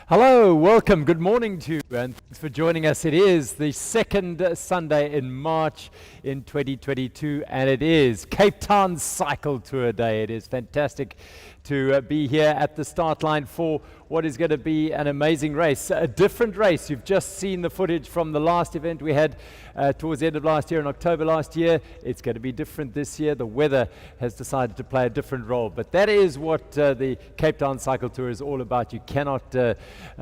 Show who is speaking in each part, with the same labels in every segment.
Speaker 1: Hello, welcome, good morning to you, and thanks for joining us. It is the second Sunday in March in 2022, and it is Cape Town Cycle Tour Day. It is fantastic to be here at the start line for what is going to be an amazing race, a different race. You've just seen the footage from the last event we had towards the end of last year, in October last year. It's going to be different this year. The weather has decided to play a different role, but that is what the Cape Town Cycle Tour is all about. You cannot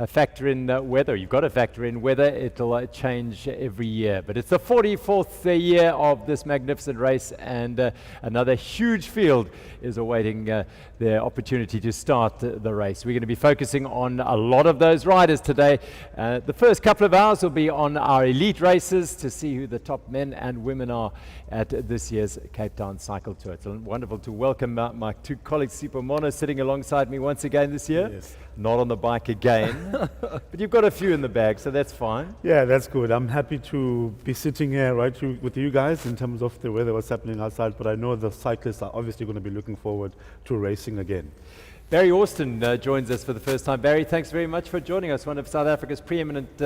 Speaker 1: factor in weather. You've got to factor in weather. It'll change every year, but it's the 44th year of this magnificent race, and another huge field is awaiting their opportunity to start the race. We're going to be focusing on a lot of those riders today. The first couple of hours will be on our elite races to see who the top men and women are at this year's Cape Town Cycle Tour. It's wonderful to welcome my two colleagues, Sipho Mono, sitting alongside me once again this year.
Speaker 2: Yes.
Speaker 1: Not on the bike again, but you've got a few in the bag, so that's fine.
Speaker 2: Yeah, that's good. I'm happy to be sitting here with you guys in terms of the weather, what's happening outside, but I know the cyclists are obviously going to be looking forward to racing again.
Speaker 1: Barry Austin joins us for the first time. Barry, thanks very much for joining us, one of South Africa's preeminent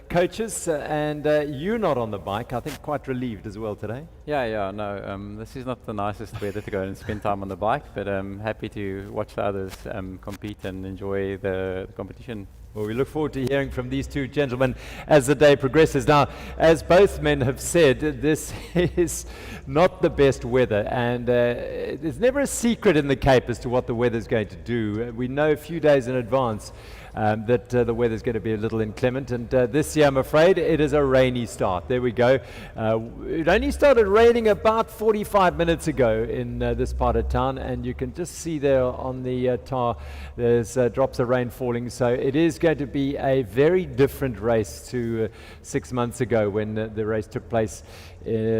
Speaker 1: coaches, and you're not on the bike. I think quite relieved as well today.
Speaker 3: No, this is not the nicest weather to go and spend time on the bike, but I'm happy to watch the others compete and enjoy the competition.
Speaker 1: Well, we look forward to hearing from these two gentlemen as the day progresses. Now, as both men have said, this is not the best weather, and there's never a secret in the Cape as to what the weather's going to do. We know a few days in advance that the weather's going to be a little inclement, and this year, I'm afraid, it is a rainy start. There we go. It only started raining about 45 minutes ago in this part of town, and you can just see there on the tar, there's drops of rain falling, so it is going to be a very different race to 6 months ago when the race took place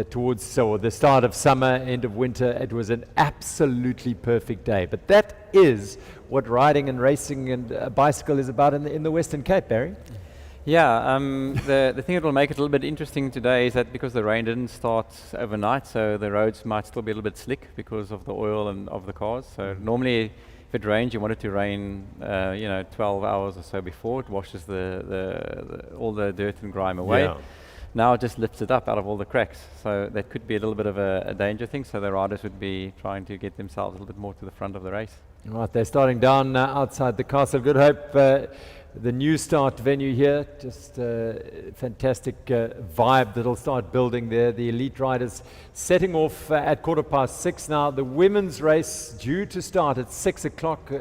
Speaker 1: towards the start of summer, end of winter. It was an absolutely perfect day, but that is what riding and racing and a bicycle is about in the Western Cape, Barry.
Speaker 3: Yeah, the thing that will make it a little bit interesting today is that because the rain didn't start overnight, so the roads might still be a little bit slick because of the oil and of the cars. So normally, if it rains, you want it to rain, 12 hours or so before. It washes all the dirt and grime away.
Speaker 1: Yeah.
Speaker 3: Now it just lifts it up out of all the cracks. So that could be a little bit of a danger thing. So the riders would be trying to get themselves a little bit more to the front of the race.
Speaker 1: Right, they're starting down outside the Castle Good Hope, the new start venue here. Just a fantastic vibe that'll start building there. The elite riders setting off at 6:15 now. The women's race due to start at 6 o'clock.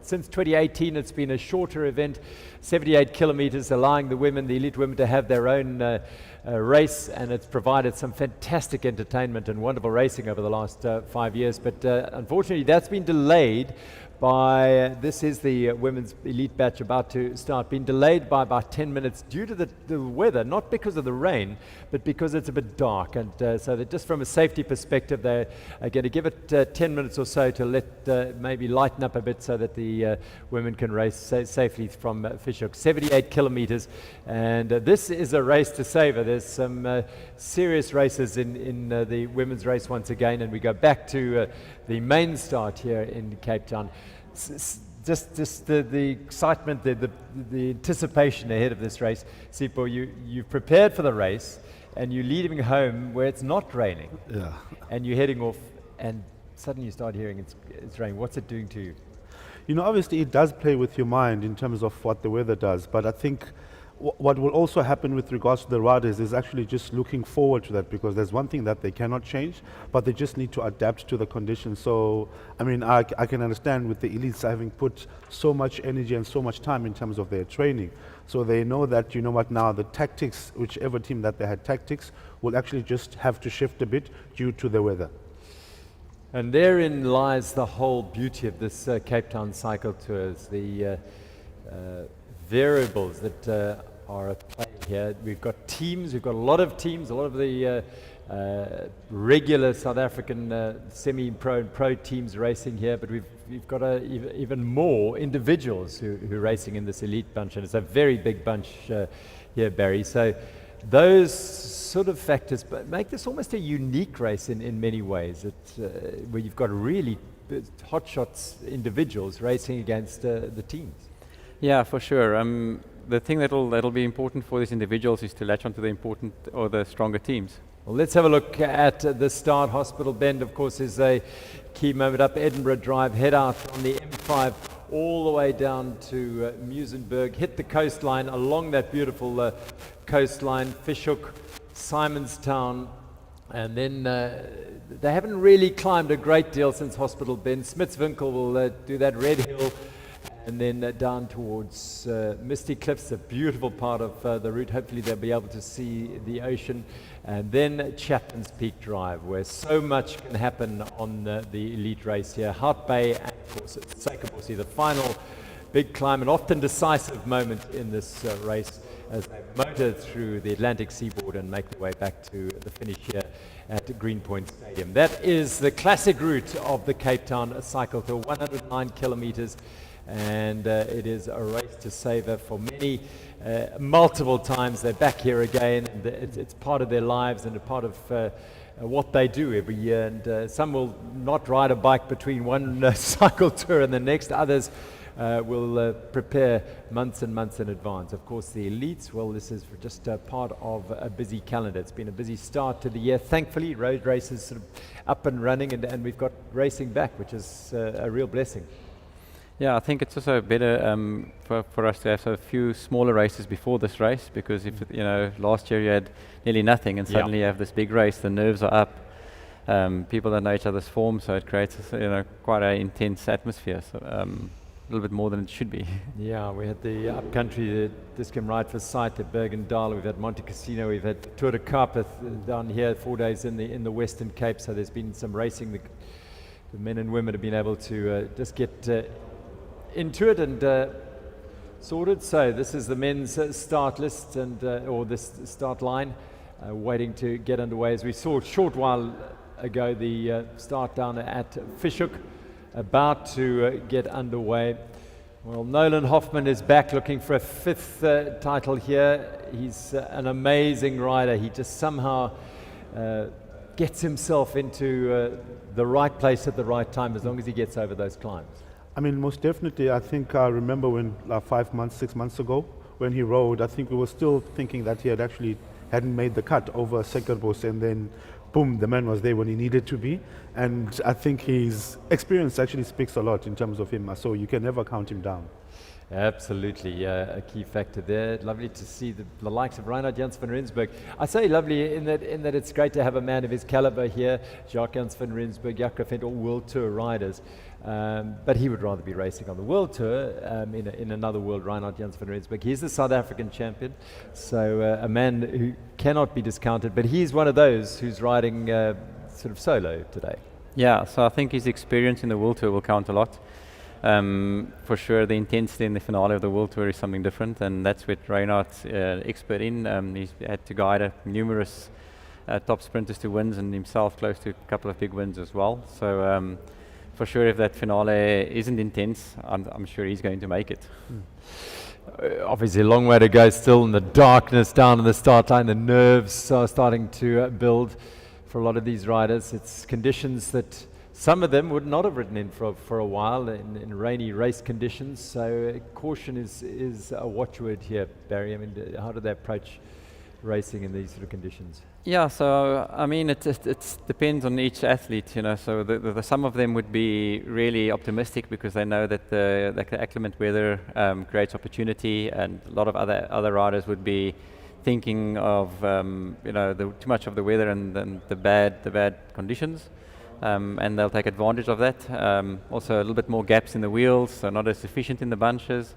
Speaker 1: Since 2018, it's been a shorter event, 78 kilometers, allowing the elite women to have their own race, and it's provided some fantastic entertainment and wonderful racing over the last 5 years. But unfortunately, that's been delayed by, this is the women's elite batch about to start, been delayed by about 10 minutes due to the weather, not because of the rain, but because it's a bit dark. And so that just from a safety perspective, they're going to give it 10 minutes or so to let maybe lighten up a bit so that the women can race safely from Fishhook. 78 kilometers, and this is a race to savor. There's some serious races in the women's race once again, and we go back to the main start here in Cape Town. Just the excitement, the anticipation ahead of this race. Sipho, you've prepared for the race, and you're leaving home where it's not raining.
Speaker 2: Yeah.
Speaker 1: And you're heading off, and suddenly you start hearing it's raining. What's it doing to you?
Speaker 2: You know, obviously it does play with your mind in terms of what the weather does, but I think what will also happen with regards to the riders is actually just looking forward to that, because there's one thing that they cannot change, but they just need to adapt to the conditions. So, I mean, I can understand with the elites having put so much energy and so much time in terms of their training. So they know that, you know what, now the tactics, whichever team that they had tactics, will actually just have to shift a bit due to the weather.
Speaker 1: And therein lies the whole beauty of this Cape Town Cycle Tours, the variables that are at play here. We've got teams, we've got a lot of teams, a lot of the regular South African semi-pro and pro teams racing here, but we've got even more individuals who are racing in this elite bunch, and it's a very big bunch here, Barry. So those sort of factors make this almost a unique race in many ways. It's where you've got really hotshots individuals racing against the teams.
Speaker 3: Yeah, for sure. The thing that'll be important for these individuals is to latch onto the important or the stronger teams.
Speaker 1: Well, let's have a look at the start. Hospital Bend, of course, is a key moment up Edinburgh Drive. Head out on the M5 all the way down to Muizenberg. Hit the coastline along that beautiful coastline, Fishhook, Simonstown, and then they haven't really climbed a great deal since Hospital Bend. Smitswinkel will do that red hill, and then down towards Misty Cliffs, a beautiful part of the route. Hopefully they'll be able to see the ocean. And then Chapman's Peak Drive, where so much can happen on the elite race here. Hout Bay and, of course, Suikerbossie, the final big climb, an often decisive moment in this race as they motor through the Atlantic seaboard and make their way back to the finish here at Greenpoint Stadium. That is the classic route of the Cape Town Cycle Tour, 109 kilometers. And it is a race to savor for many. Multiple times they're back here again, and it's part of their lives and a part of what they do every year. And some will not ride a bike between one cycle tour and the next. Others will prepare months and months in advance. Of course, the elites, well, this is just part of a busy calendar. It's been a busy start to the year. Thankfully, road races sort of up and running, and we've got racing back, which is a real blessing.
Speaker 3: Yeah, I think it's also better for us to have a few smaller races before this race, because if last year you had nearly nothing and suddenly you have this big race, the nerves are up. People don't know each other's form, so it creates quite an intense atmosphere. So a little bit more than it should be.
Speaker 1: Yeah, we had the upcountry, the Discum Ride for Sight at Bergendal. We've had Monte Cassino. We've had Tour de Carpeth down here, 4 days in the Western Cape. So there's been some racing. The men and women have been able to just get into it and sorted. So this is the men's start list and or this start line waiting to get underway. As we saw a short while ago, the start down at Fishhook about to get underway. Well, Nolan Hoffman is back looking for a fifth title here. He's an amazing rider. He just somehow gets himself into the right place at the right time, as long as he gets over those climbs.
Speaker 2: I mean, most definitely. I think I remember when 5 months, 6 months ago, when he rode, I think we were still thinking that he hadn't made the cut over Suikerbossie, and then boom, the man was there when he needed to be. And I think his experience actually speaks a lot in terms of him, so you can never count him down.
Speaker 1: Absolutely, a key factor there. Lovely to see the likes of Reinhard Jans van Rensburg. I say lovely in that it's great to have a man of his caliber here. Jacques Jans van Rensburg, Jaco Venter, all World Tour riders. But he would rather be racing on the World Tour in another world, Reinhard Jans van Rensburg. He's the South African champion, so a man who cannot be discounted, but he's one of those who's riding sort of solo today. Yeah,
Speaker 3: so I think his experience in the World Tour will count a lot. For sure, the intensity in the finale of the World Tour is something different, and that's what Reinhard's expert in. He's had to guide numerous top sprinters to wins, and himself close to a couple of big wins as well. So for sure, if that finale isn't intense, I'm sure he's going to make it.
Speaker 1: Obviously a long way to go still in the darkness down in the start line. The nerves are starting to build for a lot of these riders. It's conditions that some of them would not have ridden in for a while in rainy race conditions. So caution is a watchword here, Barry. I mean, how do they approach racing in these sort of conditions?
Speaker 3: Yeah, so I mean, it depends on each athlete, So some of them would be really optimistic because they know that the inclement weather creates opportunity, and a lot of other riders would be thinking of too much of the weather and the bad conditions, and they'll take advantage of that. Also, a little bit more gaps in the wheels, so not as efficient in the bunches.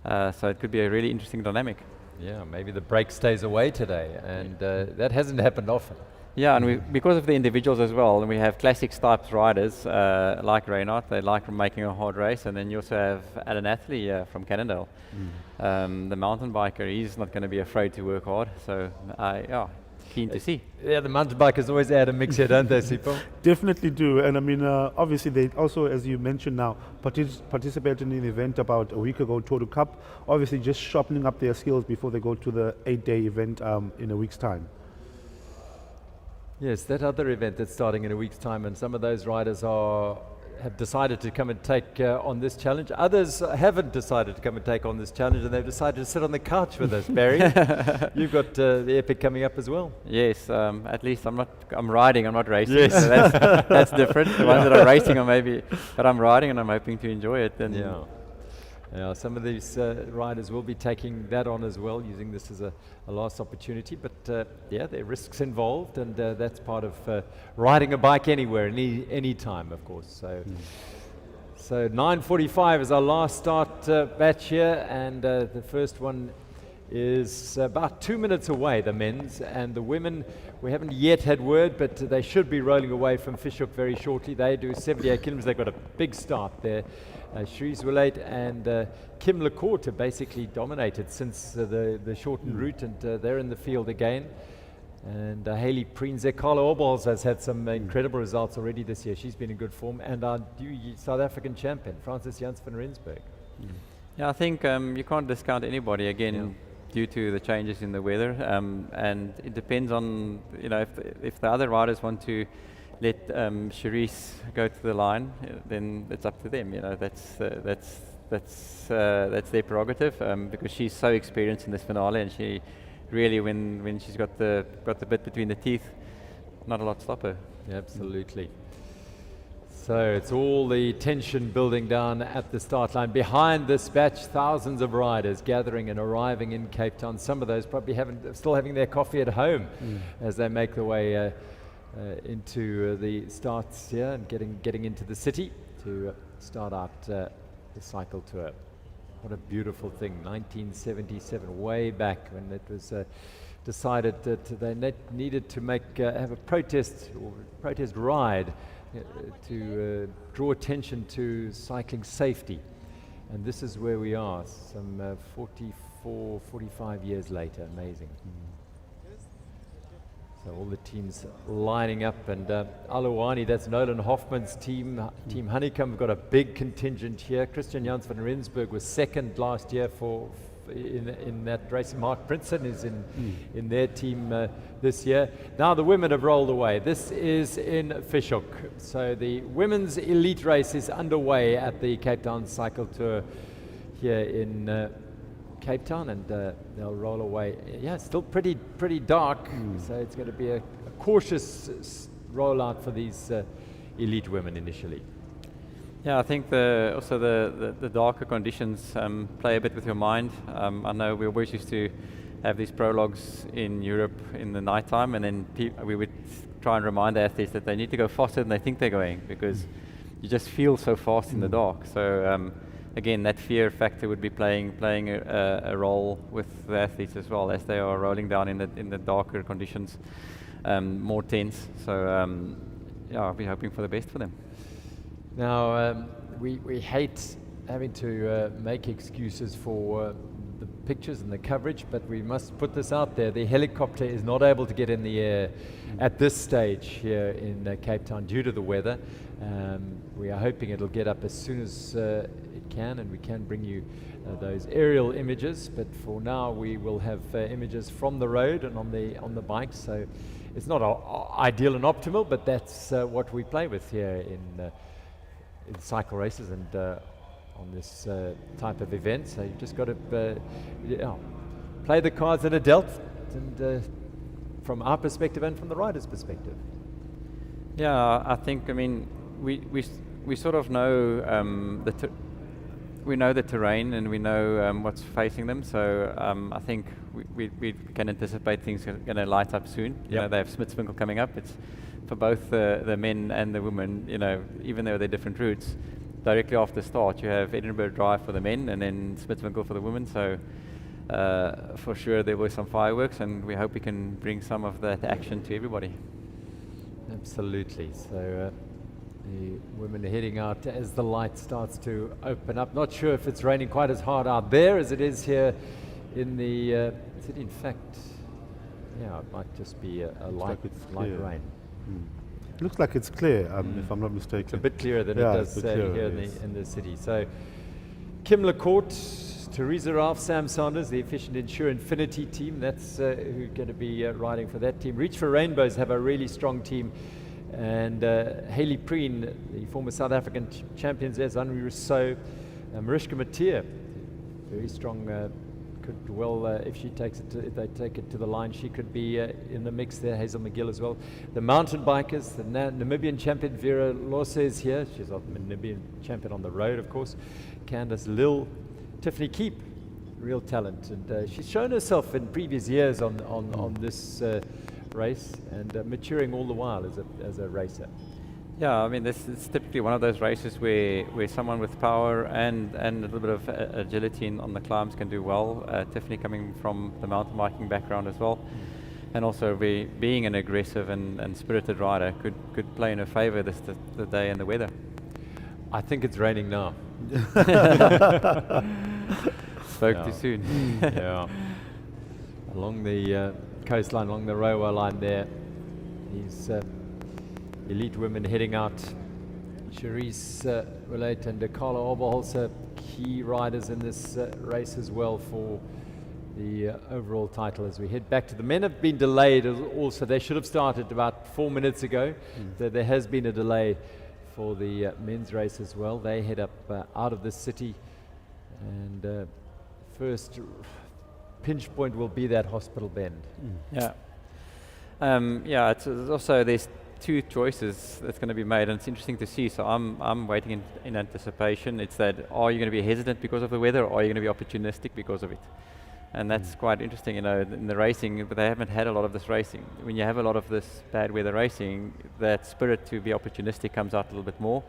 Speaker 3: So it could be a really interesting dynamic.
Speaker 1: Yeah, maybe the brake stays away today, and that hasn't happened often.
Speaker 3: Yeah, and because of the individuals as well, and we have classic types riders like Reinhard, they like making a hard race, and then you also have Alan Athley from Cannondale. The mountain biker, he's not going to be afraid to work hard, so keen to see.
Speaker 1: Yeah, the mountain bikers always add a mix here, don't they, Sipho?
Speaker 2: Definitely do, and I mean, obviously they also, as you mentioned now, participated in the event about a week ago, Tour de Cup, obviously just sharpening up their skills before they go to the 8-day event in a week's time.
Speaker 1: Yes, that other event that's starting in a week's time, and some of those riders are have decided to come and take on this challenge. Others haven't decided to come and take on this challenge, and they've decided to sit on the couch with us. Barry, you've got the epic coming up as well.
Speaker 3: Yes, at least I'm riding, I'm not racing.
Speaker 1: Yes.
Speaker 3: So that's different. The ones that are racing are maybe, but I'm riding and I'm hoping to enjoy it. And
Speaker 1: Yeah, some of these riders will be taking that on as well, using this as a last opportunity. But yeah, there are risks involved, and that's part of riding a bike anywhere, any time, of course. So 9:45 is our last start batch here, and the first one is about 2 minutes away, the men's, and the women, we haven't yet had word, but they should be rolling away from Fishhook very shortly. They do 78 kilometers. They've got a big start there. Shrees Willate and Kim Lacourt have basically dominated since the shortened route, and they're in the field again. And Hayley Preenze, Carla Orbals has had some incredible results already this year. She's been in good form. And our new South African champion, Francis Jans van Rensburg.
Speaker 3: yeah, I think you can't discount anybody again due to the changes in the weather. And it depends on, if the other riders want to let Cherise go to the line, then it's up to them. That's their prerogative, because she's so experienced in this finale, and she really, when she's got the bit between the teeth, not a lot stop her.
Speaker 1: Absolutely. So it's all the tension building down at the start line. Behind this batch, thousands of riders gathering and arriving in Cape Town. Some of those probably still having their coffee at home as they make their way into the starts here and getting into the city to start out the cycle tour. What a beautiful thing, 1977, way back when it was decided that they needed to have a protest ride to draw attention to cycling safety. And this is where we are, some 45 years later. Amazing. So all the teams lining up, and Aluwani, that's Nolan Hoffman's team. Team Honeycomb have got a big contingent here. Christian Jans van Rensburg was second last year in that race. Mark Princeton is in their team this year. Now the women have rolled away. This is in Fishhook. So the women's elite race is underway at the Cape Town Cycle Tour here in Cape Town, and they'll roll away. Yeah, still pretty dark, so it's going to be a cautious rollout for these elite women initially.
Speaker 3: Yeah, I think also the darker conditions play a bit with your mind. I know we always used to have these prologues in Europe in the nighttime, and then we would try and remind the athletes that they need to go faster than they think they're going, because you just feel so fast in the dark. So again, that fear factor would be playing a role with the athletes as well, as they are rolling down in the darker conditions, more tense. So yeah, I'll be hoping for the best for them.
Speaker 1: Now we hate having to make excuses for the pictures and the coverage, but we must put this out there. The helicopter is not able to get in the air at this stage here in Cape Town due to the weather. We are hoping it'll get up as soon as it can, and we can bring you those aerial images, but for now we will have images from the road and on the bikes. So it's not ideal and optimal, but that's what we play with here in cycle races and on this type of event. So you've just got to play the cards that are dealt, and from our perspective and from the rider's perspective.
Speaker 3: Yeah, I think, we sort of know we know the terrain, and we know what's facing them. So I think we can anticipate things are going to light up soon. You know, they have Smitswinkel coming up. It's for both the men and the women. Even though they're different routes, directly after the start you have Edinburgh Drive for the men, and then Smitswinkel for the women. So for sure there were some fireworks, and we hope we can bring some of that action to everybody.
Speaker 1: Absolutely. So the women are heading out as the light starts to open up. Not sure if it's raining quite as hard out there as it is here in the city. In fact, yeah, it might just be a light rain.
Speaker 2: It looks like it's clear, if I'm not mistaken.
Speaker 1: It's a bit clearer than it does here in the city. So Kim Lacourt, Teresa Ralph, Sam Sanders, the Efficient Insure Infinity team, that's who's going to be riding for that team. Reach for Rainbows have a really strong team, And Hayley Preen, the former South African champions there, Zanri Rousseau, Mariska Mathieu, very strong. Could well, if if they take it to the line, she could be in the mix there. Hazel McGill as well. The mountain bikers, the Namibian champion Vera Lose is here. She's a Namibian champion on the road, of course. Candice Lil, Tiffany Keep, real talent, and she's shown herself in previous years on this race, and maturing all the while as a racer.
Speaker 3: Yeah, I mean, this is typically one of those races where someone with power and a little bit of agility on the climbs can do well. Tiffany coming from the mountain biking background as well, and also being an aggressive and spirited rider could play in her favor the day and the weather.
Speaker 1: I think it's raining now.
Speaker 3: Spoke too soon.
Speaker 1: Yeah. Along the coastline, along the railway line there, these elite women heading out. Cherise Relate and Carla Oberholzer, key riders in this race as well for the overall title. As we head back to the men, have been delayed also. They should have started about 4 minutes ago. So there has been a delay for the men's race as well. They head up out of the city, and first pinch point will be that Hospital Bend.
Speaker 3: Yeah. Yeah, it's also there's two choices that's going to be made, and it's interesting to see. So I'm waiting in anticipation. It's that, are you going to be hesitant because of the weather, or are you going to be opportunistic because of it? And that's quite interesting, you know, in the racing, but they haven't had a lot of this racing. When you have a lot of this bad weather racing, that spirit to be opportunistic comes out a little bit more.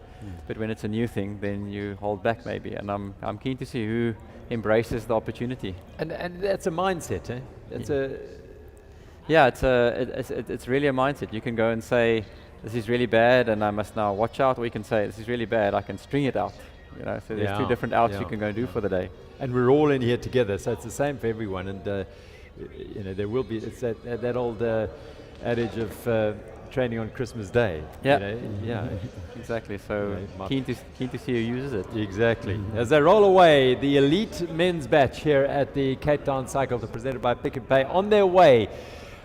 Speaker 3: But when it's a new thing, then you hold back maybe. And I'm keen to see who embraces the opportunity.
Speaker 1: And that's a mindset, eh? It's
Speaker 3: Yeah, it's really a mindset. You can go and say, this is really bad and I must now watch out, or you can say, this is really bad, I can string it out. You know, so there's two different outs you can go and do for the day.
Speaker 1: And we're all in here together, so it's the same for everyone. And you know, there will be, it's that old adage of training on Christmas Day.
Speaker 3: Yeah,
Speaker 1: you know? Yeah,
Speaker 3: exactly. So keen to see who uses it.
Speaker 1: Exactly. As they roll away, the elite men's batch here at the Cape Town Cycle, presented by Pick n Pay, on their way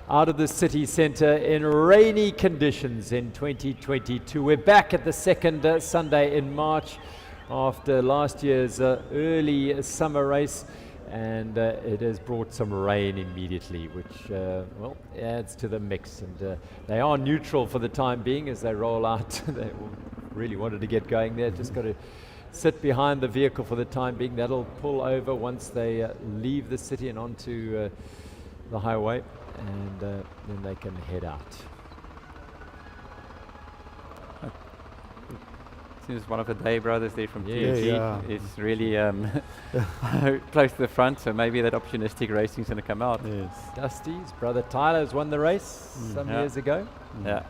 Speaker 1: out of the city centre in rainy conditions in 2022. We're back at the second Sunday in March after last year's early summer race, and it has brought some rain immediately, which well, adds to the mix. And they are neutral for the time being as they roll out. They really wanted to get going there, just got to sit behind the vehicle for the time being. That'll pull over once they leave the city and onto the highway, and then they can head out.
Speaker 3: Seems one of the Day brothers there from
Speaker 1: Yeah,
Speaker 3: TNT is really close to the front, so maybe that opportunistic racing is going to come out.
Speaker 2: Yes.
Speaker 1: Dusty's brother Tyler's won the race some years ago.
Speaker 3: Yeah.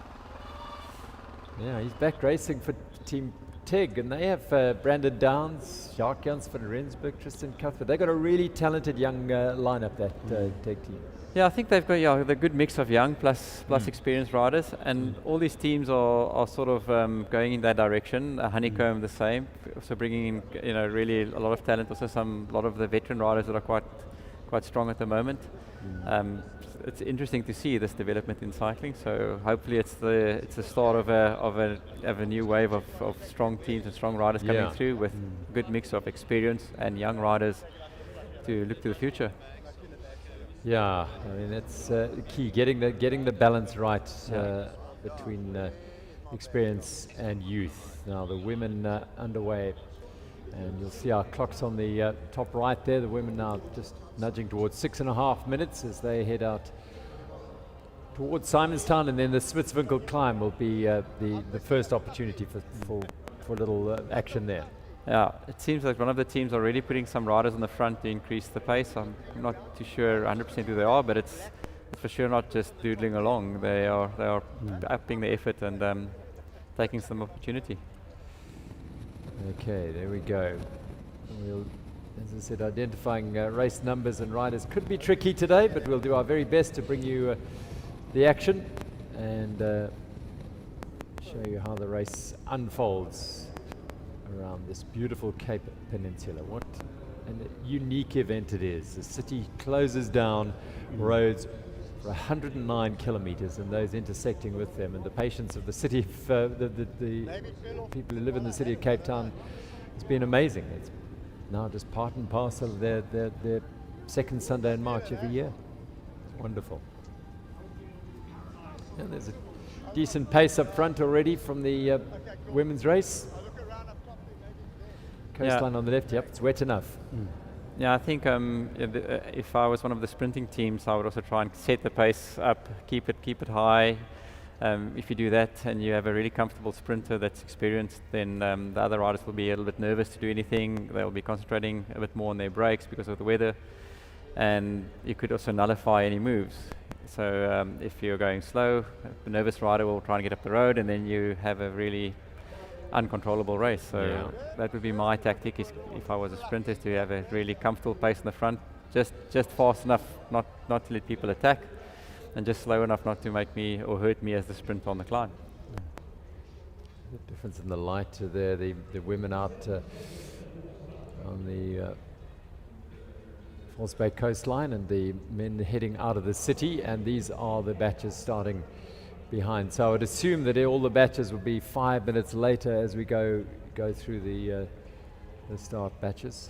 Speaker 1: Yeah, he's back racing for Team TIG, and they have Brandon Downs, Jacques Jans van Rensburg, Tristan Cuthbert. They've got a really talented young lineup, that TIG team.
Speaker 3: Yeah, I think they've got the good mix of young plus experienced riders, and all these teams are sort of going in that direction. Honeycomb the same, also bringing in really a lot of talent. Also a lot of the veteran riders that are quite strong at the moment. It's interesting to see this development in cycling. So hopefully it's the start of a new wave of strong teams and strong riders coming through with a good mix of experience and young riders to look to the future.
Speaker 1: Yeah, I mean that's key, getting the balance right between experience and youth. Now the women underway, and you'll see our clocks on the top right there. The women now just nudging towards 6.5 minutes as they head out towards Simonstown, and then the Smitswinkel climb will be the first opportunity for a little action there.
Speaker 3: Yeah, it seems like one of the teams are really putting some riders on the front to increase the pace. I'm not too sure 100% who they are, but it's for sure not just doodling along. They are upping the effort and taking some opportunity.
Speaker 1: Okay, there we go. We'll, as I said, identifying race numbers and riders could be tricky today, but we'll do our very best to bring you the action and show you how the race unfolds around this beautiful Cape Peninsula. What a unique event it is. The city closes down roads for 109 kilometers and those intersecting with them, and the patience of the city, the people who live in the city of Cape Town, it's been amazing. It's now just part and parcel of their second Sunday in March every year. It's wonderful. And there's a decent pace up front already from the women's race. Coastline on the left, yep, it's wet enough.
Speaker 3: Yeah, I think if I was one of the sprinting teams, I would also try and set the pace up, keep it high. If you do that and you have a really comfortable sprinter that's experienced, then the other riders will be a little bit nervous to do anything. They'll be concentrating a bit more on their brakes because of the weather, and you could also nullify any moves. So if you're going slow, the nervous rider will try and get up the road, and then you have a really uncontrollable race. So that would be my tactic, is if I was a sprinter, is to have a really comfortable pace in the front, just fast enough not to let people attack, and just slow enough not to make me or hurt me as the sprinter on the climb.
Speaker 1: The difference in the light there, the women out on the False Bay coastline and the men heading out of the city, and these are the batches starting behind. So I would assume that all the batches will be 5 minutes later as we go through the start batches.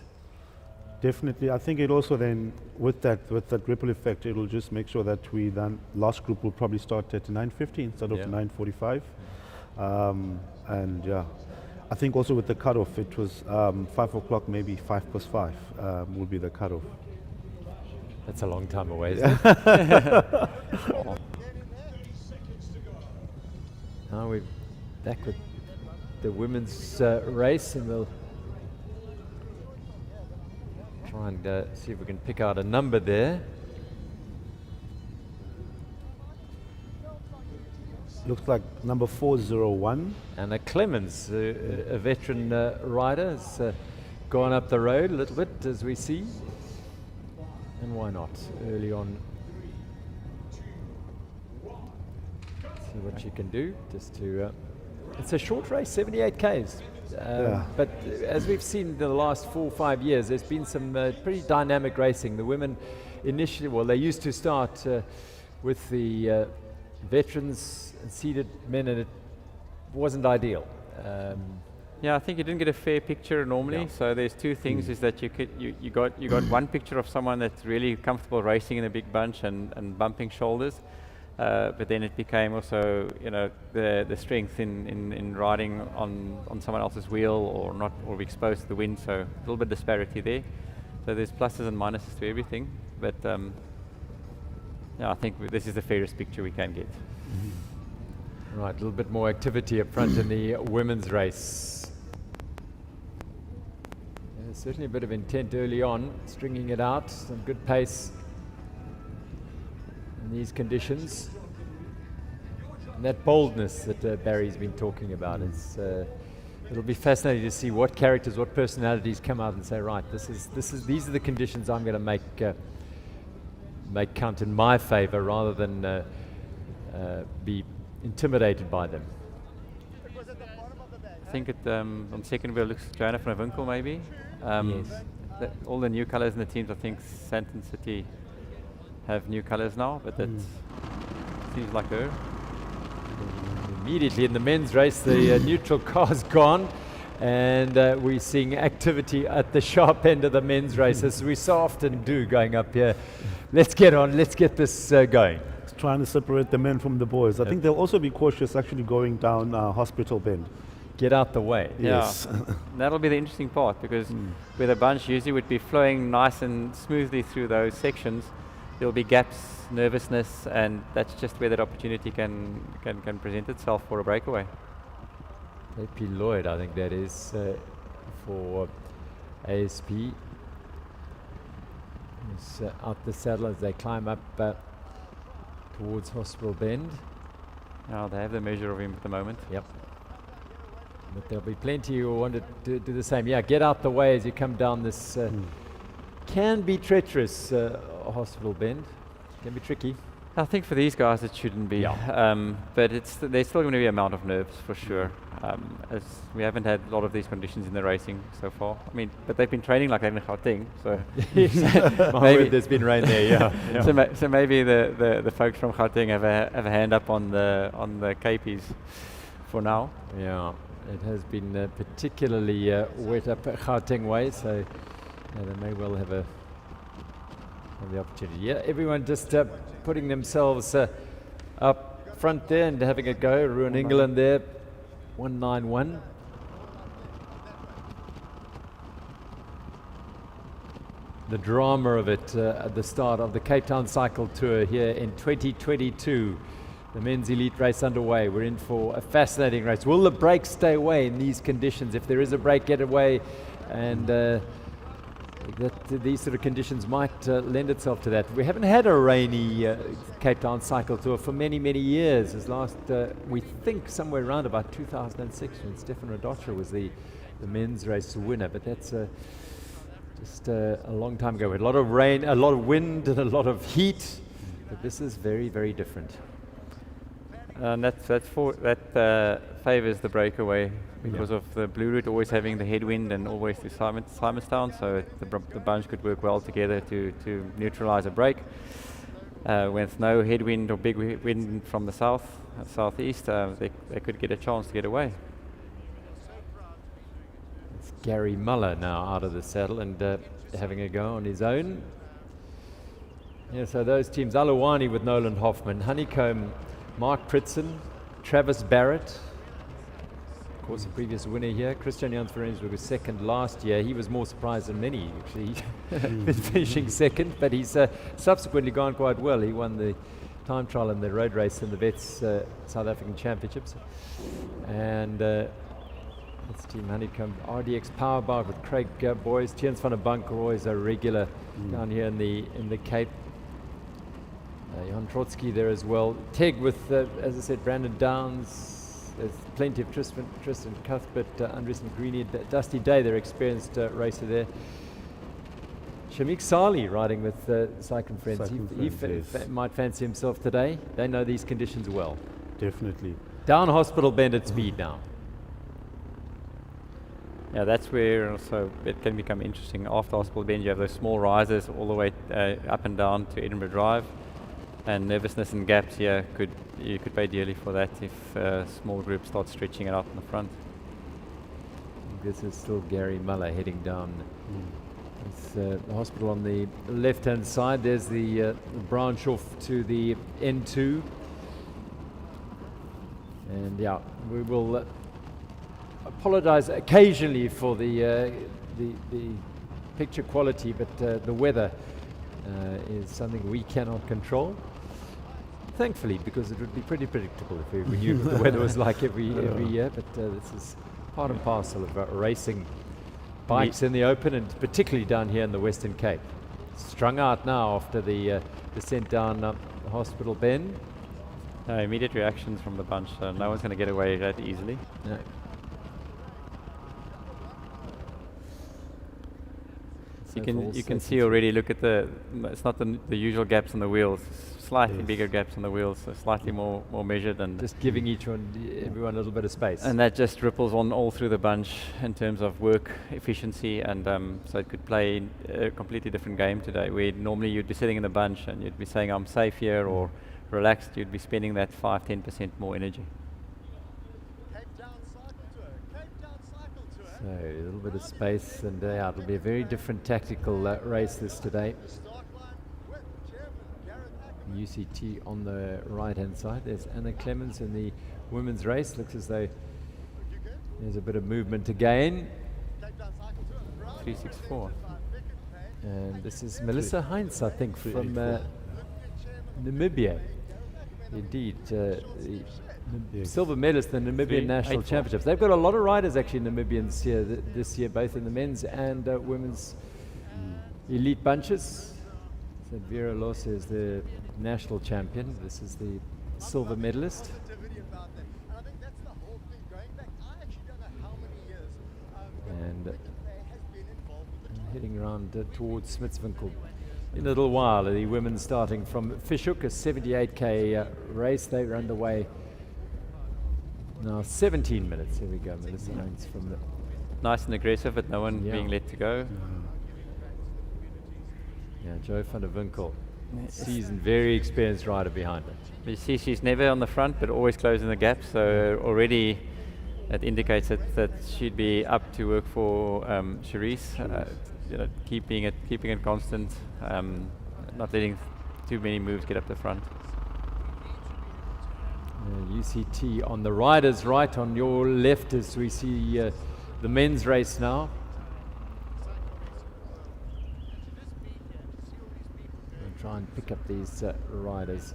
Speaker 2: Definitely. I think it also then, with that ripple effect, it'll just make sure that we then, last group will probably start at 9:50 instead of 9:45. And yeah, I think also with the cutoff, it was 5 o'clock, maybe 5+5 will be the cutoff.
Speaker 1: That's a long time away, isn't it? Now we're back with the women's race, and we'll try and see if we can pick out a number there.
Speaker 2: Looks like number 401.
Speaker 1: Anna Clemens, a veteran rider, has gone up the road a little bit, as we see. And why not, early on. See what she can do, just to... it's a short race, 78 Ks. But as we've seen in the last 4 or 5 years, there's been some pretty dynamic racing. The women initially, well, they used to start with the veterans and seeded men, and it wasn't ideal.
Speaker 3: Yeah, I think you didn't get a fair picture normally. So there's two things: is that you got one picture of someone that's really comfortable racing in a big bunch and bumping shoulders, but then it became also, you know, the strength in riding on someone else's wheel or be exposed to the wind. So a little bit disparity there. So there's pluses and minuses to everything, but yeah, I think this is the fairest picture we can get.
Speaker 1: Right, a little bit more activity up front in the women's race. Certainly a bit of intent early on, stringing it out, some good pace in these conditions. And that boldness that Barry's been talking about, it'll be fascinating to see what characters, what personalities come out and say, right, these are the conditions I'm going to make count in my favor, rather than be intimidated by them.
Speaker 3: I think on second wheel looks Joanna van der Winkel maybe.
Speaker 1: Yes.
Speaker 3: All the new colors in the teams, I think Sandton City have new colors now, but that seems like her.
Speaker 1: Immediately in the men's race, the neutral car's gone, and we're seeing activity at the sharp end of the men's race, as we so often do going up here. Let's get on, let's get this going.
Speaker 2: Trying to separate the men from the boys. I think they'll also be cautious actually going down Hospital Bend.
Speaker 1: Get out the way.
Speaker 2: Yes.
Speaker 3: Yeah. That'll be the interesting part, because where the bunch usually would be flowing nice and smoothly through those sections, there'll be gaps, nervousness, and that's just where that opportunity can present itself for a breakaway.
Speaker 1: AP Lloyd, I think that is, for ASP. He's out the saddle as they climb up towards Hospital Bend.
Speaker 3: Now they have the measure of him at the moment.
Speaker 1: Yep. But there'll be plenty who want to do the same. Yeah, get out the way as you come down this can be treacherous Hospital Bend. Can be tricky.
Speaker 3: I think for these guys it shouldn't be, but there's still going to be a amount of nerves for sure. As we haven't had a lot of these conditions in the racing so far. I mean, but they've been training like they're in Gauteng, so
Speaker 1: maybe there's been rain there. Yeah.
Speaker 3: So maybe the folks from Gauteng have a hand up on the Capies for now.
Speaker 1: Yeah, it has been particularly wet up Gauteng way, so they may well have the opportunity. Yeah, everyone just putting themselves up front there and having a go. Ruin England there, 191. The drama of it at the start of the Cape Town Cycle Tour here in 2022. The men's elite race underway. We're in for a fascinating race. Will the break stay away in these conditions? If there is a break, get away, and these sort of conditions might lend itself to that. We haven't had a rainy Cape Town Cycle Tour for many, many years. As last, we think, somewhere around about 2006 when Stefan Radocha was the men's race winner. But that's just a long time ago. We had a lot of rain, a lot of wind, and a lot of heat. But this is very, very different.
Speaker 3: And that favours the breakaway because of the Blue Route always having the headwind and always the Simonstown, so the bunch could work well together to neutralise a break. With no headwind or big wind from the southeast, they could get a chance to get away.
Speaker 1: It's Gary Muller now out of the saddle and having a go on his own. Yeah, so those teams, Aluwani with Nolan Hoffman, Honeycomb, Mark Pritson, Travis Barrett, of course the previous winner here. Christian Jans Verensburg was second last year. He was more surprised than many actually, finishing second, but he's subsequently gone quite well. He won the time trial and the road race in the Vets South African Championships. And that's Team Honeycomb, RDX Powerbout with Craig Boys, Tiens van der Bank, always a regular down here in the Cape. Johan Trotsky there as well. Teg with, as I said, Brandon Downs. There's plenty of Tristan Cuthbert, Andres McGreeny, Dusty Day, their experienced racer there. Shamik Sali riding with Cycling Friends. He might fancy himself today. They know these conditions well.
Speaker 2: Definitely.
Speaker 1: Down Hospital Bend at speed now.
Speaker 3: Yeah, that's where also it can become interesting. After Hospital Bend, you have those small rises all the way up and down to Edinburgh Drive. And nervousness and gaps here, you could pay dearly for that if small groups start stretching it out in the front.
Speaker 1: This is still Gary Muller heading down. It's the hospital on the left-hand side. There's the branch off to the N2. And yeah, we will apologize occasionally for the picture quality, but the weather is something we cannot control. Thankfully, because it would be pretty predictable if we knew what the weather was like every year. But this is part and parcel of racing bikes in the open, and particularly down here in the Western Cape. Strung out now after the descent down the Hospital Bend.
Speaker 3: Immediate reactions from the bunch. No one's going to get away that easily.
Speaker 1: No.
Speaker 3: You can see already. Look at it's not the usual gaps on the wheels. Slightly bigger gaps on the wheels, so slightly more measured, and
Speaker 1: just giving everyone a little bit of space.
Speaker 3: And that just ripples on all through the bunch in terms of work efficiency, and so it could play a completely different game today. Where normally you'd be sitting in the bunch and you'd be saying I'm safe here or relaxed, you'd be spending that 5-10% more energy.
Speaker 1: So a little bit of space, and it'll be a very different tactical race this today. UCT on the right-hand side. There's Anna Clemens in the women's race. Looks as though there's a bit of movement again.
Speaker 3: 364.
Speaker 1: And this is Melissa Heinz, I think, from Namibia. Indeed, the silver medalist in the Namibian National Championships. They've got a lot of riders, actually, Namibians here this year, both in the men's and women's elite bunches. So Vera Loss is the national champion. This is the silver medalist. And heading around towards Smitswinkel. in a little while. The women starting from Fishhook, a 78k race. They were underway now 17 minutes. Here we go, Melissa Hines from the...
Speaker 3: Nice and aggressive, but no one
Speaker 1: Yeah.
Speaker 3: being let to go.
Speaker 1: Yeah, Joe van der Winkel, seasoned, very experienced rider behind her.
Speaker 3: You see she's never on the front, but always closing the gap, so already it indicates that she'd be up to work for Charisse. Keeping it constant, not letting too many moves get up the front.
Speaker 1: UCT on the rider's right, on your left as we see the men's race now. I'll try and pick up these riders.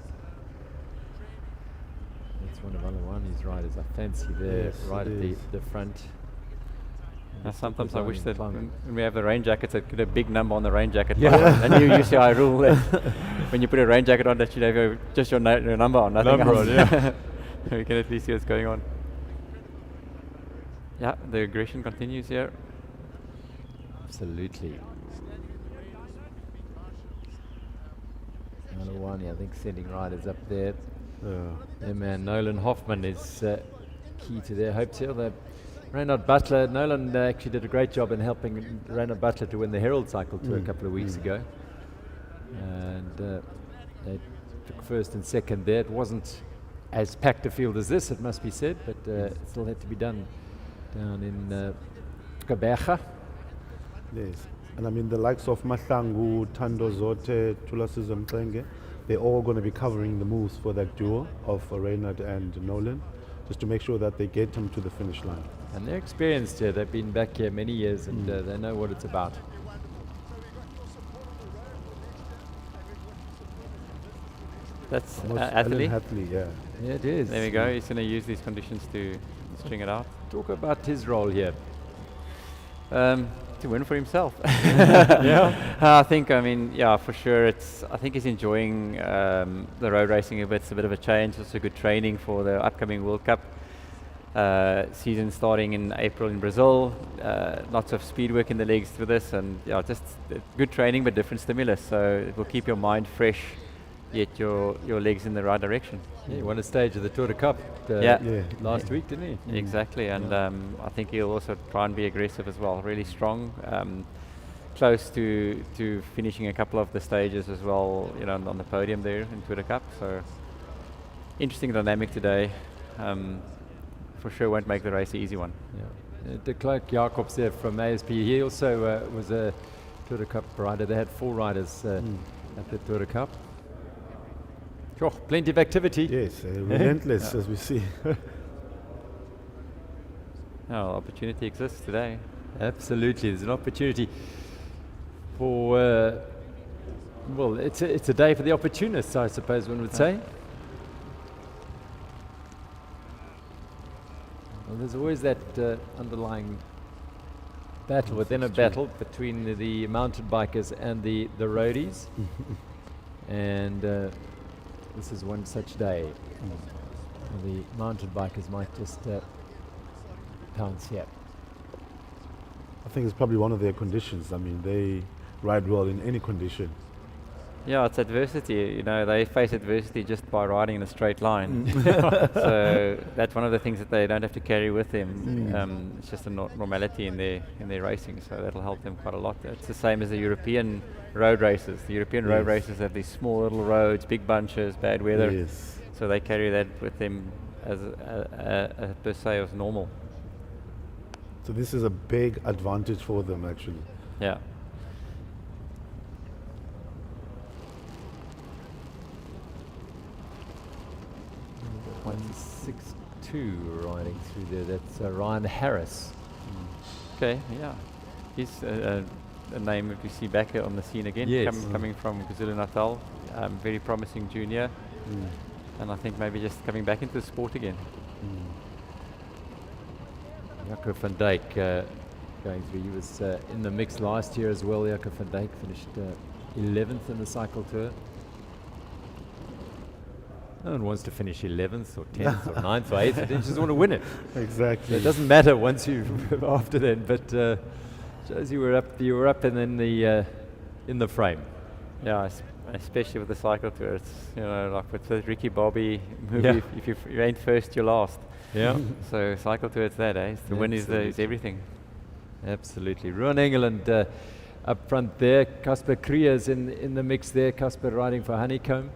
Speaker 1: That's one of Alawani's riders I fancy there,
Speaker 2: Yes,
Speaker 1: right
Speaker 2: it
Speaker 1: at
Speaker 2: is.
Speaker 1: the front.
Speaker 3: Sometimes I wish that
Speaker 1: Climbing.
Speaker 3: when we have the rain jackets, that could have a big number on the rain jacket.
Speaker 1: Yeah.
Speaker 3: A new UCI rule that when you put a rain jacket on, that should have just your number on, nothing
Speaker 1: Number
Speaker 3: else.
Speaker 1: on, yeah.
Speaker 3: We can at least see what's going on. Yeah, the aggression continues here.
Speaker 1: Absolutely. Alawani, I think, sending riders up there. Their man Nolan Hoffman is key to their hopes here. Reynard Butler, Nolan actually did a great job in helping Reynard Butler to win the Herald Cycle Tour a couple of weeks ago. And they took first and second there. It wasn't as packed a field as this, it must be said, but it still had to be done down in Kaberga.
Speaker 2: Yes. And I mean, the likes of Mahlangu, Tando Zote, Thulasizwe Mxenge, they're all going to be covering the moves for that duo of Reynard and Nolan, just to make sure that they get them to the finish line.
Speaker 1: And they're experienced here. They've been back here many years and they know what it's about.
Speaker 3: That's
Speaker 2: Almost
Speaker 3: Atherley.
Speaker 2: Alan Hatley, yeah.
Speaker 1: Yeah, it is.
Speaker 3: There we go. He's going to use these conditions to string it out.
Speaker 1: Talk about his role here.
Speaker 3: To win for himself.
Speaker 1: Yeah.
Speaker 3: I think, for sure, I think he's enjoying the road racing a bit. It's a bit of a change. It's a good training for the upcoming World Cup season starting in April in Brazil. Lots of speed work in the legs for this, and just good training but different stimulus. So it will keep your mind fresh, yet your legs in the right direction.
Speaker 1: Yeah, he won a stage of the Tour de Cup
Speaker 3: Yeah.
Speaker 1: last week, didn't he?
Speaker 3: Exactly, and I think he'll also try and be aggressive as well. Really strong, close to finishing a couple of the stages as well. On the podium there in Tour de Cup. So interesting dynamic today. For sure, won't make the race an easy one.
Speaker 1: Yeah. De Klerk Jacobs there from ASP. He also was a Tour de Cup rider. They had 4 riders at the Tour de Cup. Sure, plenty of activity.
Speaker 2: Yes, relentless as we see.
Speaker 3: Opportunity exists today.
Speaker 1: Absolutely, there's an opportunity for. Well, it's a day for the opportunists, I suppose one would say. Well, there's always that underlying battle within a battle between the mountain bikers and the roadies, and this is one such day. The mountain bikers might just pounce here.
Speaker 2: I think it's probably one of their conditions. I mean, they ride well in any condition.
Speaker 3: Yeah, it's adversity. They face adversity just by riding in a straight line. So that's one of the things that they don't have to carry with them. It's just a normality in their racing. So that'll help them quite a lot. It's the same as the European road races. The European road races have these small little roads, big bunches, bad weather.
Speaker 2: Yes.
Speaker 3: So they carry that with them as per se as normal.
Speaker 2: So this is a big advantage for them, actually.
Speaker 3: Yeah.
Speaker 1: Mm. 162 riding through there. That's Ryan Harris.
Speaker 3: Okay. Yeah. He's a name that we see back here on the scene again.
Speaker 1: Yes.
Speaker 3: Coming from KwaZulu-Natal. Very promising junior. And I think maybe just coming back into the sport again.
Speaker 1: Jaco van Dijk going through. He was in the mix last year as well. Jaco van Dijk finished 11th in the cycle tour. No one wants to finish 11th or 10th or 9th or 8th. They just want to win it.
Speaker 2: Exactly.
Speaker 1: So it doesn't matter once you after then. But shows you were up and in the frame.
Speaker 3: Yeah, especially with the cycle tour. It's, you know, like with the Ricky Bobby movie, if you ain't first, you're last.
Speaker 1: Yeah.
Speaker 3: So cycle tour, it's that, eh? It's the win is everything.
Speaker 1: Absolutely. Ruan England up front there. Casper Krie's in the mix there. Casper riding for Honeycomb.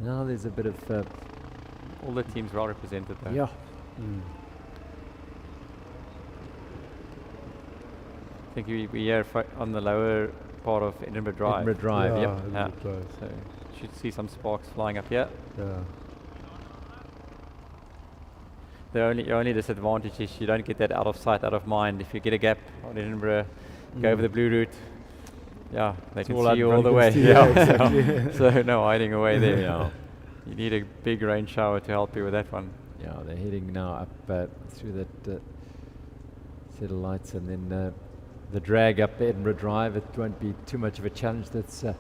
Speaker 1: Now there's a bit of...
Speaker 3: all the teams well represented though.
Speaker 1: Yeah.
Speaker 3: I think we are on the lower part of Edinburgh Drive.
Speaker 1: Edinburgh Drive,
Speaker 2: Yeah,
Speaker 1: yep.
Speaker 2: Edinburgh Drive.
Speaker 3: So should see some sparks flying up here.
Speaker 2: Yeah.
Speaker 3: The only disadvantage is you don't get that out of sight, out of mind. If you get a gap on Edinburgh, go over the blue route, yeah, they can see you all the way.
Speaker 2: Yeah, exactly.
Speaker 3: So no hiding away there.
Speaker 1: Yeah.
Speaker 3: You need a big rain shower to help you with that one.
Speaker 1: Yeah, they're heading now up through that set of lights, and then the drag up Edinburgh Drive. It won't be too much of a challenge. That's a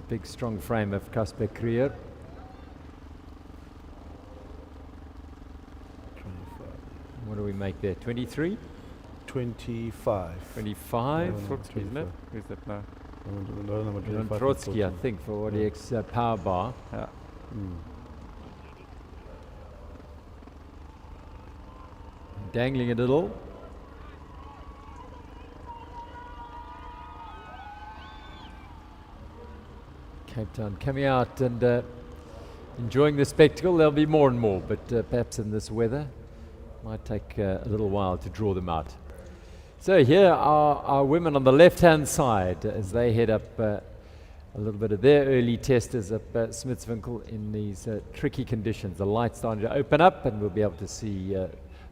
Speaker 1: big, strong frame of Casper Krier.
Speaker 2: 25.
Speaker 1: What do we make there? 23?
Speaker 2: 25.
Speaker 1: 25?
Speaker 2: No,
Speaker 3: Trotsky, isn't it? Who's that now?
Speaker 2: No, number 25.
Speaker 1: Trotsky, I think, for RDX Power Bar.
Speaker 3: Yeah.
Speaker 1: Dangling a little. Cape Town coming out and enjoying the spectacle. There'll be more and more, but perhaps in this weather might take a little while to draw them out. So here are our women on the left-hand side as they head up a little bit of their early testers up Smitswinkel in these tricky conditions. The light's starting to open up and we'll be able to see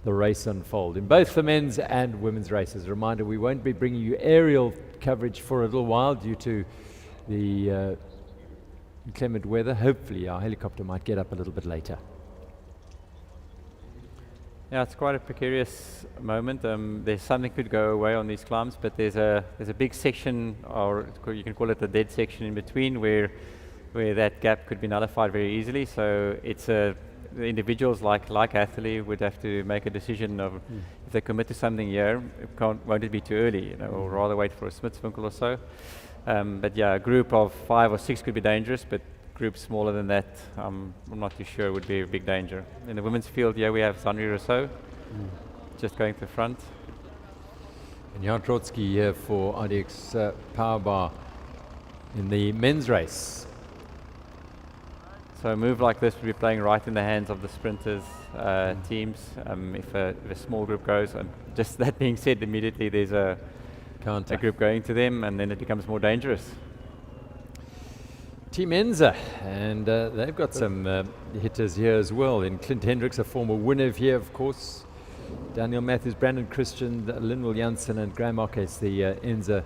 Speaker 1: the race unfold in both the men's and women's races. A reminder, we won't be bringing you aerial coverage for a little while due to the inclement weather. Hopefully our helicopter might get up a little bit later.
Speaker 3: Yeah, it's quite a precarious moment. There's something could go away on these climbs, but there's a big section, or you can call it the dead section in between, where that gap could be nullified very easily. So it's the individuals like Atherley would have to make a decision of if they commit to something here, won't it be too early, you know, or rather wait for a Smitswinkel or so. But yeah, a group of 5 or 6 could be dangerous, but groups smaller than that, I'm not too sure would be a big danger. In the women's field, yeah, we have Zanri Rousseau just going to the front.
Speaker 1: And Jan Trotsky here for RDX Power Bar in the men's race.
Speaker 3: So a move like this would be playing right in the hands of the sprinters teams if a small group goes. And just that being said, immediately there's a group going to them, and then it becomes more dangerous.
Speaker 1: Team Enzo, and they've got some hitters here as well. In Clint Hendricks, a former winner here, of course. Daniel Matthews, Brandon Christian, Linwell Janssen, and Graham Ockes, the Enzo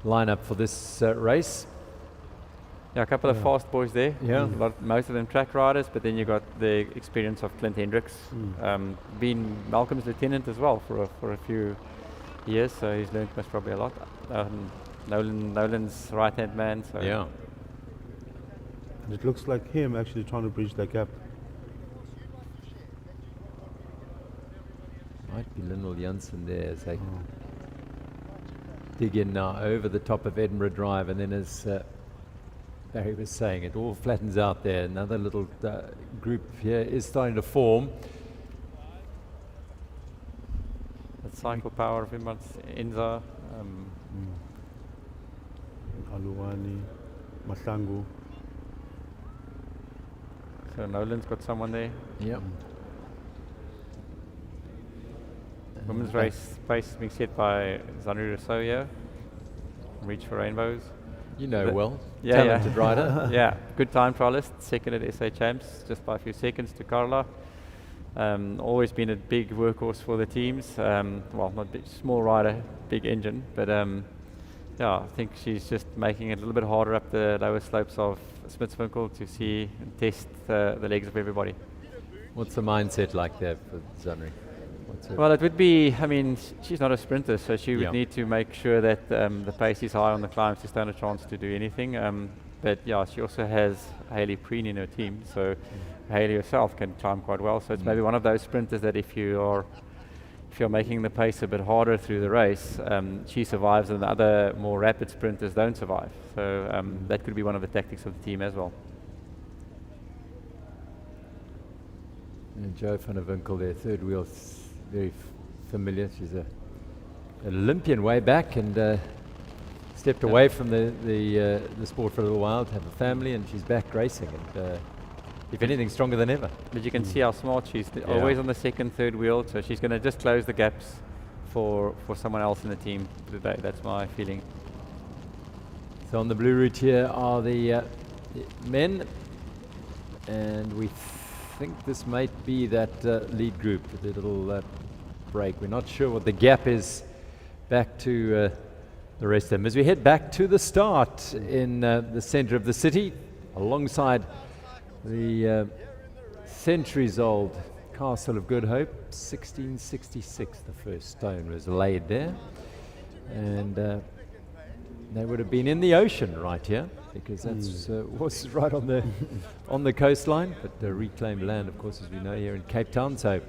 Speaker 1: lineup for this race.
Speaker 3: Yeah, a couple of fast boys there.
Speaker 1: Yeah.
Speaker 3: Most of them track riders, but then you got the experience of Clint Hendricks, being Malcolm's lieutenant as well for a few years, so he's learned most probably a lot. Nolan's right-hand man. So
Speaker 1: Yeah.
Speaker 2: And it looks like him actually trying to bridge that gap.
Speaker 1: Might be Linwell Janssen there as they dig in now over the top of Edinburgh Drive, and then as Barry was saying, it all flattens out there. Another little group here is starting to form.
Speaker 3: the cycle power of him, Enzo.
Speaker 2: Aluwani, Masangu.
Speaker 3: So Nolan's got someone there.
Speaker 1: Yep.
Speaker 3: Women's race pace is being set by Zanri Rousseau here. Reach for Rainbows.
Speaker 1: You know well.
Speaker 3: Yeah,
Speaker 1: Talented rider.
Speaker 3: Yeah, good time trialist, second at SA Champs, just by a few seconds to Carla. Always been a big workhorse for the teams. Well, not big, small rider, big engine, but yeah, I think she's just making it a little bit harder up the lower slopes of Smitswinkel to see and test the legs of everybody.
Speaker 1: What's the mindset like there for Zanri?
Speaker 3: Well, it would be, I mean, she's not a sprinter, so she would need to make sure that the pace is high on the climbs to stand a chance to do anything. But yeah, she also has Hayley Preen in her team, so Hayley herself can climb quite well. So it's maybe one of those sprinters that if you if you're making the pace a bit harder through the race, she survives and the other more rapid sprinters don't survive. So that could be one of the tactics of the team as well.
Speaker 1: And Jo van der Winkel, their third wheel, very familiar. She's an Olympian way back and stepped away from the sport for a little while to have a family, and she's back racing. And if anything, stronger than ever.
Speaker 3: But you can see how smart she is. Always on the second, third wheel. So she's going to just close the gaps for someone else in the team today. That's my feeling.
Speaker 1: So on the blue route here are the men, and we think this might be that lead group, the little break. We're not sure what the gap is back to the rest of them. As we head back to the start in the center of the city, alongside the centuries-old Castle of Good Hope, 1666, the first stone was laid there. And they would have been in the ocean right here, because that's was right on the coastline, but reclaimed land, of course, as we know, here in Cape Town. So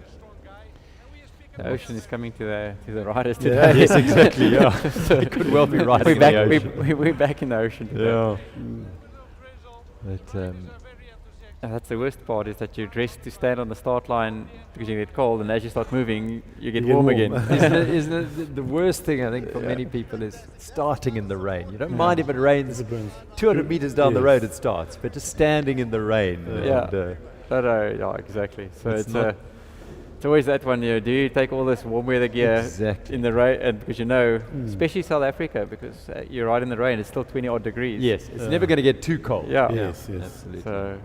Speaker 3: the ocean is coming to the riders today.
Speaker 1: Yes, exactly. Yeah, so it could well be right in the ocean.
Speaker 3: We're back in the ocean today.
Speaker 1: Yeah. But
Speaker 3: that's the worst part, is that you're dressed to stand on the start line because you get cold, and as you start moving, you get warm again.
Speaker 1: isn't it the worst thing, I think, for many people is starting in the rain. You don't mind if it rains 200 meters down the road, it starts, but just standing in the rain.
Speaker 3: Yeah, exactly. So it's always that one. Do you take all this warm weather gear in the rain? And because especially South Africa, because you're right in the rain, it's still 20 odd degrees.
Speaker 1: Yes, it's never going to get too cold.
Speaker 3: Yeah,
Speaker 2: yes,
Speaker 1: absolutely.
Speaker 3: So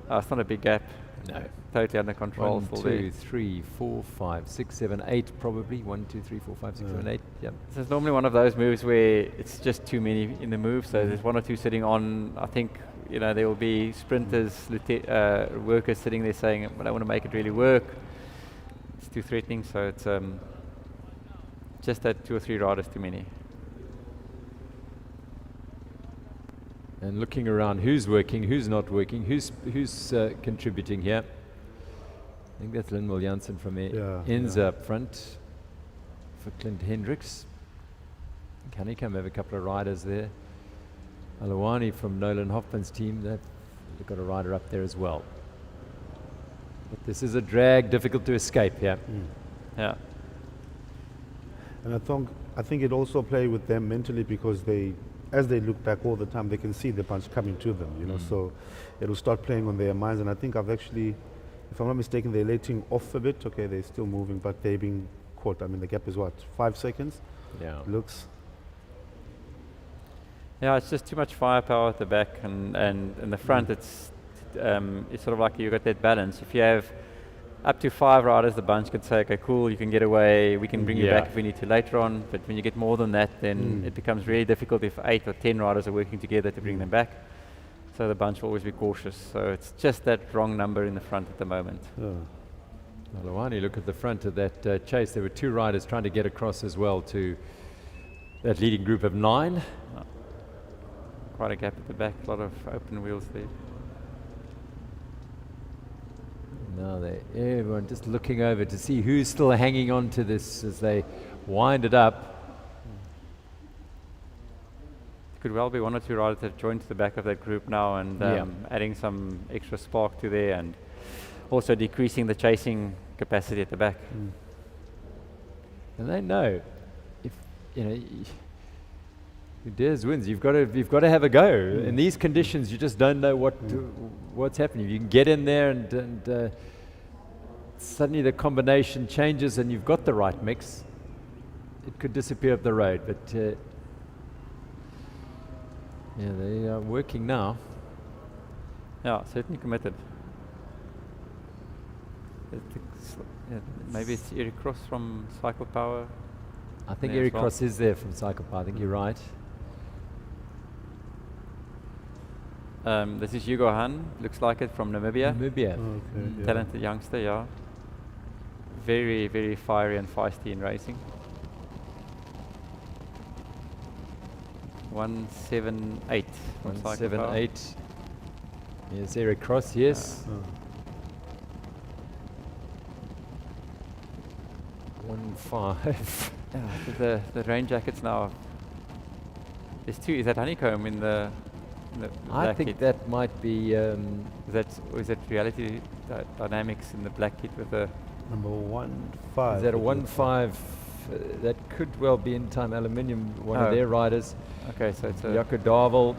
Speaker 3: it's not a big gap.
Speaker 1: No,
Speaker 3: totally under control.
Speaker 1: 1, 2, 3, 4, 5, 6, 7, 8, probably 1, 2, 3, 4, 5, 6, 7, 8. Yeah.
Speaker 3: So it's normally one of those moves where it's just too many in the move. So there's one or two sitting on. I think there will be sprinters, workers sitting there saying, "But I want to make it really work." It's too threatening. So it's just that 2 or 3 riders too many.
Speaker 1: And looking around, who's working, who's not working, who's contributing here. I think that's Lynn Janssen from Enzo up front for Clint Hendricks. Honeycomb have a couple of riders there. Alawani from Nolan Hoffman's team, they've got a rider up there as well. But this is a drag, difficult to escape here.
Speaker 3: Yeah.
Speaker 2: And I think it also play with them mentally, because as they look back all the time, they can see the punch coming to them, so it'll start playing on their minds. And I think I've actually, if I'm not mistaken, they're letting off a bit. Okay, they're still moving, but they're being caught. I mean, the gap is what, 5 seconds?
Speaker 1: Yeah.
Speaker 2: Looks.
Speaker 3: Yeah, it's just too much firepower at the back, and in the front, it's sort of like you got that balance. If you have up to 5 riders, the bunch could say, okay, cool, you can get away, we can bring you back if we need to later on. But when you get more than that, then it becomes really difficult if 8 or 10 riders are working together to bring them back. So the bunch will always be cautious. So it's just that wrong number in the front at the moment.
Speaker 1: Alawani, look at the front of that chase. There were 2 riders trying to get across as well to that leading group of 9.
Speaker 3: Quite a gap at the back, a lot of open wheels there.
Speaker 1: Now everyone just looking over to see who's still hanging on to this as they wind it up.
Speaker 3: It could well be 1 or 2 riders that have joined to the back of that group now, and adding some extra spark to there, and also decreasing the chasing capacity at the back.
Speaker 1: And they know, if who dares wins. You've got to have a go. In these conditions, you just don't know what's happening. You can get in there and suddenly the combination changes, and you've got the right mix. It could disappear up the road, but they are working now.
Speaker 3: Yeah, certainly committed. Maybe it's Eric Cross from Cycle Power.
Speaker 1: I think Eric Cross is there from Cycle Power. I think you're right.
Speaker 3: This is Hugo Han, looks like it, from Namibia. Talented youngster, yeah. Very, very fiery and feisty in racing. 178 from Cycle Power.
Speaker 1: 178. Yes, Eric Cross, yes. 1-5.
Speaker 3: Yeah, the rain jackets now. There's two. Is that honeycomb in the
Speaker 1: I
Speaker 3: black
Speaker 1: think
Speaker 3: kit?
Speaker 1: that might be.
Speaker 3: Is that reality dynamics in the black kit with the?
Speaker 2: Number 1-5.
Speaker 1: Is that a
Speaker 2: it looks
Speaker 1: 1-5? That could well be in time aluminium, one of
Speaker 3: Oh.
Speaker 1: their riders.
Speaker 3: Okay, so it's a.
Speaker 1: Jaco Davel.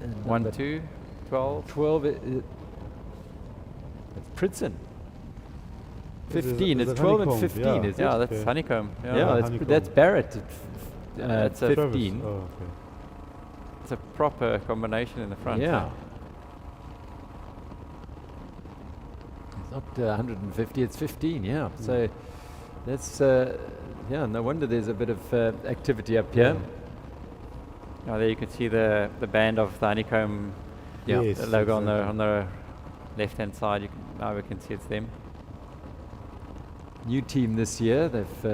Speaker 1: And
Speaker 3: 1,
Speaker 1: number
Speaker 3: 2, 12.
Speaker 1: 12. It's Pritson.
Speaker 2: Is it-
Speaker 1: 15.
Speaker 2: is
Speaker 1: It's
Speaker 2: it
Speaker 1: 12 and
Speaker 2: honeycomb?
Speaker 1: 15,
Speaker 2: Yeah.
Speaker 1: is
Speaker 3: Yeah,
Speaker 1: it?
Speaker 3: that's
Speaker 2: Okay.
Speaker 3: honeycomb.
Speaker 1: Yeah,
Speaker 2: Yeah,
Speaker 1: that's,
Speaker 2: honeycomb.
Speaker 1: that's Barrett at
Speaker 3: That's a
Speaker 1: 15.
Speaker 2: Oh, okay.
Speaker 3: It's a proper combination in the front.
Speaker 1: Yeah. It's not 150, it's 15, yeah. So that's, yeah, no wonder there's a bit of activity up here.
Speaker 3: Now there you can see the band of the honeycomb
Speaker 1: Yeah.
Speaker 2: Yes,
Speaker 3: the logo
Speaker 2: exactly.
Speaker 3: on the left hand side. Now we can see it's them.
Speaker 1: New team this year. They've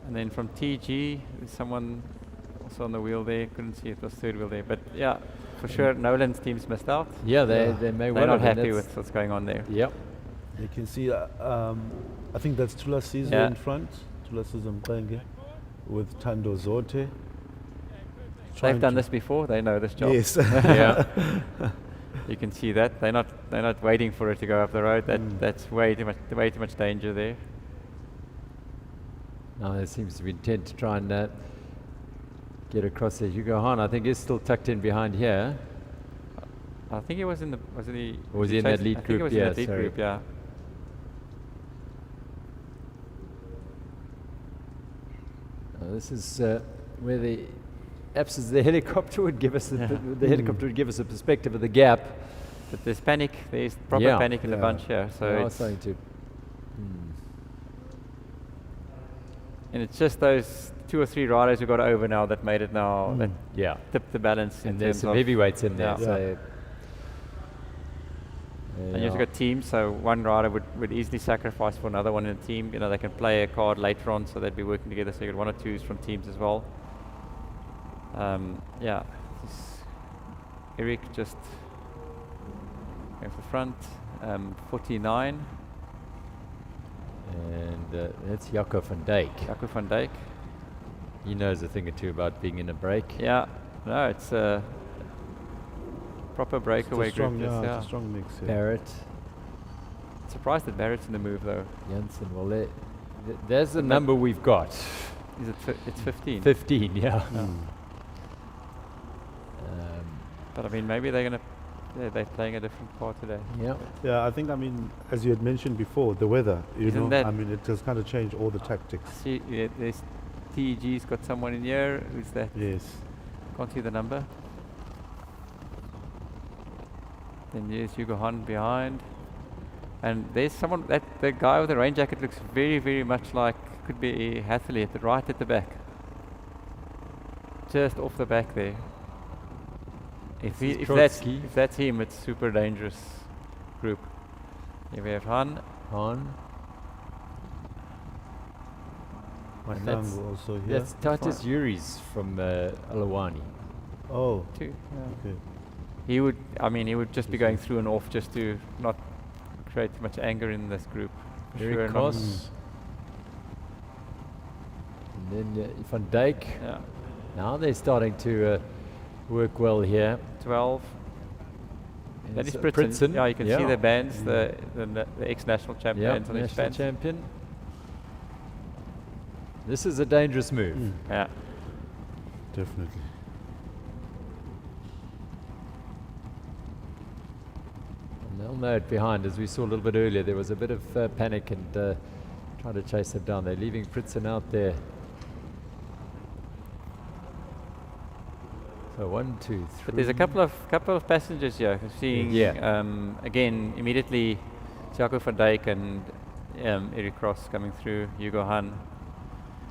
Speaker 3: And then from TG, there's someone also on the wheel there. Couldn't see it was third wheel there, but yeah, for sure Nolan's team's missed out.
Speaker 1: yeah, they
Speaker 2: Yeah.
Speaker 1: they may
Speaker 3: They're
Speaker 1: well
Speaker 3: not
Speaker 1: have, and
Speaker 3: happy
Speaker 1: that's-
Speaker 3: with what's going on there.
Speaker 1: Yep.
Speaker 2: You can see, I think that's Tula Sizwe
Speaker 3: Yeah.
Speaker 2: in front. Tula Sizwe Mqenge with Tando Zote.
Speaker 3: They've done this before. They know this job.
Speaker 2: Yes.
Speaker 1: Yeah.
Speaker 3: You can see that they're not waiting for it to go up the road. That's way too much danger there.
Speaker 1: Now there seems to be intent to try and get across there. Hugo Hahn, I think, is still tucked in behind here.
Speaker 3: I think he was in the
Speaker 1: Or was he in that
Speaker 3: chasing-
Speaker 1: lead
Speaker 3: I think
Speaker 1: group?
Speaker 3: he was
Speaker 1: Yeah,
Speaker 3: in that lead
Speaker 1: sorry.
Speaker 3: group. Yeah.
Speaker 1: This is where the helicopter would give us the helicopter would give us a perspective of the gap.
Speaker 3: But there's panic. There's proper
Speaker 1: Yeah.
Speaker 3: panic in the
Speaker 2: Yeah.
Speaker 3: bunch here. So
Speaker 1: They are
Speaker 3: it's,
Speaker 1: starting to.
Speaker 3: and it's just those 2 or 3 riders who got over now that made it now that
Speaker 1: Yeah.
Speaker 3: tipped the balance.
Speaker 1: And
Speaker 3: in
Speaker 1: there's
Speaker 3: terms
Speaker 1: some
Speaker 3: of
Speaker 1: heavyweights in there.
Speaker 3: Yeah.
Speaker 1: So,
Speaker 3: And you've got teams, so one rider would easily sacrifice for another one in a team. You know, they can play a card later on, so they'd be working together. So you got 1 or 2s from teams as well. Yeah, Eric just going for the front. 49,
Speaker 1: and that's Jaco van Dijk.
Speaker 3: Jaco van Dijk.
Speaker 1: He knows a thing or two about being in a break.
Speaker 3: Yeah, no, it's a proper breakaway
Speaker 2: It's a strong,
Speaker 3: group. This,
Speaker 2: yeah, it's a strong mix. Yeah.
Speaker 1: Barrett,
Speaker 3: Surprised that Barrett's in the move though.
Speaker 1: Janssen. Well, there's the number we've got.
Speaker 3: Is it? It's 15.
Speaker 1: 15, yeah.
Speaker 3: But I mean, maybe they're playing a different part today.
Speaker 1: Yeah.
Speaker 2: Yeah, I think, I mean, as you had mentioned before, the weather, you
Speaker 3: Isn't
Speaker 2: know,
Speaker 3: that-
Speaker 2: I mean, it has kind of changed all the tactics.
Speaker 3: See, there's TEG's got someone in here. Who's that?
Speaker 2: Yes.
Speaker 3: Can't see the number. Then there's Hugo Hahn behind. And there's someone, the guy with the rain jacket looks very, very much like, could be Hathley at the right at the back. Just off the back there. If
Speaker 1: is
Speaker 3: that's
Speaker 1: Trotsky.
Speaker 3: him, it's super dangerous group. Here we have Hahn.
Speaker 1: On. And that's-
Speaker 2: Masango also here.
Speaker 1: That's Titus Yuri's from Alawani.
Speaker 2: Oh,
Speaker 3: Too.
Speaker 2: okay.
Speaker 3: He would just be going through and off just to not create too much anger in this group. For
Speaker 1: Very
Speaker 3: sure, not-
Speaker 1: cross. And then Van Dijk.
Speaker 3: Yeah.
Speaker 1: Now they're starting to work well here.
Speaker 3: 12.
Speaker 1: And
Speaker 3: That is
Speaker 1: it's,
Speaker 3: Pritson. Yeah, you can see the bands,
Speaker 1: Mm.
Speaker 3: the ex-national
Speaker 1: Yeah,
Speaker 3: champions on each
Speaker 1: national
Speaker 3: band.
Speaker 1: champion. This is a dangerous move.
Speaker 3: Yeah.
Speaker 2: Definitely.
Speaker 1: And they'll know it behind. As we saw a little bit earlier, there was a bit of panic and trying to chase them down. They're leaving Pritson out there. So 1, 2, 3.
Speaker 3: But there's a couple of passengers here. Seeing
Speaker 1: Yeah.
Speaker 3: again immediately Jaco van Dijk and Eric Cross coming through. Hugo Hahn.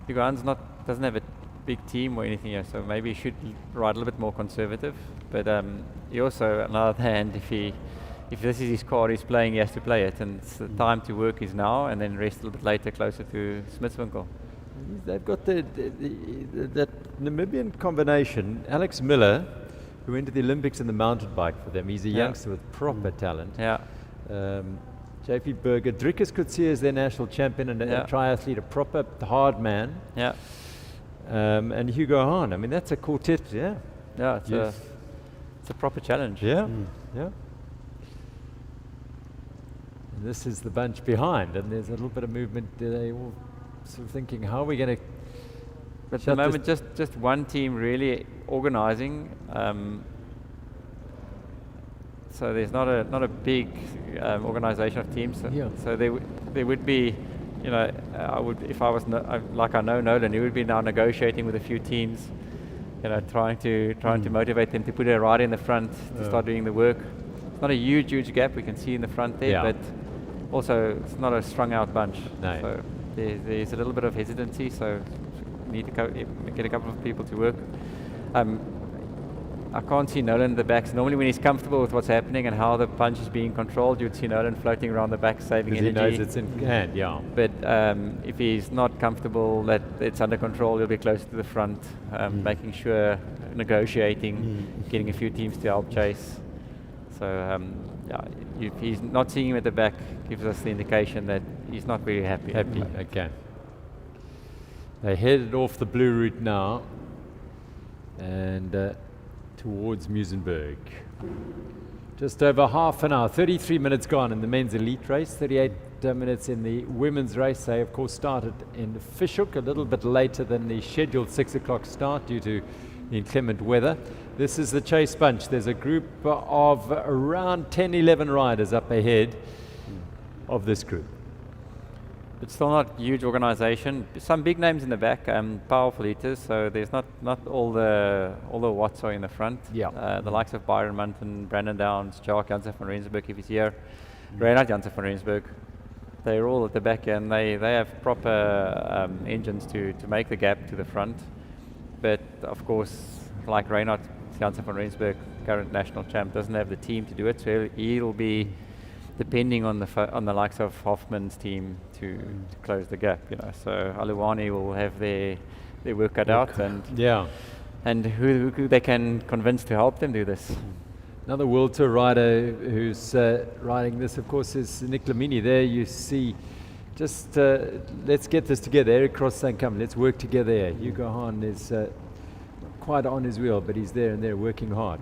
Speaker 3: Hugo Hahn's doesn't have a big team or anything here, so maybe he should ride a little bit more conservative. But he also, on the other hand, if this is his card he's playing, he has to play it, and it's the time to work is now, and then rest a little bit later, closer to Smithswinkel.
Speaker 1: They've got that Namibian combination. Alex Miller, who went to the Olympics in the mountain bike for them. He's a youngster with proper talent.
Speaker 3: Yeah.
Speaker 1: JP Berger, Drickus Coetzee is their national champion and a triathlete, a proper hard man.
Speaker 3: Yeah.
Speaker 1: And Hugo Hahn. I mean, that's a quartet. Yeah.
Speaker 3: Yeah. It's a proper challenge.
Speaker 1: Yeah. Yeah. And this is the bunch behind, and there's a little bit of movement. They all sort of thinking, how are we going to?
Speaker 3: At the moment, just one team really organizing. So there's not a big organization of teams. So there would be, I would, if I was like I know Nolan, he would be now negotiating with a few teams, trying to motivate them to put a rider in the front to start doing the work. It's not a huge gap we can see in the front there, but also it's not a strung out bunch.
Speaker 1: No.
Speaker 3: So there's a little bit of hesitancy. So we need to get a couple of people to work. I can't see Nolan in the backs. Normally when he's comfortable with what's happening and how the punch is being controlled, you'd see Nolan floating around the back, saving energy.
Speaker 1: He knows it's in hand,
Speaker 3: But if he's not comfortable that it's under control, he'll be closer to the front, making sure, negotiating, getting a few teams to help chase. So if he's not seeing him at the back, gives us the indication that he's not very happy.
Speaker 1: Okay. They headed off the blue route now, and towards Muizenberg. Just over half an hour, 33 minutes gone in the men's elite race, 38 minutes in the women's race. They, of course, started in Fischhoek a little bit later than the scheduled 6 o'clock start due to the inclement weather. This is the chase bunch. There's a group of around 10, 11 riders up ahead of this group.
Speaker 3: It's still not huge organization. Some big names in the back, powerful eaters. So there's not all the watts are in the front. The likes of Byron Munton, Brandon Downs, Jacques Janssen van Rensburg if he's here, Reinhard Janssen van Rensburg. They're all at the back and they have proper engines to make the gap to the front. But of course, like Reinhard Janssen van Rensburg, current national champ, doesn't have the team to do it. So he'll be depending on the likes of Hoffman's team to close the gap, So Aluwani will have their work cut out, and who they can convince to help them do this.
Speaker 1: Another World Tour rider who's riding this, of course, is Nick Lamini. There you see, just let's get this together. Eric Cross saying, come, let's work together here. Hugo Hahn is quite on his wheel, but he's there and they're working hard.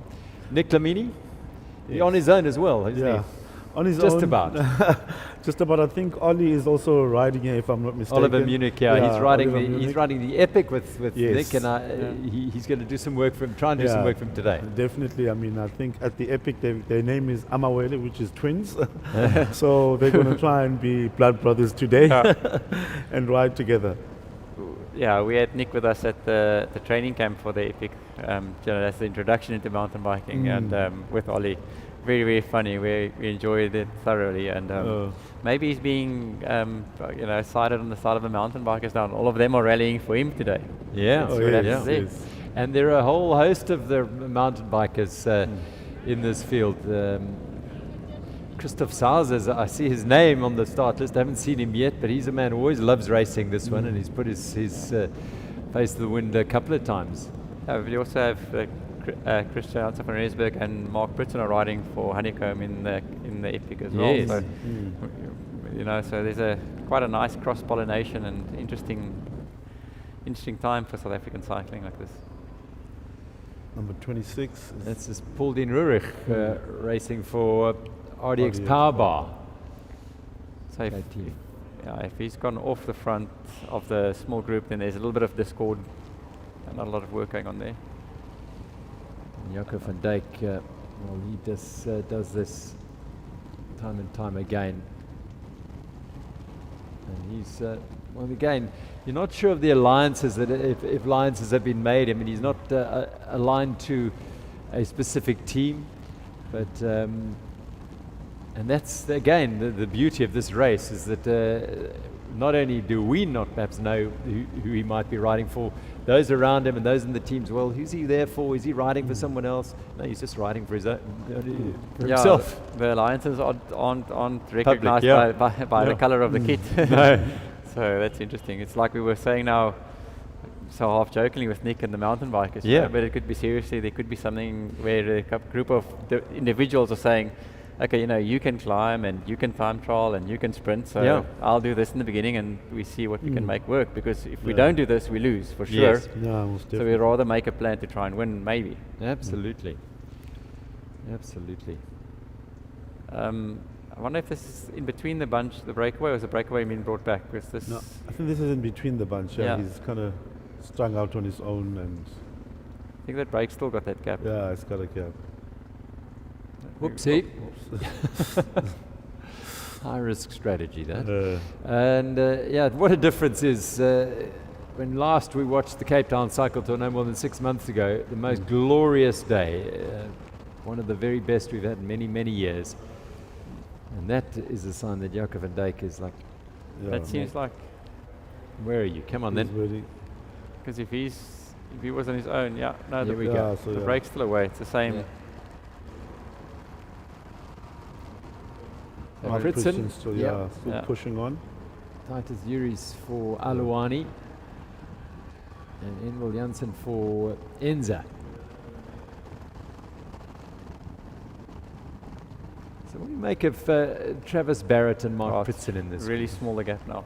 Speaker 1: Nick Lamini, on his own as well, isn't he?
Speaker 2: On his
Speaker 1: just
Speaker 2: own.
Speaker 1: about.
Speaker 2: Just about. I think Ollie is also riding here, if I'm not mistaken.
Speaker 1: Oliver Munich, he's riding the Epic with Nick, and he's going to do some work for him. Try and do some work for him today.
Speaker 2: Definitely. I mean, I think at the Epic, their name is Amawele, which is twins. So they're going to try and be blood brothers today and ride together.
Speaker 3: Yeah, we had Nick with us at the training camp for the Epic. That's the introduction into mountain biking, and with Ollie. Very, very funny. We enjoyed it thoroughly, and maybe he's being sighted on the side of the mountain bikers now. All of them are rallying for him today.
Speaker 1: Yes. And there are a whole host of the mountain bikers in this field. Christoph Sauzers, I see his name on the start list. I haven't seen him yet, but he's a man who always loves racing this one, and he's put his face to the wind a couple of times.
Speaker 3: We also have Christian Janssen van Rensburg and Mark Britton are riding for Honeycomb in the Epic as well. So, so there's quite a nice cross pollination and interesting time for South African cycling like this.
Speaker 2: Number 26.
Speaker 1: That's just Paul Dean Rurich racing for RDX Power Bar.
Speaker 3: So if he's gone off the front of the small group, then there's a little bit of discord and not a lot of work going on there.
Speaker 1: Jaco van Dijk, he does this time and time again. And he's, again, you're not sure of the alliances, that if alliances have been made. I mean, he's not aligned to a specific team, but, and that's, again, the beauty of this race is that not only do we not perhaps know who he might be riding for, those around him and those in the teams, well, who's he there for? Is he riding for someone else? No, he's just riding for his own, for himself.
Speaker 3: The alliances aren't recognized by the color of the kit.
Speaker 1: No.
Speaker 3: So that's interesting. It's like we were saying now, so half jokingly with Nick and the mountain bikers. you
Speaker 1: Yeah.
Speaker 3: know, but it could be seriously. There could be something where a group of individuals are saying, okay, you can climb and you can time trial and you can sprint. So
Speaker 1: Yeah.
Speaker 3: I'll do this in the beginning, and we see what we can make work. Because if we
Speaker 2: Yeah.
Speaker 3: don't do this, we lose for sure.
Speaker 1: Yes.
Speaker 2: Yeah, most
Speaker 3: So
Speaker 2: definitely.
Speaker 3: we'd rather make a plan to try and win, maybe.
Speaker 1: Absolutely. Absolutely.
Speaker 3: I wonder if this is in between the bunch, the breakaway, or is the breakaway being brought back? Because this,
Speaker 2: No, I think this is in between the bunch. Yeah,
Speaker 3: Yeah.
Speaker 2: he's kind of strung out on his own, and
Speaker 3: I think that break still got that gap.
Speaker 2: yeah, it's got a gap.
Speaker 1: Whoopsie. High risk strategy, that.
Speaker 2: Uh,
Speaker 1: And yeah, what a difference is when last we watched the Cape Town Cycle Tour, no more than 6 months ago, the most glorious day, one of the very best we've had in many, many years. And that is a sign that Jaco van Dijk is like,
Speaker 2: yeah.
Speaker 3: That seems like,
Speaker 1: where are you? Come on
Speaker 2: He's
Speaker 1: then.
Speaker 2: really-
Speaker 3: because if he was on his own, no,
Speaker 1: Here
Speaker 3: the,
Speaker 1: we
Speaker 2: yeah,
Speaker 1: go.
Speaker 2: so
Speaker 3: the
Speaker 2: yeah.
Speaker 3: break's still away. It's the same.
Speaker 1: Yeah.
Speaker 2: Mike
Speaker 1: Fritson,
Speaker 2: Christian still,
Speaker 1: yeah.
Speaker 2: still
Speaker 3: Yeah.
Speaker 2: pushing on.
Speaker 1: Titus Juris for Aluani. And Enwil Janssen for Enzo. So what do you make of Travis Barrett and Mark
Speaker 3: Oh,
Speaker 1: Pritson in this?
Speaker 3: Really small the gap now.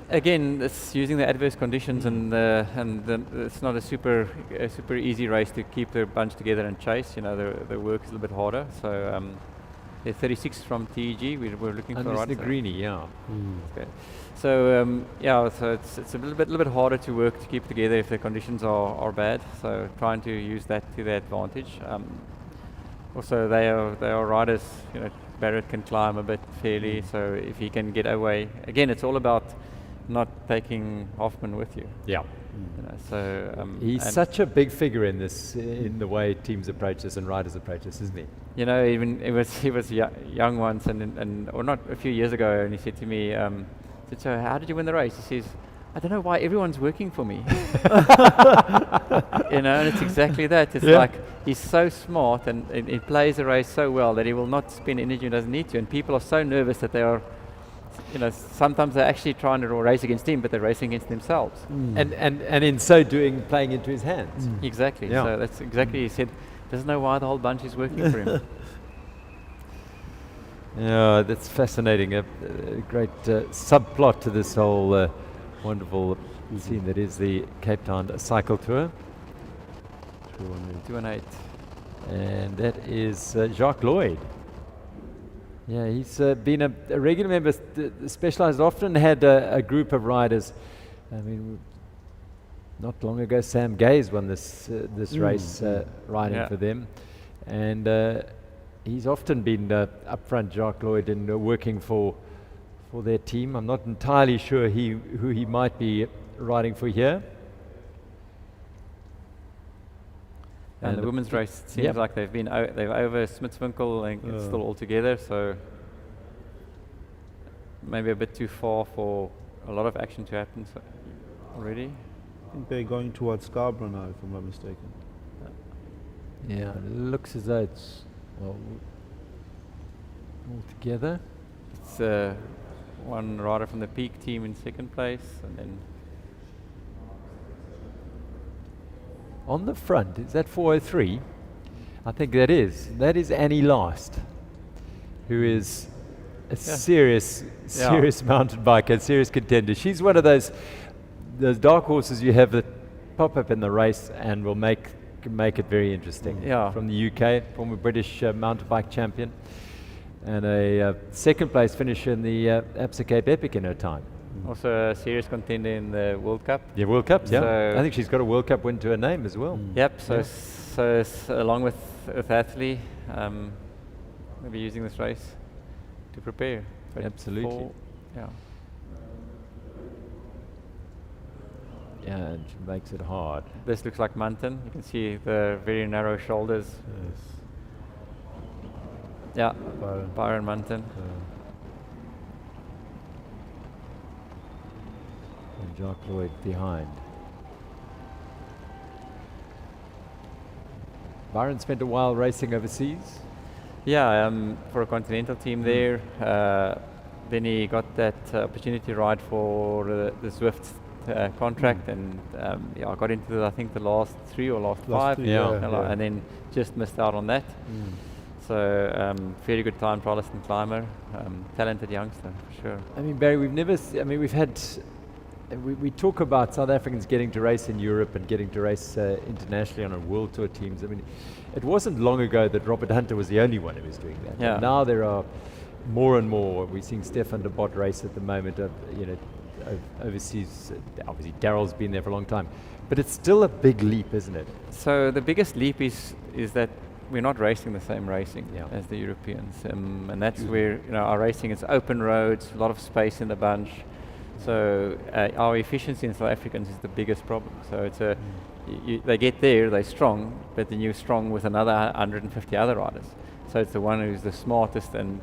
Speaker 3: Again, it's using the adverse conditions, and it's not a super easy race to keep the bunch together and chase. The work is a little bit harder. So they're 36 from TEG. We're looking
Speaker 1: And
Speaker 3: for
Speaker 1: Mr.
Speaker 3: right.
Speaker 1: Greeny, yeah.
Speaker 3: Okay. So so it's a little bit harder to work to keep together if the conditions are bad. So trying to use that to their advantage. Also, they are riders. Barrett can climb a bit fairly, so if he can get away, again, it's all about not taking Hoffman with you.
Speaker 1: Yeah. He's
Speaker 3: and
Speaker 1: such a big figure in this, in the way teams approach this and riders approach this, isn't he?
Speaker 3: even he was young once, and or not a few years ago, and he said to me, said, "So how did you win the race?" He says, "I don't know why everyone's working for me." And it's exactly that. It's
Speaker 1: Yeah.
Speaker 3: like he's so smart and he plays the race so well that he will not spend energy he doesn't need to. And people are so nervous that they are, sometimes they're actually trying to race against him, but they're racing against themselves.
Speaker 1: And in so doing, playing into his hands.
Speaker 3: Exactly.
Speaker 1: Yeah.
Speaker 3: So that's exactly, he said, doesn't know why the whole bunch is working for him.
Speaker 1: Yeah, that's fascinating. A great subplot to this whole wonderful scene that is the Cape Town Cycle Tour.
Speaker 3: 2-8.
Speaker 1: And that is Jacques Lloyd. Yeah, he's been a regular member. Specialized often had a group of riders. I mean, not long ago, Sam Gaze won this race riding
Speaker 3: Yeah.
Speaker 1: for them. And he's often been up front, Jacques Lloyd, and working for their team. I'm not entirely sure who he might be riding for here.
Speaker 3: And the women's race, it seems
Speaker 1: Yep.
Speaker 3: like they've over Smitswinkel and it's still all together, so maybe a bit too far for a lot of action to happen already.
Speaker 2: I think they're going towards Scarborough now, if I'm not mistaken.
Speaker 1: Yeah, it looks as though it's all together.
Speaker 3: It's one rider from the Peak team in second place, and then
Speaker 1: On the front, is that 403? I think that is. That is Annie Last, who is a serious mountain biker, a serious contender. She's one of those dark horses you have that pop up in the race and will make it very interesting.
Speaker 3: Yeah.
Speaker 1: From the UK, former British mountain bike champion, and a second place finisher in the Absa Cape Epic in her time.
Speaker 3: also a serious contender in the World Cup.
Speaker 1: Yeah, World Cups. Yeah,
Speaker 3: So-
Speaker 1: I think she's got a World Cup win to her name as well.
Speaker 3: Yep, so,
Speaker 1: Yeah.
Speaker 3: along with Athlete, maybe using this race to prepare. But
Speaker 1: Absolutely.
Speaker 3: Yeah.
Speaker 1: Yeah, and she makes it hard.
Speaker 3: This looks like Munton. You can see the very narrow shoulders.
Speaker 2: Yes.
Speaker 3: Yeah,
Speaker 2: Byron.
Speaker 3: Byron Munton.
Speaker 1: And Jacques Lloyd behind. Byron spent a while racing overseas.
Speaker 3: Yeah, for a continental team there. Then he got that opportunity to ride for the Zwift contract, and yeah, I got into I think the last 3 or last 5, and then just missed out on that. So very good time trialist and climber, talented youngster for sure.
Speaker 1: I mean, Barry, we've never. We've had. We talk about South Africans getting to race in Europe and getting to race internationally on world tour teams. I mean, it wasn't long ago that Robert Hunter was the only one who was doing that.
Speaker 3: Yeah.
Speaker 1: And now there are more and more. We're seeing Stefan de Bot race at the moment. Overseas. Obviously, Darryl's been there for a long time, but it's still a big leap, isn't it?
Speaker 3: So the biggest leap is that we're not racing the same racing as the Europeans, and that's where our racing is open roads, a lot of space in the bunch. So our efficiency in South Africans is the biggest problem. So it's they get there, they're strong, but then you're strong with another 150 other riders. So it's the one who's the smartest, and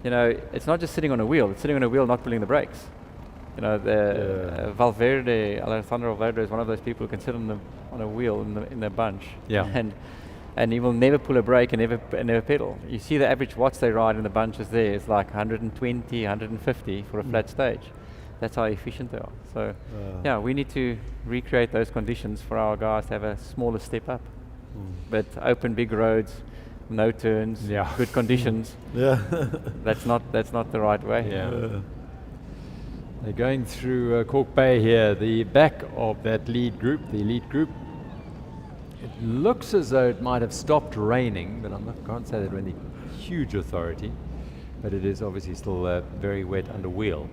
Speaker 3: it's not just sitting on a wheel. It's sitting on a wheel, not pulling the brakes. Valverde, Alessandro Valverde is one of those people who can sit on a wheel in the bunch.
Speaker 1: Yeah.
Speaker 3: And he will never pull a brake and never pedal. You see the average watts they ride in the bunches there is like 120, 150 for a flat stage. That's how efficient they are. So yeah, we need to recreate those conditions for our guys to have a smaller step up. But open big roads, no turns, good conditions. That's not the right way.
Speaker 1: They're going through Cork Bay here, the back of that lead group, the elite group. It looks as though it might have stopped raining, but can't say that with any huge authority. But it is obviously still very wet under wheel.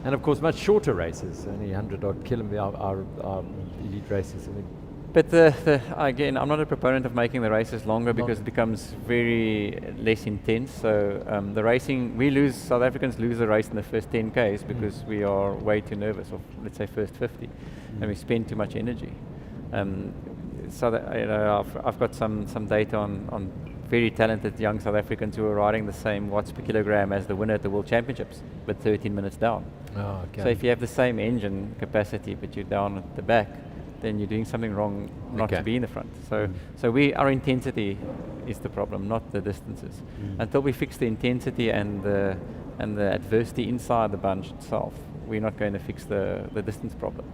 Speaker 1: And of course, much shorter races, only 100-odd kilometers, our elite races. I mean,
Speaker 3: but again, I'm not a proponent of making the races longer because it becomes very less intense. So the racing, South Africans lose the race in the first 10 Ks because we are way too nervous, or let's say first 50, and we spend too much energy. So that, I've got some data on very talented young South Africans who are riding the same watts per kilogram as the winner at the World Championships, but 13 minutes down. So if you have the same engine capacity but you're down at the back, then you're doing something wrong not to be in the front. So our intensity is the problem, not the distances. Until we fix the intensity and the adversity inside the bunch itself, we're not going to fix the distance problem.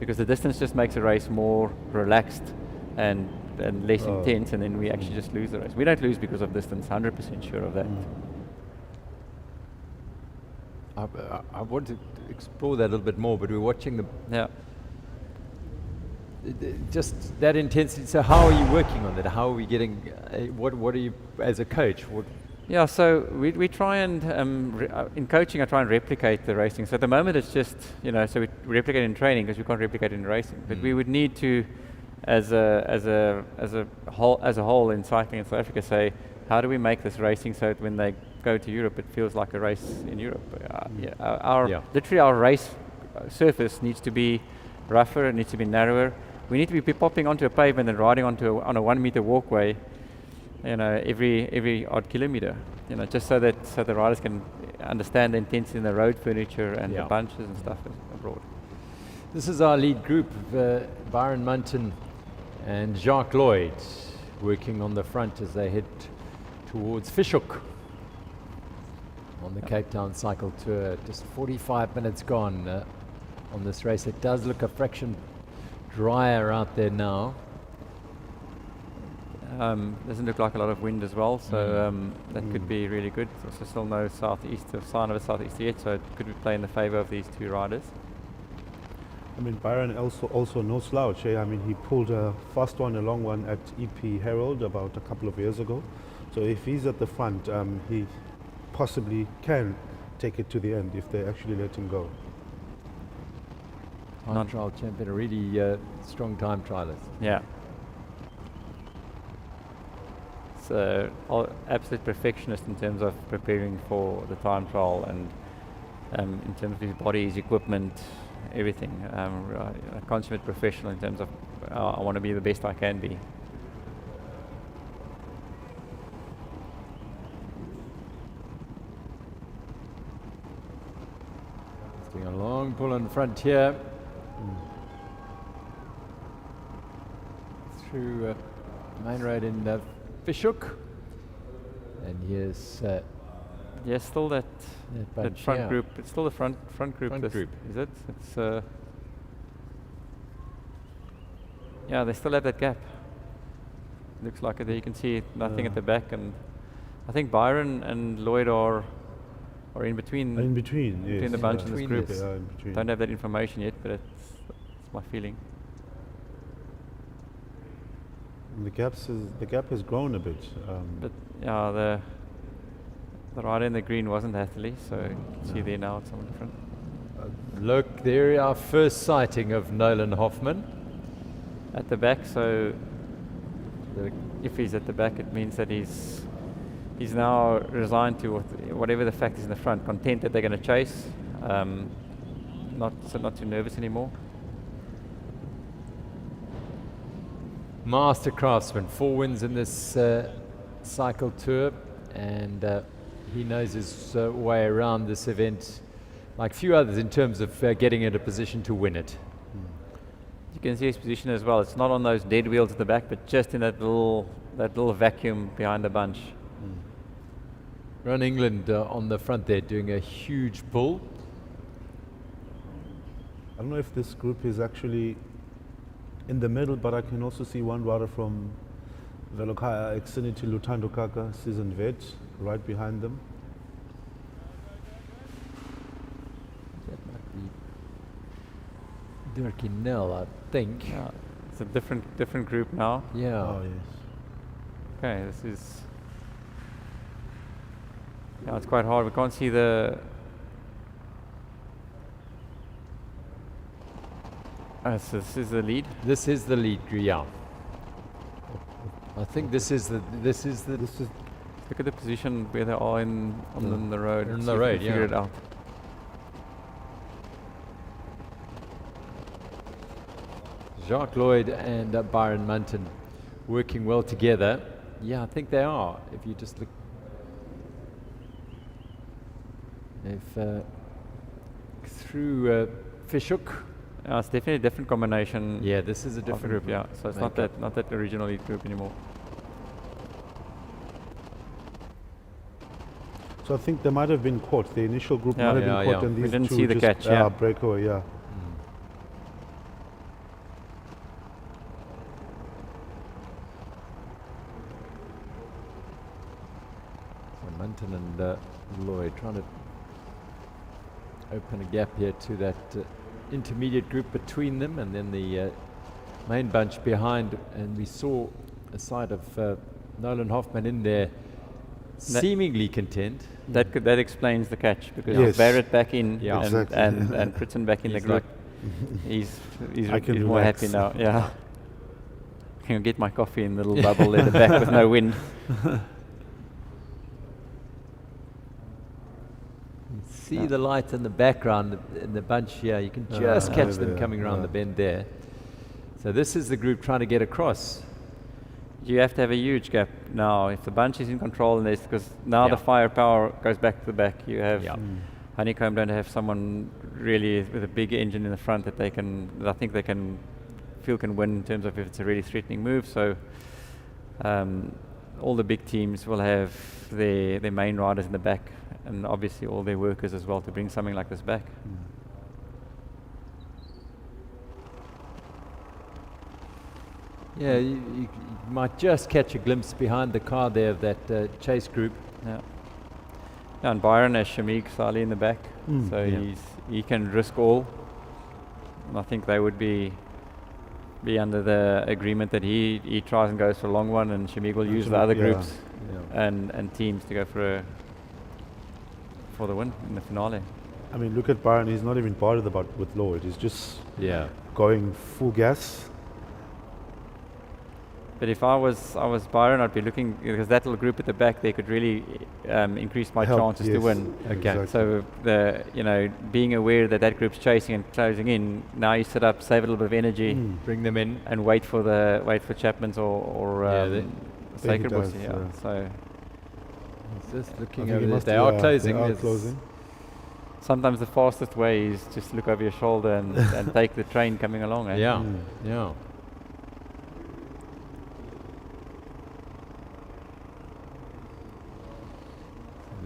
Speaker 3: Because the distance just makes a race more relaxed and less intense, and then we actually just lose the race. We don't lose because of distance, 100% sure of that.
Speaker 1: I want to explore that a little bit more, but we're watching just that intensity. So how are you working on that? How are we getting, what are you, as a coach?
Speaker 3: Yeah, so we try and, in coaching, I try and replicate the racing. So at the moment it's just, so we replicate in training because we can't replicate in racing. But we would need to, as a whole in cycling in South Africa, say, how do we make this racing so that when they go to Europe, it feels like a race in Europe? Literally our race surface needs to be rougher, it needs to be narrower. We need to be popping onto a pavement and riding on a 1 meter walkway, every odd kilometer, just so that the riders can understand the intensity in the road furniture and the bunches and stuff abroad.
Speaker 1: This is our lead group, Byron Munton and Jacques Lloyd, working on the front as they head towards Fishhook on the Cape Town Cycle Tour. Just 45 minutes gone on this race. It does look a fraction drier out there now.
Speaker 3: Doesn't look like a lot of wind as well, so that could be really good. Also still no sign of a southeast yet, so it could play in the favour of these two riders.
Speaker 2: I mean, Byron also no slouch. I mean, he pulled a fast one, a long one at EP Herald about a couple of years ago. So if he's at the front, he possibly can take it to the end if they actually let him go.
Speaker 1: Time trial champion, a really strong time trialist.
Speaker 3: Yeah. So absolute perfectionist in terms of preparing for the time trial and in terms of his body, his equipment, everything. A consummate professional in terms of I want to be the best I can be.
Speaker 1: He's doing a long pull in front here. Through main road in Fishhook. And here's
Speaker 3: Yes, still that
Speaker 1: That
Speaker 3: that
Speaker 1: bunch,
Speaker 3: front
Speaker 1: yeah.
Speaker 3: group. It's still the front group.
Speaker 1: Front group.
Speaker 3: Is it? It's yeah, they still have that gap. Looks like it. There you can see nothing at the back, and I think Byron and Lloyd are in between.
Speaker 2: In between, yes.
Speaker 3: Between the bunch and this
Speaker 1: Between
Speaker 3: group.
Speaker 1: this.
Speaker 2: Yeah, in between.
Speaker 3: Don't have that information yet, but it's my feeling.
Speaker 2: And the gap has grown a bit.
Speaker 3: But yeah, the rider in the green wasn't Hathley, so you can see there now it's something different.
Speaker 1: Look, there our first sighting of Nolan Hoffman.
Speaker 3: At the back, so if he's at the back, it means that he's now resigned to whatever the fact is in the front, content that they're going to chase, not too nervous anymore.
Speaker 1: Master craftsman, 4 wins in this cycle tour, and he knows his way around this event like few others in terms of getting into position to win it.
Speaker 3: You can see his position as well. It's not on those dead wheels at the back, but just in that little vacuum behind the bunch.
Speaker 1: Ron England on the front there doing a huge pull.
Speaker 2: I don't know if this group is actually in the middle, but I can also see one rider from Velokaya, Xfinity Lutando Kaka, seasoned vet, right behind them.
Speaker 1: That might be Dirkie Nell, I think.
Speaker 3: Yeah, it's a different group now.
Speaker 1: Yeah.
Speaker 2: Oh, yes.
Speaker 3: Okay, this is. Yeah, it's quite hard. We can't see the. So this is the lead.
Speaker 1: This is the lead, yeah. I think this is the.
Speaker 3: Look at the position where they are on the road.
Speaker 1: On
Speaker 3: See
Speaker 1: the
Speaker 3: if we
Speaker 1: road,
Speaker 3: can figure
Speaker 1: yeah.
Speaker 3: it out.
Speaker 1: Jacques Lloyd and Byron Munton working well together. Yeah, I think they are. If you just look, if through Fishhook.
Speaker 3: It's definitely a different combination.
Speaker 1: Yeah, this is a
Speaker 3: of
Speaker 1: different
Speaker 3: group. Yeah, so it's not
Speaker 1: makeup.
Speaker 3: that original lead group anymore.
Speaker 2: So I think they might have been caught. The initial group
Speaker 3: Yeah.
Speaker 2: might have
Speaker 1: Yeah,
Speaker 2: been caught,
Speaker 1: yeah.
Speaker 2: and
Speaker 3: We
Speaker 2: these
Speaker 3: didn't
Speaker 2: two
Speaker 3: see the
Speaker 2: just
Speaker 3: catch, yeah.
Speaker 2: break away. Yeah.
Speaker 1: So Munton and Lloyd trying to open a gap here to that intermediate group between them, and then the main bunch behind. And we saw a side of Nolan Hoffman in there, seemingly content.
Speaker 3: That explains the catch, because
Speaker 2: Yes.
Speaker 3: with Barrett back in
Speaker 1: Yeah.
Speaker 3: and,
Speaker 2: Exactly.
Speaker 3: and Pritson back in the
Speaker 1: He's
Speaker 3: group,
Speaker 1: like-
Speaker 3: he's
Speaker 2: I can
Speaker 3: more
Speaker 2: relax.
Speaker 3: happy now. Yeah. Can get my coffee in the little bubble at the back with no wind.
Speaker 1: See the light in the background in the bunch here. You can just catch them
Speaker 2: there,
Speaker 1: coming around the bend there. So this is the group trying to get across.
Speaker 3: You have to have a huge gap now. If the bunch is in control in this, because now the
Speaker 1: Yeah.
Speaker 3: firepower goes back to the back. You have
Speaker 1: Yeah.
Speaker 3: Honeycomb don't have someone really with a big engine in the front that I think they can win in terms of if it's a really threatening move. So all the big teams will have their main riders in the back, and obviously all their workers as well, to bring something like this back.
Speaker 1: Yeah, you might just catch a glimpse behind the car there of that chase group.
Speaker 3: Yeah. Yeah, and Byron has Shamik Saleh in the back, so
Speaker 1: Yeah.
Speaker 3: he can risk all. And I think they would be under the agreement that he tries and goes for a long one, and Shamik will use the other
Speaker 2: Yeah.
Speaker 3: groups
Speaker 1: Yeah.
Speaker 3: and teams to go for the win in the finale.
Speaker 2: I mean, look at Byron. He's not even bothered about with Lloyd. He's just
Speaker 1: Yeah.
Speaker 2: going full gas.
Speaker 3: But if I was Byron, I'd be looking, because that little group at the back, they could really increase my
Speaker 2: Help,
Speaker 3: chances to
Speaker 2: yes,
Speaker 3: win.
Speaker 1: Okay.
Speaker 2: exactly.
Speaker 3: So being aware that group's chasing and closing in, now you sit up, save a little bit of energy,
Speaker 1: Bring them in.
Speaker 3: and wait for Chapman's or
Speaker 1: Yeah,
Speaker 3: Sacred
Speaker 2: does,
Speaker 3: Bush.
Speaker 2: yeah.
Speaker 3: So
Speaker 1: It's just
Speaker 2: I
Speaker 1: looking
Speaker 2: think
Speaker 1: over
Speaker 2: he
Speaker 1: there.
Speaker 2: must-
Speaker 1: They are
Speaker 2: yeah,
Speaker 1: closing.
Speaker 2: They are
Speaker 1: There's-
Speaker 2: closing.
Speaker 3: sometimes the fastest way is just look over your shoulder and take the train coming along. Eh?
Speaker 1: Yeah.
Speaker 2: Mm.
Speaker 1: Yeah.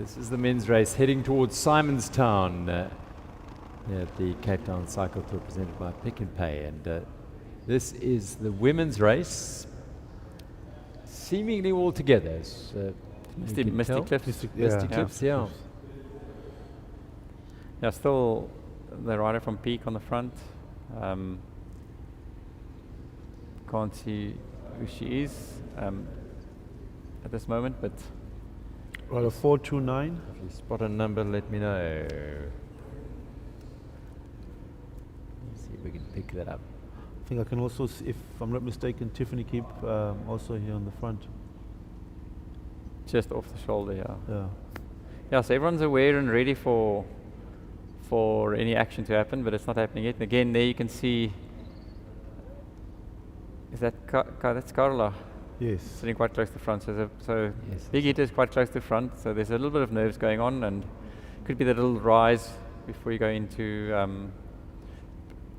Speaker 1: this is the men's race heading towards Simonstown here at the Cape Town Cycle Tour presented by Pick and Pay. And this is the women's race, seemingly all together. As,
Speaker 3: Misty
Speaker 1: tell.
Speaker 3: Cliffs.
Speaker 1: Misty Cliffs, yeah.
Speaker 3: Yeah, still the rider from Peak on the front. Can't see who she is at this moment, but
Speaker 2: Well, a 429.
Speaker 1: If you spot a number, let me know. Let's see if we can pick that up.
Speaker 2: I think I can also see, if I'm not mistaken, Tiffany Keep also here on the front.
Speaker 3: just off the shoulder, yeah.
Speaker 2: Yeah.
Speaker 3: Yeah, so everyone's aware and ready for any action to happen, but it's not happening yet. And again, there you can see, is that that's Carla
Speaker 2: Yes.
Speaker 3: sitting quite close to the front. So
Speaker 1: Yes.
Speaker 3: Big Eater is quite close to the front, so there's a little bit of nerves going on, and could be the little rise before you go into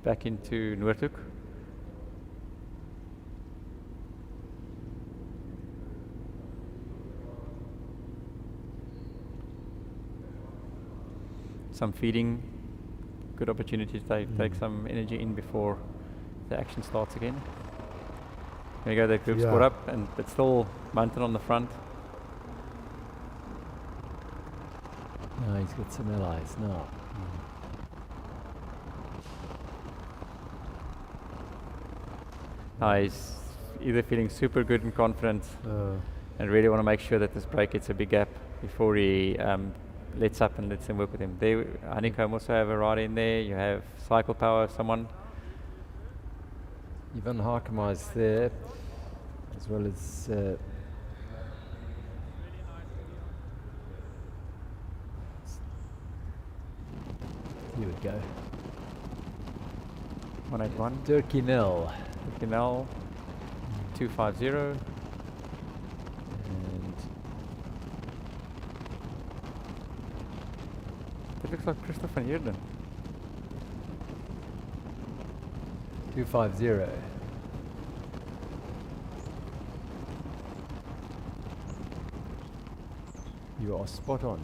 Speaker 3: back into Noordhoek. Some feeding, good opportunity to take some energy in before the action starts again. There you go, that group's caught up, and it's still Mountain on the front.
Speaker 1: No, he's got some allies now.
Speaker 3: He's either feeling super good and confident and really want to make sure that this break gets a big gap before he lets up and lets them work with him. There, Honeycomb also have a rider in there. You have Cycle Power, someone.
Speaker 1: Ivan Harkema is there, as well as here we go.
Speaker 3: 181.
Speaker 1: Turkey Nell.
Speaker 3: Canal 250.
Speaker 1: And
Speaker 3: It looks like Christoph van Heerden.
Speaker 1: 250. You are spot on.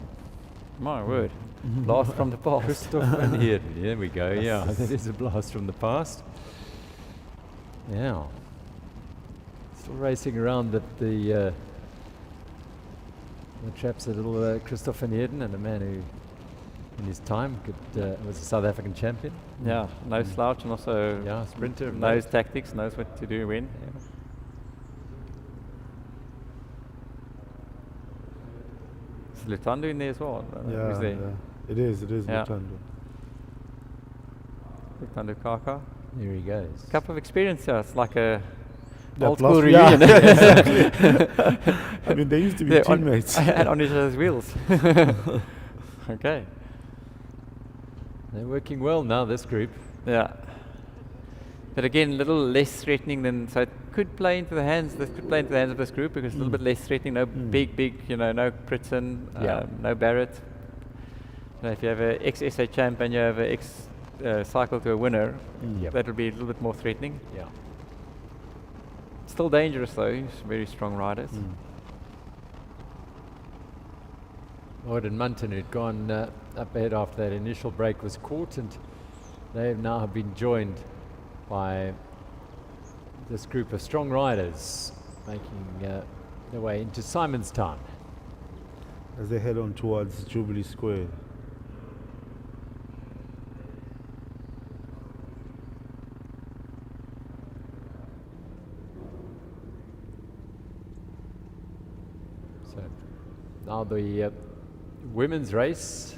Speaker 3: My word. Blast from the past.
Speaker 1: Christoph van Heerden. There we go. Yeah, that is a blast from the past. Yeah. Still racing around the traps a little Christoph van Heerden, and a man who in his time was a South African champion.
Speaker 3: Yeah, no slouch, and also
Speaker 1: Yeah, sprinter.
Speaker 3: knows tactics, knows what to do when.
Speaker 1: Yeah.
Speaker 3: Is Lutando in there as well? Who's there?
Speaker 2: It is
Speaker 3: Yeah.
Speaker 2: Lutando.
Speaker 3: Lutando Kaka.
Speaker 1: Here he goes.
Speaker 3: Cup of experience, yeah. It's like a
Speaker 2: Yeah,
Speaker 3: old
Speaker 2: plus-
Speaker 3: school
Speaker 2: yeah,
Speaker 3: reunion.
Speaker 2: exactly. I mean, they used to be
Speaker 3: They're on-
Speaker 2: teammates.
Speaker 3: and on each other's wheels. Okay.
Speaker 1: They're working well now, this group.
Speaker 3: Yeah. But again, a little less threatening than, so it could play into the hands, this could play into the hands of this group because a little bit less threatening, no big, no Pritzen,
Speaker 1: Yeah.
Speaker 3: no Barrett. If you have an ex-SA champ and you have an cycle to a winner,
Speaker 1: Yep.
Speaker 3: that'll be a little bit more threatening.
Speaker 1: Yeah.
Speaker 3: Still dangerous though, very strong riders.
Speaker 1: Lloyd and Munton, who'd gone up ahead after that initial break, was caught, and they have now been joined by this group of strong riders making their way into Simonstown.
Speaker 2: As they head on towards Jubilee Square.
Speaker 1: So now the women's race.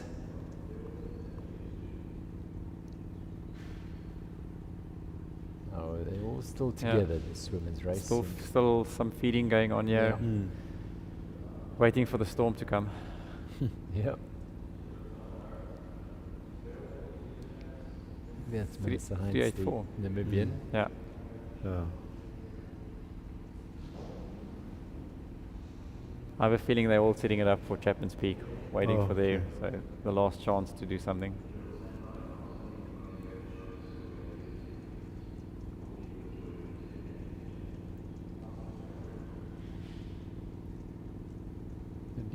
Speaker 1: Oh, they're all still
Speaker 3: Yeah.
Speaker 1: together, this women's race.
Speaker 3: Still some feeding going on here, waiting for the storm to come.
Speaker 1: Yep. That's
Speaker 3: Three-
Speaker 1: Melissa Hines,
Speaker 3: 384.
Speaker 1: the Namibian.
Speaker 3: Yeah.
Speaker 2: Yeah.
Speaker 3: I have a feeling they're all setting it up for Chapman's Peak, waiting
Speaker 2: Oh,
Speaker 3: for their
Speaker 2: okay.
Speaker 3: the last chance to do something.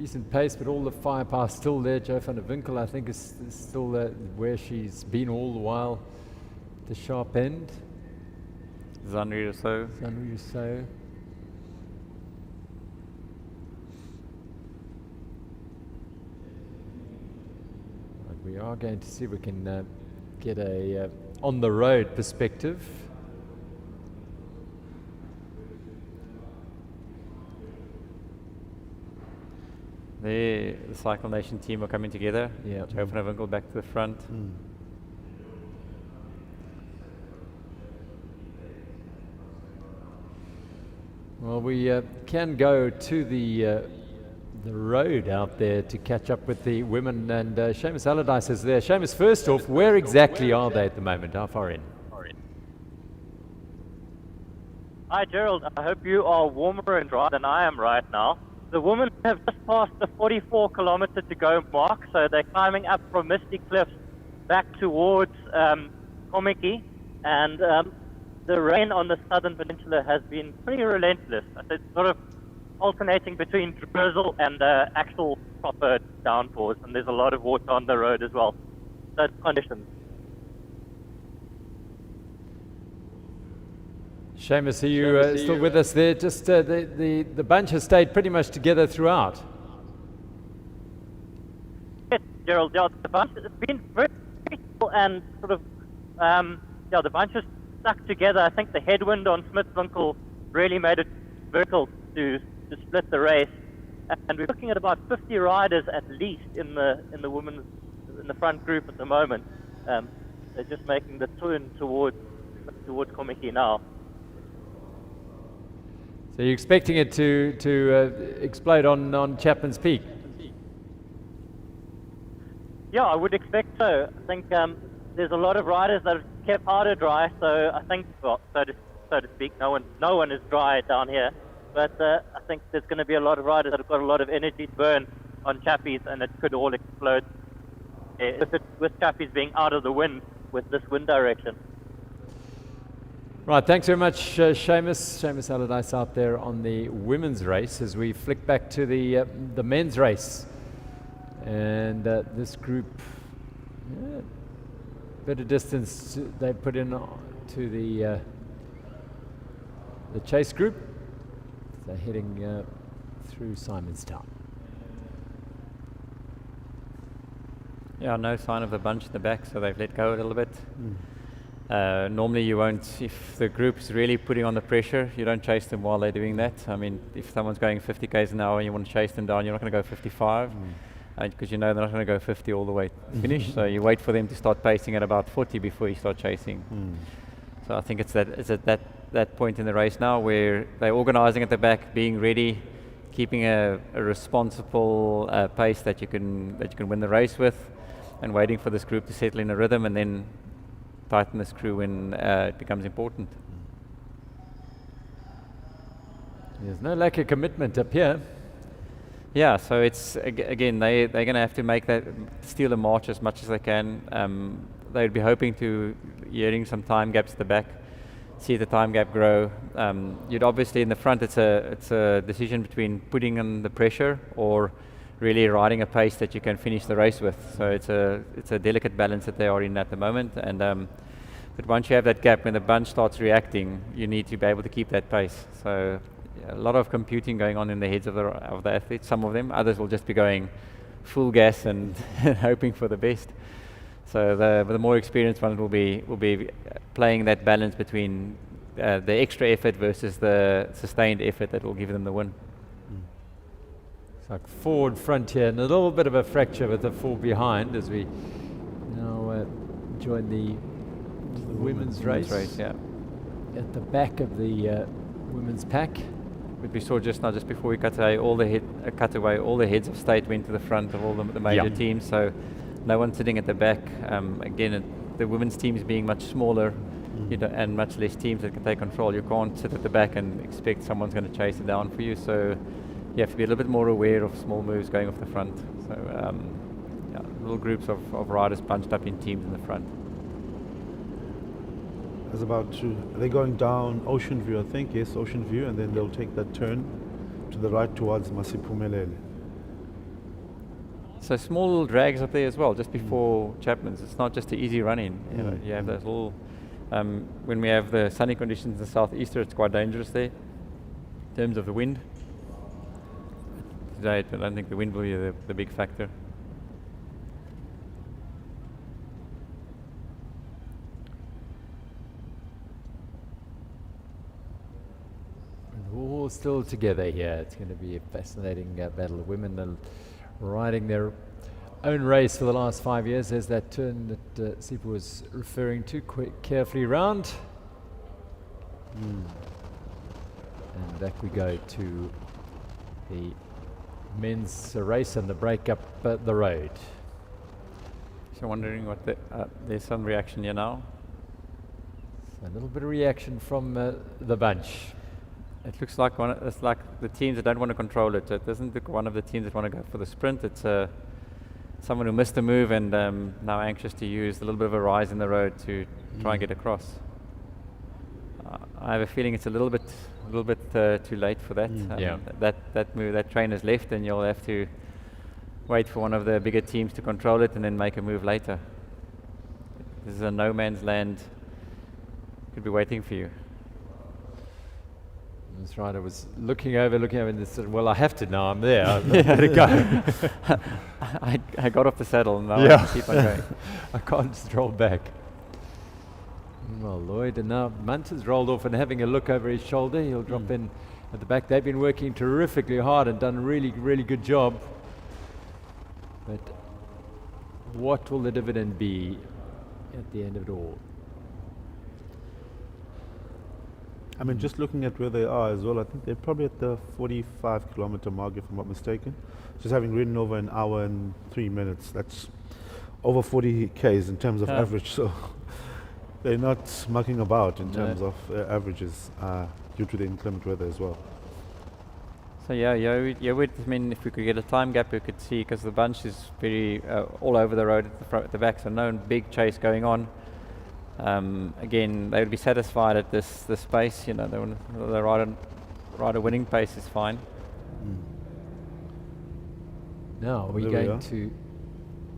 Speaker 1: decent pace, but all the firepower still there. Jo van der Winkel, I think, is still where she's been all the while. The sharp end.
Speaker 3: Zanri Rousseau.
Speaker 1: Zanri Rousseau. We are going to see if we can get a on the road perspective.
Speaker 3: The Cycle Nation team are coming together.
Speaker 1: Yeah.
Speaker 3: Jo van der Winkel back to the front.
Speaker 1: Well, we can go to the road out there to catch up with the women, and Seamus Allardyce is there. Seamus, first off, where exactly are they at the moment? How far in?
Speaker 4: Hi Gerald, I hope you are warmer and drier than I am right now. The women have just passed the 44 kilometer to go mark, so they're climbing up from Misty Cliffs back towards Komiki, and the rain on the southern peninsula has been pretty relentless. It's sort of alternating between drizzle and actual proper downpours, and there's a lot of water on the road as well. So it's conditions.
Speaker 1: Seamus, are you still with us there? Just the bunch has stayed pretty much together throughout.
Speaker 4: Yes, Gerald, yeah, the bunch has been very peaceful and sort of, the bunch is stuck together. I think the headwind on Smithwinkle really made it difficult to split the race. And we're looking at about 50 riders at least in the women's, in the front group at the moment. They're just making the turn towards Komiki now.
Speaker 1: So you're expecting it to explode on Chapman's Peak?
Speaker 4: Yeah, I would expect so. I think there's a lot of riders that have kept powder dry, so I think, well, so to speak, no one is dry down here. But I think there's going to be a lot of riders that have got a lot of energy to burn on Chappies, and it could all explode with Chappies being out of the wind with this wind direction.
Speaker 1: Right, thanks very much, Seamus Allardyce out there on the women's race as we flick back to the men's race. And this group, bit of distance they put in to the chase group. They're heading through Simonstown.
Speaker 3: Yeah, no sign of the bunch in the back, so they've let go a little bit. Normally you won't, if the group's really putting on the pressure, you don't chase them while they're doing that. I mean, if someone's going 50 k's an hour and you want to chase them down, you're not going to go 55, because you know they're not going to go 50 all the way finish. So you wait for them to start pacing at about 40 before you start chasing. So I think it's at that point in the race now where they're organising at the back, being ready, keeping a responsible pace that you can win the race with, and waiting for this group to settle in a rhythm and then tighten the screw when it becomes important.
Speaker 1: There's no lack of commitment up here.
Speaker 3: Yeah, so it's again they're going to have to make that, steal a march as much as they can. They'd be hoping to hearing some time gaps at the back, see the time gap grow. You'd obviously in the front it's a decision between putting on the pressure or really riding a pace that you can finish the race with. So it's a delicate balance that they are in at the moment. And but once you have that gap, when the bunch starts reacting, you need to be able to keep that pace. So a lot of computing going on in the heads of the athletes. Some of them, others will just be going full gas and hoping for the best. So the more experienced ones will be playing that balance between the extra effort versus the sustained effort that will give them the win.
Speaker 1: It's like forward front here, and a little bit of a fracture with the four behind as we now join the women's race.
Speaker 3: Yeah.
Speaker 1: At the back of the women's pack.
Speaker 3: But we saw just now, just before we cut away, all the heads of state went to the front of all the major teams. So no one sitting at the back. Again, the women's teams being much smaller, and much less teams that can take control. You can't sit at the back and expect someone's going to chase it down for you. So you have to be a little bit more aware of small moves going off the front. So little groups of riders bunched up in teams in the front.
Speaker 2: They're going down Ocean View, I think, yes, Ocean View, and then they'll take that turn to the right towards Masiphumelele.
Speaker 3: So small little drags up there as well, just before Chapman's. It's not just an easy run-in. You have those little. When we have the sunny conditions in the southeaster, it's quite dangerous there in terms of the wind. Today, I don't think the wind will be the big factor.
Speaker 1: All still together here. It's going to be a fascinating battle. The women are riding their own race for the last 5 years. There's that turn that Sipa was referring to. Carefully round. And back we go to the men's race and the break up the road.
Speaker 3: So wondering what there's some reaction here now.
Speaker 1: So a little bit of reaction from the bunch.
Speaker 3: It looks like it's like the teams that don't want to control it. It doesn't look one of the teams that want to go for the sprint. It's someone who missed a move and now anxious to use a little bit of a rise in the road to try and get across. I have a feeling it's a little bit too late for that. That move, that train has left, and you'll have to wait for one of the bigger teams to control it and then make a move later. This is a no man's land. Could be waiting for you.
Speaker 1: This rider was looking over and said, well, I have to now, I'm there. I better go.
Speaker 3: I got off the saddle and now I have to keep on going.
Speaker 1: I can't just roll back. Well, Lloyd, and now Munt has rolled off and having a look over his shoulder. He'll drop in at the back. They've been working terrifically hard and done a really, really good job. But what will the dividend be at the end of it all?
Speaker 2: I mean, just looking at where they are as well, I think they're probably at the 45-kilometer mark, if I'm not mistaken. Just having ridden over an hour and 3 minutes, that's over 40 Ks in terms of average. So they're not mucking about in terms of averages due to the inclement weather as well.
Speaker 3: So I mean, if we could get a time gap, we could see, because the bunch is very all over the road at the back, so no big chase going on. Again, they would be satisfied at this pace. You know, the ride a winning pace is fine.
Speaker 1: Now we're going to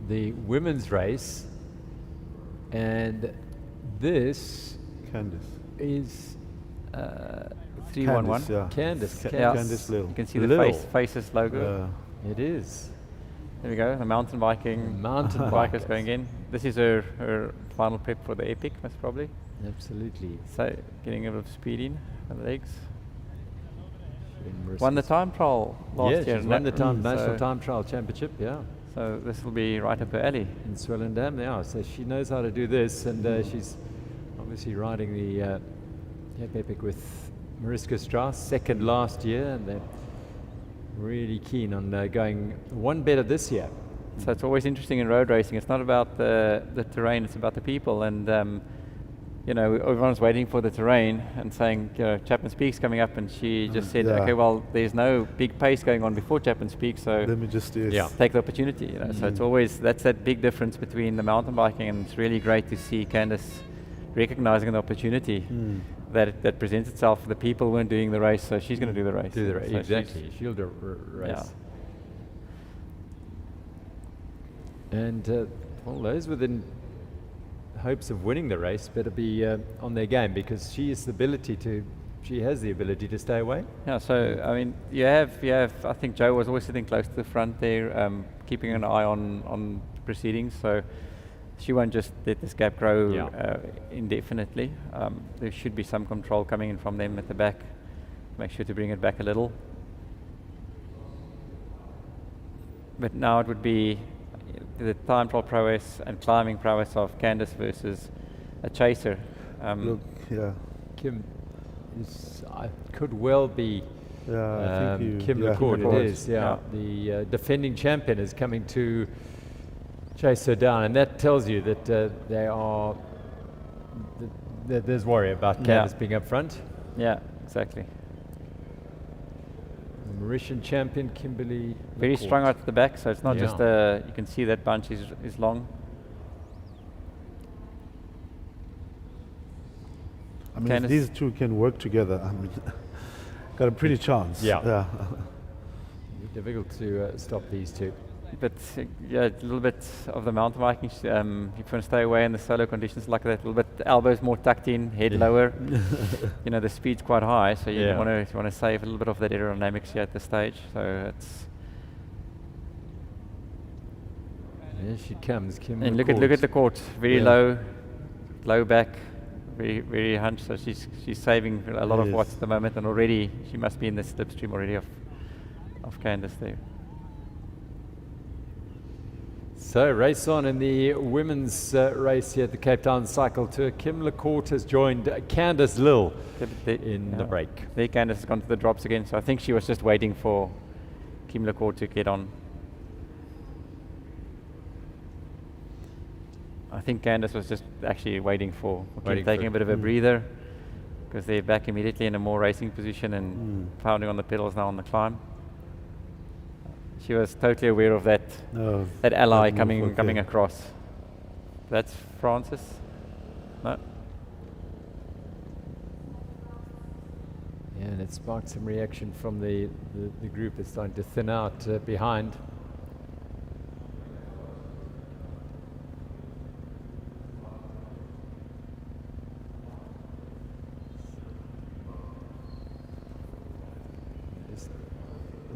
Speaker 1: the women's race, and this is
Speaker 3: 311.
Speaker 1: Candice
Speaker 2: Little.
Speaker 3: You can see the faces logo.
Speaker 1: It is.
Speaker 3: There we go. The mountain biking. Bikers going in. This is her final prep for the epic, most probably.
Speaker 1: Absolutely.
Speaker 3: So getting a bit of speed in the legs. Won the time trial last year.
Speaker 1: She's won the National Time Trial Championship,
Speaker 3: So this will be right up her alley.
Speaker 1: In Swellendam, so she knows how to do this, and she's obviously riding the epic with Mariska Strauss, second last year, and they're really keen on going one better this year.
Speaker 3: So it's always interesting in road racing. It's not about the terrain; it's about the people. And you know, everyone's waiting for the terrain and saying, you know, Chapman's Peak's coming up, and she just said, okay, well, there's no big pace going on before Chapman's Peak, so
Speaker 2: let me just
Speaker 3: take the opportunity. You know, so it's always that big difference between the mountain biking, and it's really great to see Candice recognizing the opportunity that presents itself. The people weren't doing the race, so she's going to do the race. So
Speaker 1: exactly. She'll do a race.
Speaker 3: Yeah.
Speaker 1: And well, those within hopes of winning the race better be on their game, because she has the ability to stay away.
Speaker 3: Yeah, so I mean, you have. I think Joe was always sitting close to the front there, keeping an eye on proceedings. So she won't just let this gap grow indefinitely. There should be some control coming in from them at the back. Make sure to bring it back a little. But now it would be the time trial prowess and climbing prowess of Candice versus a chaser.
Speaker 1: Kim could well be Kim McCord. It is, the defending champion is coming to chase her down, and that tells you that there's worry about Candice being up front.
Speaker 3: Yeah, exactly.
Speaker 1: Mauritian champion Kimberly
Speaker 3: very
Speaker 1: McCord.
Speaker 3: strong out at the back, so it's not just you can see that bunch is long.
Speaker 2: I mean, if these two can work together, I mean, got a pretty chance.
Speaker 1: Yeah. Difficult to stop these two.
Speaker 3: but yeah, a little bit of the mountain biking. If you want to stay away in the solo conditions like that, a little bit elbows more tucked in, head lower. You know, the speed's quite high, so you want to save a little bit of that aerodynamics here at this stage. So it's.
Speaker 1: There she comes, Kim.
Speaker 3: And look at the court, very low back, very hunched. So she's saving a lot of watts at the moment, and already she must be in the slipstream already of Candace there.
Speaker 1: So race on in the women's race here at the Cape Town Cycle Tour. Kim LaCourte has joined Candace Lill in the break.
Speaker 3: There Candace has gone to the drops again, so I think she was just waiting for Kim LaCourte to get on. I think Candace was just actually waiting for Kim taking a bit of a breather, because they're back immediately in a more racing position and pounding on the pedals now on the climb. She was totally aware of that ally coming across. That's Francis. No.
Speaker 1: Yeah, and it sparked some reaction from the group that's starting to thin out behind.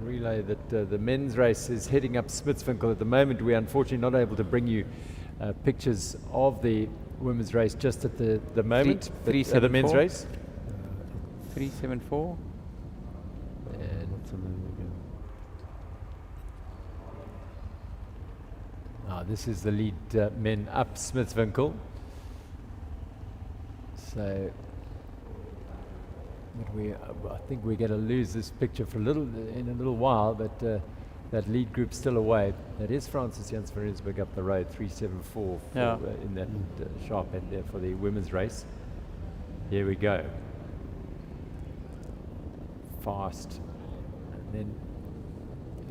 Speaker 1: Relay that the men's race is heading up Smitswinkel at the moment. We're unfortunately not able to bring you pictures of the women's race just at the moment. The men's race.
Speaker 3: 374.
Speaker 1: And
Speaker 2: What's the name again?
Speaker 1: this is the lead men up Smitswinkel. So. But I think we're going to lose this picture for in a little while, but that lead group's still away. That is Francis Jans van Rensburg up the road, 374 in that sharp end there for the women's race. Here we go. Fast. And then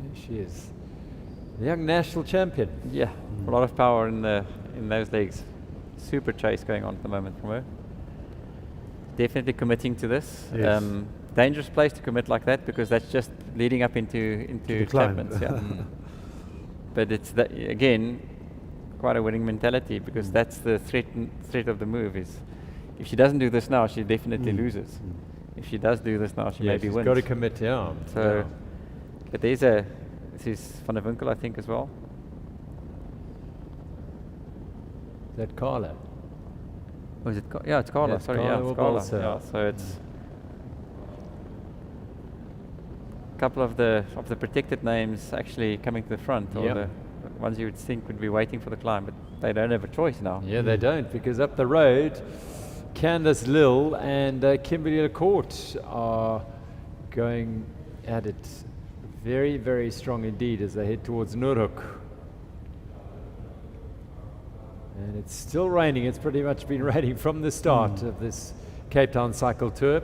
Speaker 1: there she is. The young national champion.
Speaker 3: Yeah, a lot of power in those legs. Super chase going on at the moment from her. Definitely committing to this.
Speaker 2: Yes.
Speaker 3: Dangerous place to commit like that, because that's just leading up into Chapman's. Yeah. But it's again quite a winning mentality, because that's the threat of the move. Is if she doesn't do this now, she definitely loses. If she does do this now, she maybe wins.
Speaker 1: She's got to commit,
Speaker 3: So, but this is Van der Winkel, I think, as well.
Speaker 1: Is that Carla?
Speaker 3: Oh, is it? It's Carla. Sorry, it's Carla. Yeah, so it's a couple of the protected names actually coming to the front, or the ones you would think would be waiting for the climb, but they don't have a choice now.
Speaker 1: Yeah, they don't, because up the road, Candace Lill and Kimberly LaCourte are going at it very, very strong indeed as they head towards Noordhoek. And it's still raining. It's pretty much been raining from the start of this Cape Town Cycle Tour.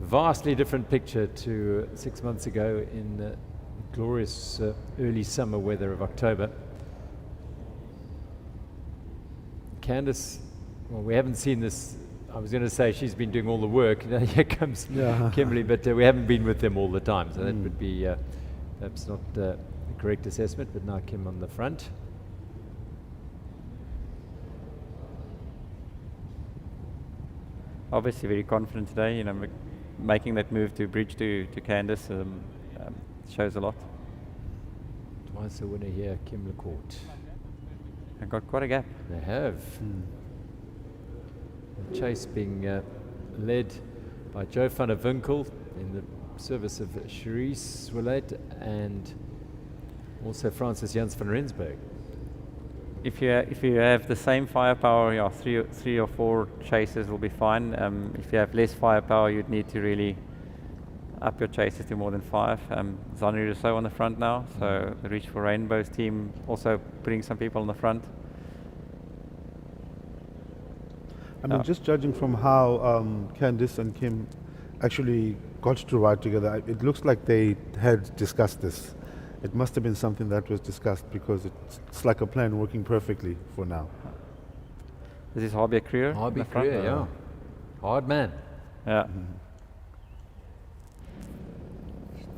Speaker 1: Vastly different picture to 6 months ago in the glorious early summer weather of October. Candace, well, we haven't seen this. I was going to say she's been doing all the work. Now here comes Kimberly, but we haven't been with them all the time, so that would be perhaps not the correct assessment. But now Kim on the front.
Speaker 3: Obviously very confident today, you know, making that move to bridge to Candace shows a lot.
Speaker 1: Twice the winner here, Kim LaCourte.
Speaker 3: They've got quite a gap.
Speaker 1: They have. The chase being led by Joe van der Winkel in the service of Cherise Willett and also Francis Jans van Rensburg.
Speaker 3: If you have the same firepower, three or four chases will be fine. If you have less firepower, you'd need to really up your chases to more than 5. Zanri Rousseau on the front now, so the Reach for Rainbows team also putting some people on the front.
Speaker 2: I mean, just judging from how Candice and Kim actually got to ride together, it looks like they had discussed this. It must have been something that was discussed, because it's like a plan working perfectly for now.
Speaker 3: This is Hobie Creer.
Speaker 1: Hobie Creer, yeah. Hard man.
Speaker 3: Yeah.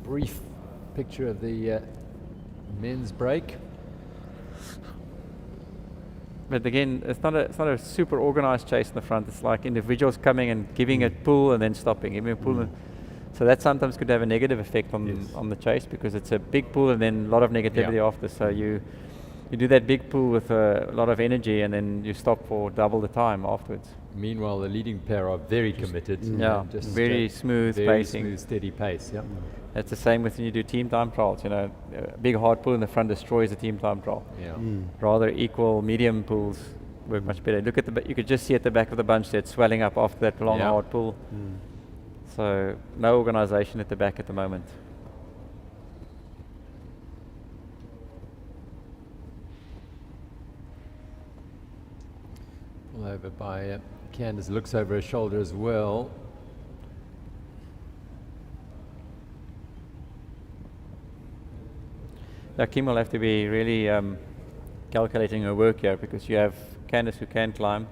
Speaker 1: Brief picture of the Men's break.
Speaker 3: But again, it's not a super organized chase in the front. It's like individuals coming and giving a pull and then stopping, giving a pull. So that sometimes could have a negative effect on the chase, because it's a big pull and then a lot of negativity after. So you do that big pull with a lot of energy, and then you stop for double the time afterwards.
Speaker 1: Meanwhile, the leading pair are very committed.
Speaker 3: Yeah,
Speaker 1: just
Speaker 3: very smooth
Speaker 1: very
Speaker 3: pacing.
Speaker 1: smooth, steady pace. Yeah.
Speaker 3: It's the same with when you do team time trials. You know, a big hard pull in the front destroys the team time trial.
Speaker 1: Yeah.
Speaker 3: Rather equal medium pulls work much better. Look at you could just see at the back of the bunch there, it's swelling up after that long hard pull. So no organization at the back at the moment.
Speaker 1: Pull over by Candace, looks over her shoulder as well.
Speaker 3: Now Kim will have to be really calculating her work here, because you have Candace who can climb,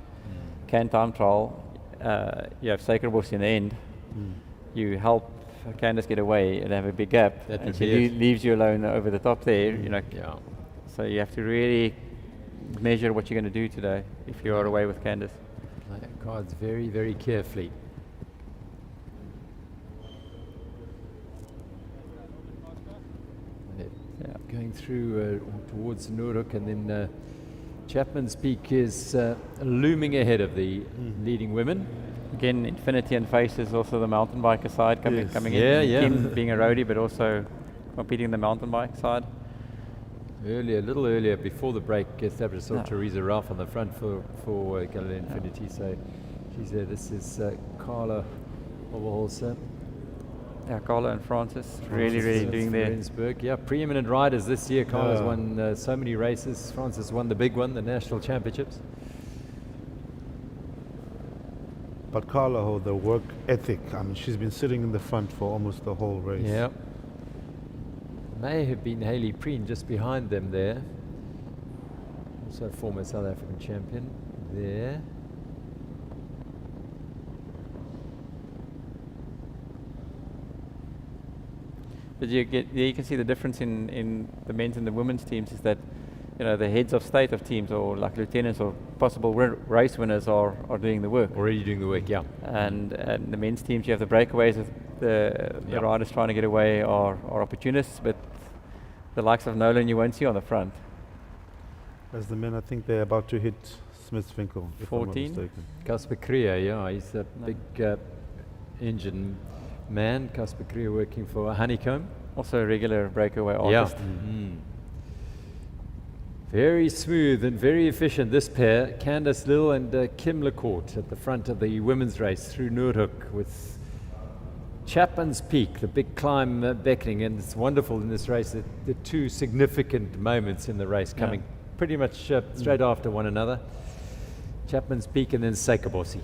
Speaker 3: can time trial, you have Sacred Boss in the end. You help Candace get away and have a big gap,
Speaker 1: That
Speaker 3: and
Speaker 1: would
Speaker 3: she
Speaker 1: be it.
Speaker 3: leaves you alone over the top there. You know,
Speaker 1: Yeah.
Speaker 3: so you have to really measure what you're going to do today if you are away with Candace.
Speaker 1: Play cards very, very carefully. Going through towards Noorhoek, and then Chapman's Peak is looming ahead of the leading women.
Speaker 3: Again, Infinity and Face is also the mountain biker side coming
Speaker 1: Yeah,
Speaker 3: in.
Speaker 1: yeah.
Speaker 3: Kim being a roadie, but also competing in the mountain bike side.
Speaker 1: Earlier, a little earlier, before the break, established saw Teresa Ralph on the front for Galilee Infinity. So she's there. This is Carla Oberholzer.
Speaker 3: Yeah, Carla and Francis really doing their.
Speaker 1: Rendsburg. Yeah, preeminent riders this year. Carla's won so many races. Francis won the big one, the national championships.
Speaker 2: But Carla, the work ethic, I mean, she's been sitting in the front for almost the whole race.
Speaker 1: Yeah. May have been Hayley Preen just behind them there. Also a former South African champion there.
Speaker 3: But you can see the difference in the men's and the women's teams is that, you know, the heads of state of teams, or like lieutenants or possible race winners, are doing the work.
Speaker 1: Already doing the work, yeah.
Speaker 3: And the men's teams, you have the breakaways of the riders trying to get away are opportunists, but the likes of Nolan you won't see on the front.
Speaker 2: As the men, I think they're about to hit Smithswinkel, if
Speaker 3: 14?
Speaker 2: I'm not mistaken.
Speaker 1: Casper Krier, yeah, he's a big engine man. Casper Krier working for Honeycomb.
Speaker 3: Also a regular breakaway
Speaker 1: Yeah.
Speaker 3: artist.
Speaker 1: Very smooth and very efficient, this pair, Candace Lill and Kim Lecourt at the front of the women's race through Noordhoek, with Chapman's Peak, the big climb beckoning. And it's wonderful in this race that the two significant moments in the race coming pretty much straight after one another. Chapman's Peak and then Seikabossi.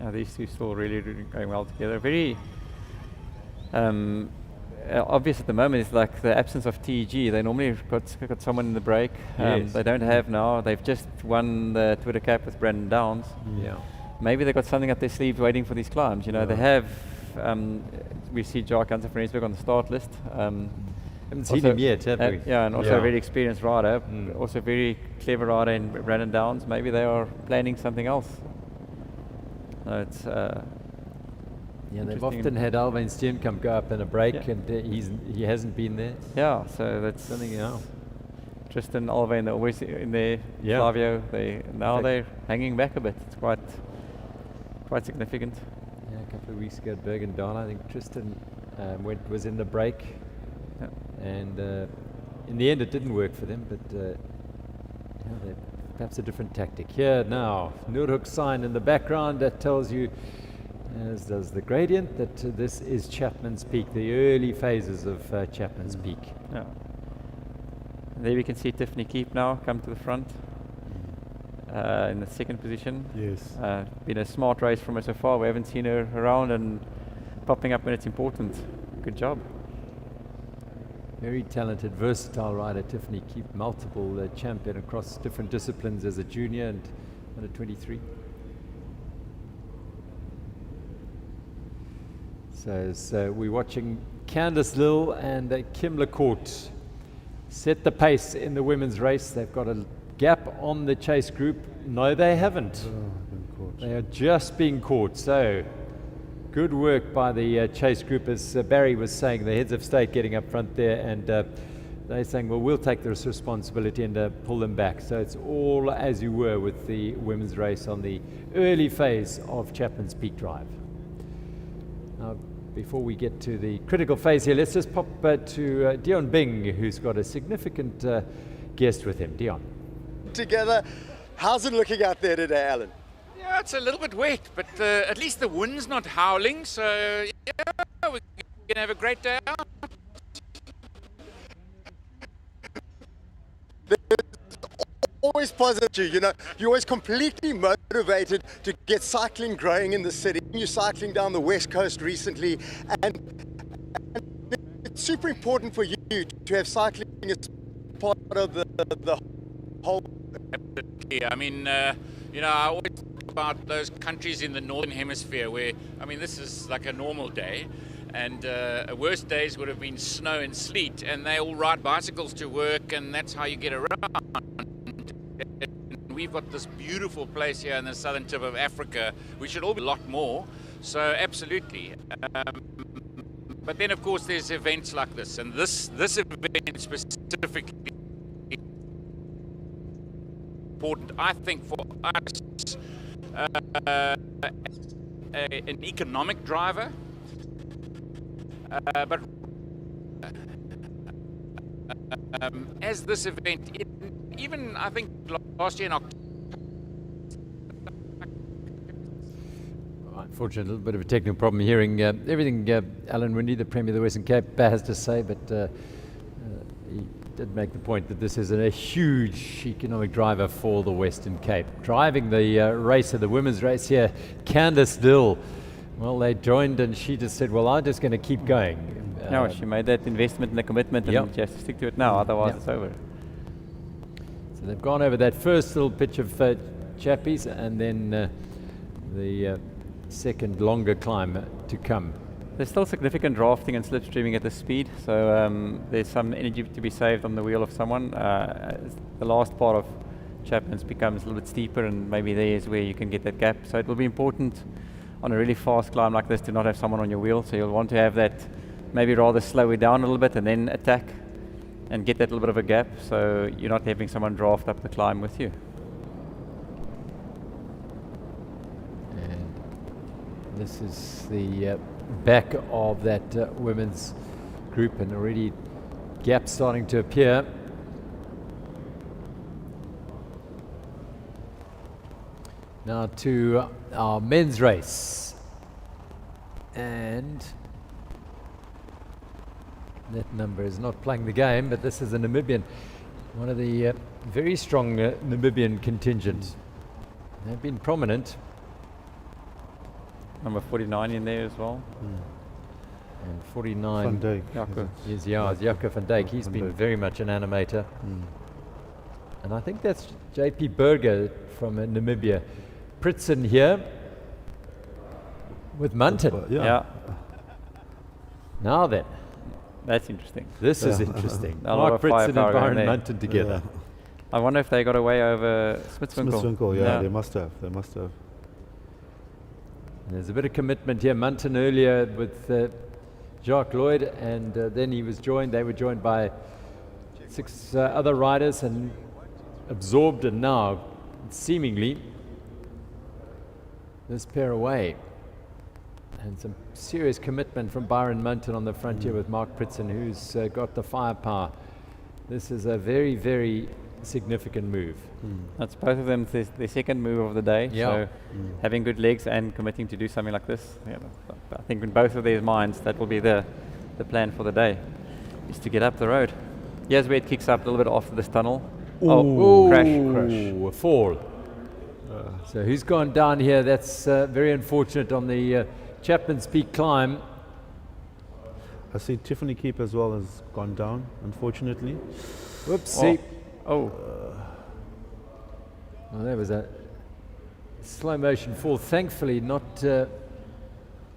Speaker 3: Yeah, these two still really going well together. Very obvious at the moment is like the absence of TG. They normally got someone in the break.
Speaker 1: Yes.
Speaker 3: They don't have now. They've just won the Twitter Cup with Brandon Downs.
Speaker 1: Yeah.
Speaker 3: Maybe they've got something up their sleeves waiting for these climbs. You know, they have. We see Jacques Hansen from Rendsburg on the start list.
Speaker 1: Haven't seen him yet, have we?
Speaker 3: Yeah, and also
Speaker 1: Yeah.
Speaker 3: a very experienced rider. Also a very clever rider in Brandon Downs. Maybe they are planning something else. No, it's.
Speaker 1: Yeah, they've
Speaker 3: interesting.
Speaker 1: often had Alwyn Steenkamp go up in a break,
Speaker 3: Yeah.
Speaker 1: and he hasn't been there.
Speaker 3: Yeah, so that's
Speaker 1: Something else.
Speaker 3: Tristan, Alwyn, they're always in there.
Speaker 1: Yeah.
Speaker 3: Flavio, they're hanging back a bit. It's quite significant.
Speaker 1: Yeah, a couple of weeks ago at Bergendal, I think Tristan was in the break,
Speaker 3: Yeah.
Speaker 1: and in the end it didn't work for them, but perhaps a different tactic. Here now, Noordhoek sign in the background that tells you, as does the gradient, that this is Chapman's Peak, the early phases of Chapman's Peak.
Speaker 3: Yeah. There we can see Tiffany Keep now come to the front in the second position.
Speaker 2: Yes.
Speaker 3: Been a smart race from her so far. We haven't seen her around and popping up when it's important. Good job.
Speaker 1: Very talented, versatile rider, Tiffany Keep, multiple champion across different disciplines as a junior and under 23. So we're watching Candace Lill and Kim Lecourt set the pace in the women's race. They've got a gap on the chase group. No, they haven't.
Speaker 2: Been caught.
Speaker 1: They are just being caught. So good work by the chase group, as Barry was saying, the heads of state getting up front there, and they're saying, well, we'll take this responsibility and pull them back. So it's all as you were with the women's race on the early phase of Chapman's Peak Drive. Now, before we get to the critical phase here, let's just pop to Dion Bing, who's got a significant guest with him. Dion.
Speaker 5: Together. How's it looking out there today, Alan?
Speaker 6: Yeah, it's a little bit wet, but at least the wind's not howling, so yeah, we're gonna have a great day out.
Speaker 5: Always positive, you know, you're always completely motivated to get cycling growing in the city. You're cycling down the West Coast recently, and it's super important for you to have cycling as part of the whole.
Speaker 6: Absolutely. I mean, you know, I always talk about those countries in the Northern Hemisphere where, I mean, this is like a normal day. And worst days would have been snow and sleet, and they all ride bicycles to work, and that's how you get around. We've got this beautiful place here in the southern tip of Africa. We should all be a lot more. So absolutely. But then, of course, there's events like this, and this event specifically important, I think, for us, an economic driver. But as this event, even I think last year in October.
Speaker 1: Unfortunately, a little bit of a technical problem hearing everything Alan Windy, the Premier of the Western Cape, has to say, but he did make the point that this is a huge economic driver for the Western Cape. Driving the race of the women's race here, Candice Dill. Well, they joined and she just said, well, I'm just going to keep going.
Speaker 3: No, she made that investment and the commitment, and she has to stick to it now, otherwise it's over.
Speaker 1: So they've gone over that first little pitch of chappies, and then the second longer climb to come.
Speaker 3: There's still significant drafting and slipstreaming at this speed, so there's some energy to be saved on the wheel of someone. The last part of Chapman's becomes a little bit steeper, and maybe there is where you can get that gap. So it will be important on a really fast climb like this to not have someone on your wheel. So you'll want to have that, maybe rather slow it down a little bit and then attack and get that little bit of a gap, so you're not having someone draft up the climb with you.
Speaker 1: And this is the back of that women's group, and already gaps starting to appear. Now to our men's race, and that number is not playing the game, but this is a Namibian, one of the very strong Namibian contingent. They've been prominent.
Speaker 3: Number 49 in there as well.
Speaker 1: And 49
Speaker 2: Van Dijk.
Speaker 1: is Jaco van Dijk. He's been very much an animator. And I think that's JP Burger from Namibia. Pritson here with Munton.
Speaker 3: Yeah.
Speaker 1: Now then,
Speaker 3: That's interesting.
Speaker 1: this is interesting.
Speaker 3: A lot
Speaker 1: Mark
Speaker 3: of
Speaker 1: Pritson and
Speaker 3: firepower going
Speaker 1: Byron
Speaker 3: there.
Speaker 1: Munton together.
Speaker 3: I wonder if they got away over Smitswinkel.
Speaker 2: Smitswinkel, yeah, they must have. They must have.
Speaker 1: There's a bit of commitment here. Munton earlier with Jacques Lloyd, and then he was joined. They were joined by 6 other riders and absorbed, and now seemingly this pair away. And some serious commitment from Byron Munton on the frontier with Mark Pritson, who's got the firepower. This is a very, very significant move.
Speaker 3: That's both of them, the second move of the day.
Speaker 1: Yeah.
Speaker 3: So having good legs and committing to do something like this. Yeah, I think in both of their minds, that will be the plan for the day, is to get up the road. Here's where it kicks up a little bit after this tunnel. Crash.
Speaker 1: A fall. So who's gone down here? That's very unfortunate on the Chapman's Peak climb.
Speaker 2: I see Tiffany Keep as well has gone down, unfortunately.
Speaker 1: Whoopsie.
Speaker 3: Oh.
Speaker 1: Well, there was a slow motion fall. Thankfully, not too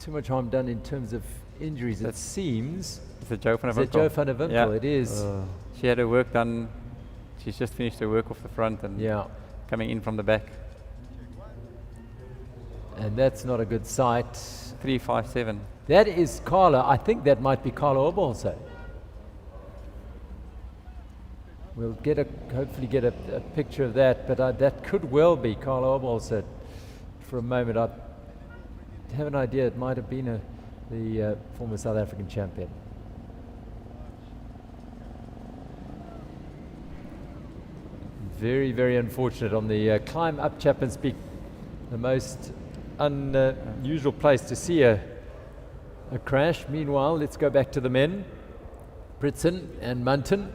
Speaker 1: much harm done in terms of injuries. It seems.
Speaker 3: Is it Joe van der
Speaker 1: Is it
Speaker 3: Winkel?
Speaker 1: Joe van der Winkel?
Speaker 3: Yeah.
Speaker 1: It is.
Speaker 3: She had her work done. She's just finished her work off the front and
Speaker 1: Yeah.
Speaker 3: coming in from the back.
Speaker 1: And that's not a good sight.
Speaker 3: 3.57.
Speaker 1: That is Carla. I think that might be Carla Obolse. We'll hopefully get a picture of that, but that could well be Carla Obolse. For a moment, I have an idea it might have been the former South African champion. Very, very unfortunate on the climb up Chapman's Peak, the most unusual place to see a crash. Meanwhile, let's go back to the men, Pritson and Munton.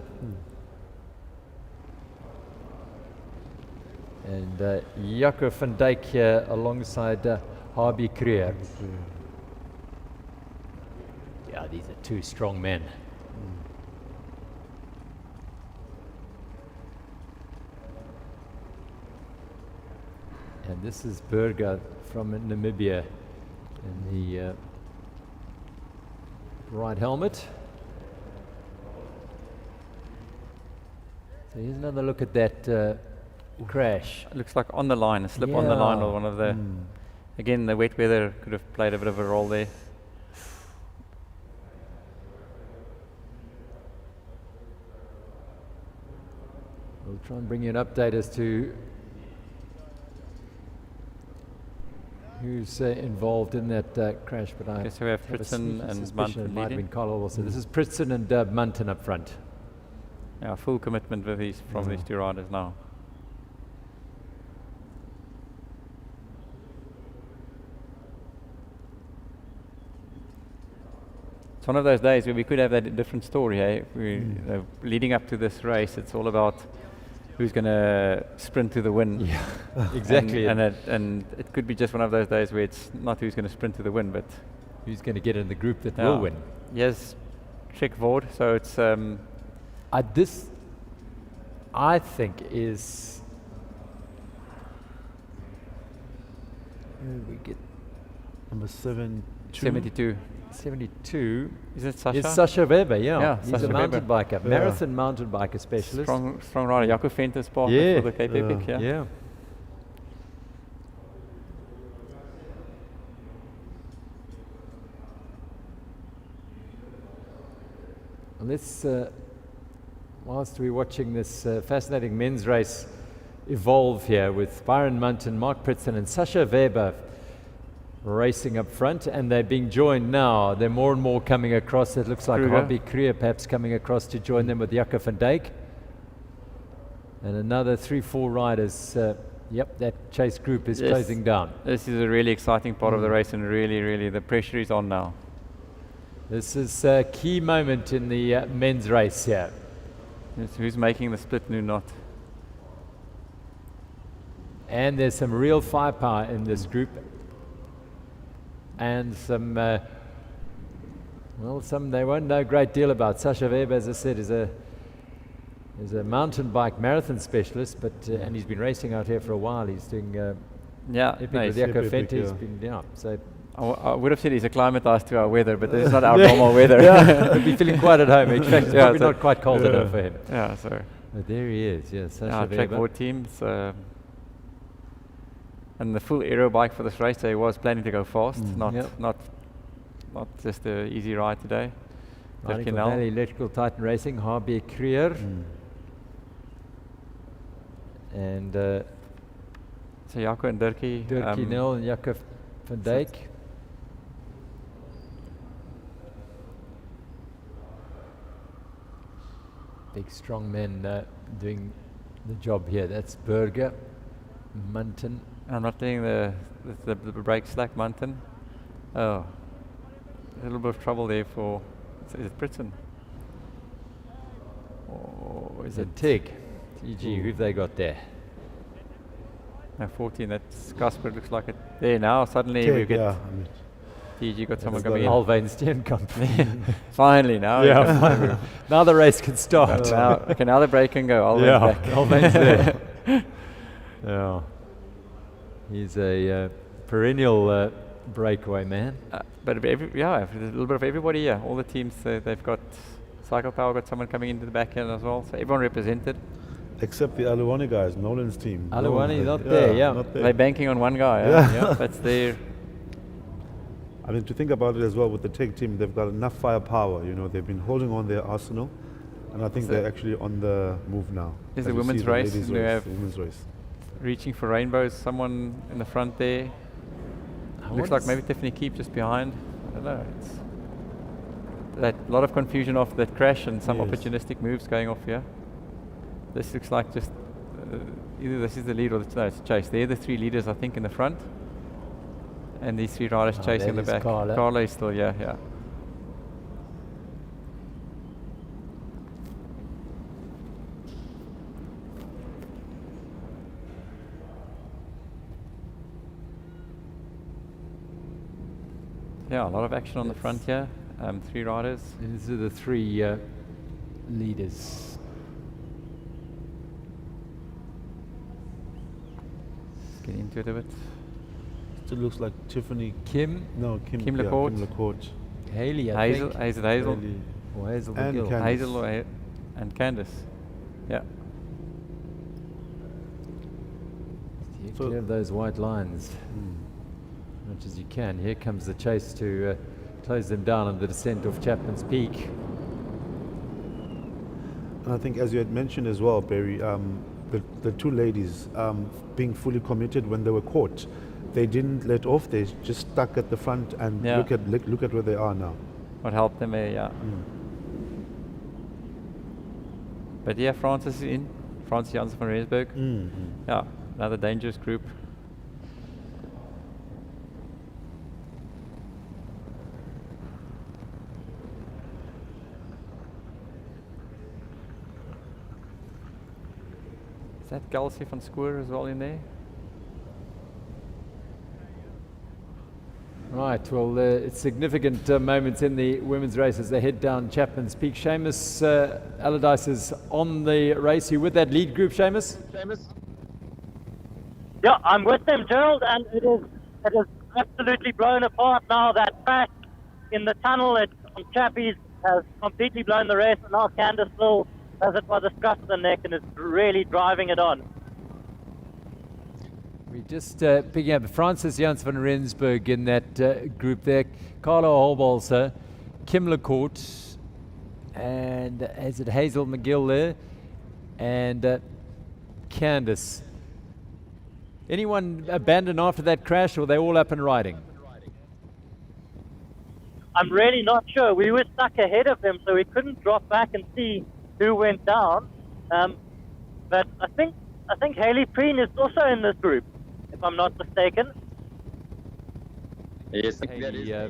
Speaker 1: And Jaco van Dijk here alongside Harvey Creer. Yeah, these are two strong men. And this is Burger from Namibia in the right helmet. So here's another look at that crash.
Speaker 3: It looks like on the line, a slip on the line,
Speaker 1: Yeah.
Speaker 3: or one of the. Again, the wet weather could have played a bit of a role there.
Speaker 1: We'll try and bring you an update as to who's involved in that crash, but I
Speaker 3: Okay, so we have
Speaker 1: have a
Speaker 3: Pritson
Speaker 1: sneaky
Speaker 3: and
Speaker 1: suspicion
Speaker 3: Munton
Speaker 1: it might have
Speaker 3: leading.
Speaker 1: been Carl also. This is Pritson and Munton up front.
Speaker 3: Yeah, full commitment with these from these two riders now. It's one of those days where we could have that different story. Hey? Leading up to this race, it's all about who's going to sprint to the win.
Speaker 1: Yeah, exactly.
Speaker 3: And it could be just one of those days where it's not who's going to sprint to the win, but
Speaker 1: Who's going to get in the group that
Speaker 3: yeah.
Speaker 1: will win?
Speaker 3: Yes, check Vord. So it's
Speaker 1: This, I think, is. Where did we get
Speaker 2: Number 7.
Speaker 3: 72.
Speaker 1: 72?
Speaker 3: Is it Sasha?
Speaker 1: It's Sasha Weber, yeah.
Speaker 3: Yeah,
Speaker 1: He's
Speaker 3: Sasha
Speaker 1: a mountain
Speaker 3: Weber.
Speaker 1: biker, marathon mountain biker specialist.
Speaker 3: Strong rider. Jaco Venter partner
Speaker 1: Yeah.
Speaker 3: for the Cape Epic. Yeah.
Speaker 1: Yeah. And let's, whilst we're watching this fascinating men's race evolve here with Byron Munton, Mark Pritson and Sasha Weber racing up front, and they're being joined now. There are more and more coming across. It looks like
Speaker 3: Kruger.
Speaker 1: Robbie Creer perhaps coming across to join them with Jaco van Dijk. And another 3-4 riders. Yep, that chase group is
Speaker 3: Yes.
Speaker 1: closing down.
Speaker 3: This is a really exciting part of the race, and really the pressure is on now.
Speaker 1: This is a key moment in the men's race here.
Speaker 3: It's who's making the split and who not.
Speaker 1: And there's some real firepower in this group. And some, some they won't know a great deal about. Sasha Weber, as I said, is a mountain bike marathon specialist, but and he's been racing out here for a while. He's doing
Speaker 3: Yeah,
Speaker 1: Epic
Speaker 3: nice.
Speaker 1: with Jaco
Speaker 2: Epic,
Speaker 1: Venter. He's
Speaker 2: yeah.
Speaker 1: been, so
Speaker 3: I would have said he's acclimatized to our weather, but this is not our normal weather.
Speaker 1: he'd be feeling quite at home. In fact, it's
Speaker 3: Yeah,
Speaker 1: probably
Speaker 3: so-
Speaker 1: not quite cold enough for him.
Speaker 3: Yeah, so
Speaker 1: But there he is, yes, Sasha
Speaker 3: our track
Speaker 1: Weber.
Speaker 3: board teams. And the full aero bike for this race, so he was planning to go fast, not
Speaker 1: Yep.
Speaker 3: not just an easy ride today.
Speaker 1: Riding for
Speaker 3: Dirk
Speaker 1: Valley Electrical Titan Racing, HB Creer. And
Speaker 3: So Jaco and Dirkie.
Speaker 1: Dirkie Nel and Jaco van Dijk. Big strong men doing the job here. That's Burger, Munton.
Speaker 3: I'm not letting the brake slack, Munton. Oh, a little bit of trouble there for. Is it Pritson? Or is
Speaker 1: Is it
Speaker 3: it
Speaker 1: Tig? TG, who've they got there?
Speaker 3: No, 14? That's Casper. Looks like it. There now. Suddenly we
Speaker 2: Tig,
Speaker 3: get
Speaker 2: yeah, I mean,
Speaker 3: TG got someone
Speaker 2: got
Speaker 3: coming
Speaker 2: it.
Speaker 3: in.
Speaker 1: Alvain Steenkamp.
Speaker 3: Finally now.
Speaker 1: Yeah, finally. Now the race can start.
Speaker 3: Now the brake can go. Alvain's
Speaker 1: Yeah,
Speaker 3: back.
Speaker 1: Alvain's there. Yeah. He's a perennial breakaway man.
Speaker 3: But a little bit of everybody. Yeah, all the teams they've got Cycle Power got someone coming into the back end as well. So everyone represented.
Speaker 2: Except the Aluwani guys, Nolan's team.
Speaker 1: Aluwani not there, yeah.
Speaker 2: Not there.
Speaker 3: They're banking on one guy.
Speaker 2: Yeah.
Speaker 3: That's their.
Speaker 2: I mean, to think about it as well with the tech team, they've got enough firepower. You know, they've been holding on their arsenal, and I think they're actually on the move now.
Speaker 3: There's
Speaker 2: As
Speaker 3: the
Speaker 2: you
Speaker 3: women's
Speaker 2: see, the
Speaker 3: race,
Speaker 2: ladies
Speaker 3: and we have
Speaker 2: the women's race.
Speaker 3: reaching for rainbows. Someone in the front there. Looks like maybe Tiffany Keep just behind. I don't know. It's that lot of confusion off that crash and some
Speaker 2: Yes.
Speaker 3: opportunistic moves going off here. This looks like just either this is the lead or no, it's chase. They're the three leaders, I think, in the front, and these three riders chasing in the
Speaker 1: that is
Speaker 3: back.
Speaker 1: Carla.
Speaker 3: Is still, yeah. Yeah, a lot of action on the front here. Three riders.
Speaker 1: These are the three leaders.
Speaker 3: Let's get into it a bit.
Speaker 2: Still looks like Tiffany.
Speaker 1: Kim,
Speaker 3: Kim Lecourt.
Speaker 2: Kim Lecourt.
Speaker 1: Haley, I
Speaker 3: Hazel,
Speaker 1: think.
Speaker 3: Hazel,
Speaker 2: Hailey.
Speaker 1: Or Hazel
Speaker 2: And
Speaker 1: McGill.
Speaker 2: Candice.
Speaker 3: Hazel and Candice. Yeah.
Speaker 1: Steer
Speaker 2: So-
Speaker 1: clear of those white lines as much as you can. Here comes the chase to close them down on the descent of Chapman's Peak.
Speaker 2: And I think, as you had mentioned as well, Barry, the two ladies being fully committed when they were caught, they didn't let off. They just stuck at the front and
Speaker 3: Yeah.
Speaker 2: look at where they are now.
Speaker 3: What helped them there, yeah. But yeah, Francis is in. Francis Janssen van Rensburg. Yeah, another dangerous group. Is that Kelsey van Schoor as well in there?
Speaker 1: Right, well, it's significant moments in the women's race as they head down Chapman's Peak. Seamus Allardyce is on the race. You with that lead group, Seamus?
Speaker 4: Yeah, I'm with them, Gerald, and it is absolutely blown apart now. That crash in the tunnel at Chappies has completely blown the race, and now Candice still has it by the scruff of the neck and is really driving it on.
Speaker 1: We're just picking up Francis Janssen van Rensburg in that group there. Carla Holbalser, Kim Lecourt, and is it Hazel McGill there? And Candice. Anyone abandoned after that crash, or are they all up and riding?
Speaker 4: I'm really not sure. We were stuck ahead of them, so we couldn't drop back and see who went down. But I think Hayley Preen is also in this group, if I'm not mistaken.
Speaker 7: Yes,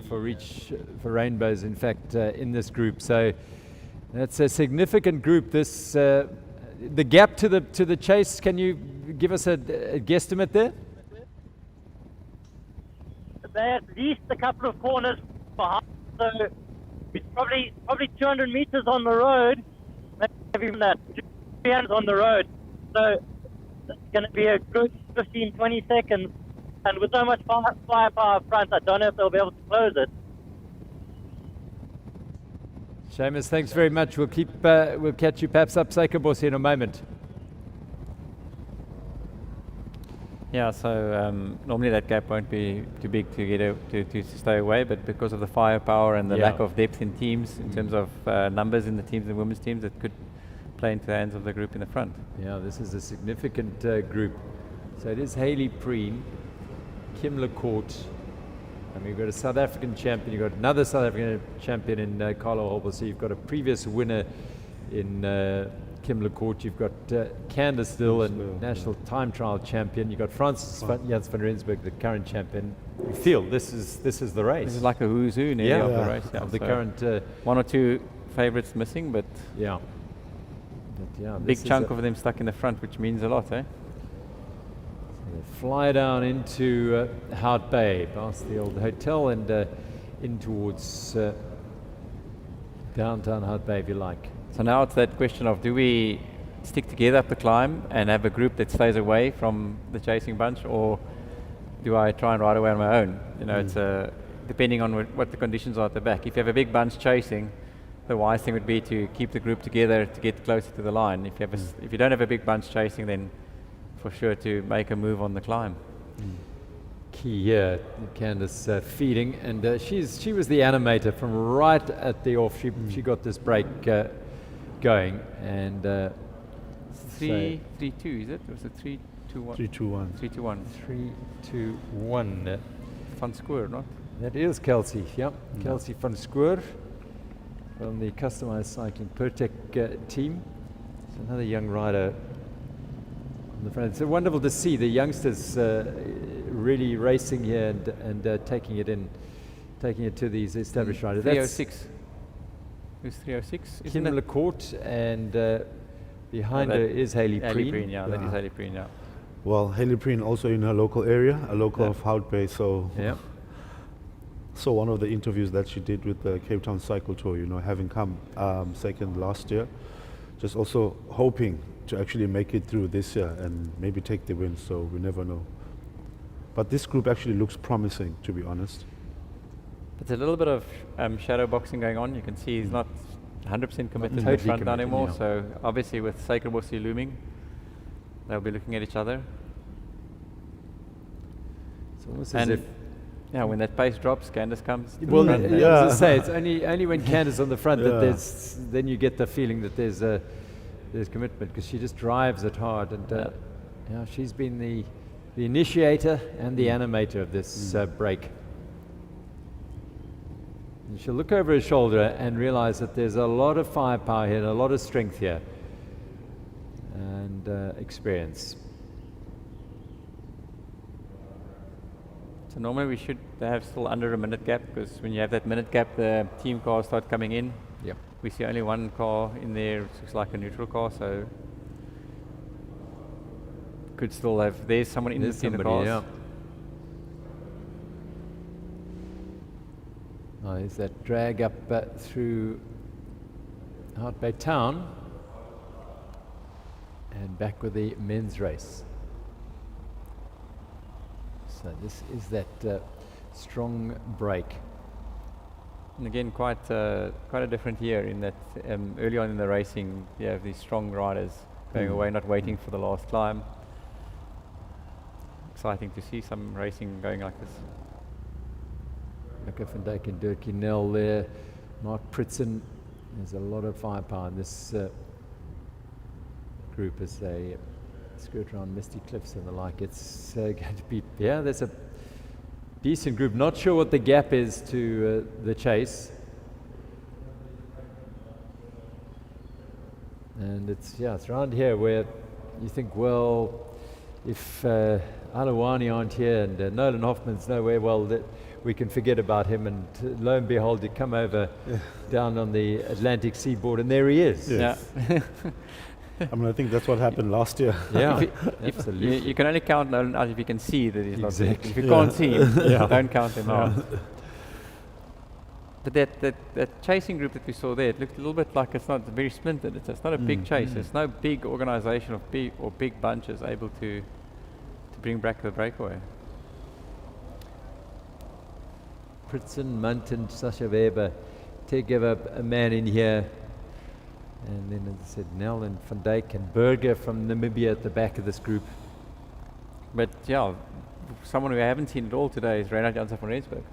Speaker 1: For Rainbows, in fact, in this group. So that's a significant group. This the gap to the chase. Can you give us a guesstimate there?
Speaker 4: They're at least a couple of corners behind, so it's probably 200 meters on the road, maybe even that, 300 on the road. So it's going to be a good 15, 20 seconds, and with so much firepower up front, I don't know if they'll be able to close it.
Speaker 1: Seamus, thanks very much. We'll catch you perhaps up Seikabos in a moment.
Speaker 3: Yeah, so normally that gap won't be too big to get to stay away, but because of the firepower and the lack of depth in teams, in terms of numbers in the teams and women's teams, it could play into the hands of the group in the front.
Speaker 1: Yeah, this is a significant group. So it is Hayley Preen, Kim Lecourt, and we've got a South African champion. You've got another South African champion in Carla Holbel. So you've got a previous winner in Kim Lecourt. You've got Candice still, and national time trial champion. You've got Francis Janssen van Rensburg, the current champion. You feel this is the race.
Speaker 3: This is like a who's who nearly of the race.
Speaker 1: Of the
Speaker 3: So
Speaker 1: current.
Speaker 3: one or two favourites missing, but
Speaker 1: Yeah. But yeah,
Speaker 3: big
Speaker 1: this is
Speaker 3: chunk of them stuck in the front, which means a lot, eh?
Speaker 1: Fly down into Hout Bay, past the old hotel, and in towards downtown Hout Bay, if you like.
Speaker 3: So now it's that question of, do we stick together up the climb and have a group that stays away from the chasing bunch, or do I try and ride away on my own? You know, it's depending on what the conditions are at the back. If you have a big bunch chasing, the wise thing would be to keep the group together to get closer to the line. If you have if you don't have a big bunch chasing, then for sure to make a move on the climb.
Speaker 1: Key here, Candice feeding, and she was the animator from right at the off. She got this break going, and
Speaker 3: 3-3-2, is it? Or was it 3-2-1?
Speaker 2: 3-2-1.
Speaker 3: 3-2-1.
Speaker 1: 3-2-1.
Speaker 3: Van Schoor, not?
Speaker 1: That is Kelsey, yep. Kelsey van Schoor from the Customized Cycling Pertec team. It's another young rider on the front. It's wonderful to see the youngsters really racing here and taking it to these established riders.
Speaker 3: 306. Who's 306?
Speaker 1: Kim Lecourt, and behind her is Hayley Preen.
Speaker 3: Yeah, that is Hayley Preen, yeah.
Speaker 2: Well, Hayley Preen also in her local area, a local of Hout Bay, so so one of the interviews that she did with the Cape Town Cycle Tour, you know, having come second last year, just also hoping to actually make it through this year and maybe take the win, so we never know. But this group actually looks promising, to be honest.
Speaker 3: There's a little bit of shadow boxing going on. You can see he's not 100% committed to the
Speaker 1: totally
Speaker 3: front
Speaker 1: committed,
Speaker 3: anymore,
Speaker 1: yeah.
Speaker 3: so obviously with Sacred Bossie looming, they'll be looking at each other.
Speaker 1: It's almost
Speaker 3: And
Speaker 1: as if
Speaker 3: when that pace drops, Candice comes. to the
Speaker 1: well,
Speaker 3: front.
Speaker 1: I was to say, it's only when Candice on the front that then you get the feeling that there's commitment, because she just drives it hard, and she's been the initiator and the animator of this break. And she'll look over her shoulder and realize that there's a lot of firepower here and a lot of strength here and experience.
Speaker 3: So normally we should have still under a minute gap, because when you have that minute gap, the team cars start coming in.
Speaker 1: Yep.
Speaker 3: We see only one car in there, it looks like a neutral car, so could still have, there's someone in the cars.
Speaker 1: Yeah. Oh, there's that drag up through Hout Bay Town and back with the men's race. So this is that strong break.
Speaker 3: And again, quite a different year in that early on in the racing, you have these strong riders going away, not waiting for the last climb. Exciting to see some racing going like this.
Speaker 1: Lekker van Dijk and Dirkie Nell there. Mark Pritson. There's a lot of firepower in this group as they skirt around Misty Cliffs and the like. It's going to be, there's a decent group. Not sure what the gap is to the chase. And it's around here where you think, well, if Alawani aren't here and Nolan Hoffman's nowhere, well, we can forget about him, and lo and behold, you come over down on the Atlantic seaboard, and there he is.
Speaker 2: Yes.
Speaker 3: Yeah.
Speaker 2: I mean, I think that's what happened last year.
Speaker 1: Yeah,
Speaker 3: If
Speaker 1: absolutely.
Speaker 3: you can only count Nolan out if you can see that he's not there.
Speaker 1: Exactly.
Speaker 3: If you can't see him, don't count him out. But that chasing group that we saw there, it looked a little bit like it's not very splintered. It's not a big chase. There's no big organization of big bunches able to bring back the breakaway.
Speaker 1: Pritson, Munton, Sasha Weber, Tegever, a man in here. And then, as I said, Nell and Van Dijk and Berger from Namibia at the back of this group.
Speaker 3: But someone we haven't seen at all today is Reinhard Janssen van Rensburg.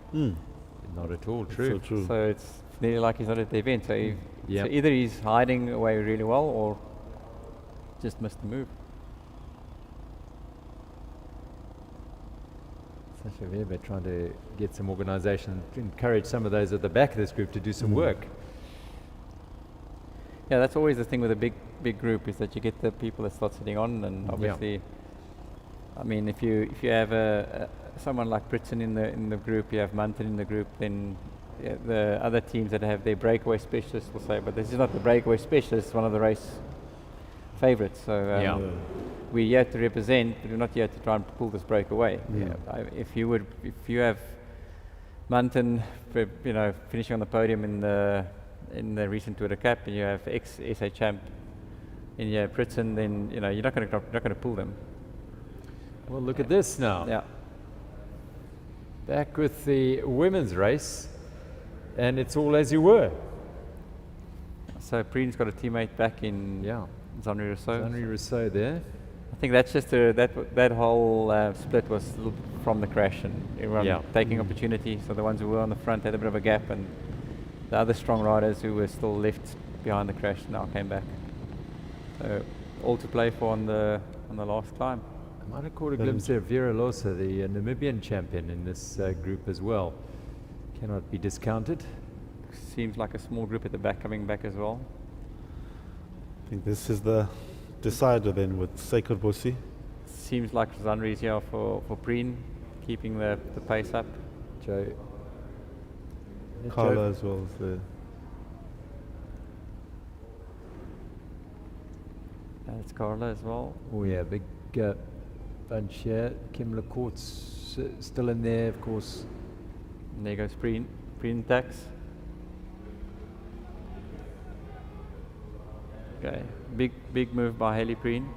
Speaker 1: Not at all
Speaker 2: So
Speaker 1: true.
Speaker 2: true.
Speaker 3: So it's nearly like he's not at the event. So,
Speaker 1: Yeah.
Speaker 3: so either he's hiding away really well or just missed the move.
Speaker 1: Sasha Weber trying to get some organization, to encourage some of those at the back of this group to do some work.
Speaker 3: Yeah, that's always the thing with a big group, is that you get the people that start sitting on, and obviously, I mean, if you have someone like Pritson in the group, you have Munton in the group, then the other teams that have their breakaway specialists will say, but this is not the breakaway specialist, it's one of the race favorites. So we're here to represent, but we're not here to try and pull this breakaway. If you have Munton, finishing on the podium in the recent Tour de Cap, and you have ex-SA champ in your Pritson, then you're not going to pull them.
Speaker 1: Well, look at this now.
Speaker 3: Yeah.
Speaker 1: Back with the women's race, and it's all as you were.
Speaker 3: So Preen's got a teammate back in Zanri Rousseau.
Speaker 1: Henry Rousseau there.
Speaker 3: I think that's just that whole split was a little from the crash and everyone taking opportunity. So the ones who were on the front had a bit of a gap, and the other strong riders who were still left behind the crash now came back. So all to play for on the last climb.
Speaker 1: I might have caught a glimpse there of Vera Losa, the Namibian champion in this group as well. Cannot be discounted.
Speaker 3: Seems like a small group at the back coming back as well.
Speaker 2: I think this is the decider then with Seiko Bossi.
Speaker 3: Seems like Zanri's here for Preen, keeping the pace up.
Speaker 1: Joe.
Speaker 2: Carla as well as there.
Speaker 3: That's Carla as well.
Speaker 1: Oh yeah, big bunch here. Kim Lecourt's still in there, of course.
Speaker 3: And there goes Preen. Preen tax. Okay, big move by Haley Preen.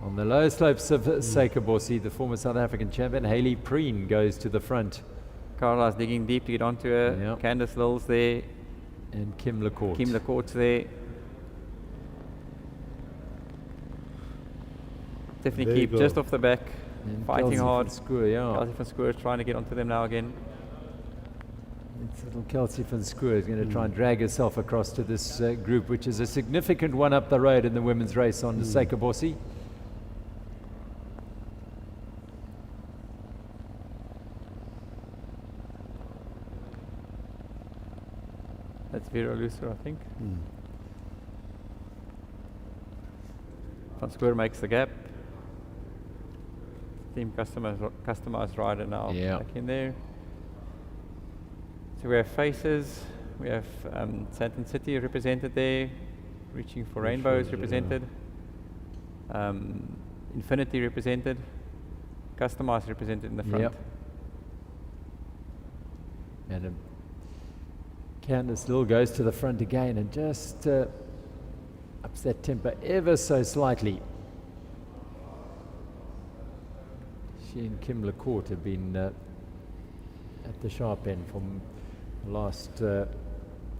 Speaker 1: On the low slopes of Seiko Bossi, the former South African champion, Haley Preen goes to the front.
Speaker 3: Carla's digging deep to get onto her.
Speaker 1: Yep.
Speaker 3: Candice Lil's there.
Speaker 1: And Kim Lecourt.
Speaker 3: Kim Lecourt's there. Definitely
Speaker 2: There you
Speaker 3: keep
Speaker 2: go.
Speaker 3: just off the back,
Speaker 1: And
Speaker 3: fighting
Speaker 1: Kelsey
Speaker 3: hard.
Speaker 1: van Schoor, yeah.
Speaker 3: Kelsey van Schoor is trying to get onto them now again.
Speaker 1: It's little Kelsey van Schoor is going to try and drag herself across to this group, which is a significant one up the road in the women's race on the Seiko Bossi.
Speaker 3: That's Vera Lucer, I think. Van Schoor makes the gap. Team customized rider now back in there. So we have faces. We have Santon City represented there. Reaching for Rainbows represented. Infinity represented. Customized represented in the front.
Speaker 1: Yep. And Candice Lill goes to the front again and just ups that tempo ever so slightly. She and Kim Lecourt have been at the sharp end from the last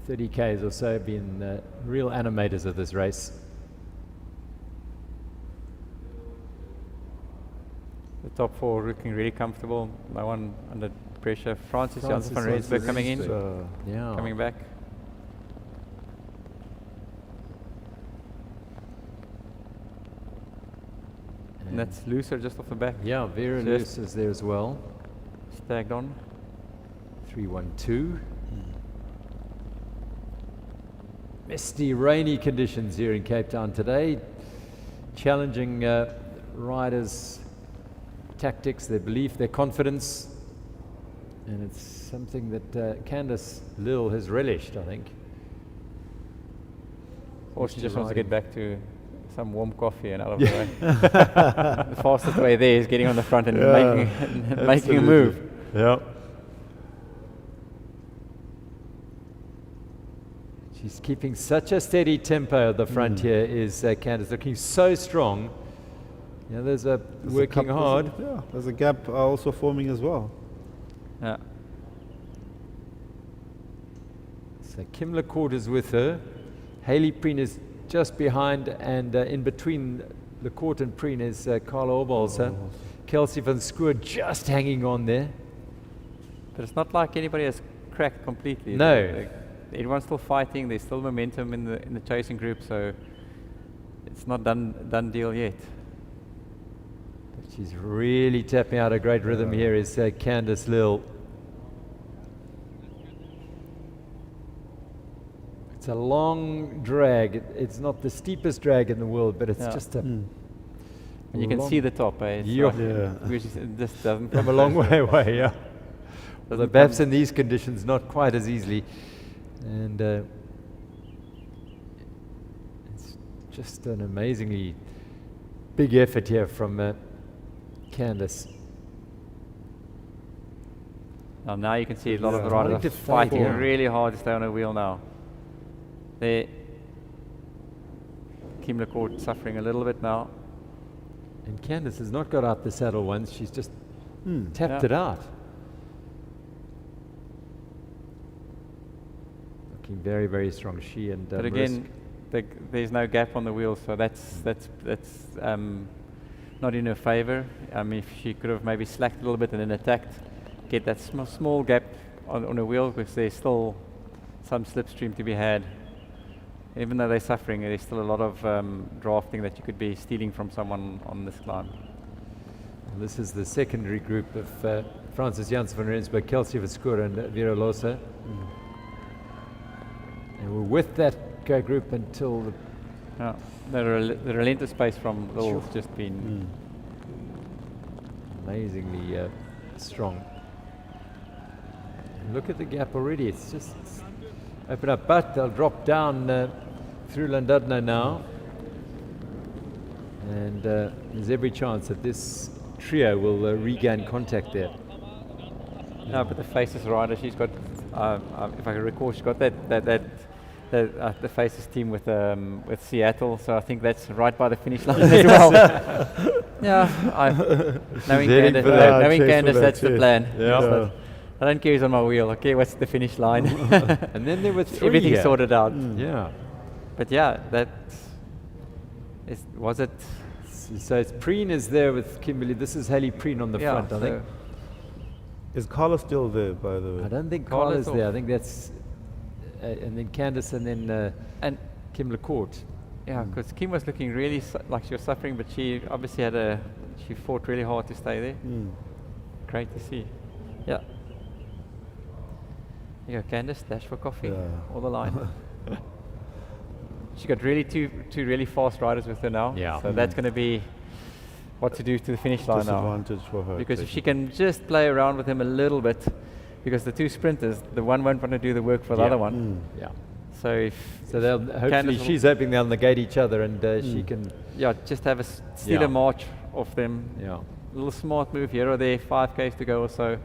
Speaker 1: 30 Ks or so, been real animators of this race.
Speaker 3: The top four looking really comfortable. No one under pressure. Francis Janssen van Rensburg coming in. Coming back. And that's Lucer just off the back.
Speaker 1: Yeah, Vera Luce is there as well.
Speaker 3: Tagged on.
Speaker 1: 312. Misty, rainy conditions here in Cape Town today. Challenging riders' tactics, their belief, their confidence. And it's something that Candice Lill has relished, I think.
Speaker 3: Or she just wants to get back to some warm coffee and out of the way. The fastest way there is getting on the front and making a move.
Speaker 1: Yeah. She's keeping such a steady tempo at the front here, is Candice, looking so strong. Yeah, there's working hard.
Speaker 2: There's a gap also forming as well.
Speaker 3: Yeah.
Speaker 1: So Kim Lecourt is with her. Haley Preen is just behind, and in between Lecourt and Preen is Carla Oberholzer. Kelsey van Schoor just hanging on there.
Speaker 3: But it's not like anybody has cracked completely.
Speaker 1: No.
Speaker 3: Everyone's still fighting. There's still momentum in the chasing group, so it's not done deal yet.
Speaker 1: But she's really tapping out a great rhythm here is Candice Lill. It's a long drag. It's not the steepest drag in the world, but it's just a...
Speaker 3: And you can see the top, eh? It's it just doesn't
Speaker 1: come a long way away, yeah. Although perhaps in these conditions, not quite as easily. And it's just an amazingly big effort here from Candice.
Speaker 3: Now you can see a lot of the riders are fighting really hard to stay on a wheel now. There, Kim Lecourt suffering a little bit now.
Speaker 1: And Candice has not got out the saddle once, she's just tapped it out. looking very, very strong. She and
Speaker 3: But again, there's no gap on the wheel, so that's not in her favour. I mean, if she could have maybe slacked a little bit and then attacked, get that small gap on her wheel, because there's still some slipstream to be had. Even though they're suffering, there's still a lot of drafting that you could be stealing from someone on this climb.
Speaker 1: And this is the secondary group of Francis Janssen van Rensburg, Kelsey Verskoor and Vera Losa. And we're with that group until
Speaker 3: the relentless pace from Lil's just been
Speaker 1: amazingly strong. And look at the gap already, it's just open up, but they'll drop down through Llandudno now. And there's every chance that this trio will regain contact there.
Speaker 3: No, but the Faces rider, she's got, if I can recall, she's got the Faces team with Seattle, so I think that's right by the finish line as well. Knowing Candace, that's the plan.
Speaker 1: Yeah.
Speaker 3: I don't care who's on my wheel, okay, what's the finish line?
Speaker 1: And then there were three
Speaker 3: everything
Speaker 1: here.
Speaker 3: sorted out.
Speaker 1: Yeah.
Speaker 3: But yeah, was it?
Speaker 1: So it's Preen is there with Kimberly. This is Haley Preen on the front, I think.
Speaker 2: Is Carla still there, by the way?
Speaker 1: I don't think
Speaker 3: Carla's
Speaker 1: Carla's there. I think that's and then Candace and then
Speaker 3: and
Speaker 1: Kim LeCourt.
Speaker 3: Yeah, because Kim was looking really like she was suffering, but she obviously she fought really hard to stay there. Great to see. Yeah. You go, Candace, dash for coffee. All the line. She got really two really fast riders with her now.
Speaker 1: Yeah.
Speaker 3: So that's going to be what to do to the finish line now.
Speaker 2: Disadvantage for her.
Speaker 3: Because if she can just play around with him a little bit, because the two sprinters, the one won't want to do the work for the other one.
Speaker 1: Yeah.
Speaker 3: So
Speaker 1: they'll hopefully she's hoping they'll negate each other and she can.
Speaker 3: Yeah, just have a steal a march off them.
Speaker 1: Yeah.
Speaker 3: A little smart move here or there, 5Ks to go or so.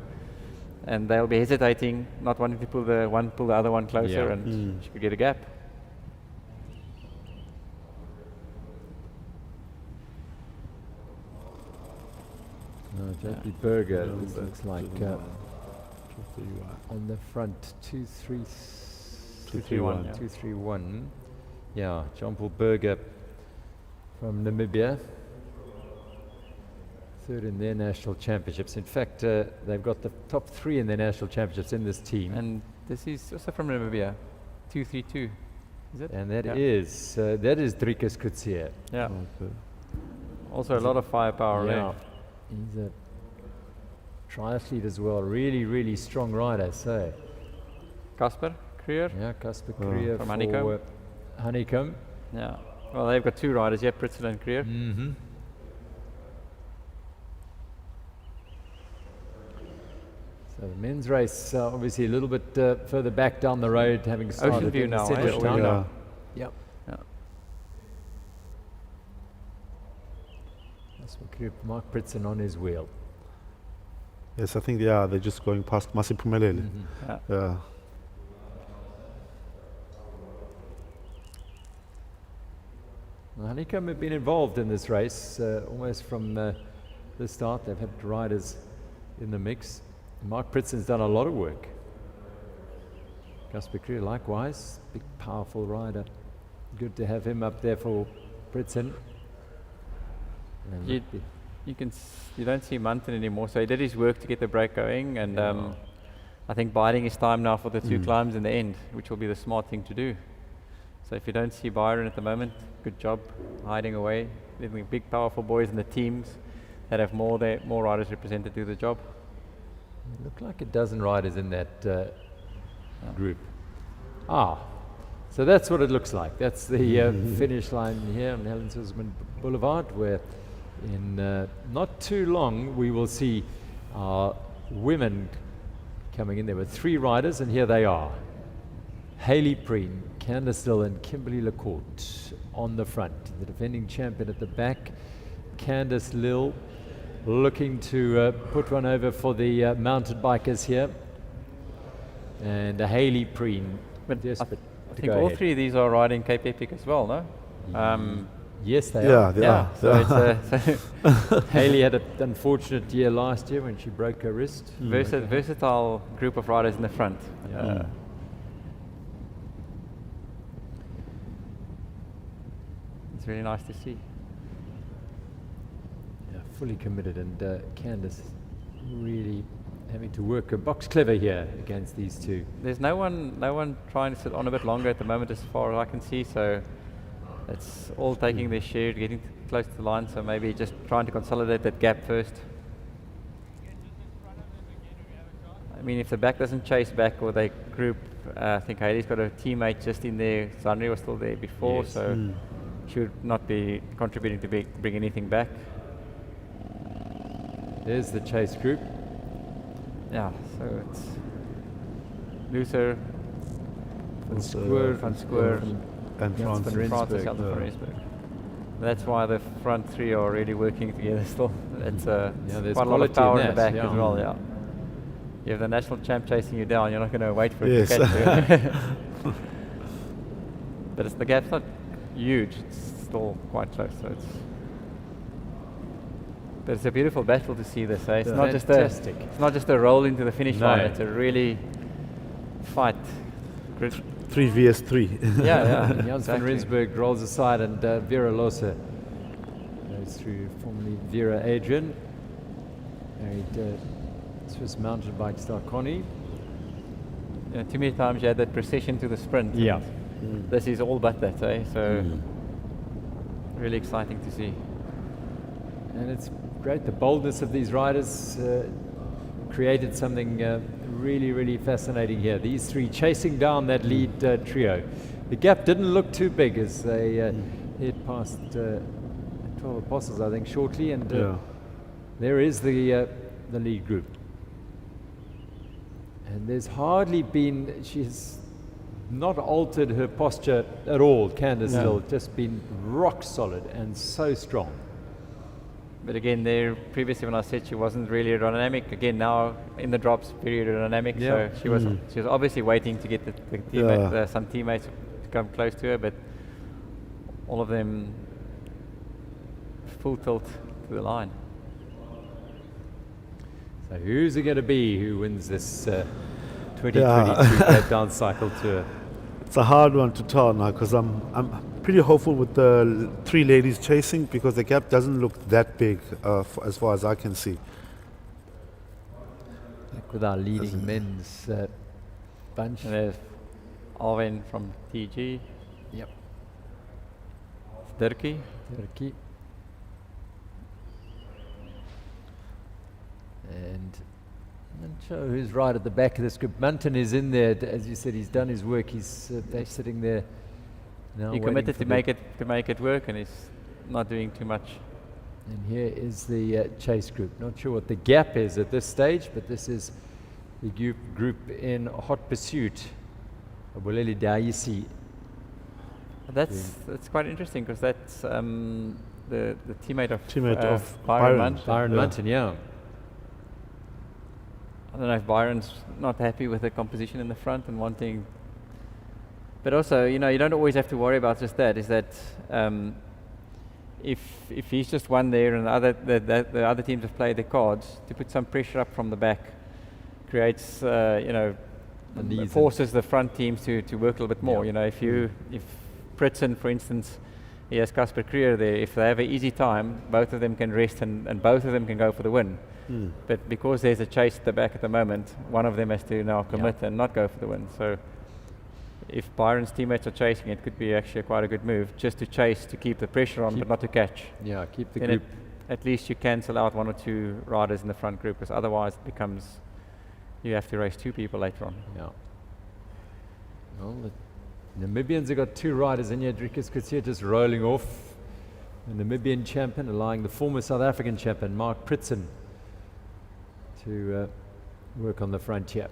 Speaker 3: And they'll be hesitating, not wanting to pull the other one closer, and she could get a gap.
Speaker 1: No, JP Berger, this looks like on the front
Speaker 3: 231.
Speaker 1: 231. Yeah, Jean-Paul Berger from Namibia. Third in their national championships. In fact, they've got the top three in their national championships in this team.
Speaker 3: And this is also from Namibia, 232. Is it?
Speaker 1: And that is Driekus Kutsia.
Speaker 3: Yeah. Also a lot of firepower there.
Speaker 1: He's a triathlete as well. Really, really strong rider. So
Speaker 3: Casper Krier.
Speaker 1: Yeah, Casper Krier
Speaker 3: from
Speaker 1: for Honeycomb.
Speaker 3: Yeah. Well, they've got two riders. Yeah, Pritzel and Krier.
Speaker 1: So the men's race, obviously a little bit further back down the road, having started
Speaker 3: Ocean View
Speaker 1: in the
Speaker 3: now,
Speaker 1: centre
Speaker 3: eh?
Speaker 1: of town.
Speaker 2: Yeah.
Speaker 1: Yep. That's what group Mark Pritson on his wheel.
Speaker 2: Yes, I think they're just going past Masi Pumelele. Yeah.
Speaker 1: Well, Honeycomb have been involved in this race almost from the start. They've had riders in the mix. Mark Pritson's done a lot of work. Casper Krier likewise, big powerful rider. Good to have him up there for Pritson.
Speaker 3: You don't see Munton anymore, so he did his work to get the break going, and I think biding his time now for the two climbs in the end, which will be the smart thing to do. So if you don't see Byron at the moment, good job hiding away, leaving big powerful boys in the teams that have more riders represented do the job.
Speaker 1: Look like a dozen riders in that group. So that's what it looks like. That's the finish line here on Helen Suzman Boulevard, where in not too long we will see our women coming in. There were three riders, and here they are. Haley Preen, Candice Dill and Kimberly LeCourt on the front. The defending champion at the back, Candice Lill, looking to put one over for the mountain bikers here. And Haley Preen.
Speaker 3: But I think all three of these are riding Cape Epic as well, no?
Speaker 1: Yes, they are.
Speaker 2: They are.
Speaker 3: So it's
Speaker 1: Haley had an unfortunate year last year when she broke her wrist.
Speaker 3: versatile group of riders in the front. it's really nice to see.
Speaker 1: Yeah, fully committed, and Candice really having to work a box clever here against these two.
Speaker 3: There's no one trying to sit on a bit longer at the moment, as far as I can see. So it's all taking their share, getting close to the line. So maybe just trying to consolidate that gap first. I mean, if the back doesn't chase back or they group, I think Hayley's got a teammate just in there. Zanri was still there before,
Speaker 1: Yes.
Speaker 3: so should not be contributing to bring anything back.
Speaker 1: There's the chase group.
Speaker 3: Yeah, so it's Luther,
Speaker 1: Van Square,
Speaker 3: Van Square,
Speaker 2: And
Speaker 1: Jans
Speaker 2: France.
Speaker 1: van
Speaker 3: France,
Speaker 1: Rensburg.
Speaker 3: and van Rensburg. That's why the front three are really working together still. It's
Speaker 1: there's
Speaker 3: quite a lot of
Speaker 1: quality
Speaker 3: power
Speaker 1: in
Speaker 3: in the
Speaker 1: that,
Speaker 3: back
Speaker 1: yeah.
Speaker 3: as well, yeah. You have the national champ chasing you down, you're not going to wait for it
Speaker 2: Yes.
Speaker 3: to catch you. But the gap's not huge, it's still quite close. But it's a beautiful battle to see this, eh? It's not just
Speaker 1: Fantastic.
Speaker 3: it's not just a roll into the finish
Speaker 1: No.
Speaker 3: line, it's a really fight.
Speaker 2: 3 vs 3.
Speaker 3: Yeah,
Speaker 1: Jans van
Speaker 3: exactly.
Speaker 1: Rensburg rolls aside, and Vera Losa goes through, formerly Vera Adrian. Married Swiss mountain bike star Connie.
Speaker 3: Yeah, too many times you had that precision to the sprint.
Speaker 1: Yeah.
Speaker 3: and This is all but that, eh? So really exciting to see.
Speaker 1: And it's great, the boldness of these riders created something really, really fascinating here. These three chasing down that lead trio. The gap didn't look too big as they head past 12 Apostles, I think, shortly, and there is the lead group. And there's hardly been, she's not altered her posture at all, Candice still, just been rock solid and so strong.
Speaker 3: But again, there previously when I said she wasn't really aerodynamic, again now in the drops very aerodynamic.
Speaker 1: Yeah.
Speaker 3: So she was obviously waiting to get the teammate, some teammates to come close to her, but all of them full tilt to the line.
Speaker 1: So who's it going to be who wins this 2022 Cape Town Cycle Tour?
Speaker 2: It's a hard one to tell now because I'm pretty hopeful with the 3 ladies chasing because the gap doesn't look that big as far as I can see.
Speaker 1: Like with our leading men's bunch.
Speaker 3: And there's Alwyn from TG.
Speaker 1: Yep.
Speaker 3: Dirkie.
Speaker 1: Turkey. And I'm not sure who's right at the back of this group. Munton is in there, as you said. He's done his work. He's they're sitting there now.
Speaker 3: He
Speaker 1: waiting
Speaker 3: committed
Speaker 1: for
Speaker 3: to make it work, and he's not doing too much.
Speaker 1: And here is the chase group. Not sure what the gap is at this stage, but this is the group in hot pursuit. Boleli Daisi.
Speaker 3: That's quite interesting because that's the teammate of
Speaker 2: Byron.
Speaker 1: Byron Munton, yeah.
Speaker 3: I don't know if Byron's not happy with the composition in the front and wanting, but also you don't always have to worry about just that. Is that if he's just one there and the other teams have played their cards, to put some pressure up from the back creates forces the front teams to work a little bit more.
Speaker 1: Yeah.
Speaker 3: If Pritson, for instance, he has Casper Krier there, if they have an easy time, both of them can rest and both of them can go for the win. But because there's a chase at the back at the moment, one of them has to now commit and not go for the win. So if Byron's teammates are chasing, it could be actually quite a good move just to chase, to keep the pressure on, but not to catch.
Speaker 1: Yeah, keep the
Speaker 3: Then
Speaker 1: group.
Speaker 3: at least you cancel out 1 or 2 riders in the front group, because otherwise it becomes you have to race 2 people later on.
Speaker 1: Yeah. Well, the Namibians have got 2 riders in here. Dricus Kutsia just rolling off. The Namibian champion, allowing the former South African champion, Mark Pritson, to work on the frontier.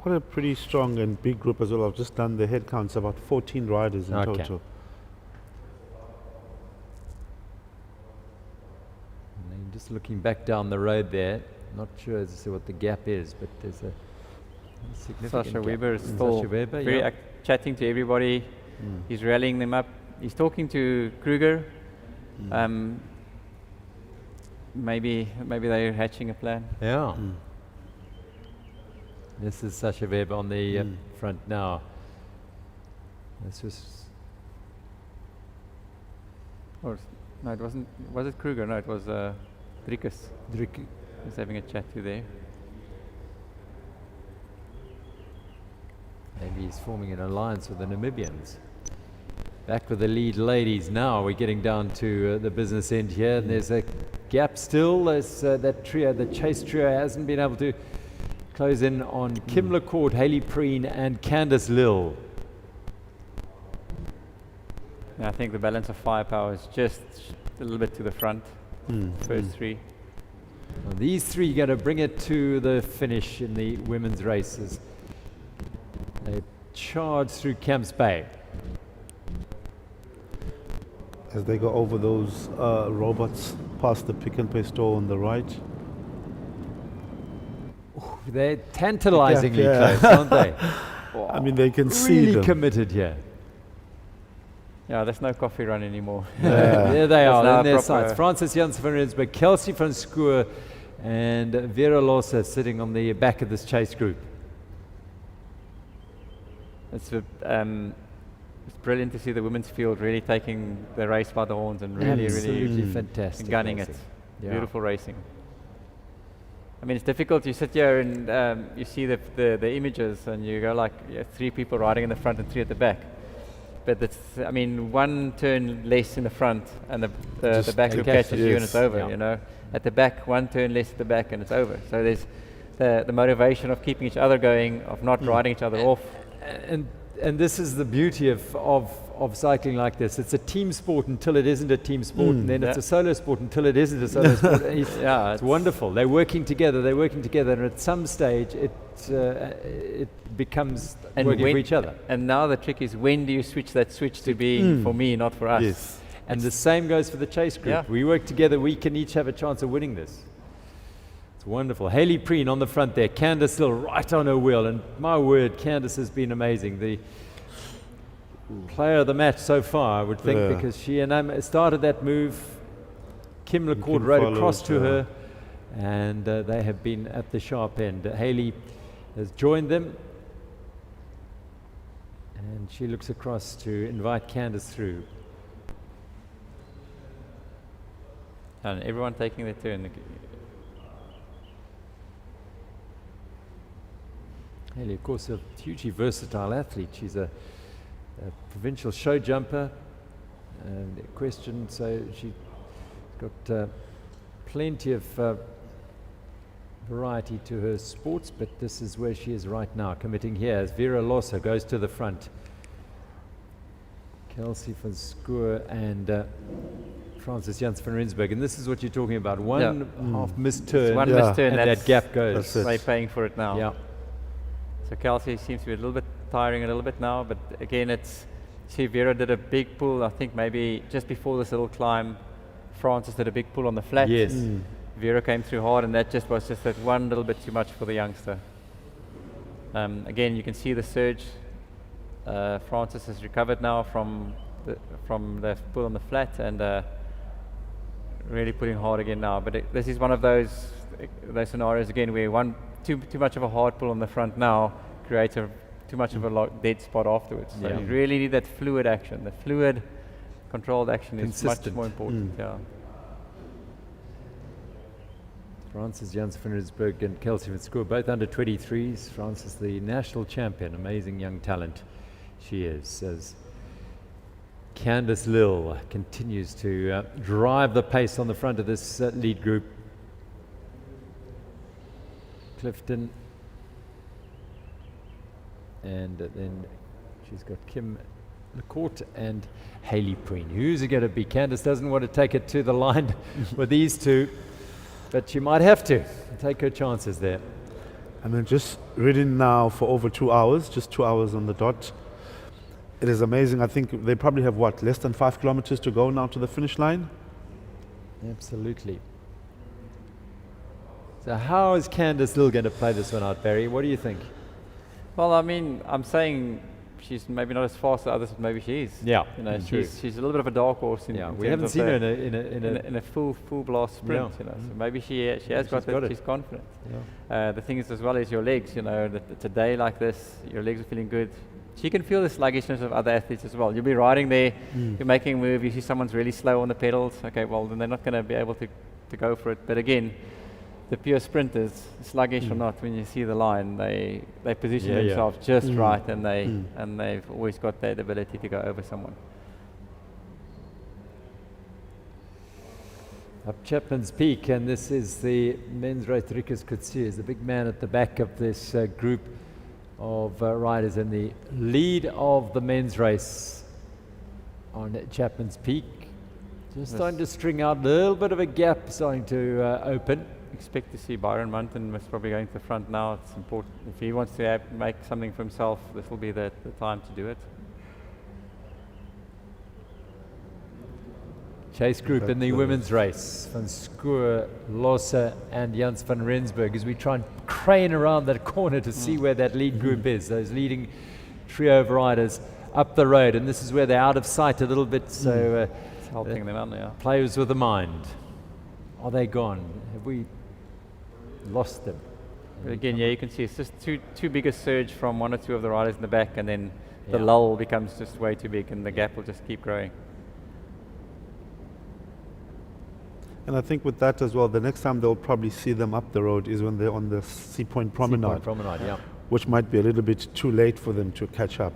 Speaker 2: What a pretty strong and big group as well. I've just done the head counts, about 14 riders in total.
Speaker 1: And then just looking back down the road there, not sure as to what the gap is, but there's a significant
Speaker 3: Sasha
Speaker 1: gap.
Speaker 3: Weber is
Speaker 1: And
Speaker 3: still
Speaker 1: Sasha Weber,
Speaker 3: very
Speaker 1: yeah.
Speaker 3: chatting to everybody. He's rallying them up. He's talking to Kruger. Maybe they're hatching a plan.
Speaker 1: Yeah. This is Sasha Weber on the front now. This was
Speaker 3: No, it wasn't. Was it Kruger? No, it was Driekus.
Speaker 1: Druk-
Speaker 3: He's having a chat to there.
Speaker 1: Maybe he's forming an alliance with the Namibians. Back with the lead ladies now. We're getting down to the business end here. And there's a gap still. There's that trio, the chase trio, hasn't been able to close in on Kim LaCourt, Hayley Preen, and Candice Lill.
Speaker 3: And I think the balance of firepower is just a little bit to the front. First three.
Speaker 1: Well, these three are going to bring it to the finish in the women's races. They charge through Camps Bay.
Speaker 2: As they go over those robots past the Pick and Pay store on the right.
Speaker 1: They're tantalizingly
Speaker 2: Yeah.
Speaker 1: close, aren't they?
Speaker 2: I mean, they can see
Speaker 1: Really
Speaker 2: them.
Speaker 1: committed here.
Speaker 3: Yeah, there's no coffee run anymore.
Speaker 1: There they
Speaker 3: That's
Speaker 1: are
Speaker 3: now
Speaker 1: in their
Speaker 3: proper-
Speaker 1: sights. Francis Janssen van Rensburg, Kelsey van Schoor, and Vera Lossa sitting on the back of this chase group.
Speaker 3: It's brilliant to see the women's field really taking the race by the horns and really,
Speaker 1: Absolutely
Speaker 3: really
Speaker 1: fantastic.
Speaker 3: gunning
Speaker 1: racing.
Speaker 3: it.
Speaker 1: Yeah.
Speaker 3: Beautiful racing. I mean, it's difficult. You sit here and you see the images and you go like, yeah, 3 people riding in the front and 3 at the back. But it's, I mean, 1 turn less in the front and the back group
Speaker 1: catch
Speaker 3: catches
Speaker 1: it.
Speaker 3: you and it's over,
Speaker 1: Yeah.
Speaker 3: you know. At the back, 1 turn less at the back and it's over. So there's the motivation of keeping each other going, of not riding each other off.
Speaker 1: And this is the beauty of cycling like this. It's a team sport until it isn't a team sport, and then it's a solo sport until it isn't a solo sport. It's wonderful. They're working together, and at some stage it becomes working for each other.
Speaker 3: And now the trick is, when do you switch that switch to be for me, not for us?
Speaker 2: Yes.
Speaker 1: And the same goes for the chase group.
Speaker 3: Yeah.
Speaker 1: We work together, we can each have a chance of winning this. It's wonderful. Hayley Preen on the front there, Candice still right on her wheel, and my word, Candice has been amazing. The player of the match so far, I would think,
Speaker 2: Yeah.
Speaker 1: because she started that move. Kim LaCourt
Speaker 2: Kim
Speaker 1: rode
Speaker 2: followed,
Speaker 1: across to
Speaker 2: yeah.
Speaker 1: her, and they have been at the sharp end. Hayley has joined them, and she looks across to invite Candice through.
Speaker 3: And everyone taking their turn.
Speaker 1: Hayley, of course, a hugely versatile athlete. She's a provincial show jumper, and question, so she's got plenty of variety to her sports, but this is where she is right now, committing here as Vera Lossa goes to the front. Kelsey van Schoor and Francis Janssen van Rensburg, and this is what you're talking about. One half missed turn,
Speaker 3: One
Speaker 2: Yeah.
Speaker 3: missed turn,
Speaker 1: and
Speaker 3: that's
Speaker 1: that gap goes.
Speaker 2: That's it.
Speaker 3: they're paying for it now.
Speaker 1: Yeah.
Speaker 3: So Kelsey seems to be a little bit tiring a little bit now, but again, see, Vera did a big pull, I think maybe just before this little climb. Francis did a big pull on the flat.
Speaker 1: Yes.
Speaker 3: Vera came through hard, and that was just that one little bit too much for the youngster. Again, you can see the surge. Francis has recovered now from the pull on the flat, and really putting hard again now. But this is one of those scenarios again where too much of a hard pull on the front now creates too much of a dead spot afterwards. So
Speaker 1: Yeah.
Speaker 3: you really need that fluid action. The fluid controlled action is much
Speaker 1: Consistent.
Speaker 3: more important. Yeah.
Speaker 1: Francis Janssen van Rensburg and Kelsey van Schoor, both under 23s. Francis, the national champion, amazing young talent she is. As Candice Lill continues to drive the pace on the front of this lead group. Clifton, and then she's got Kim LaCourt and Hayley Preen. Who's it going to be? Candice doesn't want to take it to the line with these two, but she might have to take her chances there.
Speaker 2: And then just ridden now for over 2 hours, just 2 hours on the dot. It is amazing. I think they probably have, less than 5 kilometers to go now to the finish line?
Speaker 1: Absolutely. So how is Candice Lill going to play this one out, Barry? What do you think?
Speaker 3: Well, I mean, I'm saying she's maybe not as fast as others, but maybe she is.
Speaker 1: Yeah,
Speaker 3: You know,
Speaker 1: true.
Speaker 3: she's a little bit of a dark horse in,
Speaker 1: Yeah,
Speaker 3: in
Speaker 1: we
Speaker 3: terms
Speaker 1: haven't
Speaker 3: of
Speaker 1: seen her
Speaker 3: the-
Speaker 1: in a
Speaker 3: full blast sprint.
Speaker 1: Yeah.
Speaker 3: You know, so maybe she has
Speaker 1: She's
Speaker 3: got
Speaker 1: got
Speaker 3: it.
Speaker 1: it.
Speaker 3: She's confident.
Speaker 1: yeah.
Speaker 3: The thing is, as well, is your legs. You know, that it's a day like this, your legs are feeling good. So you can feel the sluggishness of other athletes as well. You'll be riding there, you're making a move, you see someone's really slow on the pedals. Okay, well then they're not going to be able to go for it. But again, the pure sprinters, sluggish or not, when you see the line, they position themselves just right, and they've always got that ability to go over someone.
Speaker 1: Up Chapman's Peak, and this is the men's race. Rikus Kutsu is the big man at the back of this group of riders in the lead of the men's race on Chapman's Peak. Just starting to string out a little bit of a gap, starting to open.
Speaker 3: Expect to see Byron Munton is probably going to the front now. It's important. If he wants to make something for himself, this will be the time to do it.
Speaker 1: Chase group in the women's race. Van Schoor, Losse and Jans van Rensburg, as we try and crane around that corner to see where that lead group is. Those leading trio of riders up the road. And this is where they're out of sight a little bit. So
Speaker 3: it's helping them out now.
Speaker 1: Players with a mind. Are they gone? Have we lost them?
Speaker 3: But again, you can see it's just too big a surge from one or two of the riders in the back, and then the lull becomes just way too big, and the gap will just keep growing.
Speaker 2: And I think with that as well, the next time they'll probably see them up the road is when they're on the Sea Point Promenade.
Speaker 1: Sea Point Promenade, yeah.
Speaker 2: Which might be a little bit too late for them to catch up.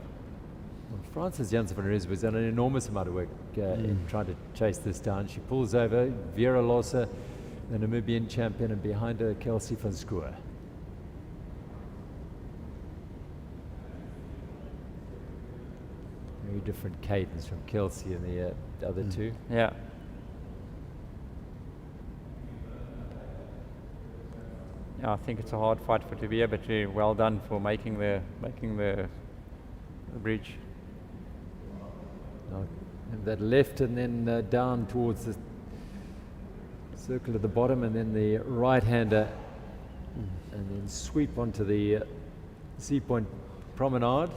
Speaker 1: Well, Francis Jans van Rensburg has done an enormous amount of work in trying to chase this down. She pulls over Vera Losse, the Namibian champion, and behind her, Kelsey van Schoor. Very different cadence from Kelsey and the other two.
Speaker 3: Yeah. Yeah, I think it's a hard fight for Tobia, but well done for making the bridge.
Speaker 1: And that left and then down towards the circle at the bottom, and then the right-hander, and then sweep onto the Sea Point Promenade.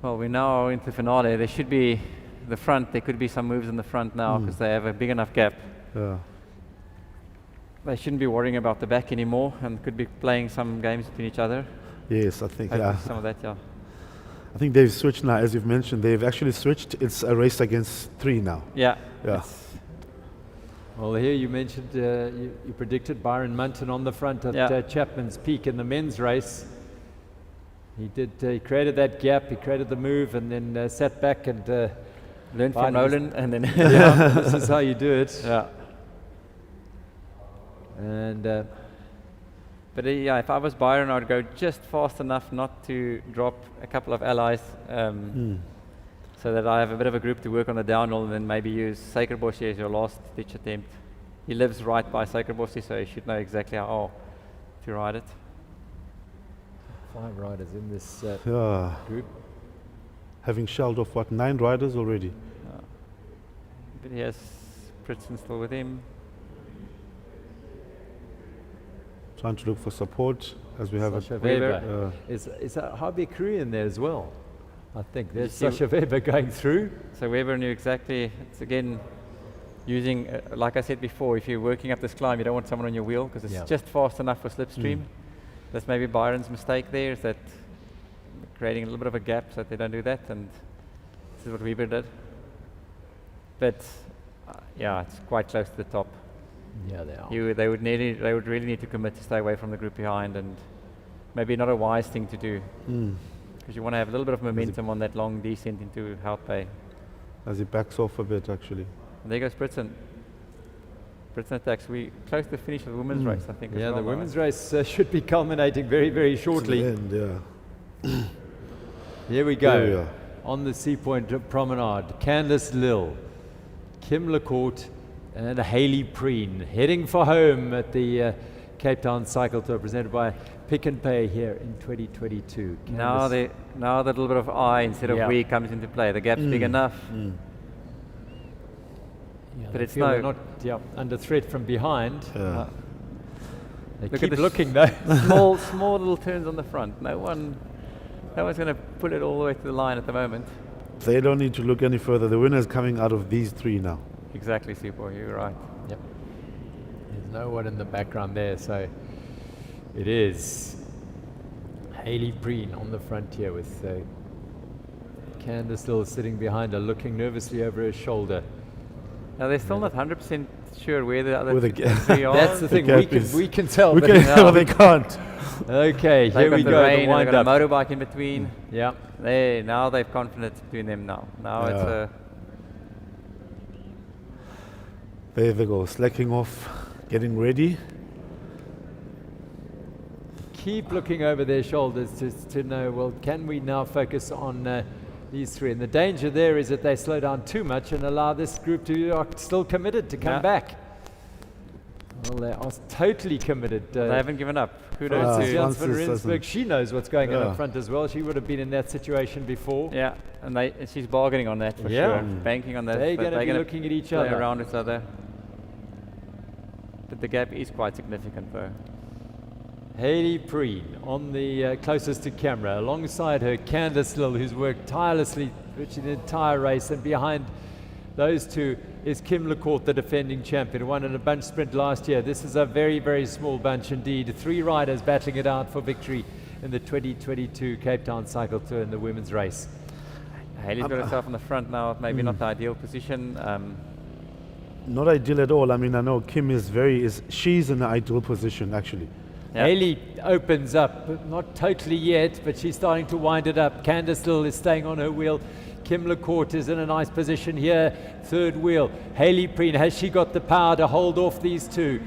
Speaker 3: Well, we now are into the finale. There should be the front. There could be some moves in the front now because they have a big enough gap.
Speaker 2: Yeah.
Speaker 3: They shouldn't be worrying about the back anymore, and could be playing some games between each other.
Speaker 2: Yes, I think,
Speaker 3: Hopefully some of that, yeah.
Speaker 2: I think they've switched now, as you've mentioned. They've actually switched. It's a race against 3 now.
Speaker 3: Yeah.
Speaker 2: Yeah.
Speaker 1: Well, here you mentioned, you predicted Byron Munton on the front at Chapman's Peak in the men's race. He did. He created that gap. He created the move, and then sat back and
Speaker 3: learned from Nolan, and then
Speaker 1: this is how you do it.
Speaker 3: Yeah.
Speaker 1: And
Speaker 3: but yeah, if I was Byron, I'd go just fast enough not to drop a couple of allies, so that I have a bit of a group to work on the downhill, and then maybe use Suikerbosje as your last ditch attempt. He lives right by Suikerbosje, so he should know exactly how to ride it.
Speaker 1: 5 riders in this group.
Speaker 2: Having shelled off, 9 riders already?
Speaker 3: But he has Pritson still with him.
Speaker 2: Trying to look for support as we have
Speaker 1: Sasha Weber. Is a Harvey Crew in there as well? I think there's Sasha Weber going through.
Speaker 3: So Weber knew exactly. It's again using, like I said before, if you're working up this climb, you don't want someone on your wheel because it's just fast enough for slipstream. That's maybe Byron's mistake there, is that creating a little bit of a gap so that they don't do that, and this is what Weber did. But yeah, it's quite close to the top.
Speaker 1: Yeah, they are.
Speaker 3: They would really need to commit to stay away from the group behind, and maybe not a wise thing to do, because you want to have a little bit of momentum on that long descent into Houtpay.
Speaker 2: As he backs off a bit, actually.
Speaker 3: And there goes Pritson. Pritson attacks. We close to the finish of the women's race, I think.
Speaker 1: Yeah, the women's race should be culminating very, very shortly.
Speaker 2: End,
Speaker 1: Here we go. On the Sea Point Promenade, Candice Lill, Kim Lecourt, and Hayley Preen heading for home at the Cape Town Cycle Tour, presented by Pick n Pay here in 2022.
Speaker 3: Now the little bit of I instead of we comes into play. The gap's big enough.
Speaker 1: Yeah,
Speaker 3: but it's
Speaker 1: not under threat from behind. They
Speaker 3: Look
Speaker 1: keep
Speaker 3: at
Speaker 1: looking though.
Speaker 3: small little turns on the front. No one's going to pull it all the way to the line at the moment.
Speaker 2: They don't need to look any further. The winner is coming out of these 3 now.
Speaker 3: Exactly, Super. You're right.
Speaker 1: Yep. There's no one in the background there, so it is Hayley Preen on the front here with Candice still sitting behind her, looking nervously over her shoulder.
Speaker 3: Now they're still not 100% sure where the other
Speaker 2: Where the
Speaker 3: three are.
Speaker 1: That's the thing,
Speaker 2: gap is-
Speaker 1: we can tell.
Speaker 2: We
Speaker 1: but
Speaker 2: can,
Speaker 1: now-
Speaker 2: well, they can't.
Speaker 1: Okay,
Speaker 3: They've
Speaker 1: here
Speaker 3: got
Speaker 1: we
Speaker 3: the
Speaker 1: go,
Speaker 3: rain,
Speaker 1: the
Speaker 3: and they've
Speaker 1: wind
Speaker 3: got a
Speaker 1: up.
Speaker 3: motorbike in between.
Speaker 1: Yeah,
Speaker 3: Now they've confidence between them now. Now it's
Speaker 2: Yeah.
Speaker 3: a
Speaker 2: There they go, slacking off, getting ready.
Speaker 1: keep looking over their shoulders to know, well, can we now focus on these three? And the danger there is that they slow down too much and allow this group to are still committed to come
Speaker 3: Yeah.
Speaker 1: back. Well, they are totally committed.
Speaker 3: they haven't given up. Kudos
Speaker 1: Francis
Speaker 3: to
Speaker 1: Janssen van
Speaker 2: Francis
Speaker 1: Rensburg, she knows what's going on
Speaker 2: Yeah.
Speaker 1: up front as well. She would have been in that situation before.
Speaker 3: yeah, and she's bargaining on that for
Speaker 1: Yeah.
Speaker 3: sure, banking on that.
Speaker 1: They're
Speaker 3: that
Speaker 1: going to be
Speaker 3: gonna
Speaker 1: looking at each
Speaker 3: play
Speaker 1: other.
Speaker 3: around each other. But the gap is quite significant though.
Speaker 1: Hayley Preen on the closest to camera, alongside her Candice Lill, who's worked tirelessly virtually the entire race, and behind those two is Kim LeCourt, the defending champion, who won in a bunch sprint last year. This is a very, very small bunch indeed. 3 riders battling it out for victory in the 2022 Cape Town Cycle Tour in the women's race.
Speaker 3: Haley's got herself on the front now, maybe not the ideal position.
Speaker 2: Not ideal at all. I mean, I know Kim she's in the ideal position actually.
Speaker 3: Yeah.
Speaker 1: Hayley opens up, but not totally yet, but she's starting to wind it up. Candice Lill is staying on her wheel. Kim LeCourt is in a nice position here, third wheel. Hayley Preen, has she got the power to hold off these two?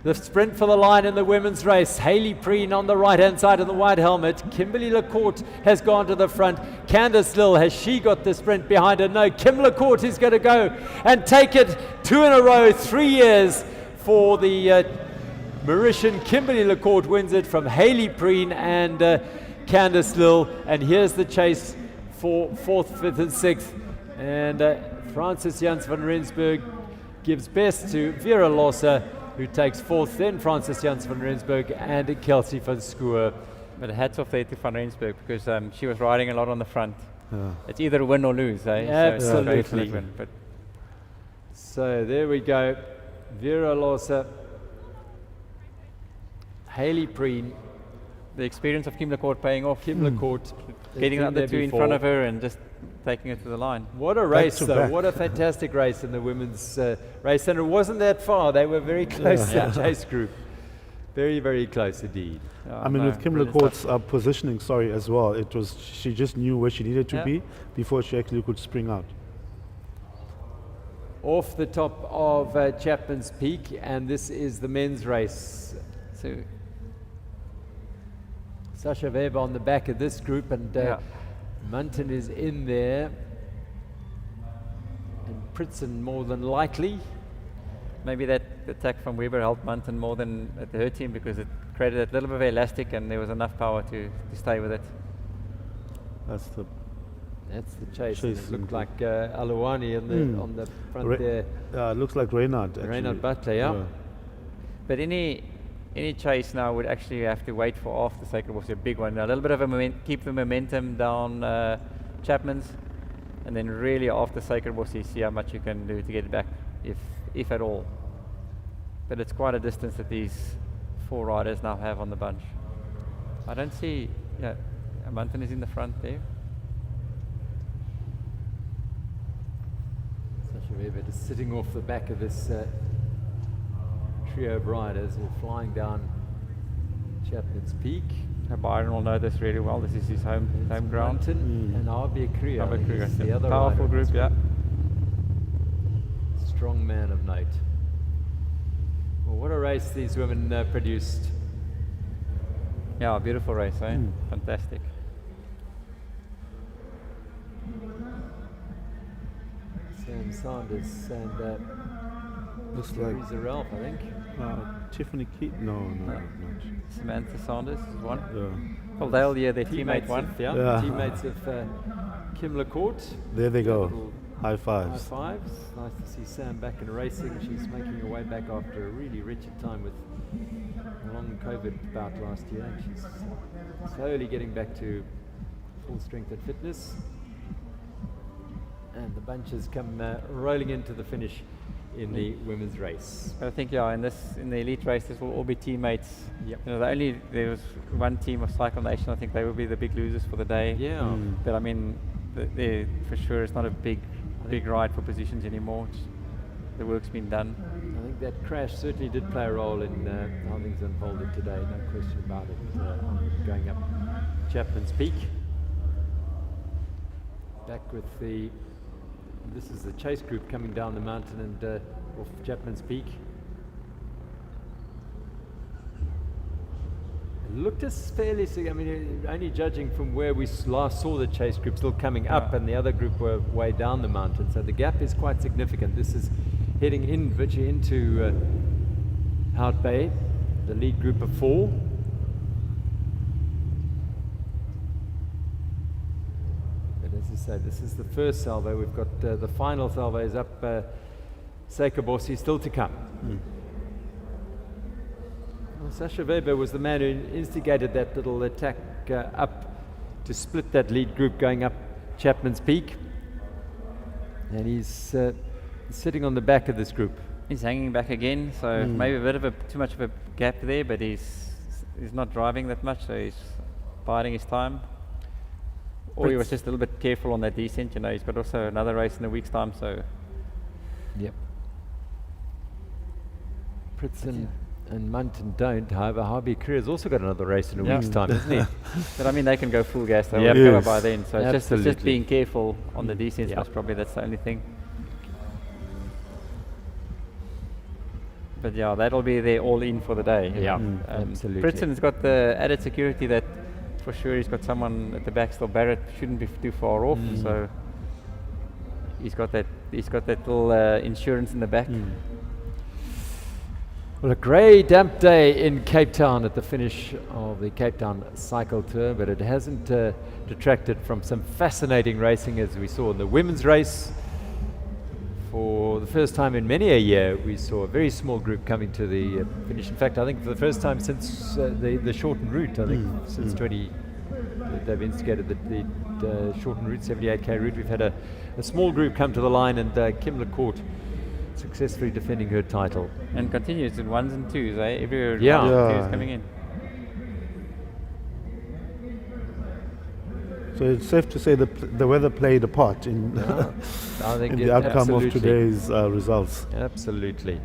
Speaker 1: The sprint for the line in the women's race. Hayley Preen on the right-hand side of the white helmet. Kimberly LeCourt has gone to the front. Candice Lill, has she got the sprint behind her? No, Kim LeCourt is going to go and take it 2 in a row, 3 years for the Mauritian. Kimberly LeCourt wins it from Hayley Preen and Candice Lill. And here's the chase for 4th, 5th and 6th. And Francis Janssen van Rensburg gives best to Vera Lossa, who takes 4th, then Francis Janssen van Rensburg and Kelsey van Schoor.
Speaker 3: But hats off there to Van Rensburg because she was riding a lot on the front.
Speaker 2: Yeah.
Speaker 3: It's either win or lose, eh?
Speaker 1: Absolutely.
Speaker 3: So it's win, but
Speaker 1: So there we go. Vera Lossa, Hayley Preen,
Speaker 3: the experience of Kim LeCourt paying off.
Speaker 1: Kim LeCourt.
Speaker 3: Getting
Speaker 1: been
Speaker 3: up the
Speaker 1: there
Speaker 3: two in
Speaker 1: before.
Speaker 3: front of her and just taking it to the line.
Speaker 1: What a race,
Speaker 2: to
Speaker 1: though.
Speaker 2: back.
Speaker 1: What a fantastic race in the women's race. And it wasn't that far. They were very close to the chase group. Very, very close indeed.
Speaker 3: Yeah,
Speaker 2: I mean,
Speaker 3: no,
Speaker 2: with Kim
Speaker 3: brilliant
Speaker 2: LeCourt's
Speaker 3: stuff.
Speaker 2: positioning, as well, she just knew where she needed to
Speaker 3: Yeah.
Speaker 2: be before she actually could spring out.
Speaker 1: Off the top of Chapman's Peak, and this is the men's race.
Speaker 3: So,
Speaker 1: Sasha Weber on the back of this group, and
Speaker 3: Yeah.
Speaker 1: Munton is in there. And Pritson more than likely.
Speaker 3: maybe that attack from Weber helped Munton more than it hurt him because it created a little bit of elastic and there was enough power to stay with it.
Speaker 2: That's the
Speaker 1: That's the chase. And
Speaker 2: Chase
Speaker 1: it looked
Speaker 2: and-
Speaker 1: like Aluwani on the front
Speaker 2: Re-
Speaker 1: there.
Speaker 2: it looks like Reynard. Actually.
Speaker 1: Reynard Butler, yeah.
Speaker 3: But any chase now would actually have to wait for after Sacred was a big one. A little bit of a keep the momentum down Chapman's, and then really after Sacred was see how much you can do to get it back, if at all. But it's quite a distance that these 4 riders now have on the bunch. I don't see. Yeah, Munton is in the front there.
Speaker 1: Sasha Weber just sitting off the back of this trio of riders who are flying down Chapman's Peak.
Speaker 3: Byron will know this really well. This is his home ground.
Speaker 1: Munton and Arbia Kriya.
Speaker 3: Arbia Kriya,
Speaker 1: He's the
Speaker 3: yeah.
Speaker 1: other
Speaker 3: Powerful
Speaker 1: rider.
Speaker 3: group, yeah.
Speaker 1: Strong man of note. Well, what a race these women produced.
Speaker 3: Yeah, beautiful race, eh? Fantastic.
Speaker 1: Sam Sanders and
Speaker 2: Looks like
Speaker 1: Teresa Ralph, I think.
Speaker 2: Tiffany Keaton. No, not.
Speaker 3: Samantha Sanders is one.
Speaker 2: Yeah.
Speaker 3: Well, they'll their teammate one.
Speaker 1: Of teammates of Kim LeCourt.
Speaker 2: There they go.
Speaker 1: Little
Speaker 2: High
Speaker 1: High
Speaker 2: fives.
Speaker 1: fives. Nice to see Sam back in racing. She's making her way back after a really wretched time with a long COVID bout last year. And she's slowly getting back to full strength and fitness. And the bunches come rolling into the finish in the women's race.
Speaker 3: I think in the elite race, this will all be teammates.
Speaker 1: Yep.
Speaker 3: You know, there was one team of Cycle Nation. I think they will be the big losers for the day.
Speaker 1: Yeah.
Speaker 3: But I mean, for sure, it's not a big ride for positions anymore. The work's been done.
Speaker 1: I think that crash certainly did play a role in how things unfolded today, no question about it. Going up Chapman's Peak. Back with this is the chase group coming down the mountain and off Chapman's Peak. It looked as fairly, I mean, only judging from where we last saw the chase group still coming up and the other group were way down the mountain, so the gap is quite significant. This is heading virtually into Hout Bay, the lead group of 4. But as I say, this is the first salvo. We've got the final salvo is up Seikabosi still to come. Well, Sasha Weber was the man who instigated that little attack up to split that lead group going up Chapman's Peak. And he's sitting on the back of this group.
Speaker 3: He's hanging back again, so maybe a bit of too much of a gap there, but he's not driving that much, so he's biding his time. Or he was just a little bit careful on that descent. You know, he's got also another race in a week's time, so.
Speaker 1: Yep. Pritson and Munton don't. However, Harvey Career's also got another race in a week's time, isn't he?
Speaker 3: But I mean, they can go full gas. They
Speaker 1: Yep.
Speaker 3: will cover by then. So it's just
Speaker 1: Absolutely.
Speaker 3: being careful on the descents.
Speaker 1: Yep.
Speaker 3: Probably that's the only thing. But yeah, that'll be their all in for the day.
Speaker 1: Yeah, absolutely.
Speaker 3: Britson's got the added security that for sure he's got someone at the back still. Barrett shouldn't be too far off, so he's got that little insurance in the back.
Speaker 1: Well, a grey, damp day in Cape Town at the finish of the Cape Town Cycle Tour, but it hasn't detracted from some fascinating racing as we saw in the women's race. For the first time in many a year, we saw a very small group coming to the finish. In fact, I think for the first time since the shortened route, I think since they've instigated the shortened route, 78k route, we've had a small group come to the line, and Kim LaCourte successfully defending her title.
Speaker 3: And continues in 1s and 2s, eh? Every one
Speaker 1: Yeah.
Speaker 3: and 2s coming in.
Speaker 2: So it's safe to say the weather played a part in,
Speaker 1: I think
Speaker 2: in the outcome of
Speaker 1: absolutely.
Speaker 2: today's results.
Speaker 1: Absolutely.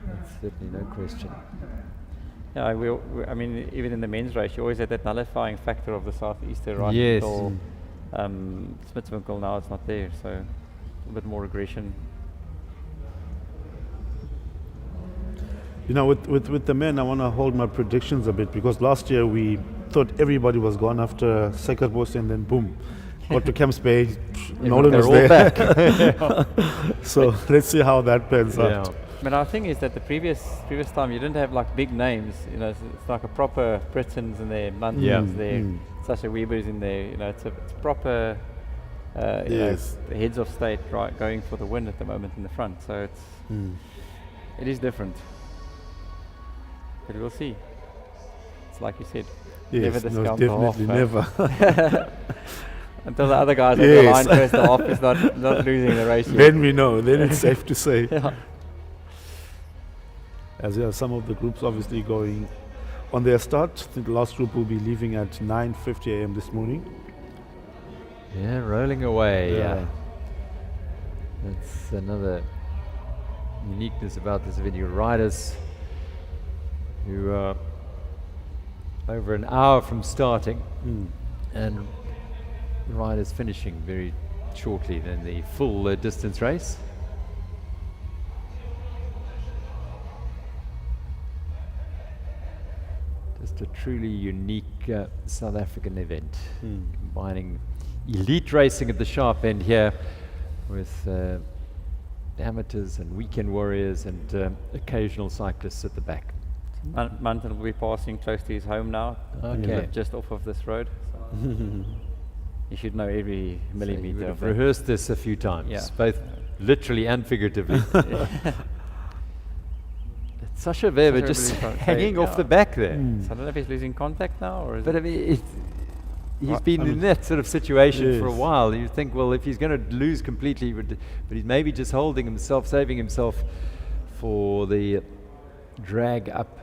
Speaker 1: That's certainly no question.
Speaker 3: Yeah, I mean, even in the men's race, you always had that nullifying factor of the southeaster right
Speaker 1: Yes.
Speaker 3: until Smitswinkel. Now it's not there, so a little bit more aggression.
Speaker 2: You know, with the men, I want to hold my predictions a bit, because last year we thought everybody was gone after Seikabosi, and then boom, got to Camps Bay, Nolan
Speaker 1: They're
Speaker 2: was
Speaker 1: all
Speaker 2: there.
Speaker 1: back.
Speaker 2: So let's see how that pans
Speaker 1: Yeah.
Speaker 2: out.
Speaker 3: But our thing is that the previous time you didn't have like big names. You know, it's like a proper Britons in there, Muntons there, Sasha Weber's in there. You know, it's proper. You know,
Speaker 2: Yes.
Speaker 3: the heads of state going for the win at the moment in the front. So it is different. But we'll see. It's like you said.
Speaker 2: Yes,
Speaker 3: never
Speaker 2: no,
Speaker 3: discount the half,
Speaker 2: definitely never.
Speaker 3: until the other guys on the line first, the half is not losing the race yet.
Speaker 2: Then we know, then it's safe to say.
Speaker 3: Yeah.
Speaker 2: As some of the groups obviously going on their start. I think the last group will be leaving at 9:50 a.m. this morning.
Speaker 1: Yeah, rolling away.
Speaker 2: Yeah.
Speaker 1: That's another uniqueness about this venue. Riders who are over an hour from starting, and the riders finishing very shortly than the full distance race. Just a truly unique South African event, combining elite racing at the sharp end here with amateurs and weekend warriors and occasional cyclists at the back.
Speaker 3: Munton will be passing close to his home now.
Speaker 1: Okay.
Speaker 3: Just off of this road. So you should know every
Speaker 1: So you
Speaker 3: millimeter
Speaker 1: would
Speaker 3: of
Speaker 1: have
Speaker 3: that.
Speaker 1: rehearsed this a few times,
Speaker 3: Yeah.
Speaker 1: both literally and figuratively. Sasha Weber
Speaker 3: Sasha
Speaker 1: just
Speaker 3: really can't
Speaker 1: hanging
Speaker 3: say,
Speaker 1: off
Speaker 3: yeah.
Speaker 1: the back there.
Speaker 3: So I don't know if he's losing contact now or is
Speaker 1: But I
Speaker 3: it
Speaker 1: mean, he's been in that sort of situation for a
Speaker 2: Yes.
Speaker 1: while. You think, well, if he's going to lose completely, but he's maybe just holding himself, saving himself for the drag up.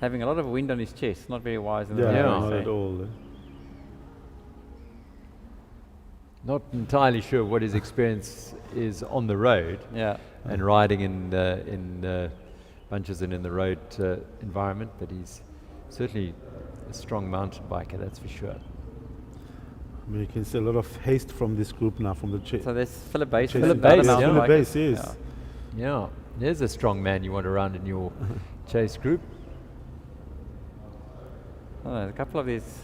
Speaker 3: Having a lot of wind on his chest, not very wise in the
Speaker 2: Yeah,
Speaker 3: road,
Speaker 1: Yeah.
Speaker 2: not
Speaker 3: eh?
Speaker 2: at all.
Speaker 1: Not entirely sure what his experience is on the road
Speaker 3: Yeah.
Speaker 1: and riding in bunches and in the road environment, but he's certainly a strong mountain biker, that's for sure.
Speaker 2: I mean, you can see a lot of haste from this group now, from the
Speaker 3: So there's Philip Base.
Speaker 2: chasing-
Speaker 1: Philip
Speaker 3: another
Speaker 1: Base,
Speaker 3: mountain
Speaker 1: yeah.
Speaker 2: Philip
Speaker 3: biker.
Speaker 2: Base, yes.
Speaker 1: Yeah, there's a strong man you want around in your chase group.
Speaker 3: Oh, there's a couple of these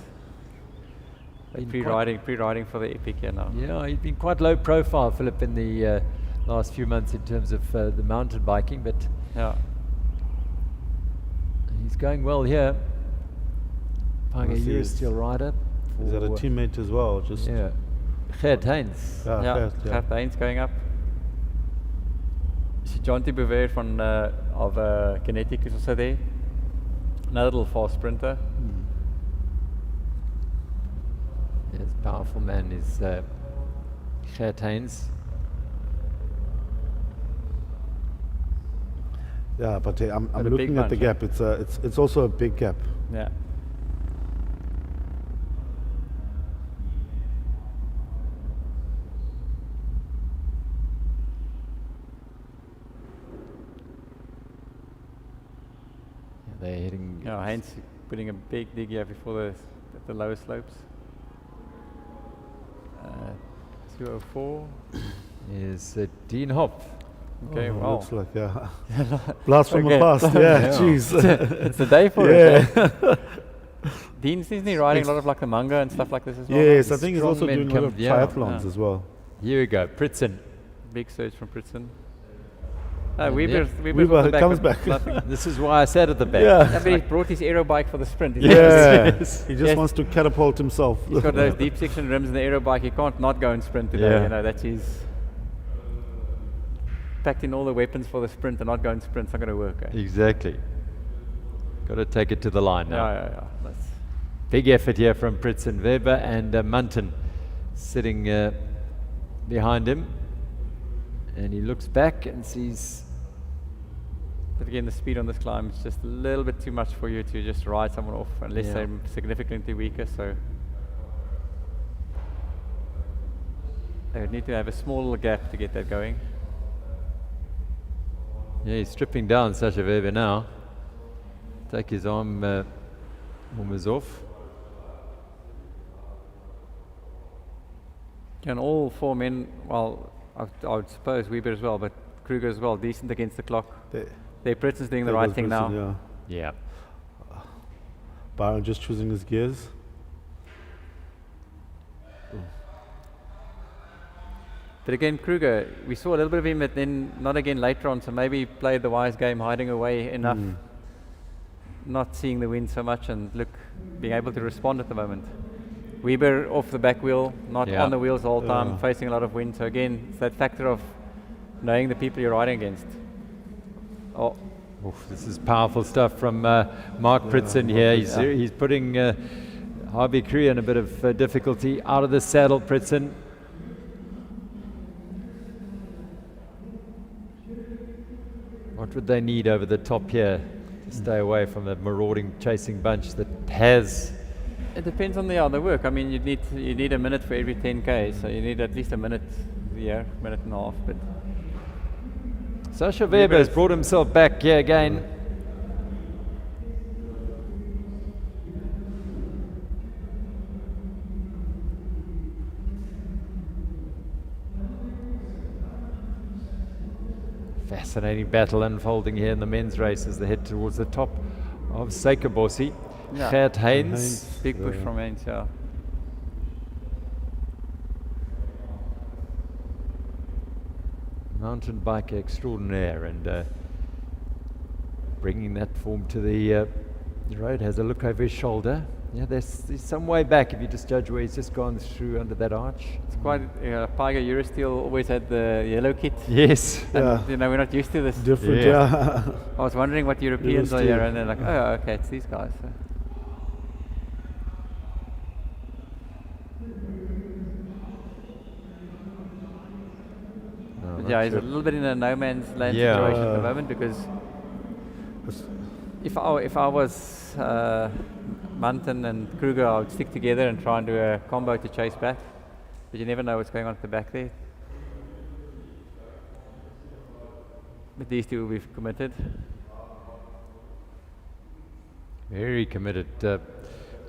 Speaker 1: Been
Speaker 3: pre-riding for the Epic here now.
Speaker 1: Yeah, he's been quite low profile, Philip, in the last few months in terms of the mountain biking, but
Speaker 3: Yeah.
Speaker 1: he's going well here. Panga
Speaker 2: Yes, he is.
Speaker 1: Eurosteel rider.
Speaker 2: He's got a teammate as well. Just
Speaker 1: Yeah. Gert Heinz.
Speaker 2: Yeah,
Speaker 3: Ja,
Speaker 2: Gert, yeah.
Speaker 3: Gert Heinz going up. John de Bouwer van of Kinetic is also there. Another little fast sprinter.
Speaker 1: Yes, powerful man is Gert Heinz.
Speaker 2: Yeah, but I'm
Speaker 3: But a big
Speaker 2: looking at the
Speaker 3: bunch,
Speaker 2: gap. It's also a big gap.
Speaker 3: Yeah.
Speaker 1: Yeah, they're hitting.
Speaker 3: Yeah, Heinz putting a big dig here before the lower slopes. 204.
Speaker 1: Is Dean Hopf.
Speaker 3: Okay,
Speaker 2: Oh,
Speaker 3: wow.
Speaker 2: looks like blast from
Speaker 3: Okay.
Speaker 2: the past. Yeah,
Speaker 1: Yeah.
Speaker 2: jeez.
Speaker 3: It's the day for
Speaker 2: Yeah.
Speaker 3: it. Eh? Dean's isn't he riding a lot of like the manga and stuff like this as well?
Speaker 2: Yes, I
Speaker 1: The
Speaker 2: think he's
Speaker 1: strong
Speaker 2: also
Speaker 1: men
Speaker 2: doing a lot
Speaker 1: come-
Speaker 2: of
Speaker 1: yeah.
Speaker 2: triathlons
Speaker 3: Yeah.
Speaker 2: as well.
Speaker 1: Here we go, Pritzen.
Speaker 3: Big surge from Pritzen.
Speaker 1: And
Speaker 3: Weber's
Speaker 2: Weber
Speaker 3: off the back
Speaker 2: comes
Speaker 3: of
Speaker 2: back.
Speaker 3: nothing.
Speaker 1: This is why I sat at the back.
Speaker 2: Yeah.
Speaker 3: Yeah, but he brought his aero bike for the sprint. He's
Speaker 2: Yeah,
Speaker 1: Yes.
Speaker 2: he just
Speaker 3: Yes.
Speaker 2: wants to catapult himself.
Speaker 3: He's got those deep section rims in the aero bike. He can't not go and sprint today.
Speaker 1: Yeah.
Speaker 3: You know, that's his. Packed in all the weapons for the sprint and not go and sprint. It's not going to work. Eh?
Speaker 1: Exactly. Got to take it to the line now.
Speaker 3: Yeah. That's
Speaker 1: Big effort here from Pritzen, Weber and Munton sitting behind him. And he looks back and sees.
Speaker 3: But again, the speed on this climb is just a little bit too much for you to just ride someone off unless
Speaker 1: Yeah.
Speaker 3: they're significantly weaker. So they would need to have a small little gap to get that going.
Speaker 1: Yeah, he's stripping down Sasha Weber now. Take his armors off.
Speaker 3: And all four men, well, I would suppose Weber as well, but Kruger as well, decent against the clock. Their Pritzen's doing the
Speaker 2: There
Speaker 3: right
Speaker 2: goes
Speaker 3: thing
Speaker 2: Brisson,
Speaker 3: now.
Speaker 2: Yeah.
Speaker 1: Yeah.
Speaker 2: Byron just choosing his gears.
Speaker 3: But again, Kruger, we saw a little bit of him, but then not again later on. So maybe he played the wise game, hiding away enough, not seeing the wind so much, and being able to respond at the moment. Weber off the back wheel, not
Speaker 1: Yeah.
Speaker 3: on the wheels the whole time,
Speaker 2: Yeah.
Speaker 3: facing a lot of wind. So again, it's that factor of knowing the people you're riding against. Oh,
Speaker 1: Oof, this is powerful stuff from Mark Pritzen here. He's putting Harvey Cree in a bit of difficulty. Out of the saddle, Pritzen. What would they need over the top here to stay away from the marauding, chasing bunch that has?
Speaker 3: it depends on the work. I mean, you need a minute for every 10k, so you need at least a minute here, minute and a half. But
Speaker 1: Sasha Weber has brought himself back here again. Fascinating battle unfolding here in the men's race as they head towards the top of Seikerbossi.
Speaker 3: Yeah.
Speaker 1: Gert Heinz.
Speaker 3: big push from Heinz, yeah.
Speaker 1: Mountain biker extraordinaire, and bringing that form to the road. Has a look over his shoulder. Yeah, there's some way back if you just judge where he's just gone through under that arch.
Speaker 3: It's quite, Tiger Eurosteel always had the yellow kit.
Speaker 1: Yes.
Speaker 3: And,
Speaker 2: Yeah.
Speaker 3: you know, we're not used to this.
Speaker 2: Different,
Speaker 1: Yeah.
Speaker 2: yeah.
Speaker 3: I was wondering what Europeans are
Speaker 2: Eurosteel.
Speaker 3: here, and they're like, oh, okay, it's these guys. So. Yeah, he's
Speaker 2: sure.
Speaker 3: a little bit in a no man's land
Speaker 1: Yeah.
Speaker 3: situation at the moment because if I was Munton and Kruger, I would stick together and try and do a combo to chase back. But you never know what's going on at the back there. But these two will be committed.
Speaker 1: Very committed.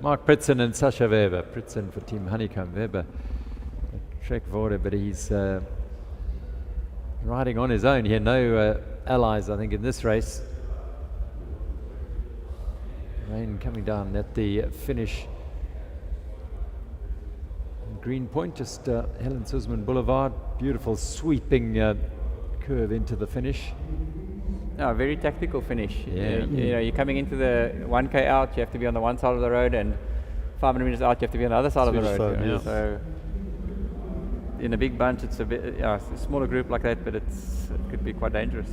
Speaker 1: Mark Pritson and Sasha Weber. Pritson for Team Honeycomb. Weber, Trek Vorder, but he's riding on his own here. No allies, I think, in this race. Rain coming down at the finish. Green Point, just Helen Suzman Boulevard. Beautiful sweeping curve into the finish.
Speaker 3: No, very tactical finish.
Speaker 1: Yeah.
Speaker 3: You know, you're coming into the 1K out, you have to be on the one side of the road, and 500 meters out, you have to be on the other side of the
Speaker 2: Switch
Speaker 3: road.
Speaker 2: side,
Speaker 3: you know.
Speaker 2: yes.
Speaker 3: So in a big bunch, it's a bit, it's a smaller group like that, but it could be quite dangerous.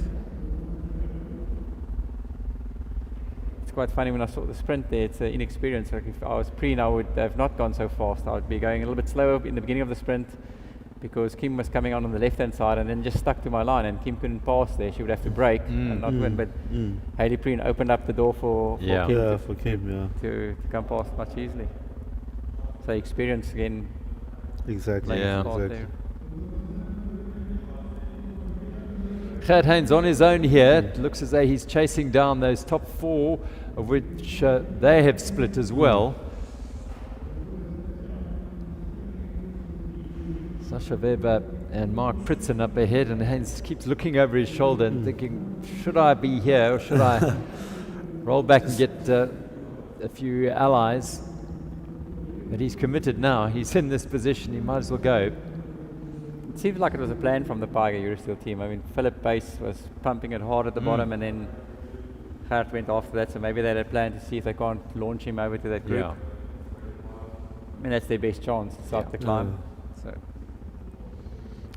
Speaker 3: It's quite funny when I saw the sprint there, it's inexperienced. Like if I was preen, I would have not gone so fast. I would be going a little bit slower in the beginning of the sprint because Kim was coming on the left-hand side and then just stuck to my line, and Kim couldn't pass there. She would have to brake and not win. But Hayley Preen opened up the door for Kim,
Speaker 2: Yeah, for Kim, yeah.
Speaker 3: to come past much easily. So experience again.
Speaker 2: Exactly.
Speaker 3: playing
Speaker 1: Yeah.
Speaker 3: a part
Speaker 2: Exactly.
Speaker 3: there.
Speaker 1: Gert Haynes on his own here. It looks as though he's chasing down those top four, of which they have split as well. Sasha Weber and Mark Pritson up ahead, and Haynes keeps looking over his shoulder and thinking, should I be here or should I roll back and get a few allies? But he's committed now. He's in this position. He might as well go.
Speaker 3: It seems like it was a plan from the Tiger Eurosteel team. I mean, Philip Pace was pumping it hard at the bottom, and then Gert went after that. So maybe they had a plan to see if they can't launch him over to that group.
Speaker 1: Yeah.
Speaker 3: I mean, that's their best chance to start the climb. So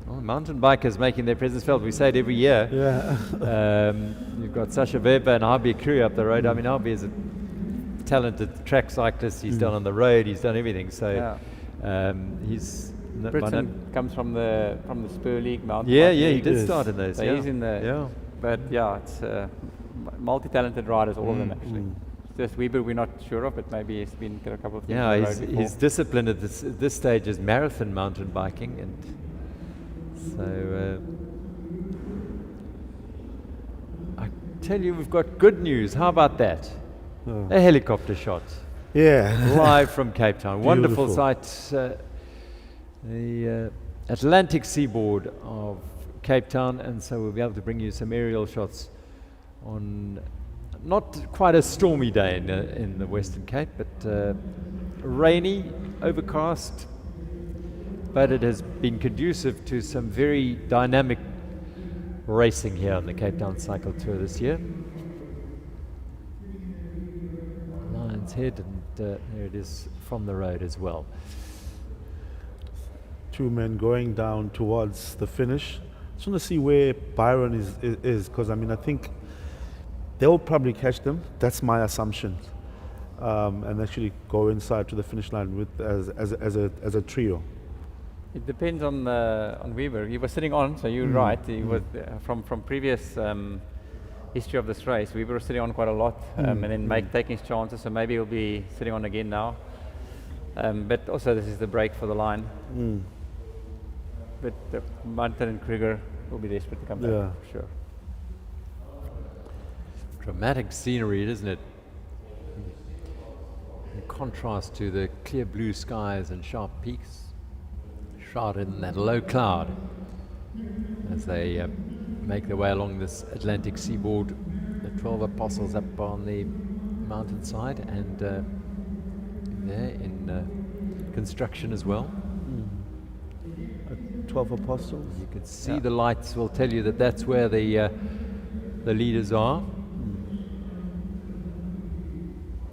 Speaker 1: Well, mountain bikers making their presence felt. We say it every year.
Speaker 2: Yeah.
Speaker 1: You've got Sasha Weber and Harvey Crew up the road. I mean, Harvey is a talented track cyclist. He's done on the road. He's done everything. So he's
Speaker 3: Britain comes from the Spur League mountain.
Speaker 1: Yeah,
Speaker 3: bike
Speaker 1: yeah, he
Speaker 3: league.
Speaker 1: did start in those.
Speaker 3: So
Speaker 1: yeah.
Speaker 3: he's in the.
Speaker 1: Yeah.
Speaker 3: But yeah, it's multi-talented riders, all of them actually. Just Weber, we're not sure of, but maybe he's been to a couple of things
Speaker 1: Yeah,
Speaker 3: on the road before.
Speaker 1: his discipline at this stage is marathon mountain biking, and so I tell you, we've got good news. How about that?
Speaker 2: Oh.
Speaker 1: A helicopter shot
Speaker 2: Yeah.
Speaker 1: live from Cape Town. Wonderful
Speaker 2: Beautiful.
Speaker 1: sight. The Atlantic seaboard of Cape Town, and so we'll be able to bring you some aerial shots on not quite a stormy day in the Western Cape, but rainy, overcast, but it has been conducive to some very dynamic racing here on the Cape Town Cycle Tour this year. Lion's Head, and there it is from the road as well.
Speaker 2: Two men going down towards the finish. Just want to see where Byron is, because I mean, I think they'll probably catch them. That's my assumption, and actually go inside to the finish line with as a trio.
Speaker 3: It depends on Weber. He was sitting on, so you're right. He was from previous history of this race. Weber was sitting on quite a lot, and then taking his chances. So maybe he'll be sitting on again now. But also, this is the break for the line. But Munton and Kruger will be desperate to come back,
Speaker 2: Yeah.
Speaker 3: for sure.
Speaker 1: Dramatic scenery, isn't it? In contrast to the clear blue skies and sharp peaks, shrouded in that low cloud as they make their way along this Atlantic seaboard. The 12 Apostles up on the mountainside, and there in construction as well.
Speaker 2: 12 Apostles.
Speaker 1: You can see the lights will tell you that that's where the leaders are.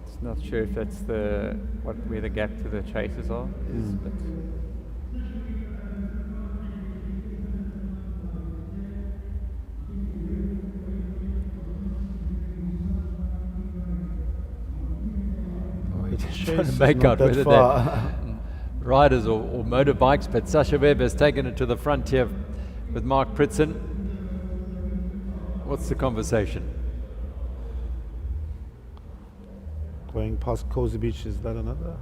Speaker 3: It's not sure if that's where the gap to the chasers are. But
Speaker 1: Trying to
Speaker 2: Chase
Speaker 1: make
Speaker 2: not
Speaker 1: out
Speaker 2: that
Speaker 1: whether
Speaker 2: far.
Speaker 1: they're riders or motorbikes, but Sasha Weber has taken it to the front here with Mark Pritson. What's the conversation?
Speaker 2: Going past Cozy Beach, is that another?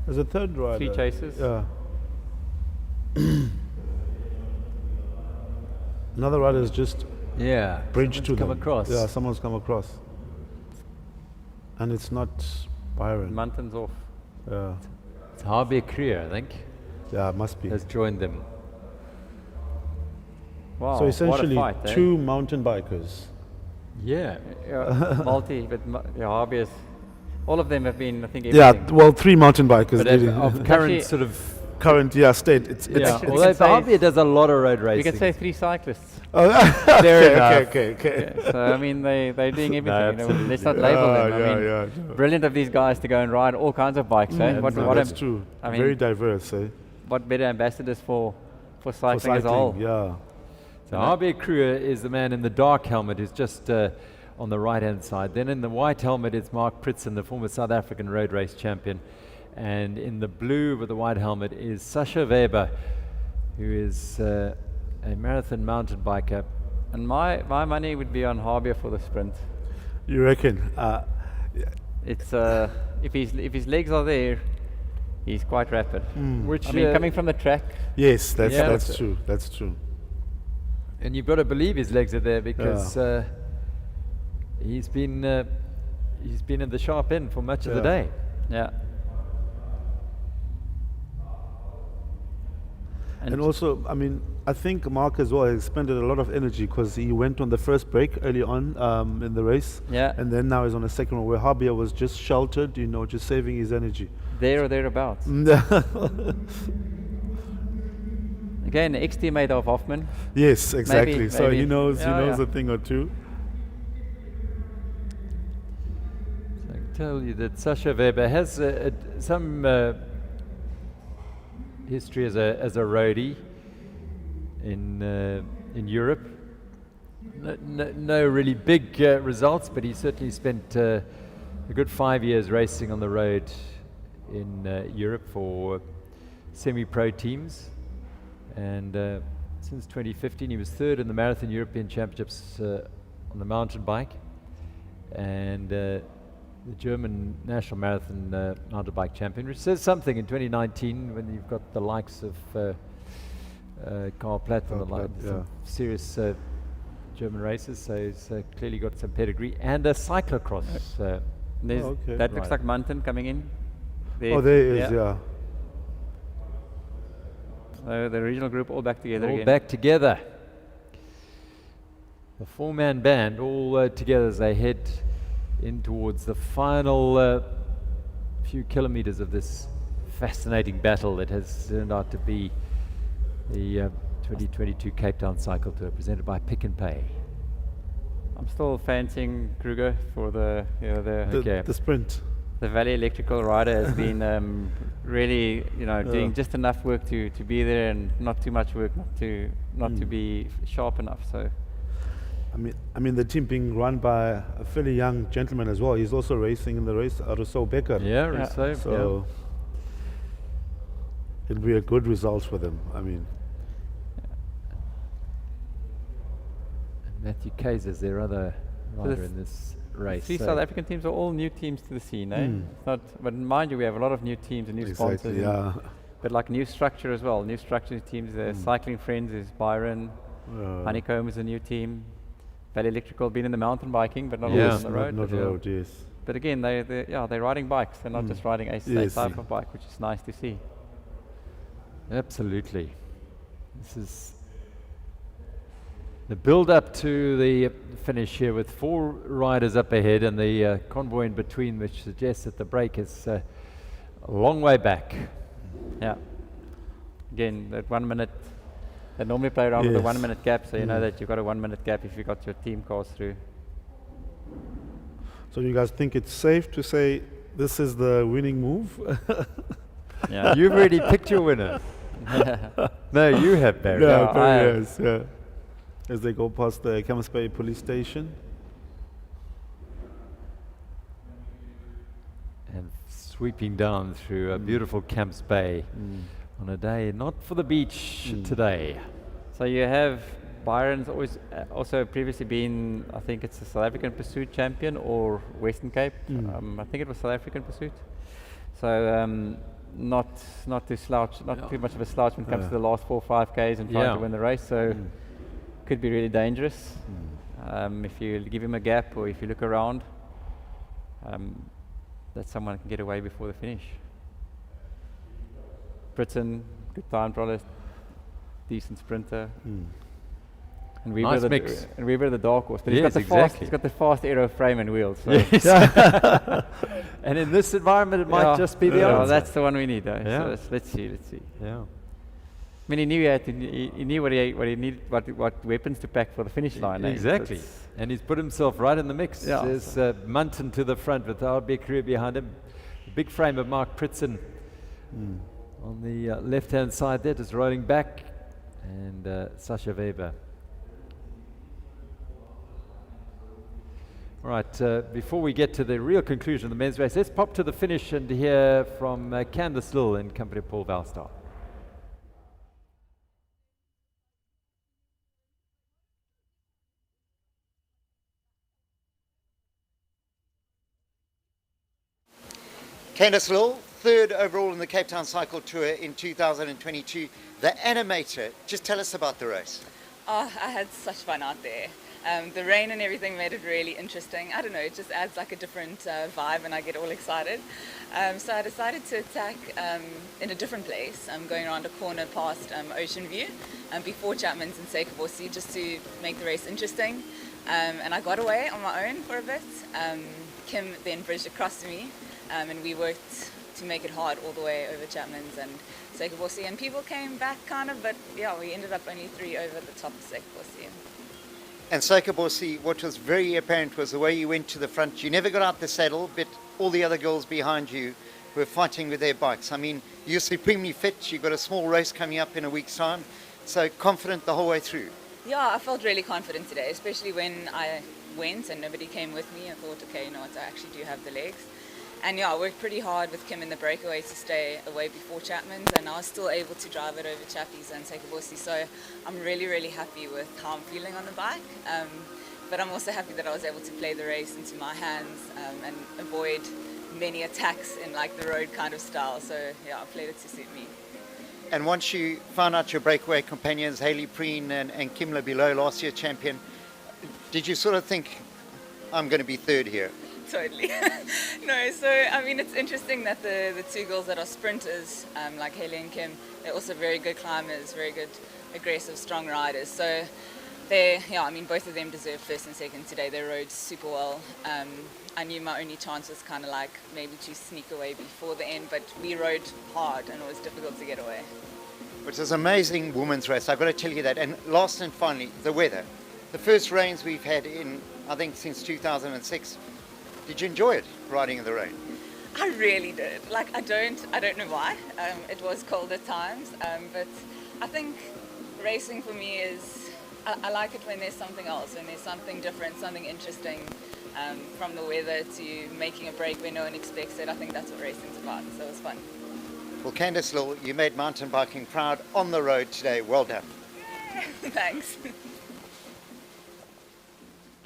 Speaker 2: There's a third rider.
Speaker 3: 3 chasers.
Speaker 2: Yeah. Another rider is just
Speaker 1: Yeah,
Speaker 2: bridged to
Speaker 1: someone's come
Speaker 2: them.
Speaker 1: across.
Speaker 2: Yeah, someone's come across. And it's not Byron.
Speaker 3: Munton's off.
Speaker 2: Yeah,
Speaker 1: It's Harvey Krier, I think,
Speaker 2: yeah, it must be.
Speaker 1: has joined them.
Speaker 3: Wow,
Speaker 2: So essentially,
Speaker 3: what a fight,
Speaker 2: 2 mountain bikers.
Speaker 1: Yeah,
Speaker 3: Yeah, multi, but Harvey is, all of them have been, I think,
Speaker 2: Yeah,
Speaker 3: everything.
Speaker 2: well, 3 mountain bikers.
Speaker 1: but
Speaker 2: really.
Speaker 1: of current
Speaker 3: Actually-
Speaker 1: sort of
Speaker 2: Current, state. It's
Speaker 1: yeah.
Speaker 3: actually-
Speaker 1: Although
Speaker 3: you can say-
Speaker 1: Harvey does a lot of road racing.
Speaker 3: You can say 3 cyclists.
Speaker 1: Fair enough.
Speaker 2: okay.
Speaker 3: Yeah, so, I mean, they're doing everything.
Speaker 1: absolutely.
Speaker 3: Let's not label them. I mean,
Speaker 2: yeah.
Speaker 3: brilliant of these guys to go and ride all kinds of bikes. Eh?
Speaker 2: That's true.
Speaker 3: I mean,
Speaker 2: Very diverse, eh?
Speaker 3: what better ambassadors for
Speaker 2: For
Speaker 3: cycling as a whole?
Speaker 2: yeah.
Speaker 1: So Harvey Krier is the man in the dark helmet who's just on the right-hand side. Then in the white helmet is Mark Pritson, the former South African road race champion. And in the blue with the white helmet is Sasha Weber, who is a marathon mountain biker.
Speaker 3: And my money would be on Harbier for the sprint.
Speaker 2: You reckon?
Speaker 3: It's if his legs are there, he's quite rapid.
Speaker 1: Which
Speaker 3: I mean, coming from the track,
Speaker 2: Yes, that's
Speaker 1: Yeah.
Speaker 2: that's true. That's true.
Speaker 1: and you've got to believe his legs are there because he's been in the sharp end for much of the
Speaker 2: Yeah.
Speaker 1: day.
Speaker 3: yeah.
Speaker 2: And also, I mean, I think Mark as well has expended a lot of energy because he went on the first break early on in the race.
Speaker 3: Yeah.
Speaker 2: And then now he's on the second one where Harbier was just sheltered, just saving his energy.
Speaker 3: There or thereabouts. Again, the ex-teammate of Hoffman.
Speaker 2: Yes, exactly. So
Speaker 3: maybe.
Speaker 2: he knows
Speaker 3: Yeah.
Speaker 2: a thing or two.
Speaker 1: So I can tell you that Sasha Weber has some history as a roadie in Europe. No really big results, but he certainly spent a good 5 years racing on the road in Europe for semi-pro teams. And since 2015, he was 3rd in the Marathon European Championships on the mountain bike. And the German National Marathon mountain bike champion, which says something in 2019 when you've got the likes of Karl Platt and the like, some serious German races. So he's clearly got some pedigree and a cyclocross.
Speaker 3: There's,
Speaker 2: okay.
Speaker 3: that looks
Speaker 1: Right.
Speaker 3: like Munton coming in.
Speaker 2: Oh, there is, yeah.
Speaker 3: So the regional group all back together
Speaker 1: All
Speaker 3: again.
Speaker 1: back together. The 4-man band all together as they head in towards the final few kilometers of this fascinating battle that has turned out to be the 2022 Cape Town Cycle Tour presented by Pick n Pay.
Speaker 3: I'm still fancying Kruger for the
Speaker 1: Okay.
Speaker 2: The sprint.
Speaker 3: the Valley Electrical rider has been really doing just enough work to be there and not too much work not to be sharp enough. So
Speaker 2: I mean the team being run by a fairly young gentleman as well. He's also racing in the race, Rousseau Becker.
Speaker 1: Yeah,
Speaker 3: Yeah.
Speaker 2: So it'll be a good result for them. I mean,
Speaker 1: Matthew Kayser's their other rider
Speaker 3: the
Speaker 1: in this race.
Speaker 3: three
Speaker 1: so
Speaker 3: South African teams are all new teams to the scene, eh? It's not, but mind you, we have a lot of new teams and new sponsors.
Speaker 2: exactly. Yeah.
Speaker 3: But like new structure as well. New structure teams. Cycling Friends is Byron. Honeycomb is a new team. Valley Electrical been in the mountain biking, but not
Speaker 1: Yeah.
Speaker 3: always on the road.
Speaker 2: Not
Speaker 3: but,
Speaker 2: road. Yes.
Speaker 3: but again, they're riding bikes. They're not just riding a
Speaker 2: Yes.
Speaker 3: type of bike, which is nice to see.
Speaker 1: Absolutely. This is the build up to the finish here with 4 riders up ahead and the convoy in between, which suggests that the break is a long way back.
Speaker 3: Yeah. Again, that 1 minute. They normally play around with a
Speaker 2: Yes.
Speaker 3: 1 minute gap, so you know that you've got a 1 minute gap if you got your team cars through.
Speaker 2: So you guys think it's safe to say this is the winning move?
Speaker 3: Yeah.
Speaker 1: You've already picked your winner. No, you have, Barry.
Speaker 3: Yeah,
Speaker 2: Barry has, yeah. As they go past the Camps Bay police station.
Speaker 1: And sweeping down through a beautiful Camps Bay on a day not for the beach today.
Speaker 3: So you have Byron's always also previously been, I think it's a South African pursuit champion or Western Cape. I think it was South African pursuit. So not too slouch, not too much of a slouch when it comes to the last 4 or 5 Ks and trying to win the race. So could be really dangerous if you give him a gap or if you look around. That someone can get away before the finish. Britain, good time roller, decent sprinter. And Weber,
Speaker 1: Nice mix.
Speaker 3: And Weber the dark horse, but
Speaker 1: Yes,
Speaker 3: he's got the fast aero frame and wheels. So.
Speaker 1: Yes. And in this environment, it might just be the answer.
Speaker 3: That's the one we need, though.
Speaker 1: Yeah.
Speaker 3: So let's see.
Speaker 1: Yeah.
Speaker 3: I mean, he knew he knew what he needed, what weapons to pack for the finish line.
Speaker 1: Exactly. And he's put himself right in the mix.
Speaker 3: Yeah.
Speaker 1: There's Munton to the front with our big crew behind him. The big frame of Mark Pritzen on the left-hand side there, just rolling back. And Sasha Weber. All right, before we get to the real conclusion of the men's race, let's pop to the finish and hear from Candice Lill in company of Paul Valstar.
Speaker 7: Candice Lill, third overall in the Cape Town Cycle Tour in 2022. The animator, just tell us about the race.
Speaker 8: Oh, I had such fun out there. The rain and everything made it really interesting. I don't know, it just adds like a different vibe and I get all excited. So I decided to attack in a different place. I'm going around a corner past Ocean View before Chapman's and Seikobosi just to make the race interesting. And I got away on my own for a bit. Kim then bridged across to me and we worked to make it hard all the way over Chapman's and Seikobosi. And people came back kind of, but yeah, we ended up only 3 over the top of Seikobosi.
Speaker 7: And Seikobosi, what was very apparent was the way you went to the front. You never got out the saddle, but all the other girls behind you were fighting with their bikes. I mean, you're supremely fit. You've got a small race coming up in a week's time. So confident the whole way through.
Speaker 8: Yeah, I felt really confident today, especially when I went and nobody came with me. I thought, okay, you know what, I actually do have the legs. And yeah, I worked pretty hard with Kim in the breakaway to stay away before Chapman's, and I was still able to drive it over Chappies and Seikobosi. So I'm really, really happy with how I'm feeling on the bike. But I'm also happy that I was able to play the race into my hands and avoid many attacks in like the road kind of style. So yeah, I played it to suit me.
Speaker 7: And once you found out your breakaway companions, Hayley Preen and Kim Below, last year champion, did you sort of think, I'm going to be third here?
Speaker 8: Totally. No, so I mean, it's interesting that the 2 girls that are sprinters, like Hayley and Kim, they're also very good climbers, very good, aggressive, strong riders. So I mean, both of them deserved first and second today. They rode super well. I knew my only chance was kind of like maybe to sneak away before the end, but we rode hard and it was difficult to get away.
Speaker 7: Which is an amazing women's race, I've got to tell you that. And last and finally, the weather. The first rains we've had in, I think, since 2006. Did you enjoy it, riding in the rain?
Speaker 8: I really did. Like, I don't know why. It was cold at times, but I think racing for me is, I like it when there's something else, when there's something different, something interesting, from the weather to making a break when no one expects it. I think that's what racing's about, so it was fun.
Speaker 7: Well, Candice Lill, you made mountain biking proud on the road today. Well done.
Speaker 8: Thanks.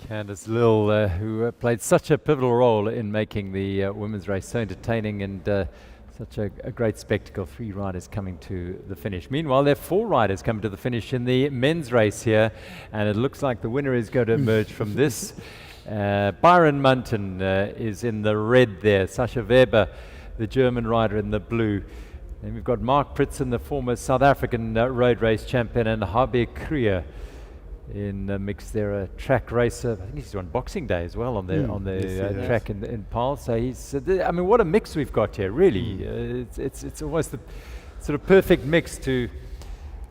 Speaker 1: Candice Lill, who played such a pivotal role in making the women's race so entertaining and such a great spectacle. 3 riders coming to the finish. Meanwhile, there are 4 riders coming to the finish in the men's race here, and it looks like the winner is going to emerge from this. Byron Munton is in the red there. Sasha Weber, the German rider, in the blue. Then we've got Mark Pritzen, the former South African road race champion, and Habe Krier in the mix there, a track racer. I think he's on Boxing Day as well on the track in Paarl. So he's, I mean, what a mix we've got here, really. It's almost the sort of perfect mix to,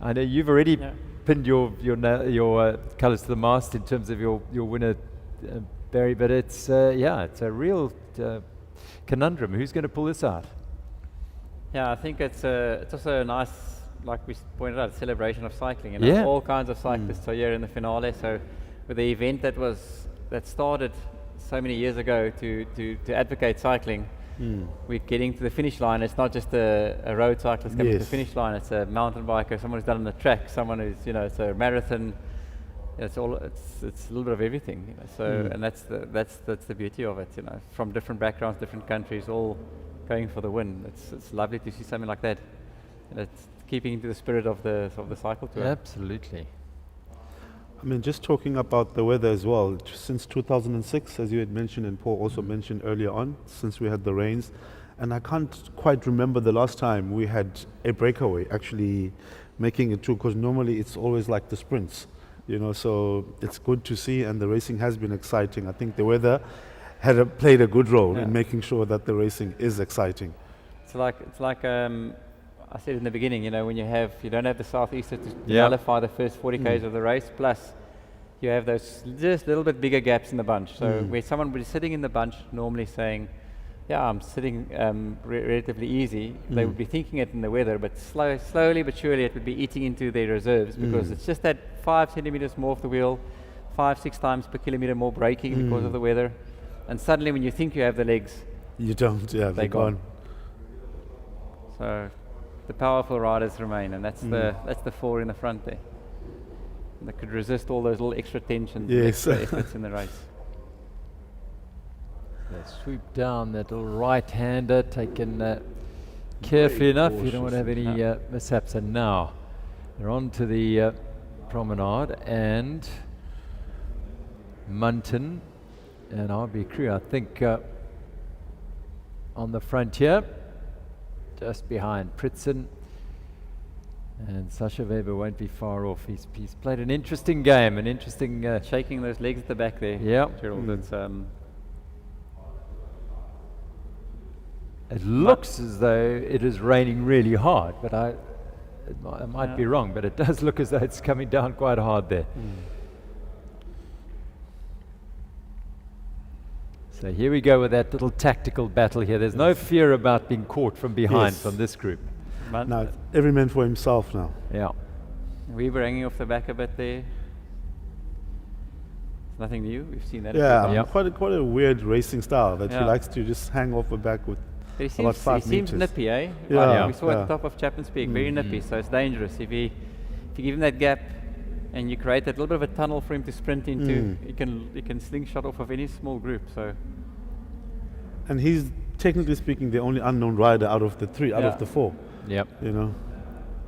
Speaker 1: I know you've already pinned your colours to the mast in terms of your winner, Barry, but it's it's a real conundrum. Who's going to pull this out?
Speaker 3: Yeah, I think it's also a nice, like we pointed out, celebration of cycling. You know, all kinds of cyclists are here in the finale. So with the event that started so many years ago to advocate cycling, we're getting to the finish line. It's not just a road cyclist coming to the
Speaker 2: Yes.
Speaker 3: finish line. It's a mountain biker, someone who's done on the track, someone who's, it's a marathon. It's a little bit of everything. So, and that's the beauty of it. From different backgrounds, different countries, all going for the win. It's lovely to see something like that. And it's keeping into the spirit of the cycle tour.
Speaker 1: Absolutely.
Speaker 2: I mean, just talking about the weather as well, since 2006, as you had mentioned and Paul also mentioned earlier on, since we had the rains, and I can't quite remember the last time we had a breakaway actually making it through, because normally it's always like the sprints, so it's good to see, and the racing has been exciting. I think the weather had played a good role in making sure that the racing is exciting.
Speaker 3: It's like I said in the beginning, when you don't have the southeaster to nullify the first 40 k's of the race, plus you have those just little bit bigger gaps in the bunch. So where someone would be sitting in the bunch normally saying, yeah, I'm sitting relatively easy, they would be thinking it in the weather, but slowly but surely it would be eating into their reserves, because it's just that 5 centimeters more off the wheel, 5-6 times per kilometer more braking because of the weather, and suddenly when you think you have the legs,
Speaker 2: You don't, they're gone.
Speaker 3: So the powerful riders remain, and that's the four in the front there. That could resist all those little extra tensions, and extra efforts in the race.
Speaker 1: They swoop down that little right-hander, taken carefully enough. You don't want to have any mishaps. And now they're on to the promenade, and Munton and RB Crew, I think, on the front here, just behind Pritzen. And Sasha Weber won't be far off. He's played an interesting game, an interesting...
Speaker 3: shaking those legs at the back there.
Speaker 1: Yeah.
Speaker 3: Gerald, it's,
Speaker 1: it looks as though it is raining really hard, but I might be wrong, but it does look as though it's coming down quite hard there. So here we go with that little tactical battle here. There's no fear about being caught from behind from this group.
Speaker 2: Now, every man for himself now.
Speaker 1: Yeah.
Speaker 3: We were hanging off the back a bit there. It's nothing new. We've seen that.
Speaker 2: Yeah, quite a weird racing style that he likes to just hang off the back with about 5
Speaker 3: he
Speaker 2: meters.
Speaker 3: seems nippy, eh?
Speaker 2: Yeah.
Speaker 3: We saw at the top of Chapman's Peak, very nippy, so it's dangerous. If you give him that gap and you create that little bit of a tunnel for him to sprint into, he can slingshot off of any small group. So.
Speaker 2: And he's, technically speaking, the only unknown rider out of the 3, out of the 4.
Speaker 1: Yep.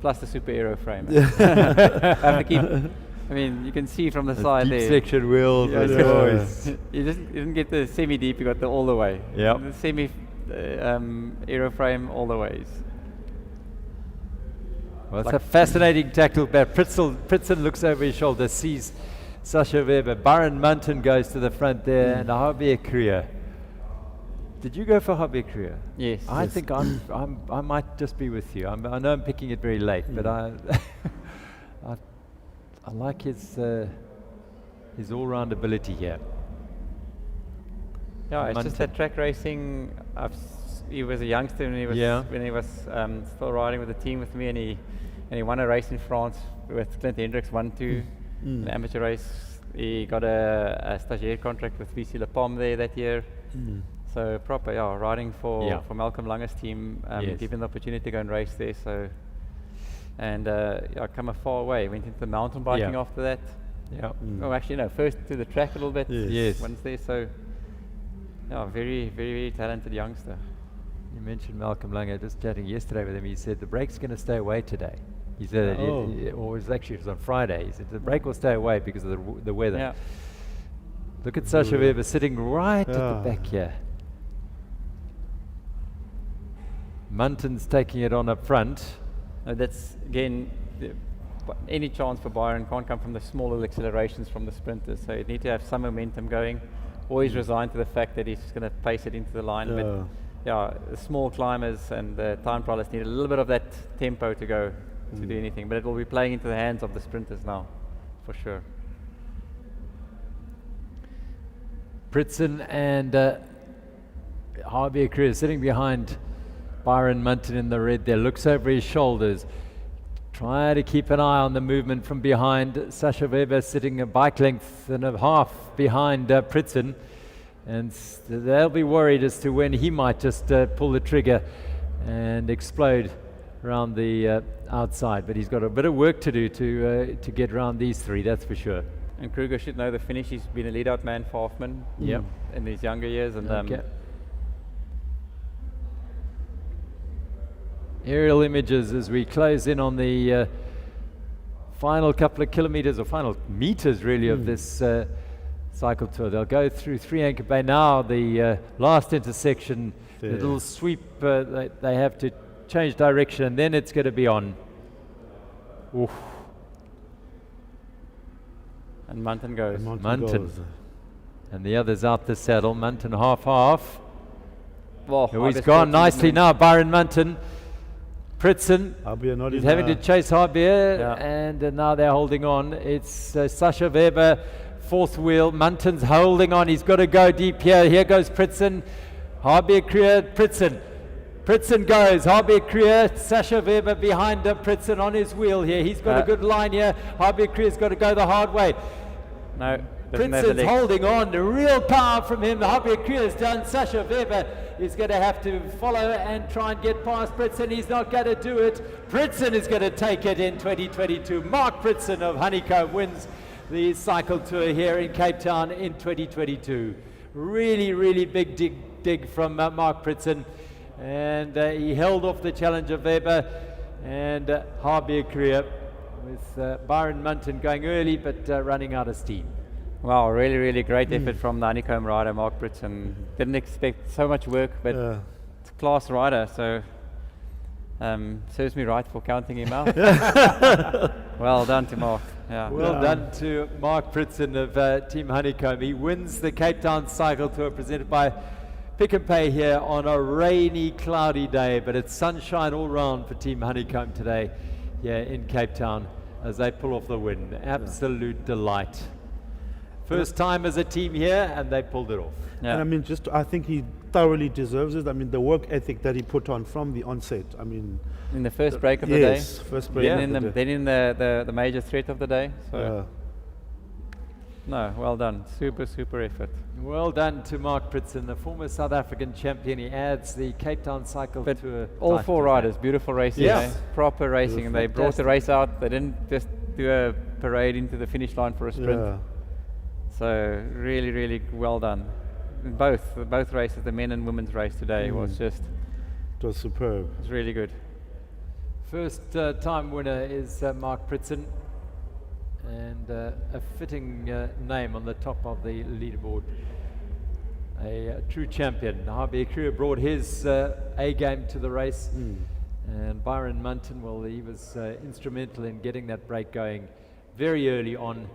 Speaker 3: Plus the super aero frame. Have to keep. I mean, you can see from the side
Speaker 1: deep
Speaker 3: there.
Speaker 1: section wheels.
Speaker 3: You didn't get the semi-deep. You got the all the way.
Speaker 1: Yeah.
Speaker 3: The semi aero frame all the ways.
Speaker 1: Well, it's a fascinating tactical battle. Pritzen looks over his shoulder, sees Sasha Weber. Byron Munton goes to the front there, and Javier Crea. Did you go for Javier Crea?
Speaker 3: Yes.
Speaker 1: I think I might just be with you. I know I'm picking it very late, but I like his all-round ability here.
Speaker 3: Yeah, it's
Speaker 1: Munton.
Speaker 3: just that track racing. He was a youngster when he was still riding with the team with me, and he won a race in France with Clint Hendricks, 1-2, an amateur race. He got a stagiaire contract with VC Le Pomme there that year. So proper, riding for Malcolm Lange's team, given the opportunity to go and race there. So, and come a far way. Went into mountain biking after that.
Speaker 1: Yeah.
Speaker 3: Oh, actually, no. First to the track a little bit.
Speaker 1: Yes.
Speaker 3: Once there, so very, very, very talented youngster.
Speaker 1: You mentioned Malcolm Lange. Just chatting yesterday with him, he said the break's going to stay away today. He said, or it was on Friday. He said the break will stay away because of the weather.
Speaker 3: Yeah.
Speaker 1: Look at Sasha Weber sitting right at the back here. Munton's taking it on up front.
Speaker 3: That's again, any chance for Byron can't come from the small little accelerations from the sprinters. So you need to have some momentum going. Always resigned to the fact that he's going to pace it into the line. But the small climbers and the time trialists need a little bit of that tempo to go to do anything. But it will be playing into the hands of the sprinters now, for sure.
Speaker 1: Pritzen and Javier Cruz sitting behind Byron Munton in the red there, looks over his shoulders, try to keep an eye on the movement from behind. Sasha Weber sitting a bike length and a half behind Pritzen. And they'll be worried as to when he might just pull the trigger and explode around the outside. But he's got a bit of work to do to get around these three, that's for sure.
Speaker 3: And Kruger should know the finish. He's been a lead-out man for Hoffman in his younger years. And
Speaker 1: aerial images as we close in on the final couple of kilometers, or final meters really, of this cycle tour. They'll go through Three Anchor Bay now, the last intersection, the little sweep, they have to change direction, and then it's going to be on. Oof.
Speaker 3: And Munton goes.
Speaker 1: Munton. And the others out the saddle. Munton half.
Speaker 3: Well,
Speaker 1: he's gone nicely now, Byron Munton. Pritzen is having to chase Harbier, and now they're holding on. It's Sasha Weber, fourth wheel. Munton's holding on. He's got to go deep here. Here goes Pritzen. Harbier, Krier, Pritzen. Pritzen goes. Harbier, Krier, Sasha Weber behind Pritzen on his wheel here. He's got a good line here. Harbier, Krier's got to go the hard way.
Speaker 3: No.
Speaker 1: Pritzen's holding on. The real power from him. Harbier, Krier's done. Sasha Weber is going to have to follow and try and get past Pritzen. He's not going to do it. Pritzen is going to take it in 2022. Mark Pritzen of Honeycomb wins the cycle tour here in Cape Town in 2022. Really big dig from Mark Pritzen. And he held off the challenge of Weber and Harbier Krier, with Byron Munton going early but running out of steam.
Speaker 3: Wow, really great effort from the Honeycomb rider, Mark Pritzen. Didn't expect so much work, but it's a class rider, so serves me right for counting him out. Well done to Mark.
Speaker 1: Well done to Mark Pritzen of Team Honeycomb. He wins the Cape Town Cycle Tour presented by Pick and Pay here on a rainy, cloudy day, but it's sunshine all round for Team Honeycomb today here in Cape Town as they pull off the win. Absolute delight. First time as a team here, and they pulled it off.
Speaker 2: And I mean, I think he thoroughly deserves it. I mean, the work ethic that he put on from the onset. I mean,
Speaker 3: in the first break of the day.
Speaker 2: First break.
Speaker 3: Then in the major threat of the day. So no, well done. Super effort.
Speaker 1: Well done to Mark Pritzen, the former South African champion. He adds the Cape Town Cycle Tour.
Speaker 3: All four riders, beautiful racing. Proper racing, and they brought the race out. They didn't just do a parade into the finish line for a sprint. So really well done. In both races, the men and women's race today was just.
Speaker 2: It was superb.
Speaker 3: It was really good.
Speaker 1: First time winner is Mark Pritzen, and a fitting name on the top of the leaderboard. A true champion. Harbier Krier brought his A game to the race, and Byron Munton, well, he was instrumental in getting that break going very early on.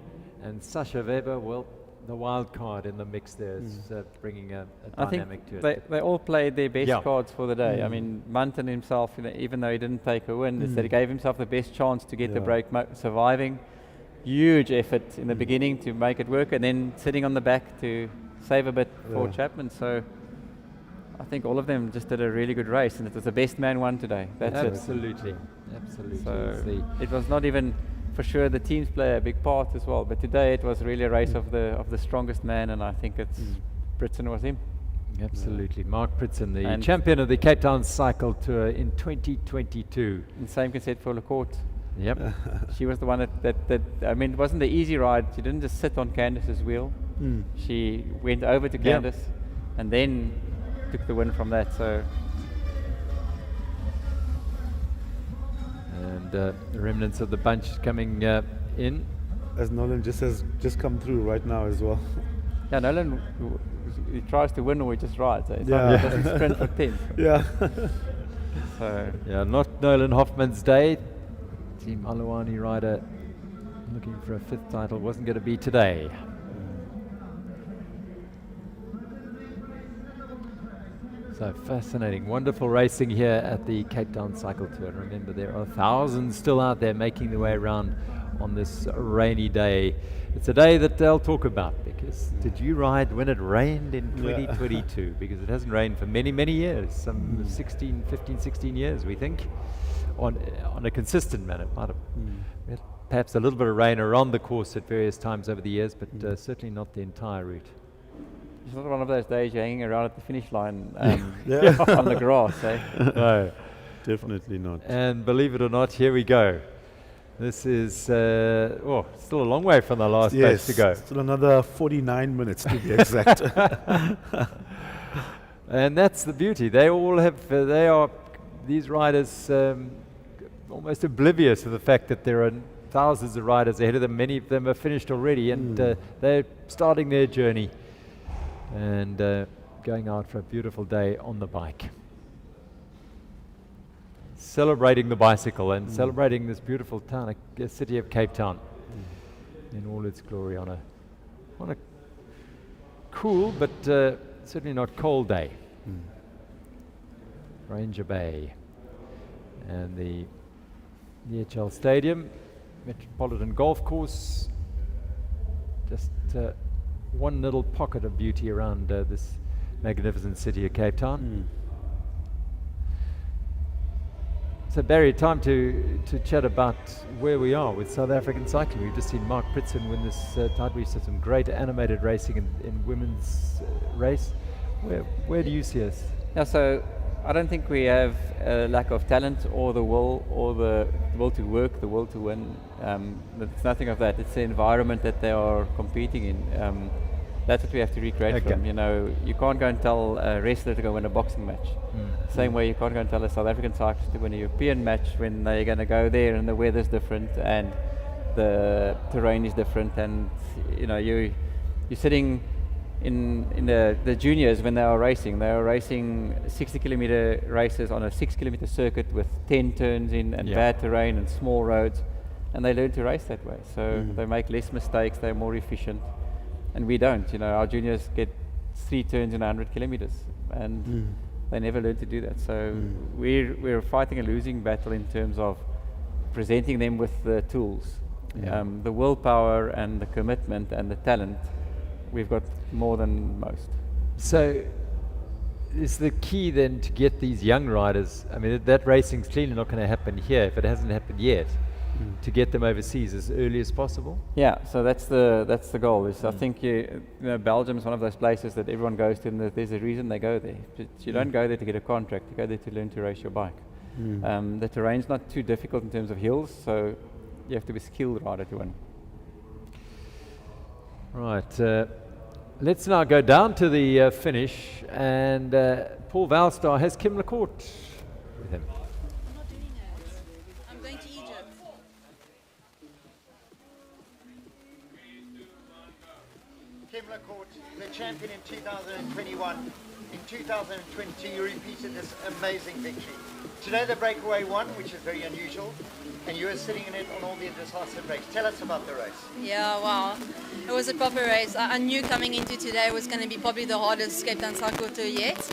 Speaker 1: And Sasha Weber, well, the wild card in the mix there is bringing a dynamic to it.
Speaker 3: They all played their best cards for the day. I mean, Munton himself, even though he didn't take a win, that he gave himself the best chance to get the break, surviving. Huge effort in the beginning to make it work, and then sitting on the back to save a bit for Chapman. So I think all of them just did a really good race, and it was the best man won today. That's
Speaker 1: Absolutely.
Speaker 3: So it was not even. For sure, the teams play a big part as well. But today it was really a race of the strongest man, and I think it's Pritzen was him.
Speaker 1: Absolutely, Mark Pritzen, the champion of the Cape Town Cycle Tour in 2022.
Speaker 3: And same can be said for LeCourt.
Speaker 1: Yep,
Speaker 3: she was the one that I mean, it wasn't the easy ride. She didn't just sit on Candice's wheel. She went over to Candice, and then took the win from that. So.
Speaker 1: And the remnants of the bunch coming in.
Speaker 2: As Nolan has just come through right now as well.
Speaker 3: Yeah, Nolan, he tries to win or he just rides. It's like he doesn't sprint for 10. So
Speaker 1: not Nolan Hoffman's day. Team Aluwani rider looking for a fifth title wasn't going to be today. So fascinating, wonderful racing here at the Cape Town Cycle Tour. Remember, there are thousands still out there making their way around on this rainy day. It's a day that they'll talk about, because did you ride when it rained in 2022? Because it hasn't rained for many years, some 15, 16 years, we think, on a consistent manner. Might have perhaps a little bit of rain around the course at various times over the years, but certainly not the entire route.
Speaker 3: It's not one of those days you're hanging around at the finish line
Speaker 2: Yeah.
Speaker 3: on the grass. Eh?
Speaker 1: No.
Speaker 2: Definitely not.
Speaker 1: And believe it or not, here we go. This is still a long way from the last place to go.
Speaker 2: Still another 49 minutes to be exact.
Speaker 1: And that's the beauty. They all have, these riders almost oblivious of the fact that there are thousands of riders ahead of them. Many of them are finished already, and they're starting their journey and going out for a beautiful day on the bike. Celebrating the bicycle and celebrating this beautiful town, city of Cape Town, in all its glory on a cool but certainly not cold day. Ranger Bay and the EHL Stadium, Metropolitan Golf Course, just one little pocket of beauty around this magnificent city of Cape Town. So Barry, time to chat about where we are with South African cycling. We've just seen Mark Pritson win this title. We've seen some great animated racing in women's race. Where do you see us?
Speaker 3: Yeah, so I don't think we have a lack of talent or the will to work, the will to win. It's nothing of that. It's the environment that they are competing in. That's what we have to recreate from. You know, you can't go and tell a wrestler to go win a boxing match. Same way you can't go and tell a South African cyclist to win a European match when they're going to go there and the weather's different and the terrain is different, and you know you're sitting in the juniors when they are racing 60-kilometer races on a 6-kilometer circuit with 10 turns in and bad terrain and small roads, and they learn to race that way. So they make less mistakes, they're more efficient, and we don't. You know, our juniors get 3 turns in 100 kilometers, and they never learn to do that. So we're fighting a losing battle in terms of presenting them with the tools, the willpower and the commitment and the talent. We've got more than most.
Speaker 1: So is the key then to get these young riders, I mean that racing's clearly not going to happen here if it hasn't happened yet, to get them overseas as early as possible?
Speaker 3: Yeah, so that's the goal. Is I think you know Belgium is one of those places that everyone goes to, and there's a reason they go there. You don't go there to get a contract, you go there to learn to race your bike. The terrain's not too difficult in terms of hills, so you have to be a skilled rider to win.
Speaker 1: Right, let's now go down to the finish, and Paul Valstar has Kim LaCourt with him.
Speaker 9: I'm not doing it. I'm going to Egypt.
Speaker 7: Kim LaCourt, the champion in 2021. In 2020, you repeated this amazing victory. Today, the breakaway won, which is very unusual, and you were sitting in it on all the decisive race. Tell us about the race.
Speaker 9: Yeah, wow. It was a proper race. I knew coming into today was going to be probably the hardest Cape Town Cycle Tour yet.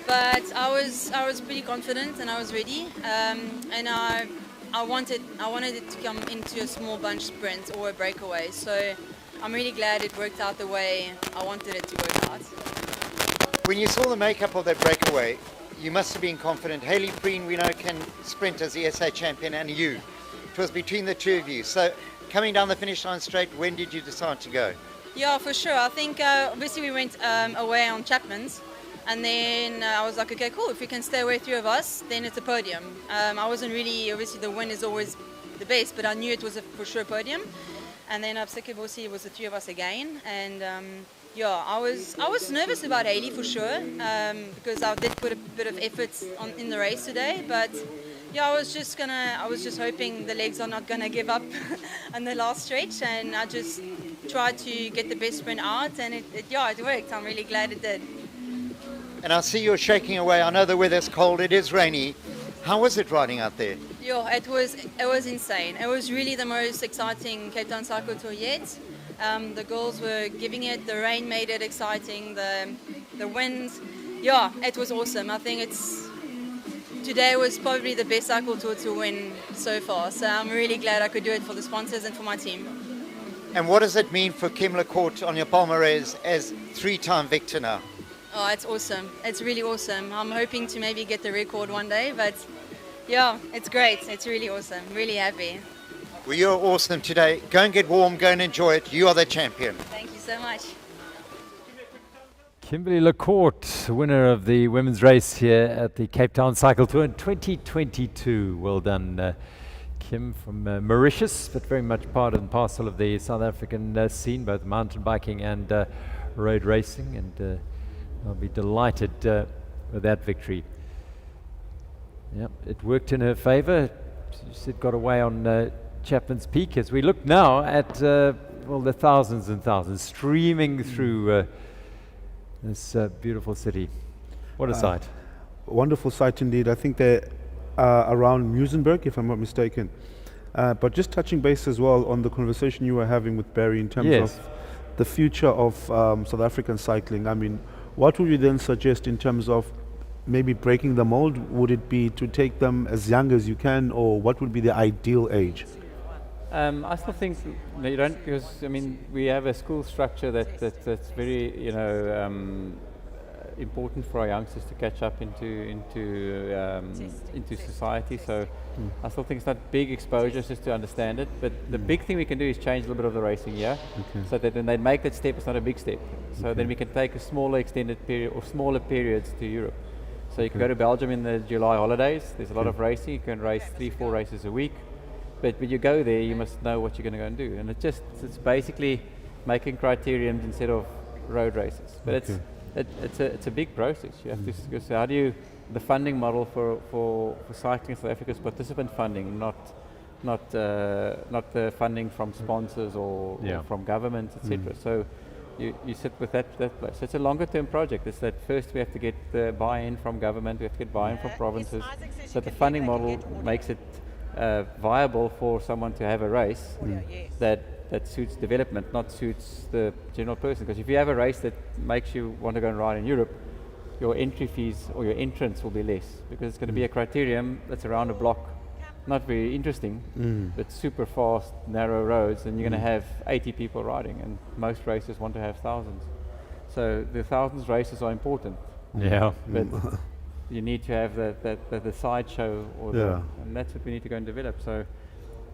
Speaker 9: But I was pretty confident and I was ready. And I wanted it to come into a small bunch sprint or a breakaway. So I'm really glad it worked out the way I wanted it to work out.
Speaker 7: When you saw the makeup of that breakaway, you must have been confident. Hayley Preen, we know, can sprint as the SA champion, and you. It was between the two of you. So coming down the finish line straight, when did you decide to go?
Speaker 9: Yeah, for sure. I think obviously we went away on Chapman's, and then I was like, okay, cool. If we can stay away 3 of us, then it's a podium. I wasn't really, obviously the win is always the best, but I knew it was for sure podium. And then obviously it was the 3 of us again, and yeah, I was nervous about Hayley for sure, because I did put a bit of effort in the race today, but yeah, I was just hoping the legs are not gonna give up on the last stretch, and I just tried to get the best sprint out, and it worked. I'm really glad it did.
Speaker 7: And I see you're shaking away. I know the weather's cold, it is rainy. How was it riding out there?
Speaker 9: Yeah, it was insane. It was really the most exciting Cape Town Cycle Tour yet. The girls were giving it, the rain made it exciting, the wind, yeah, it was awesome. I think today was probably the best cycle tour to win so far, so I'm really glad I could do it for the sponsors and for my team.
Speaker 7: And what does it mean for Kim LaCourt on your palmarès as 3-time victor now?
Speaker 9: Oh, it's awesome. It's really awesome. I'm hoping to maybe get the record one day, but yeah, it's great. It's really awesome. Really happy.
Speaker 7: Well, you're awesome today. Go and get warm, go and enjoy it. You are the champion.
Speaker 9: Thank you so much.
Speaker 1: Kimberly Lacourt, winner of the women's race here at the Cape Town Cycle Tour in 2022. Well done, Kim, from Mauritius, but very much part and parcel of the South African scene, both mountain biking and road racing, and I'll be delighted with that victory. Yep, it worked in her favour. She got away on Chapman's Peak, as we look now at well, the thousands and thousands streaming through this beautiful city. What a sight.
Speaker 2: Wonderful sight indeed. I think they're around Muizenberg, if I'm not mistaken. But just touching base as well on the conversation you were having with Barry in terms of the future of South African cycling. I mean, what would you then suggest in terms of maybe breaking the mold? Would it be to take them as young as you can, or what would be the ideal age?
Speaker 3: I still think you don't, because I mean we have a school structure that's very important for our youngsters to catch up into society. So I still think it's not big exposures just to understand it, but the big thing we can do is change a little bit of the racing, so that when they make that step, it's not a big step. So then we can take a smaller extended period or smaller periods to Europe. So you can go to Belgium in the July holidays. There's a lot of racing. You can race 3-4 races a week. But when you go there, you must know what you're going to go and do. And it's basically making criteriums instead of road races. But it's a big process. You have to so how do you, the funding model for cycling in South Africa is participant funding, not the funding from sponsors or from governments, etc. So you sit with that place. So it's a longer term project. It's that first we have to get the buy-in from government, we have to get buy-in from provinces. So the funding model makes it viable for someone to have a race that suits development, not suits the general person. Because if you have a race that makes you want to go and ride in Europe, your entry fees or your entrance will be less, because it's going to be a criterium that's around a block, not very interesting, but super fast, narrow roads, and you're going to have 80 people riding, and most races want to have thousands. So the thousands races are important. But you need to have the sideshow, and that's what we need to go and develop. So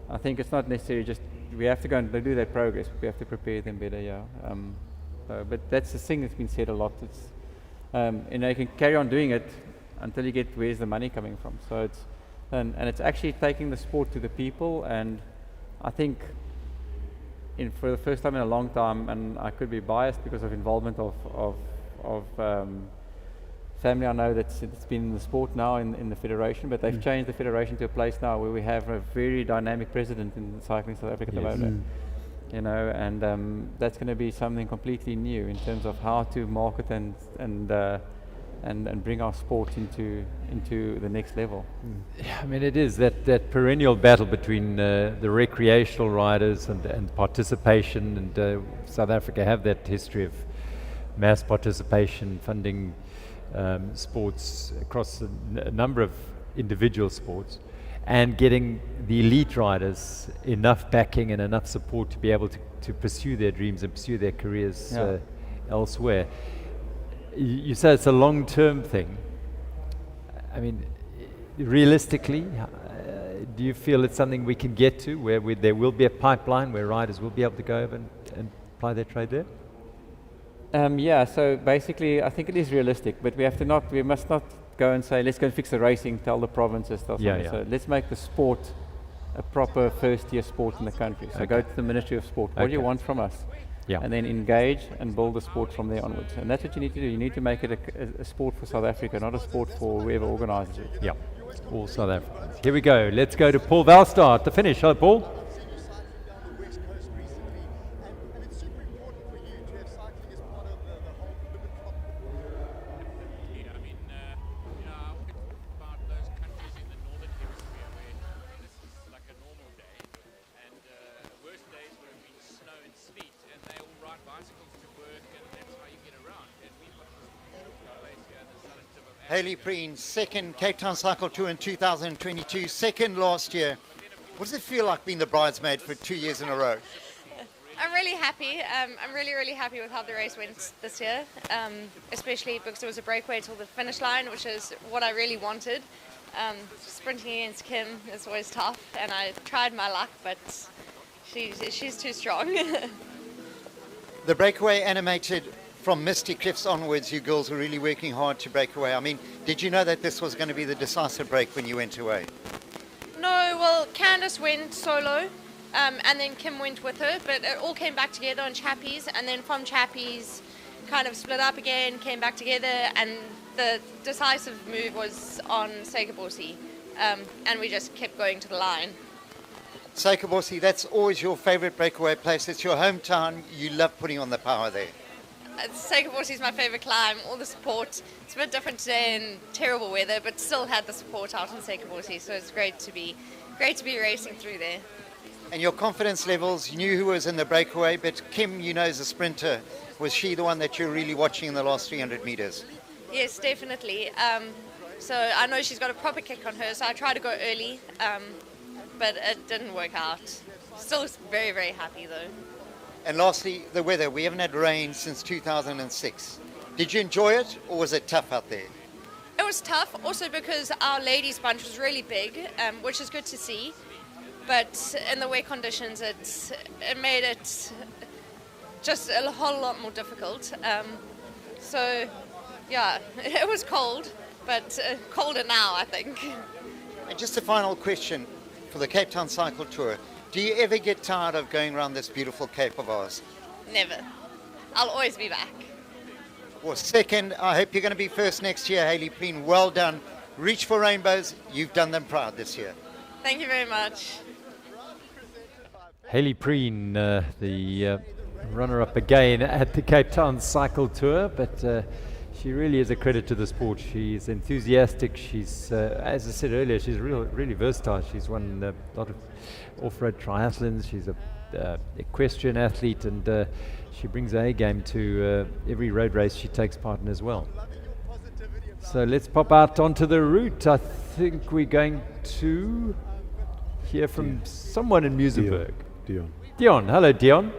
Speaker 3: I think it's not necessarily just, we have to go and do that progress, but we have to prepare them better, but that's the thing that's been said a lot. It's, you can carry on doing it until you get where's the money coming from. So it's, and it's actually taking the sport to the people, and I think for the first time in a long time, and I could be biased because of involvement of family I know that's been in the sport now in the federation, but they've changed the federation to a place now where we have a very dynamic president in cycling South Africa at the moment. And that's going to be something completely new in terms of how to market and bring our sport into the next level.
Speaker 1: Yeah, I mean, it is that perennial battle between the recreational riders and participation, and South Africa have that history of mass participation, funding sports across a number of individual sports, and getting the elite riders enough backing and enough support to be able to pursue their dreams and pursue their careers elsewhere. You say it's a long-term thing. I mean, realistically, do you feel it's something we can get to where there will be a pipeline where riders will be able to go over and apply their trade there?
Speaker 3: So basically I think it is realistic, but we must not go and say, let's go and fix the racing, tell the provinces, So let's make the sport a proper first-year sport in the country. So go to the Ministry of Sport. What do you want from us? And then engage and build the sport from there onwards. And that's what you need to do. You need to make it a sport for South Africa, not a sport for whoever organises it.
Speaker 1: Yeah, all South Africans. Here we go. Let's go to Paul Valstar at the finish. Hello, Paul.
Speaker 7: Haley Preen, second Cape Town Cycle Tour in 2022, second last year. What does it feel like being the bridesmaid for 2 years in a row?
Speaker 10: I'm really happy. I'm really happy with how the race went this year, especially because it was a breakaway till the finish line, which is what I really wanted. Sprinting against Kim is always tough, and I tried my luck, but she's too strong.
Speaker 7: The breakaway animated from Misty Cliffs onwards, you girls were really working hard to break away. I mean, did you know that this was going to be the decisive break when you went away?
Speaker 10: No, well, Candice went solo, and then Kim went with her, but it all came back together on Chappies, and then from Chappies kind of split up again, came back together, and the decisive move was on Seikaborsi, and we just kept going to the line.
Speaker 7: Seikaborsi, that's always your favorite breakaway place. It's your hometown. You love putting on the power there.
Speaker 10: Seikaborsi is my favorite climb, all the support. It's a bit different today in terrible weather, but still had the support out in Seikaborsi, so it's great to be racing through there.
Speaker 7: And your confidence levels, you knew who was in the breakaway, but Kim, you know, is a sprinter. Was she the one that you're really watching in the last 300 meters?
Speaker 10: Yes, definitely. So I know she's got a proper kick on her, so I tried to go early, but it didn't work out. Still very, very happy though.
Speaker 7: And lastly, the weather. We haven't had rain since 2006. Did you enjoy it, or was it tough out there?
Speaker 10: It was tough, also because our ladies bunch was really big, which is good to see. But in the wet conditions, it made it just a whole lot more difficult. So, yeah, it was cold, but colder now, I think.
Speaker 7: And just a final question for the Cape Town Cycle Tour. Do you ever get tired of going around this beautiful Cape of ours?
Speaker 10: Never. I'll always be back.
Speaker 7: Well, second, I hope you're going to be first next year, Hayley Preen. Well done. Reach for rainbows. You've done them proud this year.
Speaker 10: Thank you very much.
Speaker 1: Hayley Preen, the runner-up again at the Cape Town Cycle Tour, but she really is a credit to the sport. She's enthusiastic. She's, as I said earlier, she's really versatile. She's won a lot of off-road triathlons. She's a equestrian athlete, and she brings a game to every road race she takes part in as well. So let's pop out onto the route. I think we're going to hear from someone in Muizenberg. Dion. Hello, Dion.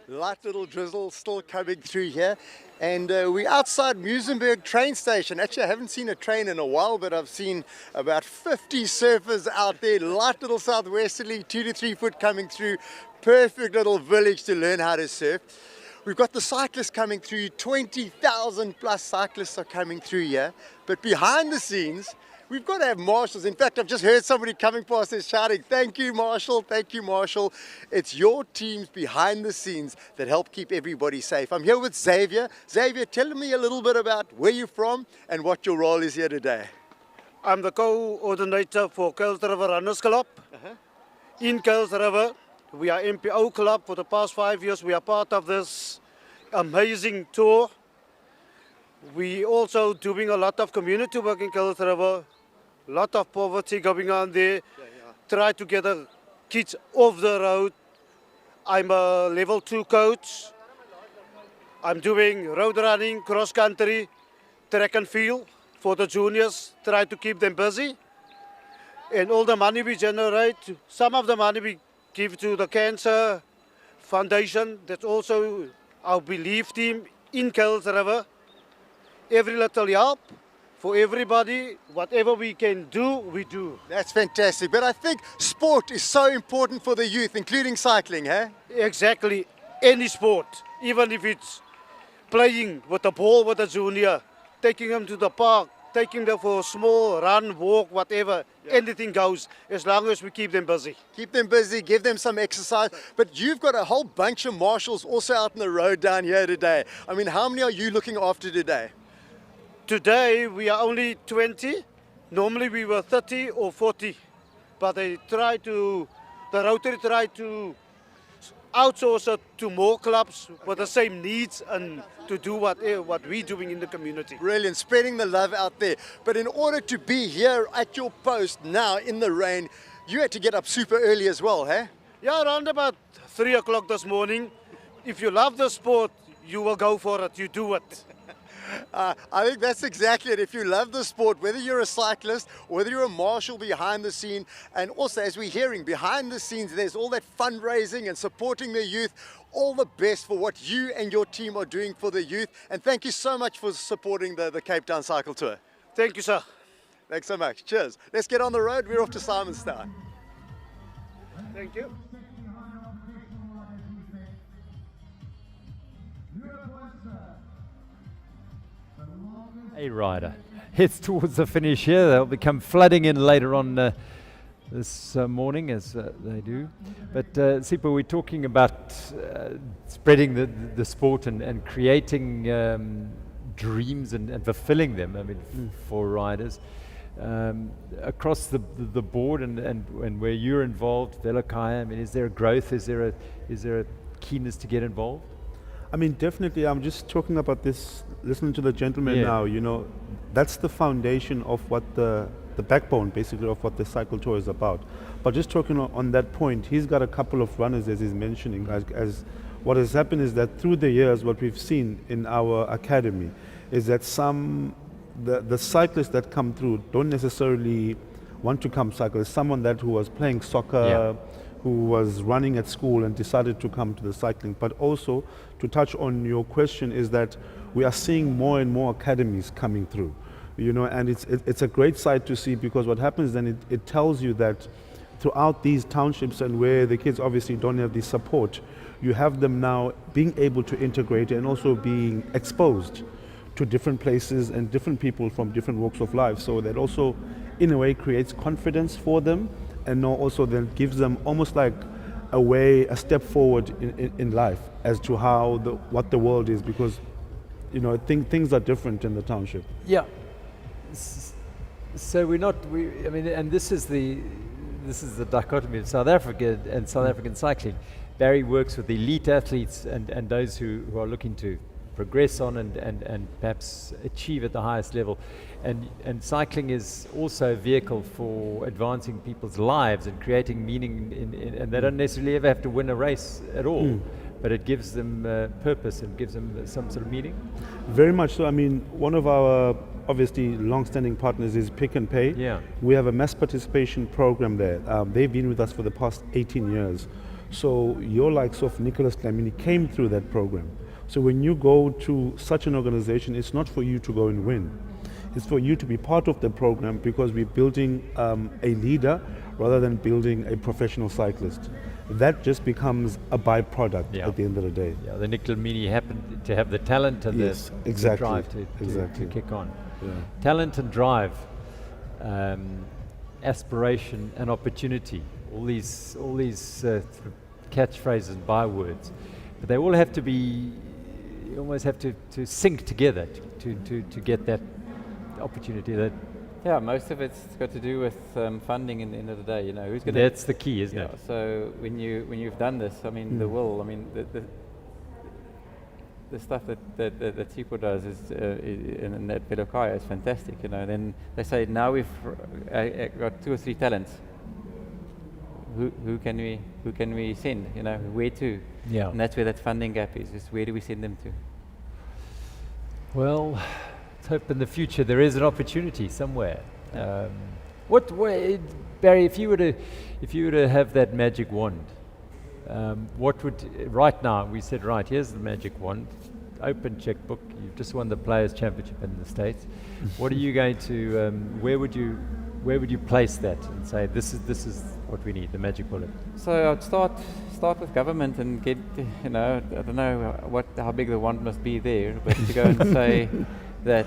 Speaker 5: Light little drizzle still coming through here, and we're outside Muizenberg train station. Actually, I haven't seen a train in a while, but I've seen about 50 surfers out there. Light little southwesterly, 2 to 3 foot coming through. Perfect little village to learn how to surf. We've got the cyclists coming through. 20,000 plus cyclists are coming through here, but behind the scenes, we've got to have marshals. In fact, I've just heard somebody coming past there shouting, "Thank you, Marshal. Thank you, Marshal." It's your teams behind the scenes that help keep everybody safe. I'm here with Xavier. Xavier, tell me a little bit about where you're from and what your role is here today.
Speaker 11: I'm the coordinator for Kuils River Runners Club. In Kuils River, we are MPO Club. For the past 5 years, we are part of this amazing tour. We also doing a lot of community work in Kuils River. Lot of poverty going on there. Try to get the kids off the road. I'm a level 2 coach. I'm doing road running, cross country, track and field for the juniors. Try to keep them busy. And all the money we generate, some of the money we give to the Cancer Foundation. That's also our belief team in Kuils River. Every little help for everybody, whatever we can do, we do.
Speaker 5: That's fantastic. But I think sport is so important for the youth, including cycling, eh?
Speaker 11: Exactly. Any sport, even if it's playing with the ball with a junior, taking them to the park, taking them for a small run, walk, whatever, anything goes, as long as we keep them busy.
Speaker 5: Keep them busy, give them some exercise. But you've got a whole bunch of marshals also out on the road down here today. I mean, how many are you looking after today?
Speaker 11: Today we are only 20. Normally we were 30 or 40, but the Rotary tried to outsource it to more clubs with the same needs and to do what we're doing in the community.
Speaker 5: Brilliant, spreading the love out there. But in order to be here at your post now in the rain, you had to get up super early as well, eh?
Speaker 11: Yeah, around about 3 o'clock this morning. If you love the sport, you will go for it, you do it.
Speaker 5: I think that's exactly it. If you love the sport, whether you're a cyclist, whether you're a marshal behind the scene, and also as we're hearing, behind the scenes, there's all that fundraising and supporting the youth. All the best for what you and your team are doing for the youth. And thank you so much for supporting the Cape Town Cycle Tour.
Speaker 11: Thank you, sir.
Speaker 5: Thanks so much. Cheers. Let's get on the road. We're off to Simonstown.
Speaker 11: Thank you.
Speaker 1: A rider heads towards the finish here. They'll become flooding in later on this morning, as they do. But Sipho, we're talking about spreading the sport and creating dreams and fulfilling them. I mean, for riders across the board and where you're involved, Velokaya. I mean, is there a growth? Is there a keenness to get involved?
Speaker 2: I mean, definitely. I'm just talking about this, listening to the gentleman now, you know, that's the foundation of what the backbone, basically, of what the cycle tour is about. But just talking on that point, he's got a couple of runners, as he's mentioning. As what has happened is that through the years, what we've seen in our academy is that the cyclists that come through don't necessarily want to come cycle. It's someone who was playing soccer, who was running at school and decided to come to the cycling. But also, to touch on your question, is that we are seeing more and more academies coming through, you know, and it's a great sight to see, because what happens then, it tells you that throughout these townships and where the kids obviously don't have the support, you have them now being able to integrate and also being exposed to different places and different people from different walks of life. So that also, in a way, creates confidence for them, and now also then gives them almost like a step forward in life as to how what the world is, because, you know, things are different in the township.
Speaker 1: Yeah. So I mean, and this is the dichotomy of South Africa and South African cycling. Barry works with elite athletes and those who are looking to progress on and perhaps achieve at the highest level. And cycling is also a vehicle for advancing people's lives and creating meaning and they don't necessarily ever have to win a race at all. But it gives them purpose and gives them some sort of meaning.
Speaker 2: Very much so. I mean, one of our obviously long-standing partners is Pick and Pay.
Speaker 1: Yeah.
Speaker 2: We have a mass participation program there. They've been with us for the past 18 years. So your likes of Nicholas Dlamini came through that program. So when you go to such an organization, it's not for you to go and win. It's for you to be part of the program, because we're building a leader rather than building a professional cyclist. That just becomes a byproduct at the end of the day.
Speaker 1: Yeah, the Nick Dlamini happened to have the talent and the drive to kick on.
Speaker 2: Yeah.
Speaker 1: Talent and drive, aspiration and opportunity. All these sort of catchphrases and bywords, but they all have to be. You almost have to sync together to get that opportunity.
Speaker 3: Yeah, most of it's got to do with funding in the end of the day. You know, who's going to.
Speaker 1: That's the key, isn't it?
Speaker 3: So when you've done this, I mean, the will. I mean, the stuff that Sipho does is and that Velokaya is fantastic. You know, then they say now we've got 2 or 3 talents. Who can we send? You know, where to?
Speaker 1: Yeah.
Speaker 3: And that's where that funding gap is where do we send them to?
Speaker 1: Well, let's hope in the future there is an opportunity somewhere. Barry, if you were to have that magic wand, what would right now? We said, right, here's the magic wand, open checkbook. You've just won the Players' Championship in the States. What are you going to? Where would you place that and say this is what we need, the magic bullet?
Speaker 3: So I'd start with government and get, you know, I don't know how big the wand must be there, but to go and say that,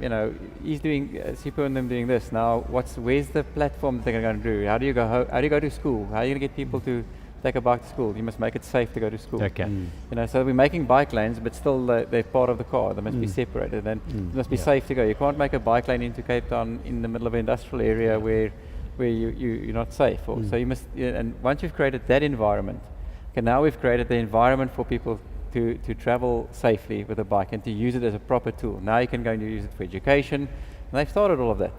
Speaker 3: you know, he's doing, Sipho and them doing this. Now, where's the platform that they're going to do? How do you go to school? How are you going to get people to take a bike to school? You must make it safe to go to school.
Speaker 1: Okay.
Speaker 3: You know, so we're making bike lanes, but still they're part of the car. They must be separated, and it must be safe to go. You can't make a bike lane into Cape Town in the middle of an industrial area where you're not safe. So you must, and once you've created that environment, okay, now we've created the environment for people to travel safely with a bike and to use it as a proper tool. Now you can go and use it for education, and they've started all of that.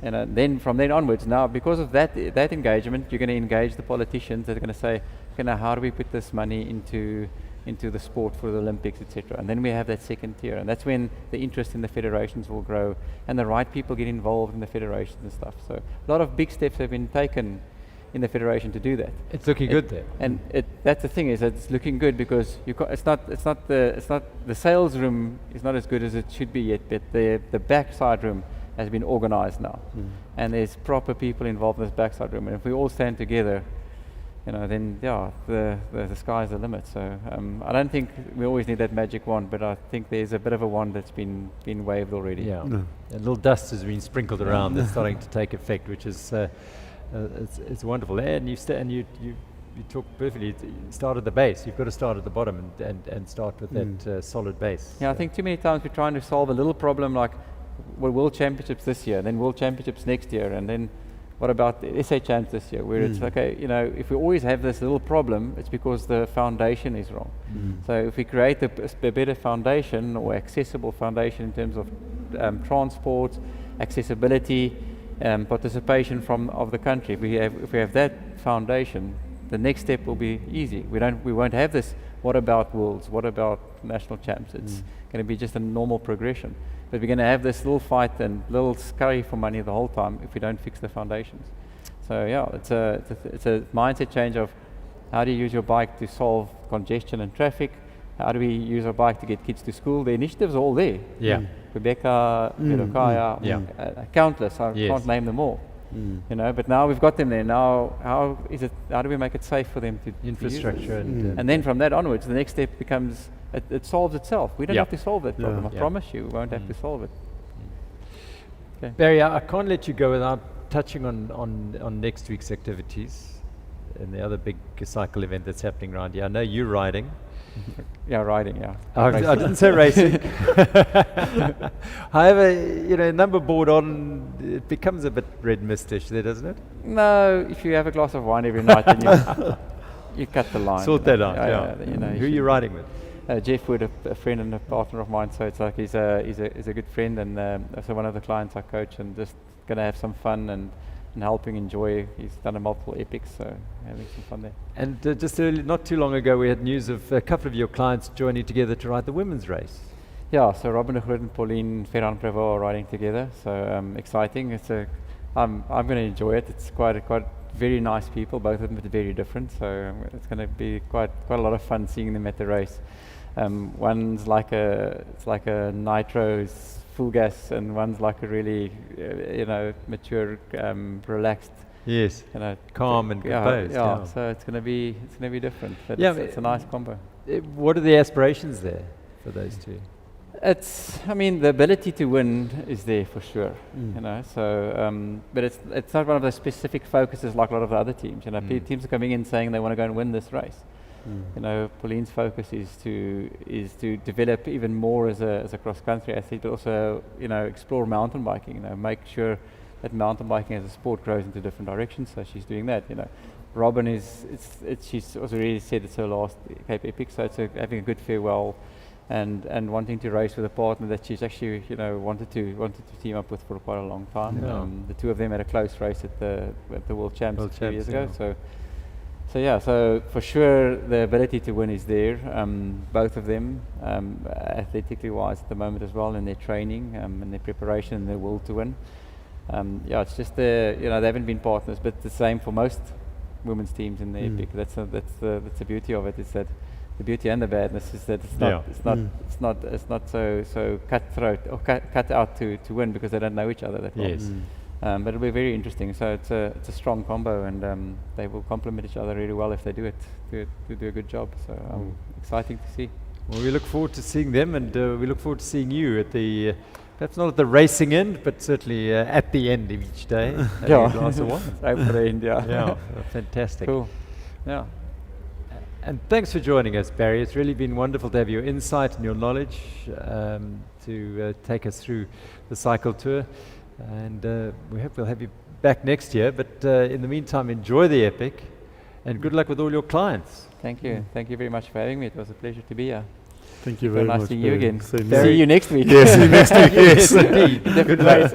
Speaker 3: And then from then onwards, now because of that engagement, you're going to engage the politicians that are going to say, okay, now how do we put this money into the sport for the Olympics, etc. And then we have that second tier, and that's when the interest in the federations will grow and the right people get involved in the federations and stuff. So a lot of big steps have been taken in the federation to do that.
Speaker 1: It's looking good there.
Speaker 3: And that's the thing, is that it's looking good because it's not the sales room is not as good as it should be yet, but the backside room has been organized now. And there's proper people involved in this backside room. And if we all stand together, then the sky's the limit. So I don't think we always need that magic wand, but I think there's a bit of a wand that's been waved already.
Speaker 1: Yeah, a little dust has been sprinkled around that's starting to take effect, which is it's wonderful. And you talk perfectly. You start at the base. You've got to start at the bottom and start with that solid base.
Speaker 3: Yeah, I think too many times we're trying to solve a little problem like World Championships this year, then World Championships next year, and then what about the SA Champs this year, where it's okay, if we always have this little problem, it's because the foundation is wrong. So if we create a better foundation or accessible foundation in terms of transport, accessibility, participation of the country, if we have that foundation, the next step will be easy. We won't have this, what about Worlds, what about National Champs? It's going to be just a normal progression. But we're going to have this little fight and little scurry for money the whole time if we don't fix the foundations. So yeah, it's a mindset change of how do you use your bike to solve congestion and traffic? How do we use our bike to get kids to school? The initiatives are all there.
Speaker 1: Yeah.
Speaker 3: Rebecca, Kaya, countless. I can't name them all. But now we've got them there. Now, how do we make it safe for them to
Speaker 1: infrastructure
Speaker 3: use and then from that onwards, the next step becomes it solves itself. We don't have to solve that problem. I promise you, we won't have to solve it. Okay.
Speaker 1: Barry, I can't let you go without touching on next week's activities and the other big cycle event that's happening around here. I know you're riding.
Speaker 3: Yeah, riding, yeah.
Speaker 1: I didn't say racing. However, number board on, it becomes a bit red mistish there, doesn't it?
Speaker 3: No, if you have a glass of wine every night, then you cut the line.
Speaker 1: Sort that out, Who are you riding with?
Speaker 3: Jeff Wood, a friend and a partner of mine, so it's like he's a good friend, and so one of the clients I coach, and just going to have some fun and helping enjoy. He's done a multiple epics, so having some fun there.
Speaker 1: And just not too long ago, we had news of a couple of your clients joining together to ride the women's race.
Speaker 3: Yeah, so Robin de Groot and Pauline Ferrand-Prévot are riding together, so exciting. I'm going to enjoy it. It's quite very nice people, both of them are very different, so it's going to be quite a lot of fun seeing them at the race. One's like a nitros full gas, and one's like a really mature, relaxed.
Speaker 1: Yes. Calm and composed.
Speaker 3: Yeah. So it's going to be different. But it's a nice combo.
Speaker 1: What are the aspirations there for those two?
Speaker 3: The ability to win is there for sure. So but it's not one of the specific focuses like a lot of the other teams. Teams are coming in saying they want to go and win this race. Pauline's focus is to develop even more as a cross-country athlete, but also explore mountain biking. Make sure that mountain biking as a sport grows into different directions. So she's doing that. Robin she's also really said it's her last Cape Epic, so it's having a good farewell, and wanting to race with a partner that she's actually wanted to team up with for quite a long time.
Speaker 1: Yeah.
Speaker 3: The two of them had a close race at the World Champs a few years ago. So for sure the ability to win is there, both of them, athletically wise at the moment as well, in their training and their preparation and their will to win. It's just they haven't been partners, but the same for most women's teams in the Epic. That's the beauty of it, is that the beauty and the badness is that it's not so cutthroat or cut out to win, because they don't know each other that well.
Speaker 1: Yes.
Speaker 3: But it'll be very interesting. So it's a strong combo, and they will complement each other really well if they do a good job. So exciting to see.
Speaker 1: Well, we look forward to seeing them, and we look forward to seeing you at the perhaps not at the racing end, but certainly at the end of each day. A glass of wine.
Speaker 3: Right for the end,
Speaker 1: Yeah, fantastic.
Speaker 3: Cool. Yeah.
Speaker 1: And thanks for joining us, Barry. It's really been wonderful to have your insight and your knowledge to take us through the cycle tour. And we hope we'll have you back next year. But in the meantime, enjoy the Epic, and good luck with all your clients.
Speaker 3: Thank you. Thank you very much for having me. It was a pleasure to be here.
Speaker 2: Thank you very much.
Speaker 3: Nice seeing you again.
Speaker 2: Same
Speaker 3: See you next week.
Speaker 2: Yes, see you next week. Yes,
Speaker 1: indeed. Good place.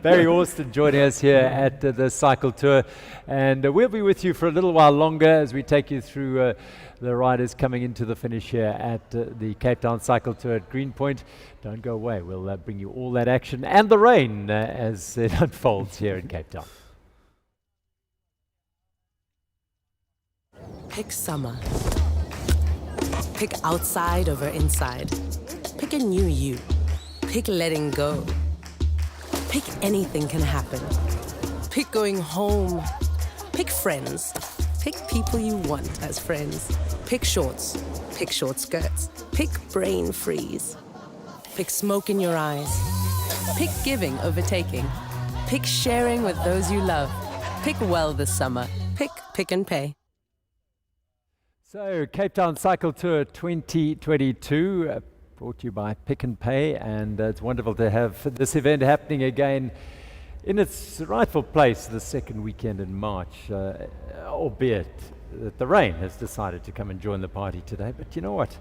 Speaker 1: Barry Austin joining us here at the cycle tour, and we'll be with you for a little while longer as we take you through the riders coming into the finish here at the Cape Town Cycle Tour at Greenpoint. Don't go away. We'll bring you all that action and the rain as it unfolds here in Cape Town.
Speaker 12: Pick summer. Pick outside over inside. Pick a new you. Pick letting go. Pick anything can happen. Pick going home. Pick friends. Pick people you want as friends. Pick shorts. Pick short skirts. Pick brain freeze. Pick smoke in your eyes. Pick giving over taking. Pick sharing with those you love. Pick well this summer. Pick and Pay.
Speaker 1: So, Cape Town Cycle Tour 2022, brought to you by Pick and Pay, and it's wonderful to have this event happening again in its rightful place the second weekend in March, albeit that the rain has decided to come and join the party today. But you know what?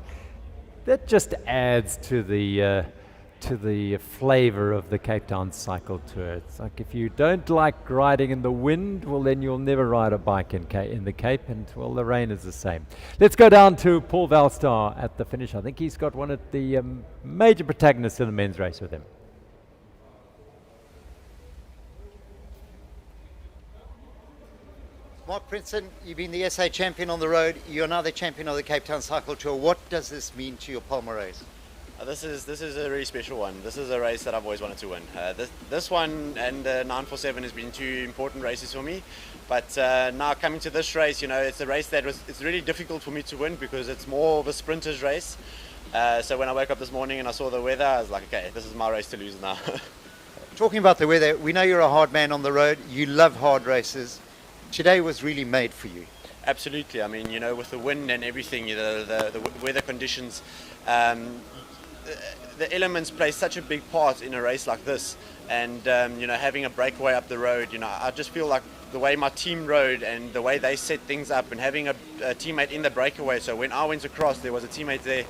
Speaker 1: That just adds to the flavor of the Cape Town Cycle Tour. It's like if you don't like riding in the wind, well then you'll never ride a bike in the Cape, and well, the rain is the same. Let's go down to Paul Valstar at the finish. I think he's got one of the major protagonists in the men's race with him.
Speaker 7: Mark Princeton, you've been the SA champion on the road. You're now the champion of the Cape Town Cycle Tour. What does this mean to your Palmares?
Speaker 13: This is a really special one. This is a race that I've always wanted to win. This one and 947 has been two important races for me. But now coming to this race, you know, it's a race it's really difficult for me to win because it's more of a sprinter's race. So when I woke up this morning and I saw the weather, I was like, okay, this is my race to lose now.
Speaker 7: Talking about the weather, we know you're a hard man on the road. You love hard races. Today was really made for you.
Speaker 13: Absolutely. I mean, you know, with the wind and everything, the weather conditions, the elements play such a big part in a race like this. And, you know, having a breakaway up the road, you know, I just feel like the way my team rode and the way they set things up and having a teammate in the breakaway. So when I went across, there was a teammate there.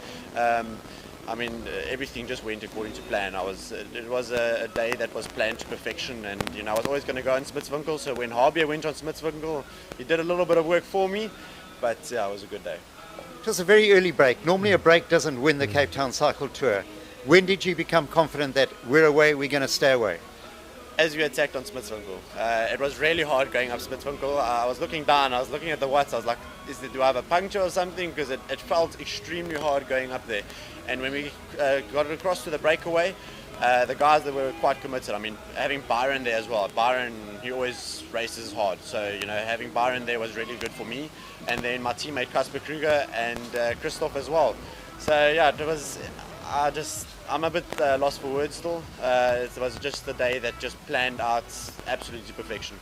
Speaker 13: I mean, everything just went according to plan. It was a day that was planned to perfection, and you know, I was always going to go on Smitswinkel. So when Harbier went on Smitswinkel, he did a little bit of work for me, but yeah, it was a good day.
Speaker 7: It was a very early break. Normally a break doesn't win the Cape Town Cycle Tour. When did you become confident that we're away, we're going to stay away?
Speaker 13: As we attacked on Smitswinkel, it was really hard going up Smitswinkel. I was looking down, I was looking at the watts, I was like, do I have a puncture or something? Because it felt extremely hard going up there. And when we got across to the breakaway, the guys that were quite committed. I mean, having Byron there as well. Byron, he always races hard. So, you know, having Byron there was really good for me. And then my teammate Kasper Kruger and Christoph as well. So, yeah, it was, I'm a bit lost for words still. It was just the day that just planned out absolutely to perfection.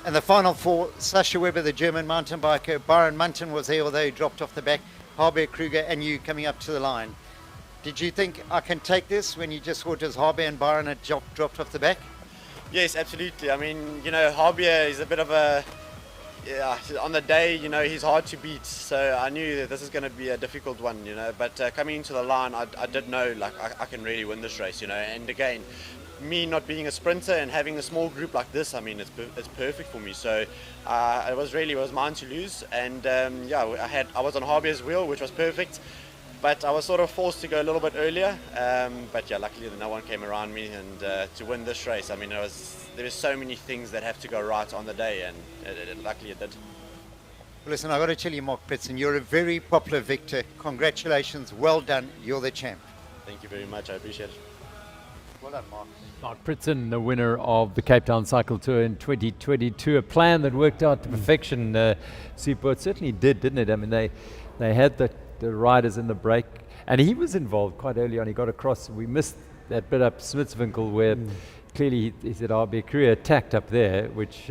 Speaker 7: And the final four, Sascha Weber, the German mountain biker, Byron Munton was there, although he dropped off the back, Harbier Kruger, and you coming up to the line. Did you think I can take this when you just saw it as Harbier and Byron had dropped off the back?
Speaker 13: Yes, absolutely. I mean, you know, Harbier is a bit of a, yeah, on the day, you know, he's hard to beat. So I knew that this is going to be a difficult one, you know. But coming into the line, I did know, like, I can really win this race, you know. And again, me not being a sprinter and having a small group like this, I mean, it's perfect for me. So it was mine to lose. And yeah, I was on Harbier's wheel, which was perfect. But I was sort of forced to go a little bit earlier. But yeah, luckily no one came around me, and to win this race, I mean, there were so many things that have to go right on the day, and luckily it did.
Speaker 7: Well, listen, I've got to tell you, Mark Pritson, you're a very popular victor. Congratulations, well done, you're the champ.
Speaker 13: Thank you very much, I appreciate it.
Speaker 7: Well done, Mark.
Speaker 1: Mark Pritson, the winner of the Cape Town Cycle Tour in 2022, a plan that worked out to perfection. Super, it certainly did, didn't it? I mean, they had the riders in the break, and he was involved quite early on. He got across. We missed that bit up Smitswinkel where clearly he said our career attacked up there, which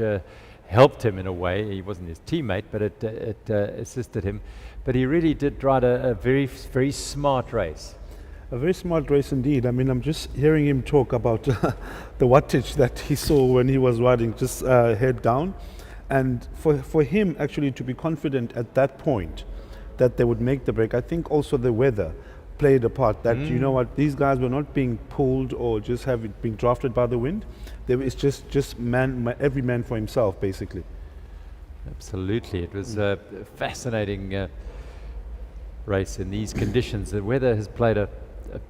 Speaker 1: helped him in a way. He wasn't his teammate, but it assisted him. But he really did ride a very, very smart race.
Speaker 2: A very smart race indeed. I mean, I'm just hearing him talk about the wattage that he saw when he was riding, just head down. And for him actually to be confident at that point that they would make the break, I think also the weather played a part. That you know what, these guys were not being pulled or just being drafted by the wind. It's just every man for himself, basically.
Speaker 1: Absolutely, it was a fascinating race in these conditions. The weather has played a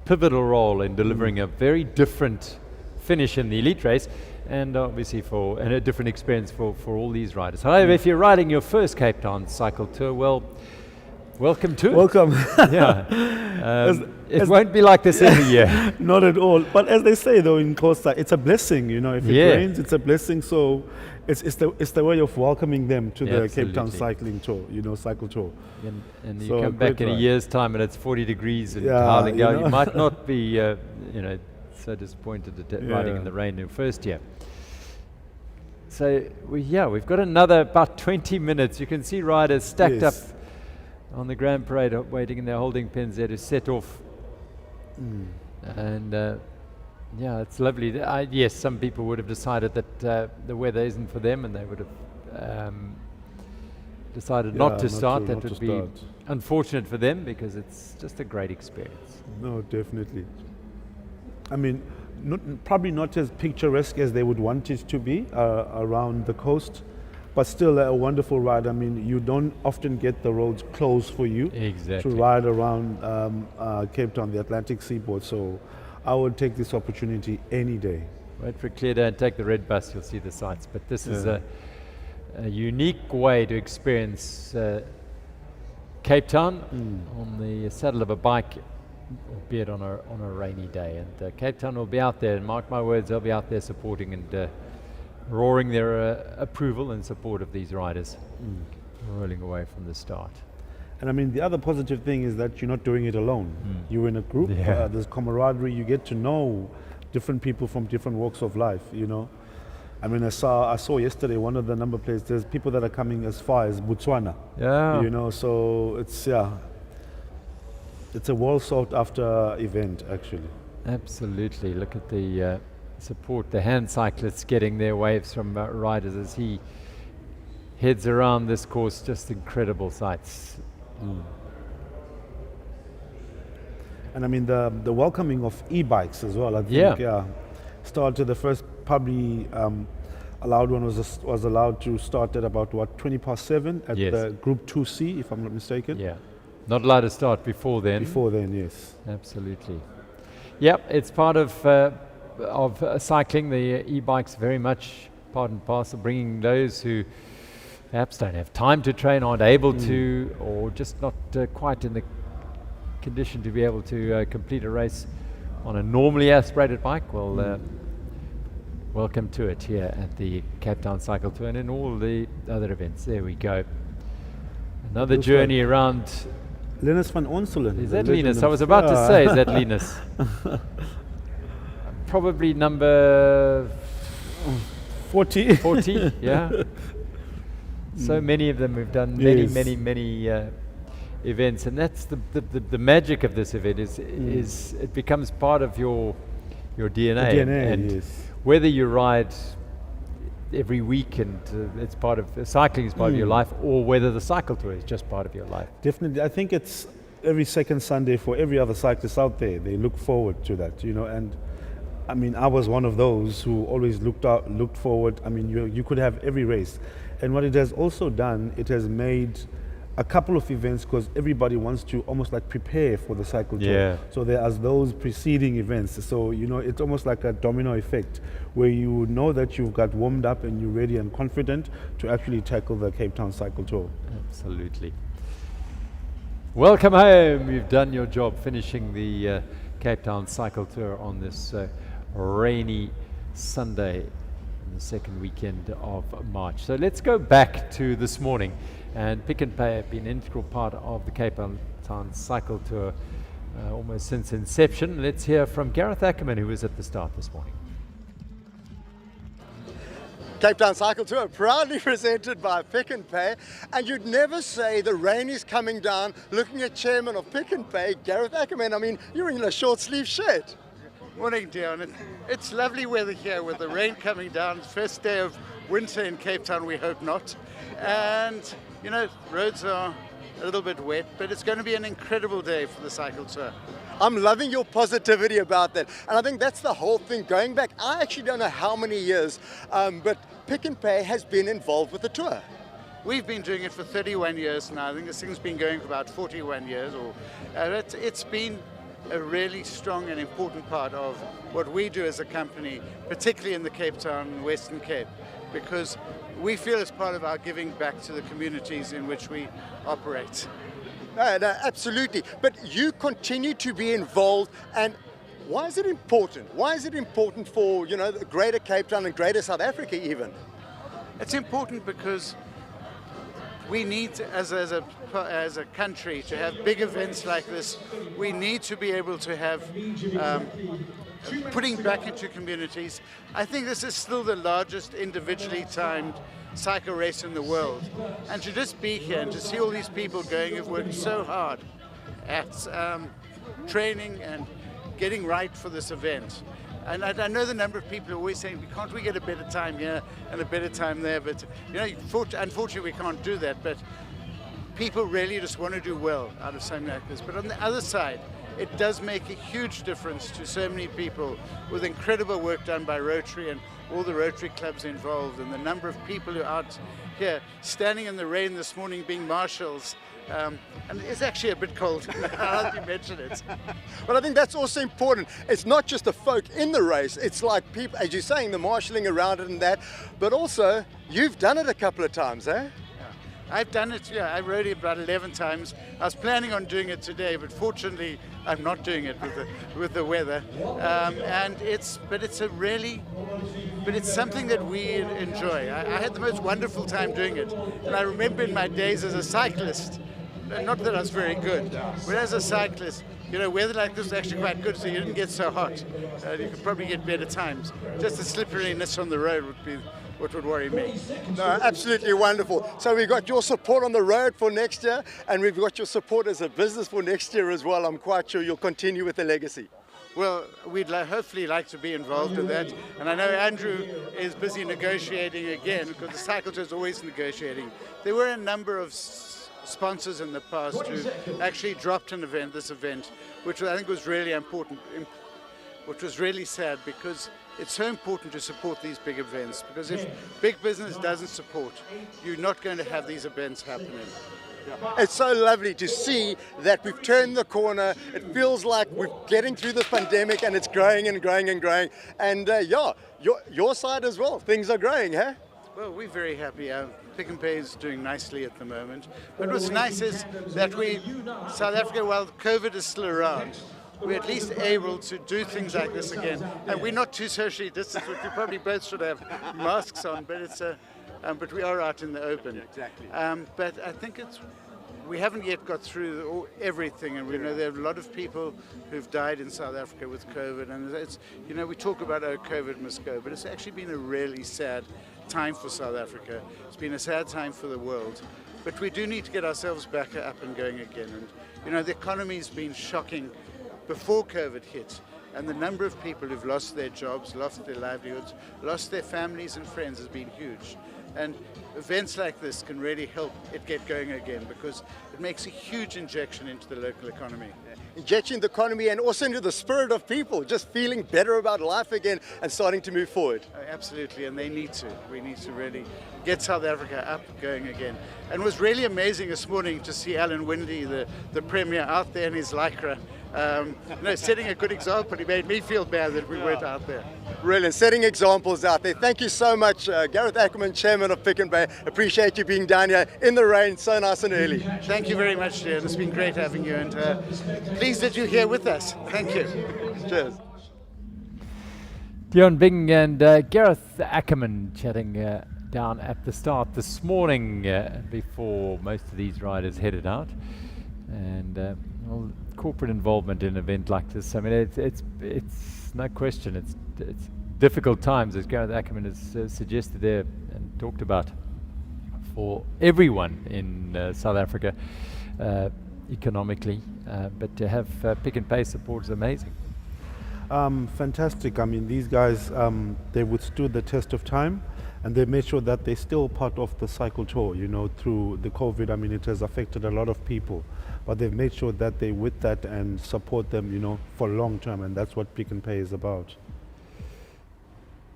Speaker 1: pivotal role in delivering a very different finish in the elite race, and obviously and a different experience for all these riders. However, if you're riding your first Cape Town Cycle Tour, well, welcome to it.
Speaker 2: Welcome.
Speaker 1: Yeah. It won't be like this every year.
Speaker 2: Not at all. But as they say, though, in Costa, it's a blessing. You know, if it rains, it's a blessing. So it's the way of welcoming them to the Cape Town cycling tour, you know, cycle tour.
Speaker 1: And you come back in a year's time and it's 40 degrees and howling
Speaker 2: you
Speaker 1: down.
Speaker 2: know.
Speaker 1: You might not be, so disappointed at riding in the rain in your first year. So, we've got another about 20 minutes. You can see riders stacked up on the Grand Parade waiting in their holding pens there to set off. And it's lovely. Yes, some people would have decided that the weather isn't for them and they would have decided not to start. That would be unfortunate for them because it's just a great experience.
Speaker 2: No, definitely. I mean, probably not as picturesque as they would want it to be around the coast, but still a wonderful ride. I mean, you don't often get the roads closed for you to ride around Cape Town, the Atlantic seaboard. So I would take this opportunity any day.
Speaker 1: Wait for a clear day and take the red bus, you'll see the sights. But this is a unique way to experience Cape Town on the saddle of a bike, albeit on a rainy day. And Cape Town will be out there, and mark my words, they'll be out there supporting and roaring their approval and support of these riders rolling away from the start.
Speaker 2: And I mean, the other positive thing is that you're not doing it alone. You're in a group, there's camaraderie, you get to know different people from different walks of life, you know. I mean, I saw yesterday one of the number plates, there's people that are coming as far as Botswana.
Speaker 1: Yeah.
Speaker 2: You know, so it's a well sought after event, actually.
Speaker 1: Absolutely. Look at the support, the hand cyclists getting their waves from riders as he heads around this course. Just incredible sights.
Speaker 2: And I mean, the welcoming of e-bikes as well. I think, started the first probably allowed one was allowed to start at about 20:07 at the Group 2C, if I'm not mistaken.
Speaker 1: Yeah. Not allowed to start before then.
Speaker 2: Before then, yes.
Speaker 1: Absolutely. Yep, it's part of cycling. The e-bikes very much part and parcel, bringing those who perhaps don't have time to train, aren't able to, or just not quite in the condition to be able to complete a race on a normally aspirated bike. Well, welcome to it here at the Cape Town Cycle Tour and in all the other events. There we go. Another journey around.
Speaker 2: Linus van Onselen.
Speaker 1: Is that Linus? I was about to say, is that Linus? Probably number
Speaker 2: 40.
Speaker 1: 40, yeah. So many of them. We've done many events, and that's the magic of this event is it becomes part of your DNA. And whether you ride every week and it's part of cycling is part of your life, or whether the cycle tour is just part of your life.
Speaker 2: Definitely, I think it's every second Sunday for every other cyclist out there. They look forward to that, you know. And I mean, I was one of those who always looked forward. I mean, you could have every race, and what it has also done, it has made a couple of events because everybody wants to almost like prepare for the cycle tour.
Speaker 1: Yeah.
Speaker 2: So there are those preceding events. So, you know, it's almost like a domino effect where you know that you've got warmed up and you're ready and confident to actually tackle the Cape Town Cycle Tour.
Speaker 1: Absolutely. Welcome home. You've done your job finishing the Cape Town Cycle Tour on this rainy Sunday in the second weekend of March. So let's go back to this morning. And Pick and Pay have been an integral part of the Cape Town Cycle Tour almost since inception. Let's hear from Gareth Ackerman, who was at the start this morning.
Speaker 5: Cape Town Cycle Tour, proudly presented by Pick and Pay. And you'd never say the rain is coming down looking at Chairman of Pick and Pay, Gareth Ackerman. I mean, you're in a short sleeve shirt.
Speaker 14: Morning, Dion. It's lovely weather here with the rain coming down. First day of winter in Cape Town, we hope not. And you know, roads are a little bit wet, but it's going to be an incredible day for the cycle tour.
Speaker 5: I'm loving your positivity about that. And I think that's the whole thing. Going back, I actually don't know how many years, but Pick and Pay has been involved with the tour.
Speaker 14: We've been doing it for 31 years now. I think this thing's been going for about 41 years. It's been a really strong and important part of what we do as a company, particularly in the Cape Town, Western Cape, because we feel it's part of our giving back to the communities in which we operate.
Speaker 5: No, absolutely. But you continue to be involved, and why is it important? Why is it important for, you know, the greater Cape Town and greater South Africa even?
Speaker 14: It's important because we need, as a country, to have big events like this. We need to be able to have putting back into communities. I think this is still the largest individually timed cycle race in the world. And to just be here and to see all these people going who've worked so hard at training and getting right for this event. And I know the number of people are always saying, can't we get a better time here and a better time there? But you know, unfortunately we can't do that. But people really just want to do well out of something like this. But on the other side, it does make a huge difference to so many people, with incredible work done by Rotary and all the Rotary clubs involved, and the number of people who are out here standing in the rain this morning being marshals. And it's actually a bit cold now that you mention it.
Speaker 5: But I think that's also important. It's not just the folk in the race, it's like people, as you're saying, the marshalling around it and that, but also you've done it a couple of times, eh?
Speaker 14: I've done it, yeah, I rode it about 11 times. I was planning on doing it today, but fortunately I'm not doing it with the weather. And it's something that we enjoy. I had the most wonderful time doing it. And I remember in my days as a cyclist, not that I was very good, but as a cyclist, you know, weather like this is actually quite good, so you didn't get so hot. You could probably get better times. Just the slipperiness on the road would be what would worry me.
Speaker 5: No, absolutely wonderful. So we've got your support on the road for next year, and we've got your support as a business for next year as well. I'm quite sure you'll continue with the legacy.
Speaker 14: Well, we'd hopefully like to be involved in that. And I know Andrew is busy negotiating again, because the Cycle Tour is always negotiating. There were a number of sponsors in the past who actually dropped this event, which I think was really important, which was really sad, because it's so important to support these big events, because if big business doesn't support, you're not going to have these events happening.
Speaker 5: It's so lovely to see that we've turned the corner. It feels like we're getting through this pandemic, and it's growing and growing and growing. And yeah, your side as well, things are growing, huh?
Speaker 14: Well, we're very happy. Pick n Pay is doing nicely at the moment. But what's nice is that South Africa, while COVID is still around, we're at least able to do things like this again. And we're not too socially distanced, which we probably both should have masks on, but we are out in the open.
Speaker 5: Yeah, exactly.
Speaker 14: But I think we haven't yet got through everything, and we know there are a lot of people who've died in South Africa with COVID, and it's, you know, we talk about, oh, COVID must go, but it's actually been a really sad time for South Africa. It's been a sad time for the world, but we do need to get ourselves back up and going again. And you know, the economy's been shocking before COVID hit, and the number of people who've lost their jobs, lost their livelihoods, lost their families and friends has been huge. And events like this can really help it get going again, because it makes a huge injection into the local economy.
Speaker 5: Injection the economy, and also into the spirit of people, just feeling better about life again and starting to move forward.
Speaker 14: Absolutely, and they need to. We need to really get South Africa up going again. And it was really amazing this morning to see Alan Windy, the Premier, out there in his Lycra. Setting a good example. He made me feel bad that we weren't out there.
Speaker 5: Brilliant, setting examples out there. Thank you so much, Gareth Ackerman, Chairman of Pick n Pay. Appreciate you being down here in the rain so nice and early.
Speaker 14: Thank you very much, dear. It's been great having you, and pleased that you're here with us. Thank you.
Speaker 5: Cheers.
Speaker 1: Dion Bing and Gareth Ackerman chatting down at the start this morning before most of these riders headed out. And well, corporate involvement in an event like this, I mean, it's no question, it's difficult times, as Gareth Ackerman has suggested there and talked about, for everyone in South Africa economically, but to have Pick n Pay support is amazing.
Speaker 2: Fantastic. I mean, these guys, they withstood the test of time, and they made sure that they're still part of the cycle tour, you know, through the COVID. I mean, it has affected a lot of people, but they've made sure that they're with that and support them, you know, for long term, and that's what Pick n Pay is about.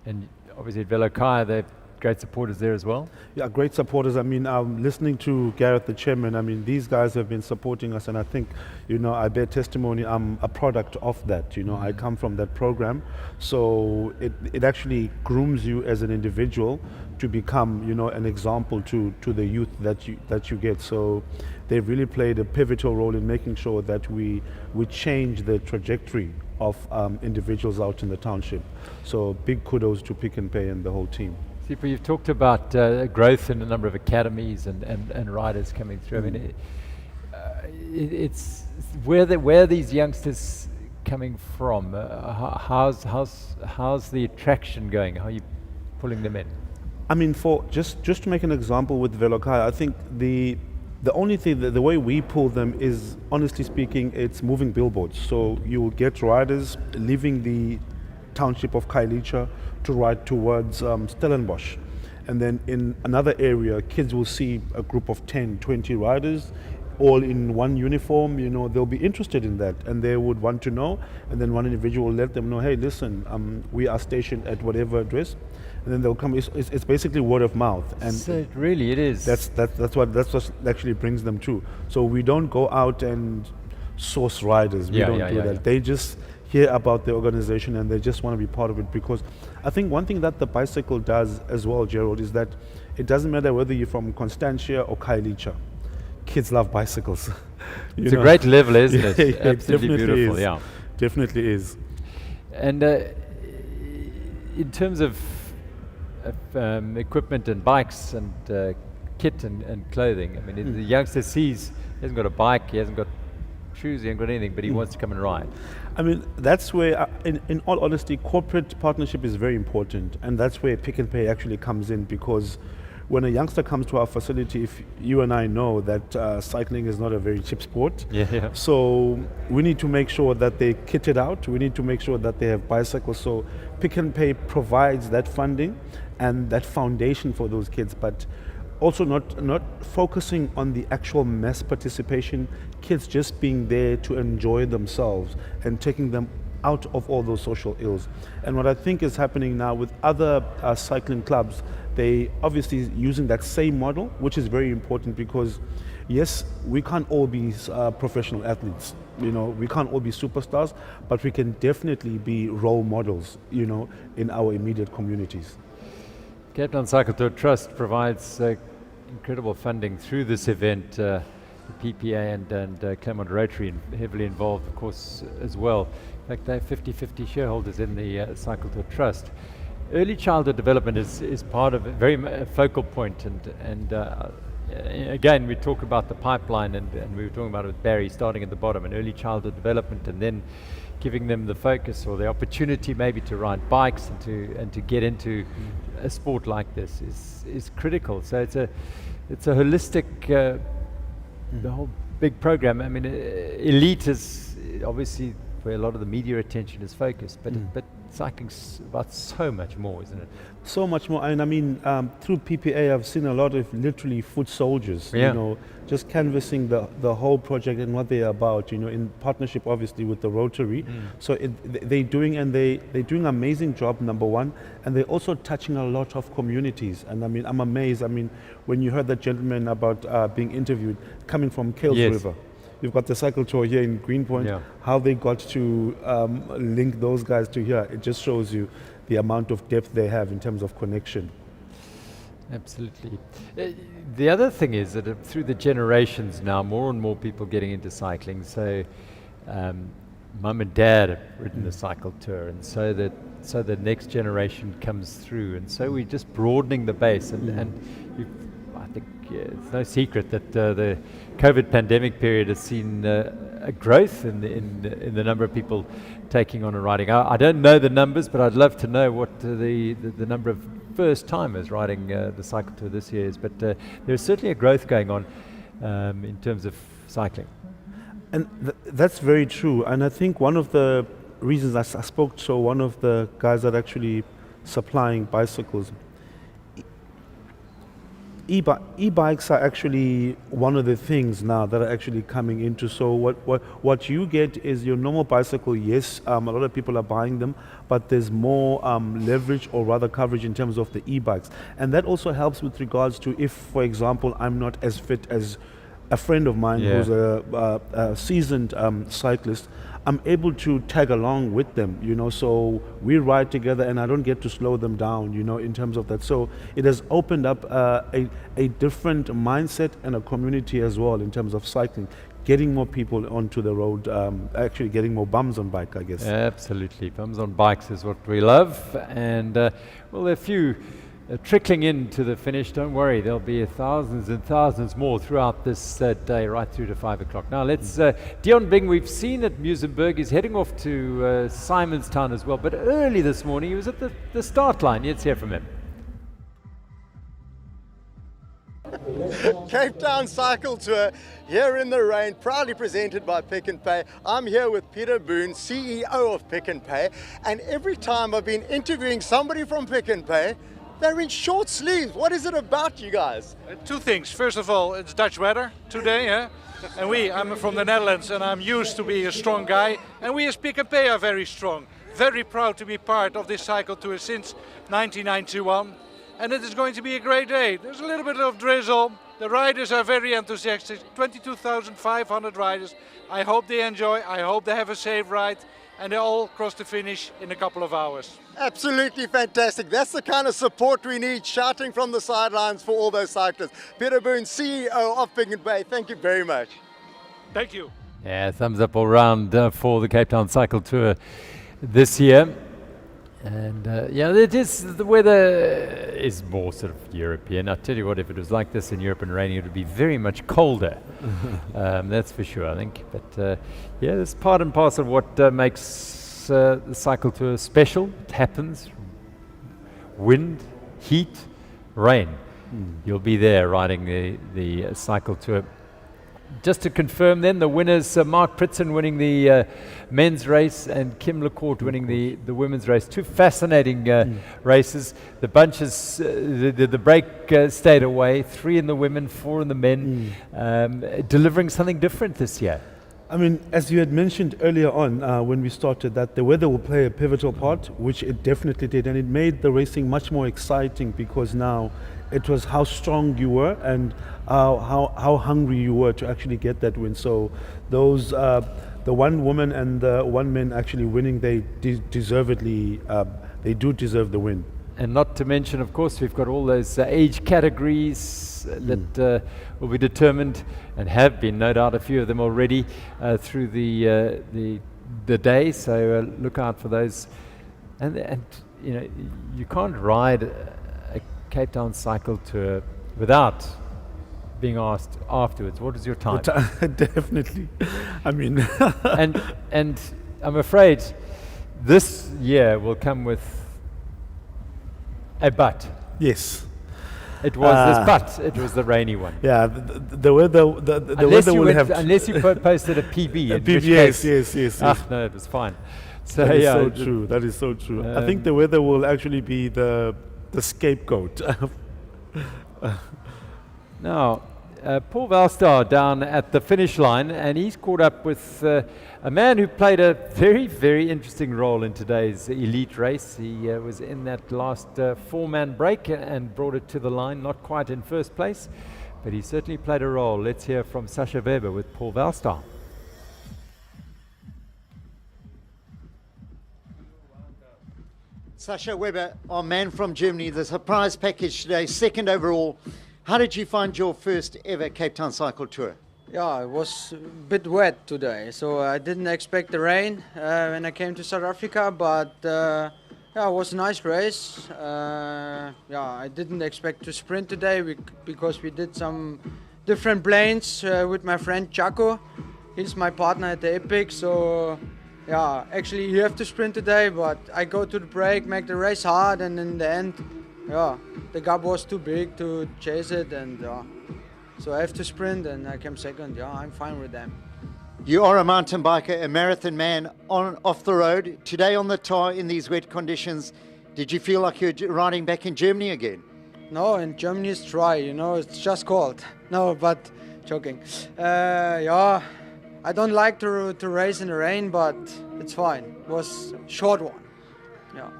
Speaker 1: And obviously at Velokaya, they've great supporters there as well?
Speaker 2: Yeah, great supporters. I mean, listening to Gareth, the chairman, I mean, these guys have been supporting us, and I think, I bear testimony, I'm a product of that. I come from that program, so it actually grooms you as an individual to become, an example to the youth that you get. So they've really played a pivotal role in making sure that we change the trajectory of individuals out in the township. So big kudos to Pick n Pay and the whole team.
Speaker 1: Sipa, you've talked about growth in a number of academies and riders coming through. I mean, it's where are these youngsters coming from? How's the attraction going? How are you pulling them in?
Speaker 2: I mean, for just to make an example with Velokai, I think the only thing, the way we pull them is, honestly speaking, it's moving billboards. So you will get riders leaving the township of Khayelitsha to ride towards Stellenbosch. And then in another area, kids will see a group of 10, 20 riders all in one uniform. They'll be interested in that and they would want to know. And then one individual will let them know, hey, listen, we are stationed at whatever address. And then they'll come. It's basically word of mouth, and
Speaker 1: so it is.
Speaker 2: That's what actually brings them to. So we don't go out and source riders. We don't do that. Yeah. They just hear about the organization and they just want to be part of it, because I think one thing that the bicycle does as well, Gerald, is that it doesn't matter whether you're from Constantia or Khayelitsha. Kids love bicycles.
Speaker 1: It's a great level, isn't it? Absolutely beautiful.
Speaker 2: Is.
Speaker 1: Yeah,
Speaker 2: definitely is.
Speaker 1: And in terms of equipment and bikes and kit and clothing, I mean, the youngster sees, he hasn't got a bike, he hasn't got shoes, he hasn't got anything, but he wants to come and ride.
Speaker 2: I mean, that's where, in all honesty, corporate partnership is very important, and that's where Pick n Pay actually comes in, because when a youngster comes to our facility, if you and I know that cycling is not a very cheap sport, so we need to make sure that they kit it out, we need to make sure that they have bicycles, so Pick n Pay provides that funding and that foundation for those kids, but also not focusing on the actual mass participation, kids just being there to enjoy themselves and taking them out of all those social ills. And what I think is happening now with other cycling clubs, they obviously using that same model, which is very important, because yes, we can't all be professional athletes, we can't all be superstars, but we can definitely be role models, in our immediate communities.
Speaker 1: Cape Town Cycle Tour Trust provides incredible funding through this event. The PPA and Claremont Rotary heavily involved, of course, as well. In fact, they have 50-50 shareholders in the Cycle Tour Trust. Early childhood development is part of a very focal point, and again, we talk about the pipeline, and we were talking about it with Barry, starting at the bottom, and early childhood development, and then giving them the focus or the opportunity maybe to ride bikes and to get into a sport like this is critical. So it's a holistic, the whole big program. I mean, elite is obviously where a lot of the media attention is focused, but cycling's about so much more, isn't it?
Speaker 2: So much more, and I mean, through PPA, I've seen a lot of literally foot soldiers, just canvassing the whole project and what they're about, in partnership, obviously, with the Rotary. So they're doing an amazing job, number one, and they're also touching a lot of communities. And I mean, I'm amazed. I mean, when you heard that gentleman about being interviewed, coming from Kales River. You've got the cycle tour here in Greenpoint, how they got to link those guys to here. It just shows you the amount of depth they have in terms of connection.
Speaker 1: Absolutely. The other thing is that through the generations now, more and more people getting into cycling. So mum and dad have ridden the cycle tour, and so the next generation comes through. And so we're just broadening the base. And I think it's no secret that the COVID pandemic period has seen a growth in the number of people taking on and riding. I don't know the numbers, but I'd love to know what the number of first timers riding the cycle tour this year is. But there's certainly a growth going on in terms of cycling.
Speaker 2: And that's very true. And I think one of the reasons I spoke to one of the guys that actually supplying bicycles, E-bikes are actually one of the things now that are actually coming into. So what you get is your normal bicycle. Yes, a lot of people are buying them, but there's more leverage or rather coverage in terms of the e-bikes, and that also helps with regards to if, for example, I'm not as fit as a friend of mine who's a seasoned cyclist. I'm able to tag along with them, so we ride together and I don't get to slow them down, in terms of that. So it has opened up a different mindset and a community as well in terms of cycling, getting more people onto the road, actually getting more bums on bike, I guess.
Speaker 1: Absolutely. Bums on bikes is what we love. And, well, there are a few trickling into the finish. Don't worry, there'll be thousands and thousands more throughout this day, right through to 5 o'clock. Now let's, Dion Bing, we've seen at Muizenberg, he's heading off to Simonstown as well, but early this morning he was at the start line. Let's hear from him.
Speaker 5: Cape Town Cycle Tour here in the rain, proudly presented by Pick n Pay. I'm here with Peter Boone, CEO of Pick n Pay, and every time I've been interviewing somebody from Pick n Pay, they're in short sleeves. What is it about, you guys?
Speaker 15: Two things. First of all, it's Dutch weather today, and I'm from the Netherlands and I'm used to be a strong guy, and we as Pick n Pay are very strong. Very proud to be part of this cycle tour since 1991, and it is going to be a great day. There's a little bit of drizzle. The riders are very enthusiastic. 22,500 riders. I hope they enjoy. I hope they have a safe ride, and they all cross the finish in a couple of hours.
Speaker 5: Absolutely fantastic. That's the kind of support we need, shouting from the sidelines for all those cyclists. Peter Boone, CEO of Pick n Pay, thank you very much.
Speaker 15: Thank you.
Speaker 1: Yeah, thumbs up all round for the Cape Town Cycle Tour this year. And the weather is more sort of European. I tell you what, if it was like this in Europe and raining, it would be very much colder. That's for sure, I think. But that's part and parcel of what makes the cycle tour special. It happens. Wind, heat, rain. You'll be there riding the cycle tour. Just to confirm then, the winners, Mark Pritson winning the men's race and Kim LeCourt winning the women's race. Two fascinating races. The bunches, the break stayed away. 3 in the women, 4 in the men, delivering something different this year.
Speaker 2: I mean, as you had mentioned earlier on when we started, that the weather will play a pivotal part, which it definitely did, and it made the racing much more exciting because now it was how strong you were and how hungry you were to actually get that win. So those, the one woman and the one man actually winning, they deservedly, they do deserve the win.
Speaker 1: And not to mention, of course, we've got all those age categories that will be determined and have been, no doubt, a few of them already through the day. So look out for those. And you can't ride a Cape Town cycle tour without being asked afterwards, what is your time?
Speaker 2: Definitely. I mean,
Speaker 1: and I'm afraid this year will come with a but.
Speaker 2: Yes.
Speaker 1: It was this but. It was the rainy one.
Speaker 2: Yeah, the weather. The weather will have.
Speaker 1: Unless you posted a PB.
Speaker 2: A PB, yes.
Speaker 1: No, it was fine. So
Speaker 2: that is so true. That is so true. I think the weather will actually be the scapegoat.
Speaker 1: Now, Paul Valstar down at the finish line, and he's caught up with a man who played a very, very interesting role in today's elite race. He was in that last 4-man break and brought it to the line, not quite in first place, but he certainly played a role. Let's hear from Sasha Weber with Paul Valstar.
Speaker 7: Sasha Weber, our man from Germany, the surprise package today, second overall. How did you find your first ever Cape Town Cycle Tour?
Speaker 16: Yeah, it was a bit wet today, so I didn't expect the rain when I came to South Africa, but it was a nice race. I didn't expect to sprint today because we did some different planes with my friend Chaco. He's my partner at the Epic, so yeah, actually you have to sprint today, but I go to the break, make the race hard, and in the end, the gap was too big to chase it, and so I have to sprint, and I came second. Yeah, I'm fine with that.
Speaker 7: You are a mountain biker, a marathon man off the road. Today on the tar in these wet conditions, did you feel like you're riding back in Germany again?
Speaker 16: No, in Germany it's dry, it's just cold. No, but joking. Yeah, I don't like to race in the rain, but it's fine. It was a short one. Yeah.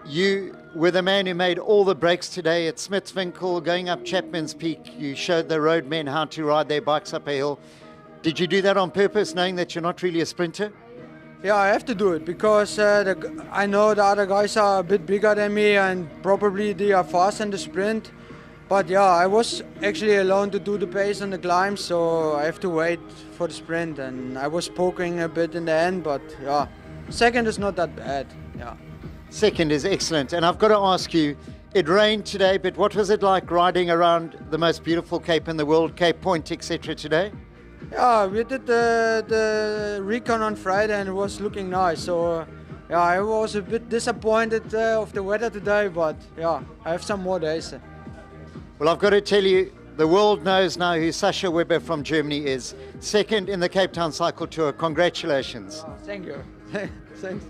Speaker 7: You were the man who made all the breaks today at Smithswinkel, going up Chapman's Peak. You showed the roadmen how to ride their bikes up a hill. Did you do that on purpose, knowing that you're not really a sprinter?
Speaker 16: Yeah, I have to do it because I know the other guys are a bit bigger than me and probably they are fast in the sprint. But yeah, I was actually alone to do the pace on the climb, so I have to wait for the sprint. And I was poking a bit in the end, but yeah, second is not that bad. Yeah.
Speaker 7: Second is excellent. And I've got to ask you, it rained today, but what was it like riding around the most beautiful cape in the world, Cape Point, etc. today?
Speaker 16: Yeah, we did the recon on Friday and it was looking nice. So yeah, I was a bit disappointed of the weather today, but yeah, I have some more days.
Speaker 7: Well, I've got to tell you, the world knows now who Sascha Weber from Germany is. Second in the Cape Town Cycle Tour. Congratulations.
Speaker 16: Oh, thank you. Thanks.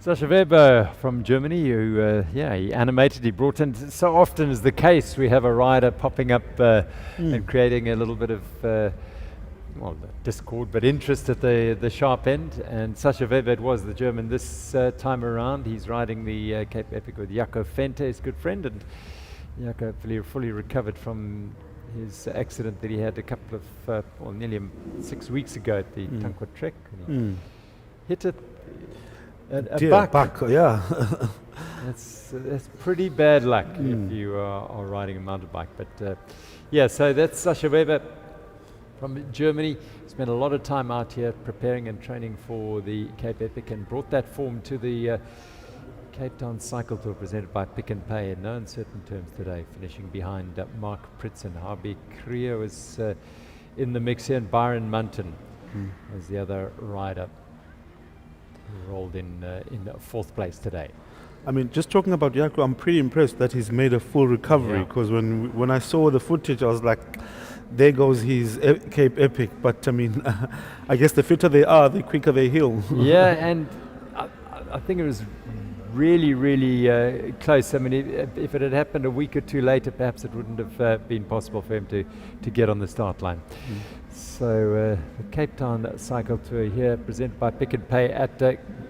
Speaker 1: Sascha Weber from Germany, who, he animated, he brought in, so often is the case, we have a rider popping up and creating a little bit of, discord, but interest at the sharp end. And Sascha Weber was the German this time around. He's riding the Cape Epic with Jaco Fente, his good friend, and Jaco hopefully fully recovered from his accident that he had a couple of, nearly 6 weeks ago at the Tankwa Trek. And he hit a buck.
Speaker 2: Yeah.
Speaker 1: That's pretty bad luck if you are riding a mountain bike. But so that's Sascha Weber from Germany. Spent a lot of time out here preparing and training for the Cape Epic and brought that form to the Cape Town Cycle Tour presented by Pick and Pay in no uncertain terms today, finishing behind Mark Pritson. Harvey Krier was in the mix here, and Byron Munton was the other rider who rolled in fourth place today.
Speaker 2: I mean, just talking about Jaco, I'm pretty impressed that he's made a full recovery, because when I saw the footage, I was like, there goes his Cape Epic. But I mean, I guess the fitter they are, the quicker they heal.
Speaker 1: Yeah, and I think it was really, really close. I mean, if it had happened a week or two later, perhaps it wouldn't have been possible for him to get on the start line. So the Cape Town Cycle Tour here, presented by Pick and Pay at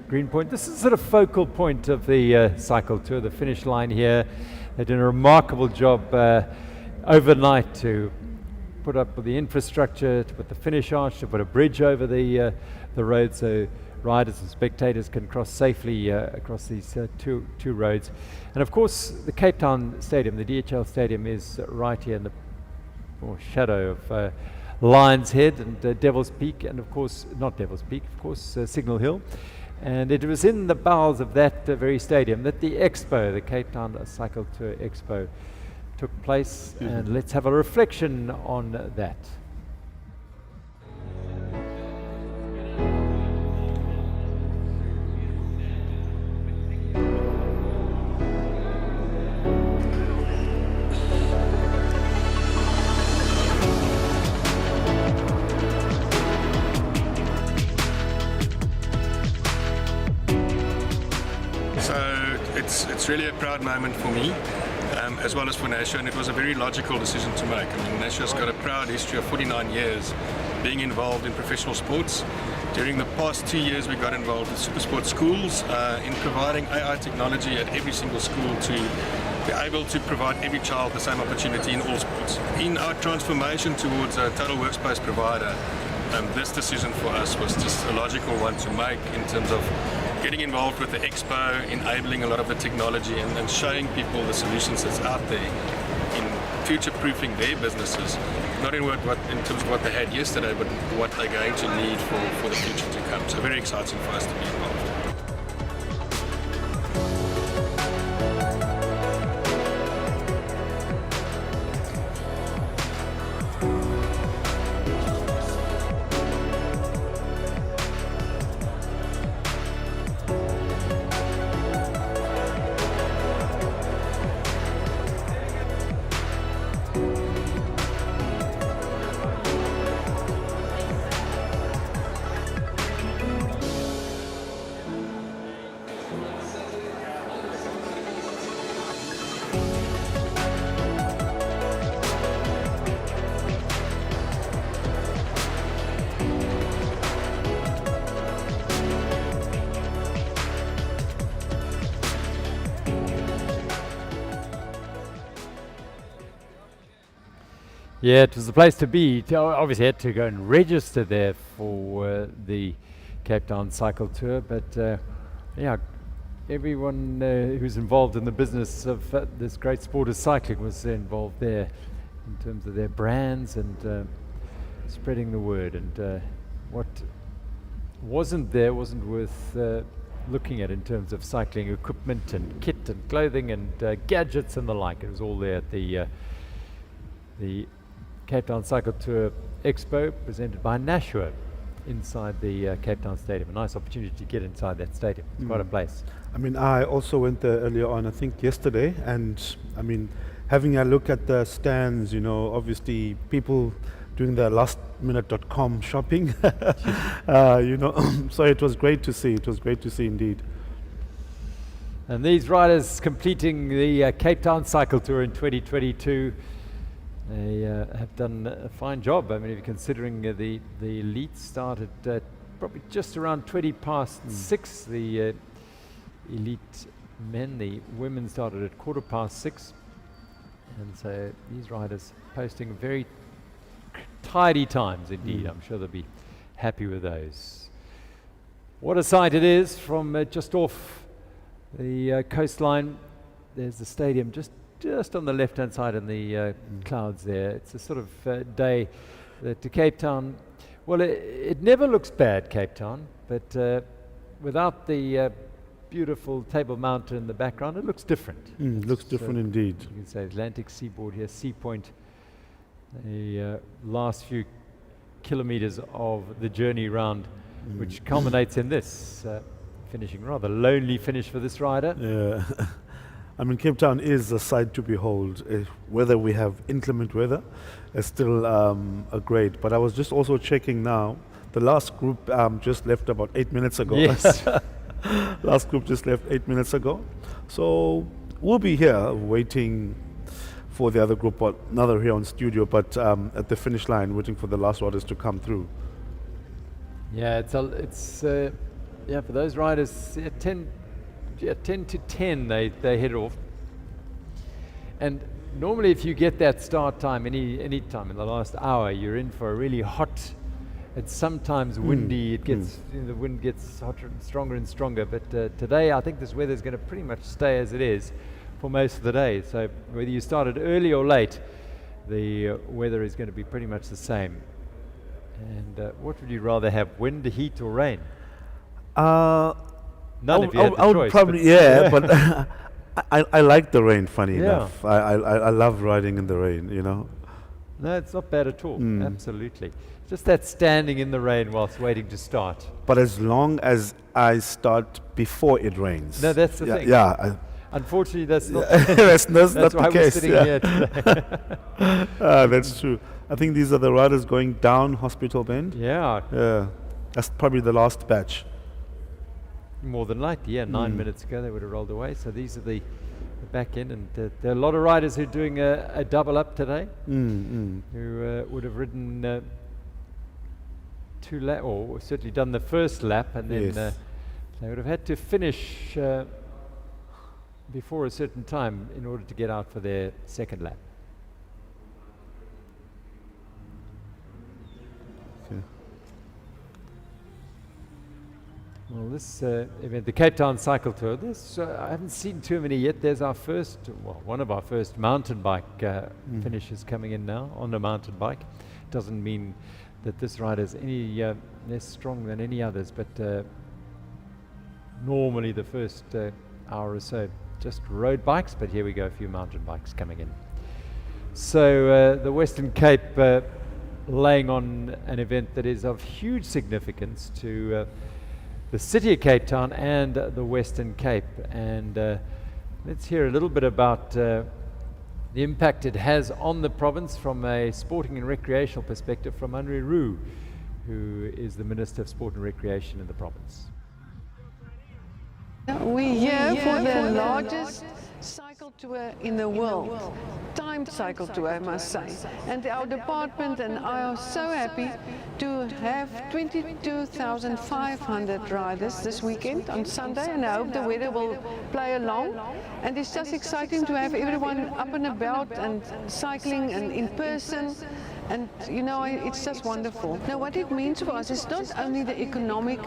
Speaker 1: Greenpoint. This is sort of focal point of the cycle tour, the finish line here. They did a remarkable job overnight to put up with the infrastructure, to put the finish arch, to put a bridge over the road so riders and spectators can cross safely across these two roads. And of course, the Cape Town Stadium, the DHL Stadium, is right here in the shadow of Lion's Head and Devil's Peak, and of course, not Devil's Peak, of course, Signal Hill. And it was in the bowels of that very stadium that the Expo, the Cape Town Cycle Tour Expo, took place. And let's have a reflection on that.
Speaker 17: It's really a proud moment for me, as well as for Nasha, and it was a very logical decision to make. I mean, Nasha's got a proud history of 49 years being involved in professional sports. During the past 2 years, we got involved with super sports schools in providing AI technology at every single school to be able to provide every child the same opportunity in all sports. In our transformation towards a total workspace provider, this decision for us was just a logical one to make in terms of getting involved with the Expo, enabling a lot of the technology and showing people the solutions that's out there in future-proofing their businesses, not in terms of what they had yesterday, but what they're going to need for the future to come. So very exciting for us to be involved.
Speaker 1: Yeah, it was the place to be. Obviously had to go and register there for the Cape Town Cycle Tour, but yeah, everyone who's involved in the business of this great sport of cycling was involved there in terms of their brands and spreading the word. And what wasn't there wasn't worth looking at in terms of cycling equipment and kit and clothing and gadgets and the like. It was all there at the Cape Town Cycle Tour Expo presented by Nashua inside the Cape Town Stadium. A nice opportunity to get inside that stadium. It's quite a place.
Speaker 2: I mean, I also went there earlier on, I think yesterday, and I mean, having a look at the stands, you know, obviously people doing their lastminute.com shopping, you know, so it was great to see. It was great to see indeed.
Speaker 1: And these riders completing the Cape Town Cycle Tour in 2022, they have done a fine job. I mean, if you're considering the elite started probably just around 20 past 6, the elite men, the women started at 6:15. And so these riders posting very tidy times indeed. I'm sure they'll be happy with those. What a sight it is from just off the coastline. There's the stadium just on the left-hand side in the clouds there. It's a sort of day that to Cape Town, well, it never looks bad, Cape Town, but without the beautiful Table Mountain in the background, it looks different.
Speaker 2: It looks different indeed.
Speaker 1: You can say Atlantic seaboard here, Sea Point, the last few kilometers of the journey round, which culminates in this finishing, rather lonely finish for this rider.
Speaker 2: Yeah. I mean, Cape Town is a sight to behold. Whether we have inclement weather is still a great. But I was just also checking now. The last group just left about 8 minutes ago.
Speaker 1: Yes.
Speaker 2: Last group just left 8 minutes ago. So we'll be here waiting for the other group, but another here on studio, but at the finish line, waiting for the last riders to come through.
Speaker 1: Yeah, it's yeah, for those riders, 10 to 10 they head off. And normally if you get that start time any time in the last hour, you're in for a really hot, it's sometimes windy, it gets the wind gets hotter and stronger, but today I think this weather is going to pretty much stay as it is for most of the day. So whether you started early or late, the weather is going to be pretty much the same. And what would you rather have, wind, heat or rain? None of you had the
Speaker 2: I would
Speaker 1: choice,
Speaker 2: probably, but I like the rain, funny enough. I love riding in the rain, you know.
Speaker 1: No, it's not bad at all, absolutely. Just that standing in the rain whilst waiting to start.
Speaker 2: But as long as I start before it rains.
Speaker 1: No, that's the thing.
Speaker 2: Yeah.
Speaker 1: Unfortunately, that's not
Speaker 2: that's not
Speaker 1: why
Speaker 2: the
Speaker 1: we're
Speaker 2: case.
Speaker 1: sitting here today.
Speaker 2: That's true. I think these are the riders going down Hospital Bend.
Speaker 1: Yeah.
Speaker 2: Yeah. That's probably the last batch.
Speaker 1: More than likely, yeah. 9 minutes ago they would have rolled away. So these are the back end, and there are a lot of riders who are doing a double up today, who would have ridden 2 laps, or certainly done the first lap, and then they would have had to finish before a certain time in order to get out for their second lap. Well, this event, the Cape Town Cycle Tour, this I haven't seen too many yet. There's our first, one of our first mountain bike finishes coming in now on a mountain bike. Doesn't mean that this rider is any less strong than any others, but normally the first hour or so just road bikes, but here we go, a few mountain bikes coming in. So the Western Cape laying on an event that is of huge significance to the city of Cape Town and the Western Cape. And let's hear a little bit about the impact it has on the province from a sporting and recreational perspective from Henry Roux, who is the Minister of Sport and Recreation in the province.
Speaker 18: We're here for the largest cycle tour in the world. Timed cycle tour, I must say. And our department and I are so happy to have 22,500 riders this weekend on Sunday, and I hope the weather will play along. And it's just exciting to have everyone up and about and cycling and in person. And you know, it's just wonderful. Now, what it means for us is not only the economic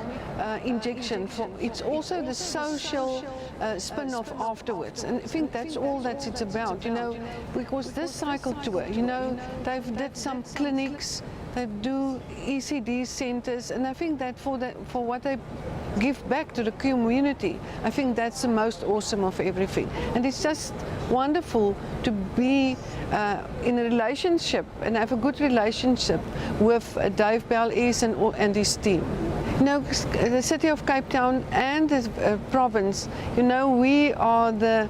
Speaker 18: injection, it's also the social spin-off afterwards. And I think that's all that it's about, you know, because this cycle tour, you know, they've did some clinics, they do ECD centers, and I think that for what they give back to the community, I think that's the most awesome of everything. And it's just wonderful to be in a relationship and have a good relationship with Dave Bell-East and his team. You know, the city of Cape Town and the province, you know, we are the,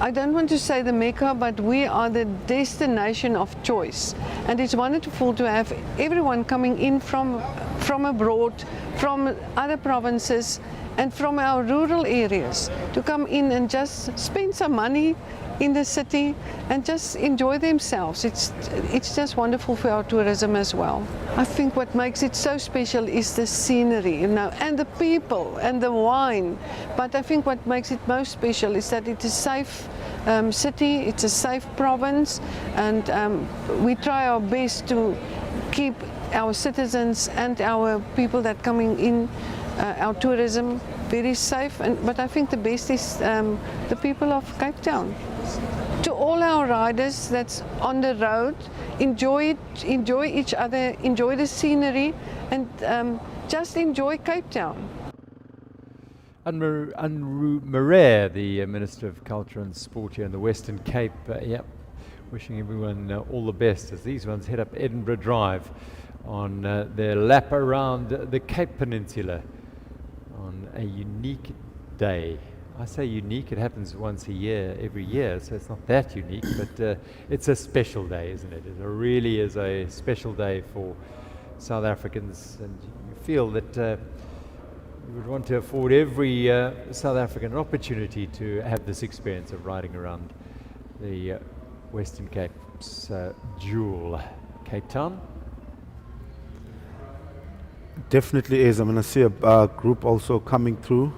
Speaker 18: I don't want to say the Mecca, but we are the destination of choice. And it's wonderful to have everyone coming in from abroad, from other provinces, and from our rural areas to come in and just spend some money in the city and just enjoy themselves. It's just wonderful for our tourism as well. I think what makes it so special is the scenery, you know, and the people and the wine. But I think what makes it most special is that it's a safe city, it's a safe province, and we try our best to keep our citizens and our people that coming in, our tourism, very safe. But I think the best is the people of Cape Town. To all our riders that's on the road, enjoy it, enjoy each other, enjoy the scenery, and just enjoy Cape Town.
Speaker 1: Unru Marais, the Minister of Culture and Sport here in the Western Cape, wishing everyone all the best as these ones head up Edinburgh Drive on their lap around the Cape Peninsula on a unique day. I say unique, it happens once a year, every year, so it's not that unique, but it's a special day, isn't it? It really is a special day for South Africans, and you feel that you would want to afford every South African an opportunity to have this experience of riding around the Western Cape's jewel, Cape Town.
Speaker 2: Definitely is. I'm going to see a group also coming through.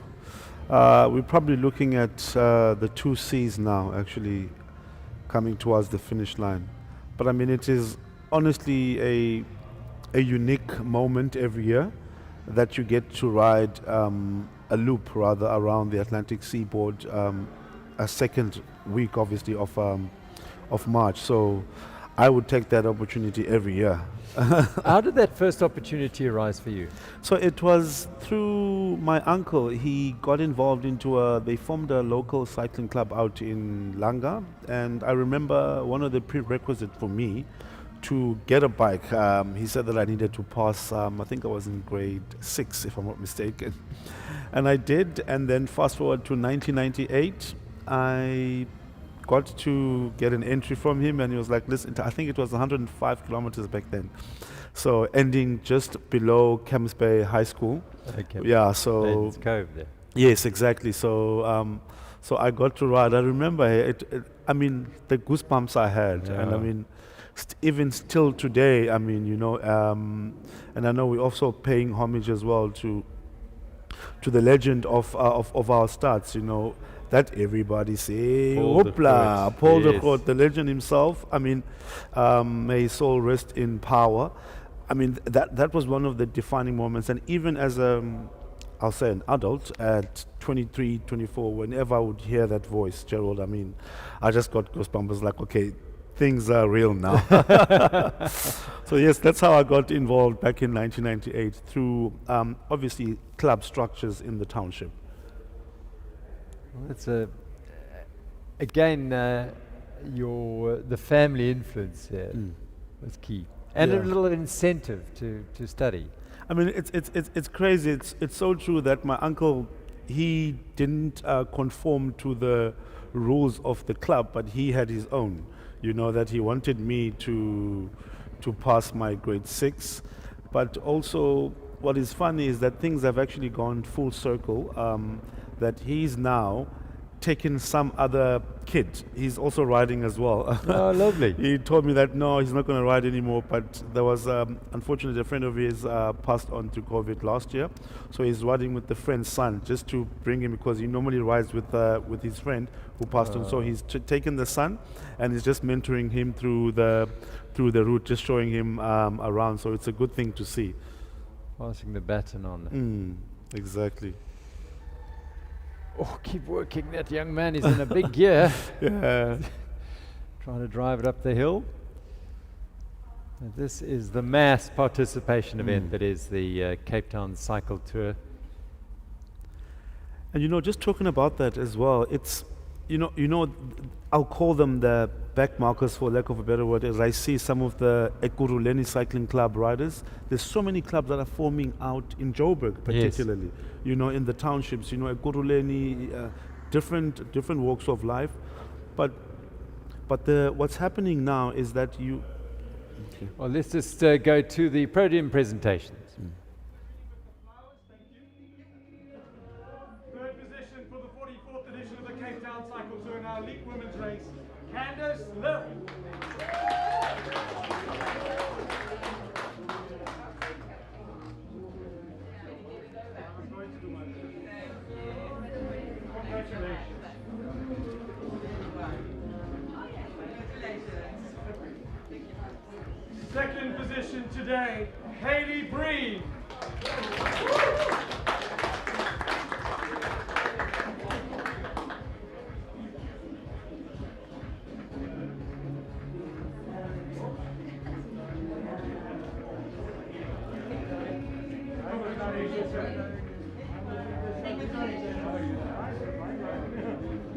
Speaker 2: We're probably looking at the 2 Cs now actually coming towards the finish line. But I mean, it is honestly a unique moment every year that you get to ride a loop rather around the Atlantic seaboard, a second week obviously of March. So I would take that opportunity every year.
Speaker 1: How did that first opportunity arise for you?
Speaker 2: So it was through my uncle. He got involved into they formed a local cycling club out in Langa, and I remember one of the prerequisites for me to get a bike, he said that I needed to pass, I think I was in grade 6 if I'm not mistaken, and I did. And then fast forward to 1998, I got to get an entry from him, and he was like, listen, I think it was 105 kilometers back then, so ending just below Camps Bay High School.
Speaker 1: Okay.
Speaker 2: Yeah, so
Speaker 1: Ladies Cove there.
Speaker 2: Yes, exactly. So so I got to ride. I remember it I mean, the goosebumps I had, and I mean, even still today, I mean, you know, and I know we're also paying homage as well to the legend of our starts, you know, that everybody say, hoopla, Paul de Groot, the legend himself. I mean, may his soul rest in power. I mean, that was one of the defining moments. And even as I'll say an adult at 23, 24, whenever I would hear that voice, Gerald, I mean, I just got goosebumps, like, okay, things are real now. So yes, that's how I got involved back in 1998 through obviously club structures in the township.
Speaker 1: Well, that's again the family influence was key, and a little incentive to study.
Speaker 2: I mean, it's crazy. It's so true that my uncle, he didn't conform to the rules of the club, but he had his own. You know, that he wanted me to pass my grade 6, but also what is funny is that things have actually gone full circle. That he's now taken some other kid. He's also riding as well.
Speaker 1: Oh, lovely.
Speaker 2: He told me that no, he's not going to ride anymore, but there was, unfortunately, a friend of his passed on to COVID last year. So he's riding with the friend's son just to bring him, because he normally rides with his friend who passed on. So he's taken the son and he's just mentoring him through the route, just showing him around. So it's a good thing to see.
Speaker 1: Passing the baton on.
Speaker 2: Exactly.
Speaker 1: Oh, keep working that young man. He's in a big gear.
Speaker 2: Yeah.
Speaker 1: Trying to drive it up the hill. And this is the mass participation event that is the Cape Town Cycle Tour.
Speaker 2: And just talking about that as well, it's, I'll call them the back markers, for lack of a better word, as I see some of the Ekurhuleni Cycling Club riders. There's so many clubs that are forming out in Joburg, particularly. In the townships, Ekurhuleni, different walks of life. But what's happening now is that you... Okay.
Speaker 1: Well, let's just go to the podium presentations.
Speaker 19: Third position for the 44th edition of the Cape Town Cycle Tour in our elite women's race, Candace Liv. Second position today, Hayley Breen.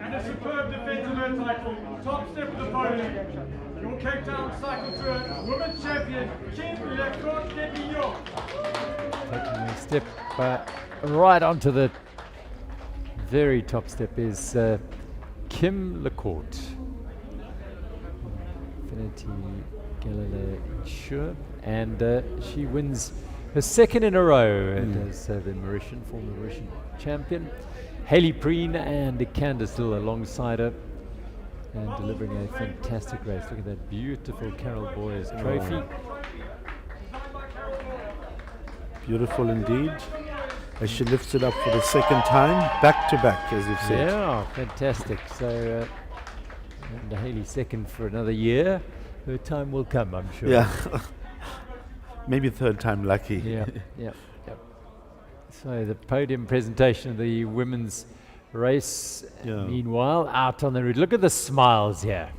Speaker 19: And a superb defense of her title, top step of the podium. Your Cape Town Cycle Tour Women's Champion, Kim Lecourt de Billon.
Speaker 1: Taking a step right onto the very top step is Kim Lecourt. Infinity Galileo Insure. And she wins her second in a row as the former Mauritian champion. Hayley Breen and Candice Hill alongside her and delivering a fantastic race. Look at that beautiful Carol Boyers trophy.
Speaker 2: Beautiful indeed. As she lifts it up for the second time, back to back, as you've said.
Speaker 1: Yeah, fantastic. So, and Hayley second for another year. Her time will come, I'm sure.
Speaker 2: Yeah. Maybe third time lucky.
Speaker 1: Yeah. So the podium presentation of the women's race. Meanwhile, out on the route. Look at the smiles here.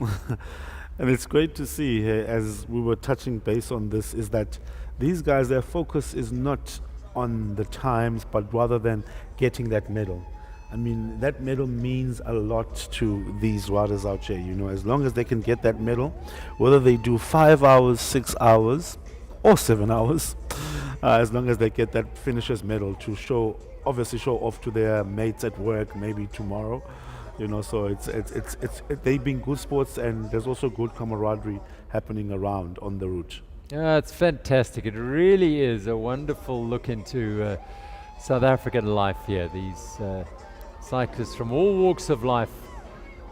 Speaker 2: And it's great to see, as we were touching base on this, is that these guys, their focus is not on the times, but rather than getting that medal. I mean, that medal means a lot to these riders out here. As long as they can get that medal, whether they do 5 hours, 6 hours, or 7 hours, as long as they get that finisher's medal to show off to their mates at work, maybe tomorrow. So they've been good sports, and there's also good camaraderie happening around on the route.
Speaker 1: Yeah, it's fantastic. It really is a wonderful look into South African life here. These cyclists from all walks of life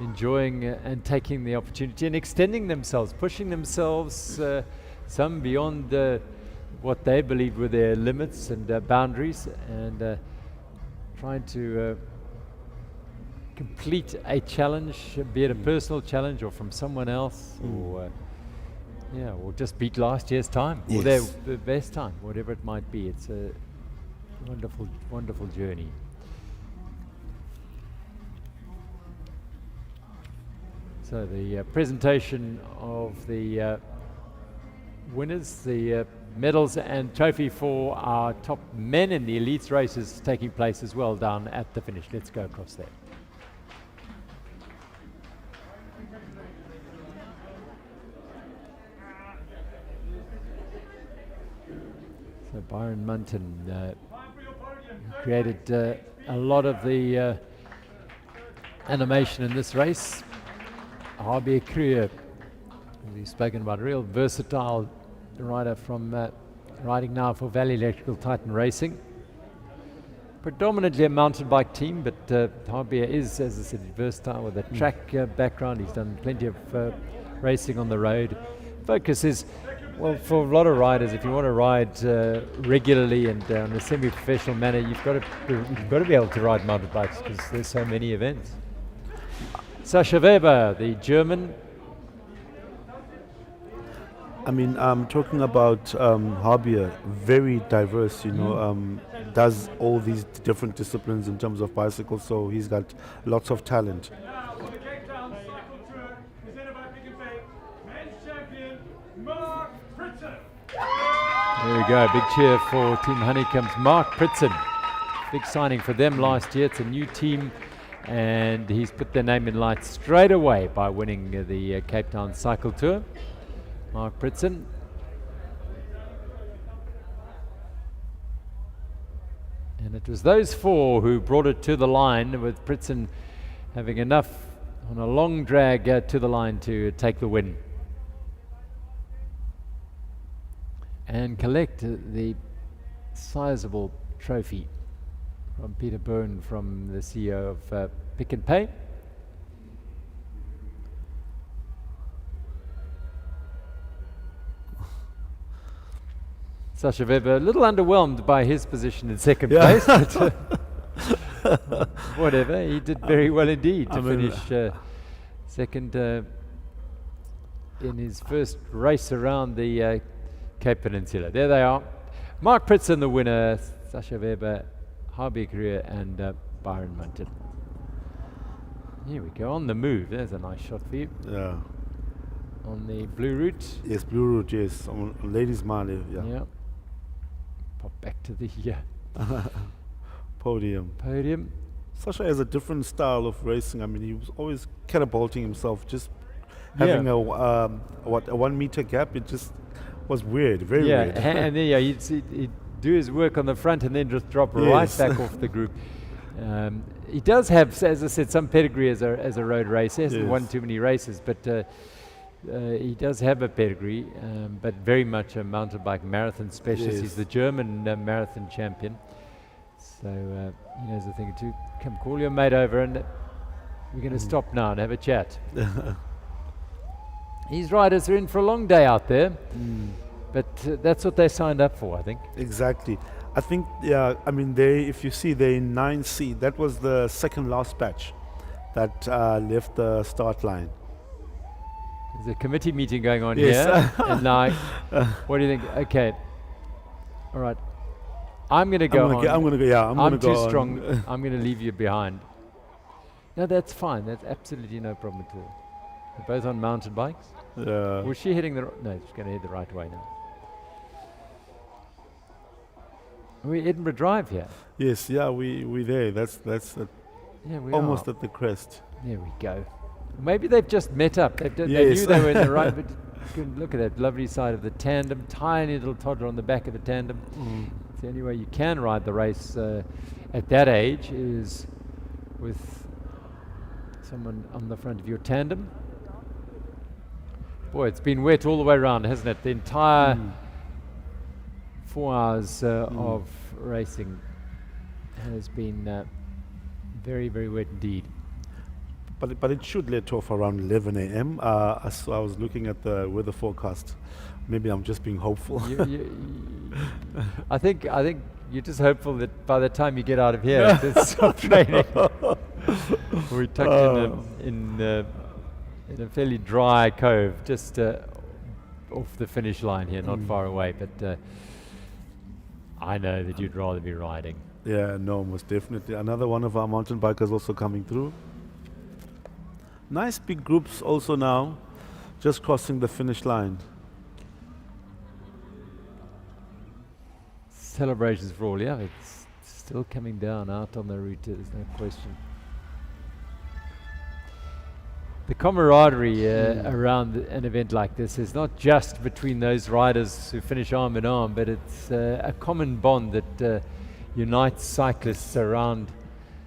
Speaker 1: enjoying and taking the opportunity and extending themselves, pushing themselves, some beyond what they believed were their limits and boundaries, and trying to complete a challenge, be it a personal challenge or from someone else, or just beat last year's time, or their best time, whatever it might be. It's a wonderful, wonderful journey. So the presentation of the winners, the medals and trophy for our top men in the elites races taking place as well down at the finish. Let's go across there. So Byron Munton created a lot of the animation in this race. Harbier Kruger, we've spoken about, a real versatile rider from riding now for Valley Electrical Titan Racing. predominantly a mountain bike team, but Harbia is, as I said, versatile with a track background. He's done plenty of racing on the road. Focus is, well, for a lot of riders, if you want to ride regularly and in a semi-professional manner, you've got to be able to ride mountain bikes because there's so many events. Sascha Weber, the German.
Speaker 2: I mean, talking about Harbia, very diverse, you know, does all these different disciplines in terms of bicycles, so he's got lots of talent.
Speaker 19: Now, for the Cape Town Cycle Tour, presented by Pick and Pay, men's champion, Mark Pritson.
Speaker 1: There we go, big cheer for Team Honeycomb's Mark Pritson. Big signing for them last year. It's a new team, and he's put their name in lights straight away by winning the Cape Town Cycle Tour. Mark Pritson. And it was those four who brought it to the line, with Pritson having enough on a long drag to the line to take the win and collect the sizable trophy from Peter Byrne, from the CEO of Pick and Pay. Sascha Weber, a little underwhelmed by his position in second place, but whatever, he did very well indeed to finish second in his first race around the Cape Peninsula. There they are. Mark Pritson, the winner, Sascha Weber, Harvey Career, and Byron Munton. Here we go, on the move. There's a nice shot for you.
Speaker 2: Yeah.
Speaker 1: On the blue route.
Speaker 2: Yes, blue route, yes. On Ladies Mile, yeah.
Speaker 1: Yeah. Pop back to the
Speaker 2: podium. Sascha has a different style of racing. I mean, he was always catapulting himself, just having a 1 meter gap. It just was weird, very weird.
Speaker 1: And then he'd do his work on the front and then just drop right back off the group. He does have, as I said, some pedigree as a road racer. He hasn't won too many races, but he does have a pedigree, but very much a mountain bike marathon specialist.
Speaker 2: Yes.
Speaker 1: He's the German marathon champion. So he knows a thing or two. Come call your mate over, and we're going to stop now and have a chat. These riders are in for a long day out there, but that's what they signed up for, I think.
Speaker 2: Exactly. I think, yeah, I mean, if you see, they're in 9C. That was the second last batch that left the start line.
Speaker 1: There's a committee meeting going on
Speaker 2: Yes.
Speaker 1: here, and now, what do you think? Okay, all right, I'm going to go on.
Speaker 2: I'm going to go, yeah,
Speaker 1: I'm too strong. I'm going to leave you behind. No, that's fine. That's absolutely no problem at all. They're both on mountain bikes.
Speaker 2: Yeah.
Speaker 1: Was she heading no, she's going to head the right way now. We're Edinburgh Drive here.
Speaker 2: Yes, yeah, we're there. That's
Speaker 1: Yeah, we
Speaker 2: almost
Speaker 1: are.
Speaker 2: at the crest.
Speaker 1: There we go. Maybe they've just met up. They knew they were in the right, but you can look at that lovely side of the tandem, tiny little toddler on the back of the tandem. It's the only way you can ride the race at that age is with someone on the front of your tandem. Boy, it's been wet all the way around, hasn't it? The entire 4 hours of racing has been very, very wet indeed.
Speaker 2: But it should let off around 11 a.m. So I was looking at the weather forecast. Maybe I'm just being hopeful.
Speaker 1: I think you're just hopeful that by the time you get out of here, it's stopped raining. We're tucked in a fairly dry cove, just off the finish line here, not far away. But I know that you'd rather be riding.
Speaker 2: Yeah, no, most definitely. Another one of our mountain bikers also coming through. Nice big groups also now, just crossing the finish line.
Speaker 1: Celebrations for all, yeah. It's still coming down out on the route, there's no question. The camaraderie around an event like this is not just between those riders who finish arm in arm, but it's a common bond that unites cyclists around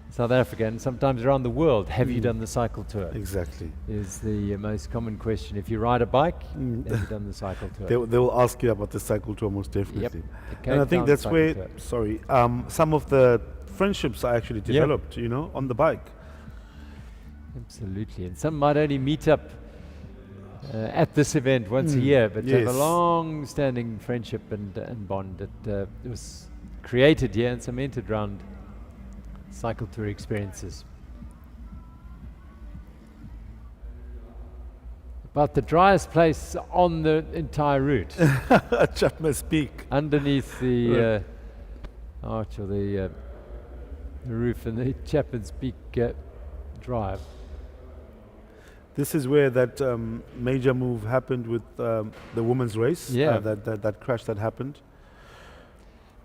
Speaker 1: South Africa and sometimes around the world. Have you done the cycle tour?
Speaker 2: Exactly.
Speaker 1: Is the most common question. If you ride a bike, have you done the cycle tour?
Speaker 2: They will ask you about the cycle tour most definitely.
Speaker 1: Yep.
Speaker 2: And I think that's where, some of the friendships are actually
Speaker 1: Yeah.
Speaker 2: developed, you know, on the bike.
Speaker 1: Absolutely. And some might only meet up at this event once a year, but have a
Speaker 2: Yes.
Speaker 1: long-standing friendship and bond that was created here and cemented around cycle tour experiences. About the driest place on the entire route.
Speaker 2: Chapman's Peak.
Speaker 1: Underneath the arch or the roof and the Chapman's Peak drive.
Speaker 2: This is where that major move happened with the women's race.
Speaker 1: Yeah.
Speaker 2: That crash that happened.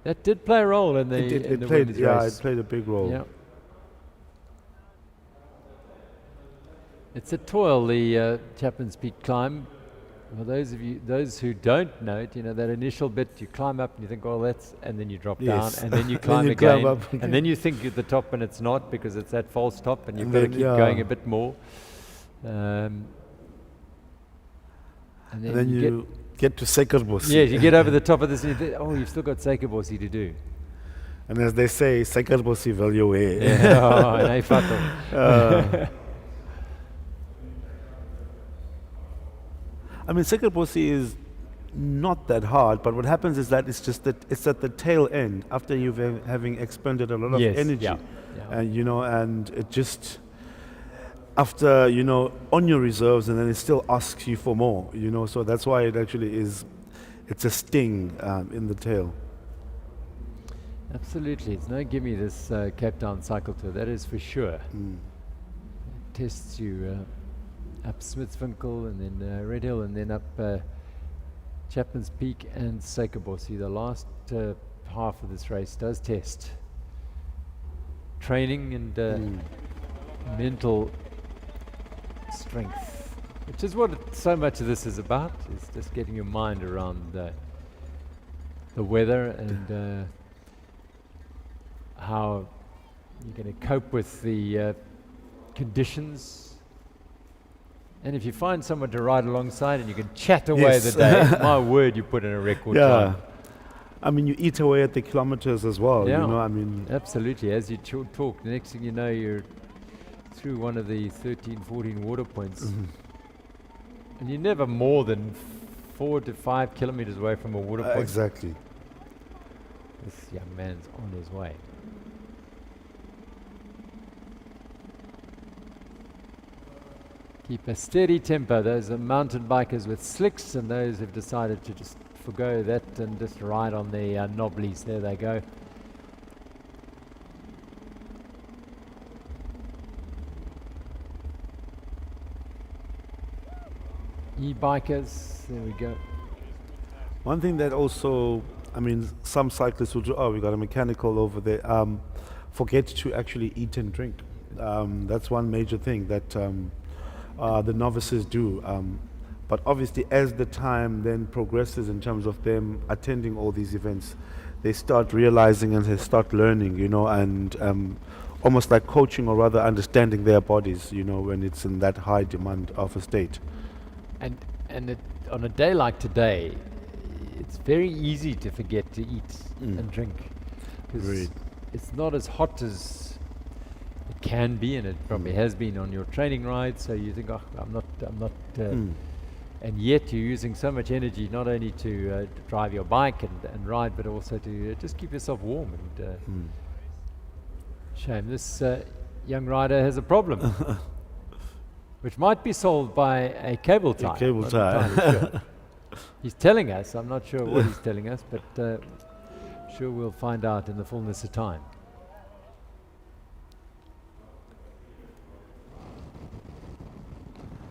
Speaker 1: That did play a role in the,
Speaker 2: It
Speaker 1: the
Speaker 2: played,
Speaker 1: women's
Speaker 2: yeah,
Speaker 1: race.
Speaker 2: it played a big role.
Speaker 1: Yeah. It's a toil, the Chapman's Peak climb. For those who don't know it, you know, that initial bit, you climb up and you think, well, and then you drop
Speaker 2: Yes.
Speaker 1: down, and then you
Speaker 2: Then
Speaker 1: climb
Speaker 2: you
Speaker 1: again,
Speaker 2: climb up again.
Speaker 1: and then you think you're at the top and it's not because it's that false top, and you've
Speaker 2: And
Speaker 1: got to
Speaker 2: then,
Speaker 1: keep
Speaker 2: yeah.
Speaker 1: going a bit more. And
Speaker 2: then you get to Sekerbossi.
Speaker 1: Yes, you get over the top of this and you think, oh, you've still got Sekerbossi to do.
Speaker 2: And as they say, Sekerbossi value way.
Speaker 1: Yeah, oh, nei fatal.
Speaker 2: I mean, Sekerbossi is not that hard, but what happens is that it's at the tail end after you've having expended a lot of
Speaker 1: Yes,
Speaker 2: energy,
Speaker 1: yeah.
Speaker 2: and you know, and it just after, you know, on your reserves, and then it still asks you for more, you know. So that's why it actually is. It's a sting in the tail.
Speaker 1: Absolutely, it's no gimme this Cape Town cycle tour, that is for sure. It tests you up Smithswinkel and then Red Hill and then up Chapman's Peak and Sekerbossi. The last half of this race does test training and mental strength, which is what so much of this is about, is just getting your mind around the weather and how you're going to cope with the conditions. And if you find someone to ride alongside and you can chat away
Speaker 2: Yes.
Speaker 1: the day, my word, you put in a record
Speaker 2: Yeah.
Speaker 1: time.
Speaker 2: I mean, you eat away at the kilometers as well,
Speaker 1: Yeah.
Speaker 2: you know, I mean.
Speaker 1: Absolutely. As you talk, the next thing you know, you're through one of the 13, 14 water points. And you're never more than 4 to 5 kilometers away from a water point.
Speaker 2: Exactly.
Speaker 1: This young man's on his way. Keep a steady tempo. Those are mountain bikers with slicks, and those have decided to just forgo that and just ride on the knobblies. There they go. E-bikers, there we go.
Speaker 2: One thing that also, I mean, some cyclists will do, oh, we got a mechanical over there, forget to actually eat and drink. That's one major thing that the novices do. But obviously, as the time then progresses in terms of them attending all these events, they start realizing and they start learning, you know, and almost like coaching or rather understanding their bodies, you know, when it's in that high demand of a state.
Speaker 1: And on a day like today, it's very easy to forget to eat and drink, because it's not as hot as it can be, and it probably has been on your training ride. So you think, oh, I'm not, and yet you're using so much energy not only to drive your bike and ride, but also to just keep yourself warm. And shame this young rider has a problem, which might be solved by a cable tie.
Speaker 2: A cable
Speaker 1: Not
Speaker 2: tie.
Speaker 1: entirely sure. He's telling us. I'm not sure what he's telling us, but sure we'll find out in the fullness of time.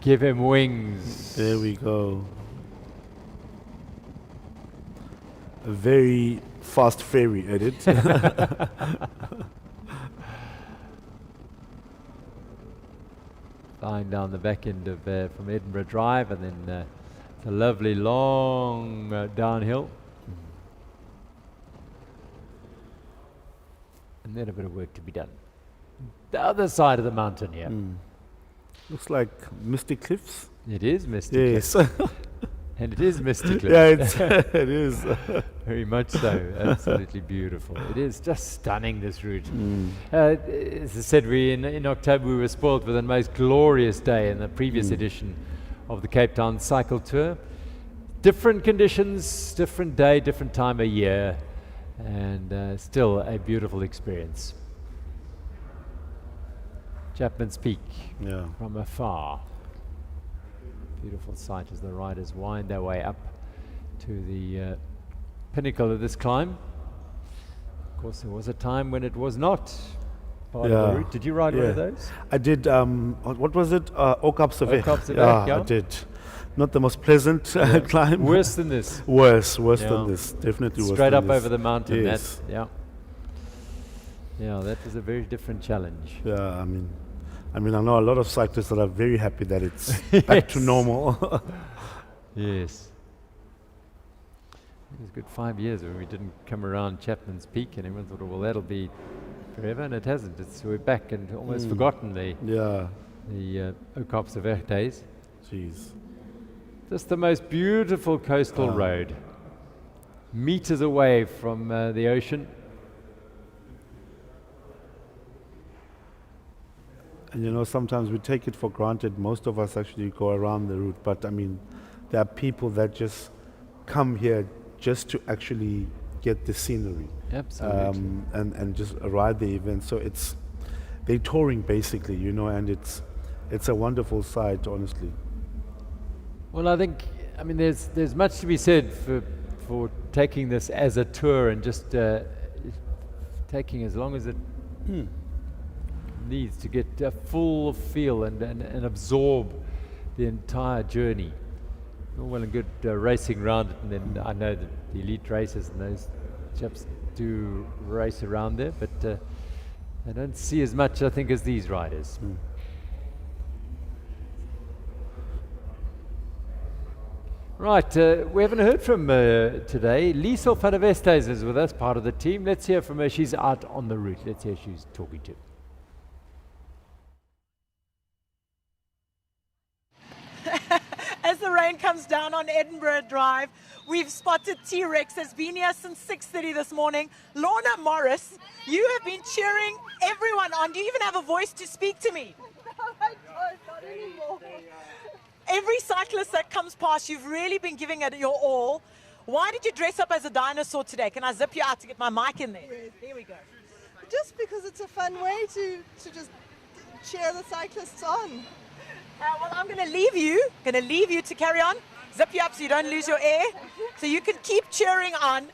Speaker 1: Give him wings.
Speaker 2: There we go. A very fast ferry edit.
Speaker 1: Flying down the back end of from Edinburgh Drive, and then it's a lovely long downhill. And then a bit of work to be done. The other side of the mountain here.
Speaker 2: Looks like Misty Cliffs.
Speaker 1: It is Misty
Speaker 2: Yes.
Speaker 1: Cliffs. And it is Misty Cliffs.
Speaker 2: Yeah, it is.
Speaker 1: Very much so. Absolutely beautiful. It is just stunning, this route. As I said, in October we were spoiled with the most glorious day in the previous edition of the Cape Town Cycle Tour. Different conditions, different day, different time of year, and still a beautiful experience. Chapman's Peak from afar. Beautiful sight as the riders wind their way up to the pinnacle of this climb. Of course, there was a time when it was not part of the route. Did you ride one of those?
Speaker 2: I did. What was it?
Speaker 1: Oakapsevek,
Speaker 2: I did. Not the most pleasant climb.
Speaker 1: Worse than this.
Speaker 2: Worse than this. Definitely worse.
Speaker 1: Straight
Speaker 2: than
Speaker 1: up
Speaker 2: this.
Speaker 1: over the mountain.
Speaker 2: Yes.
Speaker 1: Yeah, that was a very different challenge.
Speaker 2: Yeah, I mean, I know a lot of cyclists that are very happy that it's back to normal.
Speaker 1: Yes. It was a good 5 years when we didn't come around Chapman's Peak, and everyone thought, well, that'll be forever, and it hasn't. We're back and almost forgotten the Oakapsevek days.
Speaker 2: Jeez.
Speaker 1: Just the most beautiful coastal road, meters away from the ocean.
Speaker 2: And sometimes we take it for granted. Most of us actually go around the route, but I mean, there are people that just come here just to actually get the scenery.
Speaker 1: Absolutely.
Speaker 2: And just ride the event. So they're touring basically, and it's a wonderful sight, honestly.
Speaker 1: Well, I think, there's much to be said for taking this as a tour and just taking as long as it needs to get a full feel and absorb the entire journey. All well and good racing around it, and then I know that the elite racers and those chaps do race around there, but I don't see as much, I think, as these riders. Right, we haven't heard from today. Liesel van der Westhuizen is with us, part of the team. Let's hear from her. She's out on the route. Let's hear who she's talking to.
Speaker 20: As the rain comes down on Edinburgh Drive, we've spotted T-Rex, has been here since 6:30 this morning. Lorna Morris, you have been cheering everyone on. Do you even have a voice to speak to me?
Speaker 21: No, I don't, not anymore.
Speaker 20: Every cyclist that comes past, you've really been giving it your all. Why did you dress up as a dinosaur today? Can I zip you out to get my mic in there?
Speaker 21: Yes.
Speaker 20: Here we go.
Speaker 21: Just because it's a fun way to just cheer the cyclists on.
Speaker 20: Well, I'm going to leave you to carry on. Zip you up so you don't lose your air, so you can keep cheering on.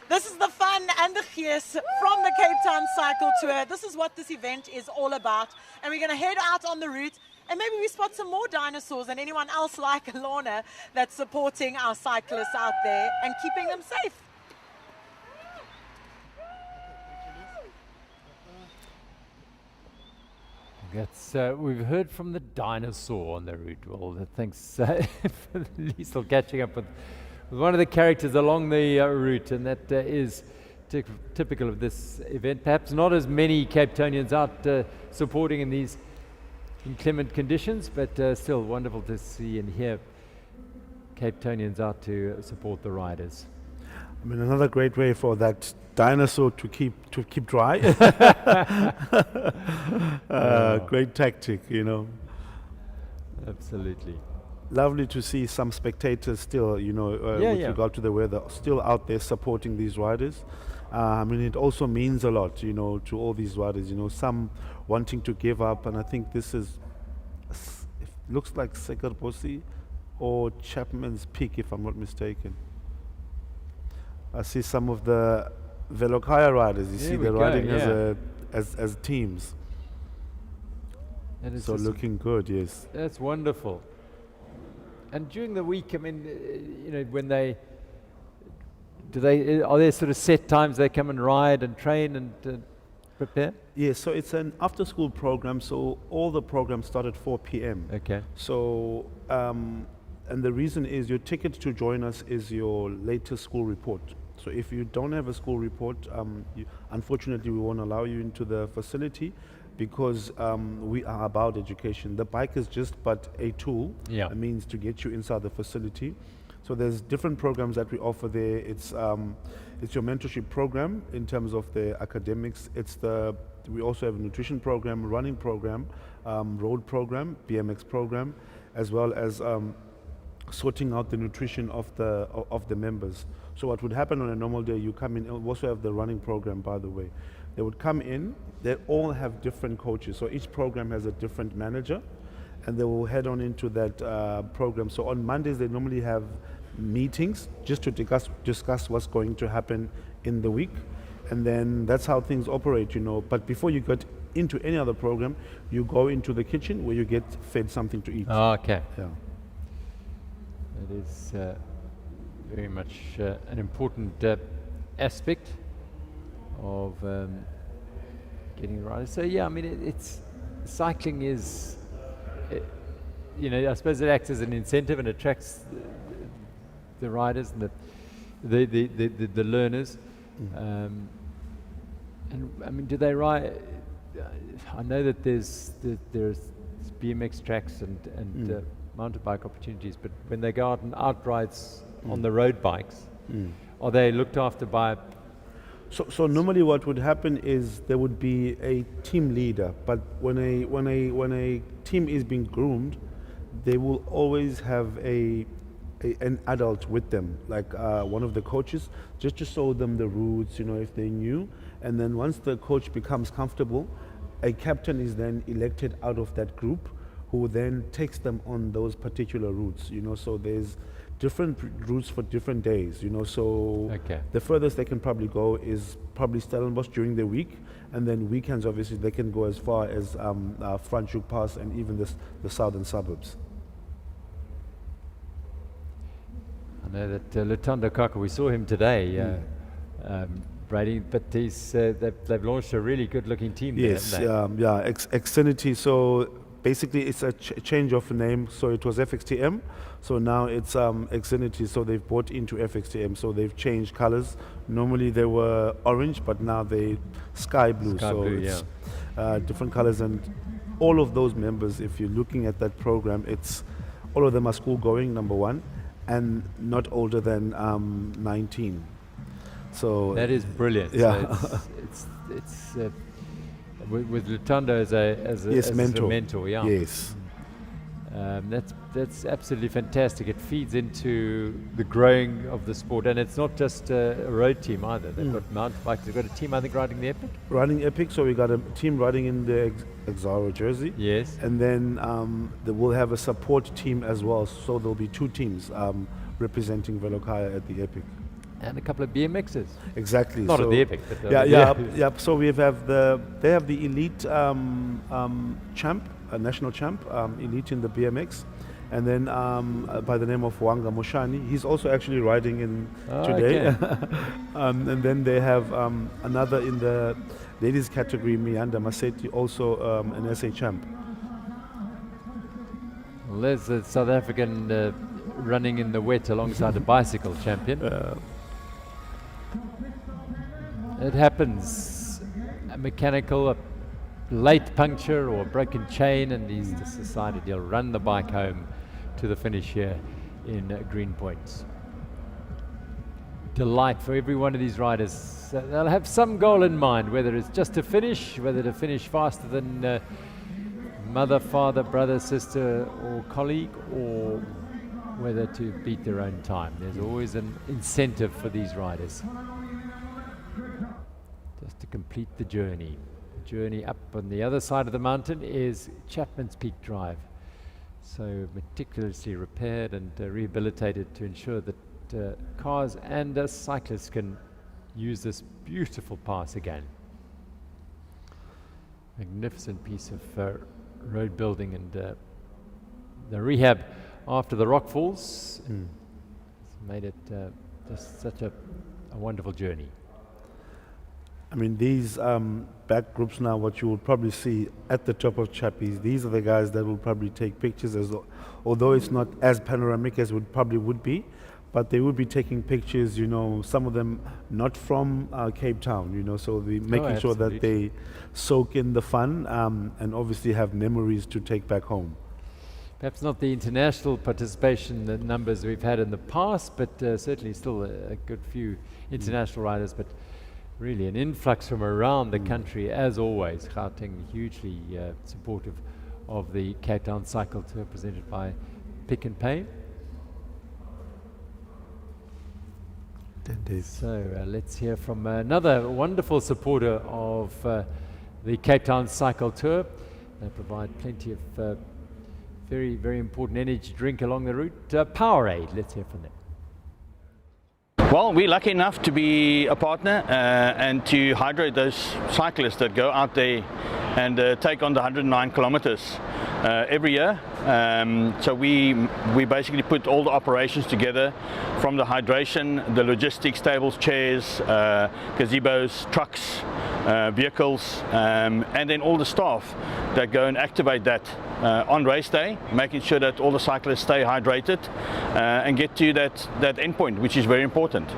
Speaker 20: This is the fun and the gees from the Cape Town Cycle Tour. This is what this event is all about. And we're going to head out on the route, and maybe we spot some more dinosaurs and anyone else like Lorna that's supporting our cyclists out there and keeping them safe.
Speaker 1: We've heard from the dinosaur on the route. Well, thanks for Liesel catching up with one of the characters along the route, and that is typical of this event. Perhaps not as many Cape Townians out supporting in these inclement conditions, but still wonderful to see and hear Cape Townians out to support the riders.
Speaker 2: I mean, another great way for that dinosaur to keep dry. Great tactic,
Speaker 1: Absolutely.
Speaker 2: Lovely to see some spectators still, with regard to the weather, still out there supporting these riders. It also means a lot, to all these riders. Some wanting to give up, and I think this is, it looks like Sekerbosi or Chapman's Peak, if I'm not mistaken. I see some of the Velokaya riders. You see they're riding as teams. So looking good, yes.
Speaker 1: That's wonderful. And during the week, when are there sort of set times they come and ride and train and prepare?
Speaker 2: Yes, so it's an after-school program. So all the programs start at 4 p.m.
Speaker 1: Okay.
Speaker 2: So and the reason is your ticket to join us is your latest school report. So if you don't have a school report, unfortunately we won't allow you into the facility because we are about education. The bike is just but a tool, a means to get you inside the facility. So there's different programs that we offer there. It's it's your mentorship program in terms of the academics. We also have a nutrition program, running program, road program, BMX program, as well as sorting out the nutrition of the members. So what would happen on a normal day, you come in, we also have the running program, by the way. They would come in, they all have different coaches. So each program has a different manager, and they will head on into that program. So on Mondays, they normally have meetings just to discuss what's going to happen in the week. And then that's how things operate, But before you get into any other program, you go into the kitchen where you get fed something to eat.
Speaker 1: Oh, okay.
Speaker 2: Yeah.
Speaker 1: It is very much an important aspect of getting right. So yeah, I mean, it's cycling is, I suppose it acts as an incentive and attracts the riders and the learners. And I mean, do they ride? I know that there's BMX tracks and mountain bike opportunities, but when they go out and outrides on the road bikes, are they looked after by?
Speaker 2: So normally what would happen is there would be a team leader, but when a team is being groomed, they will always have an adult with them, like one of the coaches, just to show them the routes, if they're new. And then once the coach becomes comfortable, a captain is then elected out of that group, who then takes them on those particular routes, so there's different routes for different days, so the furthest they can probably go is probably Stellenbosch during the week, and then weekends obviously they can go as far as Franschhoek Pass and even the southern suburbs.
Speaker 1: I know that Lutando Kaka, we saw him today, Brady, but they've launched a really good-looking team there,
Speaker 2: yes,
Speaker 1: haven't they?
Speaker 2: Xfinity. So basically, it's a change of name. So it was FXTM, so now it's Xfinity. So they've bought into FXTM. So they've changed colors. Normally they were orange, but now they sky blue.
Speaker 1: Sky
Speaker 2: so
Speaker 1: blue,
Speaker 2: it's different colors, and all of those members, if you're looking at that program, all of them are school going, number one, and not older than 19. So
Speaker 1: that is brilliant.
Speaker 2: Yeah.
Speaker 1: So it's with Lutando as a mentor. Yeah.
Speaker 2: Yes.
Speaker 1: That's absolutely fantastic. It feeds into the growing of the sport, and it's not just a road team either. They've got mountain bikes. They've got a team, I think, riding the Epic.
Speaker 2: Riding Epic. So we got a team riding in the Exaro jersey.
Speaker 1: Yes.
Speaker 2: And then they will have a support team as well. So there'll be two teams representing Velokaya at the Epic.
Speaker 1: And a couple of BMXs.
Speaker 2: Exactly.
Speaker 1: Not
Speaker 2: so
Speaker 1: at the Epic, but
Speaker 2: yeah. So they have the elite champ, a national champ, elite in the BMX, and then by the name of Wanga Moshani, he's also actually riding in today.
Speaker 1: Okay.
Speaker 2: And then they have another in the ladies category, Mianda Maseti, also an SA champ.
Speaker 1: Well, there's a South African running in the wet alongside a bicycle champion. It happens. A mechanical, a late puncture or a broken chain, and he's just decided he'll run the bike home to the finish here in Greenpoint. Delight for every one of these riders. They'll have some goal in mind, whether it's just to finish, whether to finish faster than mother, father, brother, sister or colleague, or whether to beat their own time. There's always an incentive for these riders just to complete the journey. The journey up on the other side of the mountain is Chapman's Peak Drive, so meticulously repaired and rehabilitated to ensure that cars and cyclists can use this beautiful pass again. Magnificent piece of road building, and the rehab after the rock falls it's made it just such a wonderful journey.
Speaker 2: I mean, these back groups now, what you will probably see at the top of Chappies, these are the guys that will probably take pictures, although it's not as panoramic as would be, but they would be taking pictures, some of them not from Cape Town, so we're making sure that they soak in the fun and obviously have memories to take back home.
Speaker 1: Perhaps not the international participation numbers we've had in the past, but certainly still a good few international riders, but really an influx from around the country, as always. Gauteng hugely supportive of the Cape Town Cycle Tour presented by Pick and Pay. So let's hear from another wonderful supporter of the Cape Town Cycle Tour. They provide plenty of very, very important energy drink along the route. Powerade, let's hear from them.
Speaker 6: Well, we're lucky enough to be a partner and to hydrate those cyclists that go out there and take on the 109 kilometers every year. So we basically put all the operations together, from the hydration, the logistics, tables, chairs, gazebos, trucks, vehicles, and then all the staff that go and activate that on race day, making sure that all the cyclists stay hydrated and get to that end point, which is very important.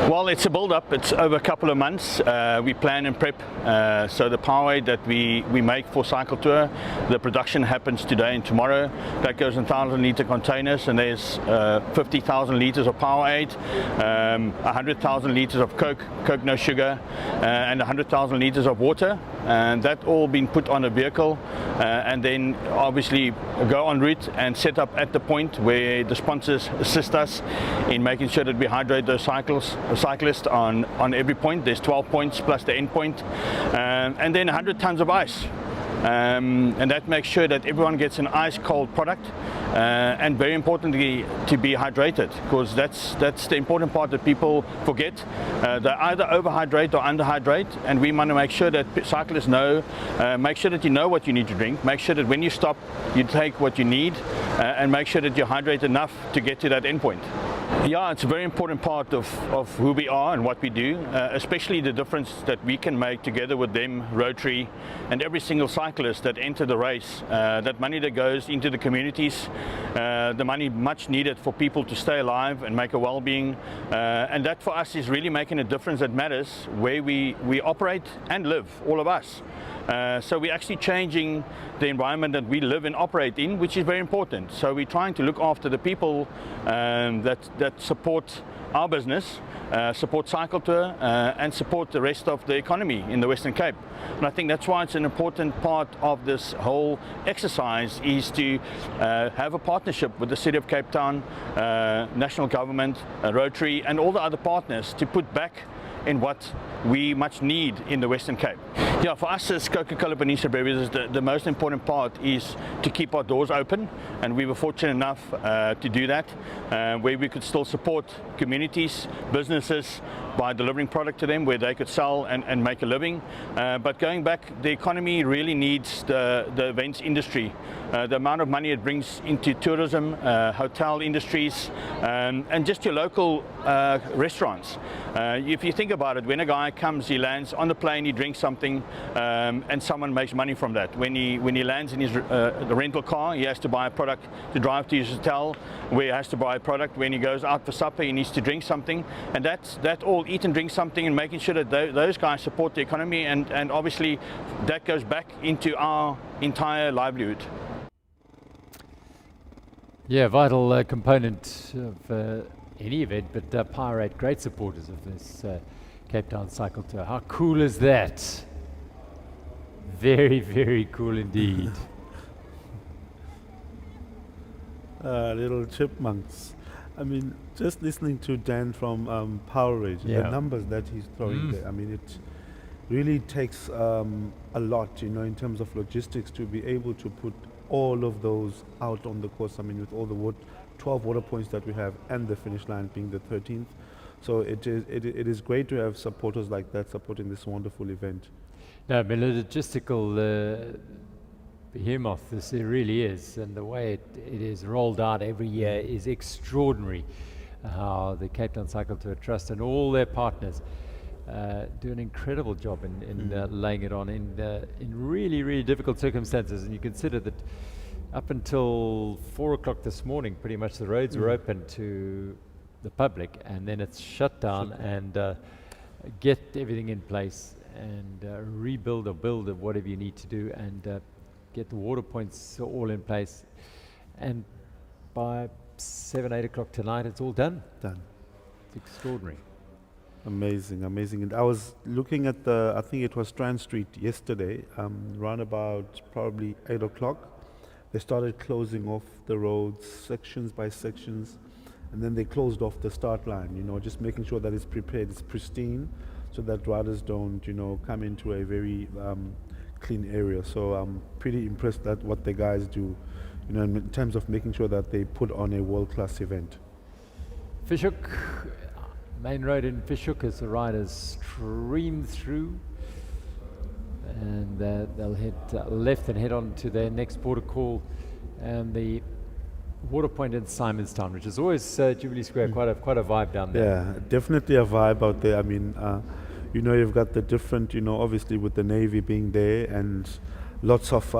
Speaker 6: Well, it's a build-up. It's over a couple of months. We plan and prep. So the Powerade that we make for Cycle Tour, the production happens today and tomorrow. That goes in 1,000-litre containers, and there's 50,000 litres of Powerade, 100,000 litres of Coke no sugar, and 100,000 litres of water. And that all been put on a vehicle and then obviously go en route and set up at the point where the sponsors assist us in making sure that we hydrate those cyclists on every point. There's 12 points plus the end point, and then 100 tons of ice. And that makes sure that everyone gets an ice cold product, and very importantly to be hydrated, because that's the important part that people forget. They either overhydrate or underhydrate, and we want to make sure that cyclists know, make sure that you know what you need to drink, make sure that when you stop you take what you need, and make sure that you hydrate enough to get to that end point. Yeah, it's a very important part of who we are and what we do, especially the difference that we can make together with them, Rotary, and every single cyclist that enter the race. That money that goes into the communities, the money much needed for people to stay alive and make a well-being, and that for us is really making a difference that matters where we operate and live, all of us. So we're actually changing the environment that we live and operate in, which is very important. So we're trying to look after the people that support our business, support Cycle Tour, and support the rest of the economy in the Western Cape. And I think that's why it's an important part of this whole exercise, is to have a partnership with the City of Cape Town, national government, Rotary, and all the other partners to put back in what we much need in the Western Cape. Yeah, for us as Coca-Cola Peninsula Beverages, the most important part is to keep our doors open, and we were fortunate enough to do that, where we could still support communities, businesses, by delivering product to them where they could sell and make a living. But going back, the economy really needs the events industry. The amount of money it brings into tourism, hotel industries, and just your local restaurants. If you think about it, when a guy comes, he lands on the plane, he drinks something, and someone makes money from that. When he lands in his the rental car, he has to buy a product to drive to his hotel, where he has to buy a product. When he goes out for supper, he needs to drink something, and that all eat and drink something, and making sure that those guys support the economy, and obviously that goes back into our entire livelihood.
Speaker 1: Yeah, vital component of any event, but Powerade, great supporters of this Cape Town Cycle Tour. How cool is that? Very, very cool indeed.
Speaker 2: Little chipmunks. I mean, just listening to Dan from Powerade, the numbers that he's throwing there, I mean, it really takes a lot, in terms of logistics, to be able to put all of those out on the course. I mean, with all the 12 water points that we have, and the finish line being the 13th. So it is great to have supporters like that supporting this wonderful event.
Speaker 1: No, I mean, a logistical behemoth this it really is, and the way it is rolled out every year is extraordinary. How the Cape Town Cycle Tour Trust and all their partners do an incredible job in laying it on in really, really difficult circumstances. And you consider that up until 4 o'clock this morning, pretty much the roads were open to the public, and then it's shut down and get everything in place and rebuild or build or whatever you need to do, and get the water points all in place. and by 7, 8 o'clock tonight, it's all done.
Speaker 2: Done.
Speaker 1: It's extraordinary.
Speaker 2: Amazing, amazing. And I was looking at the, I think it was Strand Street yesterday, around about probably 8 o'clock. They started closing off the roads sections by sections, and then they closed off the start line, you know, just making sure that it's prepared, it's pristine, so that riders don't, you know, come into a very clean area. So I'm pretty impressed at what the guys do, you know, in terms of making sure that they put on a world-class event.
Speaker 1: Fishhook, main road in Fishhook, as the riders stream through, and they'll head left and head on to their next border call, and the water point in Simonstown, which is always Jubilee Square, quite a vibe down there.
Speaker 2: Yeah, definitely a vibe out there. I mean, you know, you've got the different, you know, obviously with the Navy being there, and lots of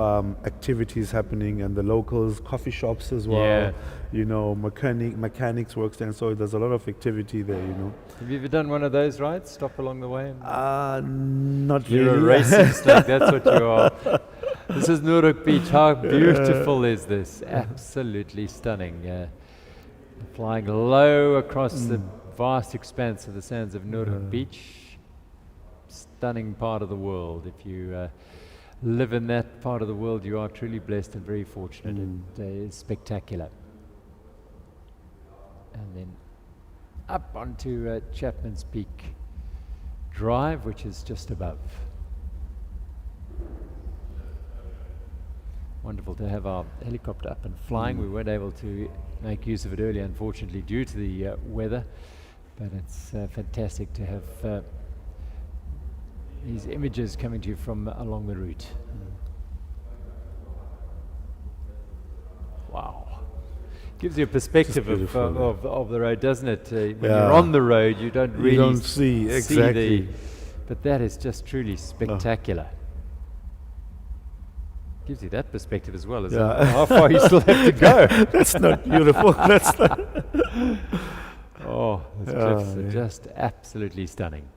Speaker 2: activities happening, and the locals, coffee shops as well.
Speaker 1: Yeah.
Speaker 2: You know, mechanics works there, and so there's a lot of activity there, you know.
Speaker 1: Have you ever done one of those rides? Stop along the way?
Speaker 2: Not
Speaker 1: You're
Speaker 2: really.
Speaker 1: a racing slug, that's what you are. This is Noordhoek Beach. How beautiful is this? Absolutely stunning. Flying low across the vast expanse of the sands of Noordhoek Beach. Stunning part of the world. If you live in that part of the world, you are truly blessed and very fortunate. It is spectacular. And then up onto Chapman's Peak Drive, which is just above. Wonderful to have our helicopter up and flying. We weren't able to make use of it earlier, unfortunately, due to the weather, but it's fantastic to have these images coming to you from along the route. Wow. Gives you a perspective of the road, doesn't it? When you're on the road, you don't really
Speaker 2: see exactly.
Speaker 1: But that is just truly spectacular. Gives you that perspective as well as how far you still have to go.
Speaker 2: That's not beautiful. That's not
Speaker 1: the cliffs are just absolutely stunning.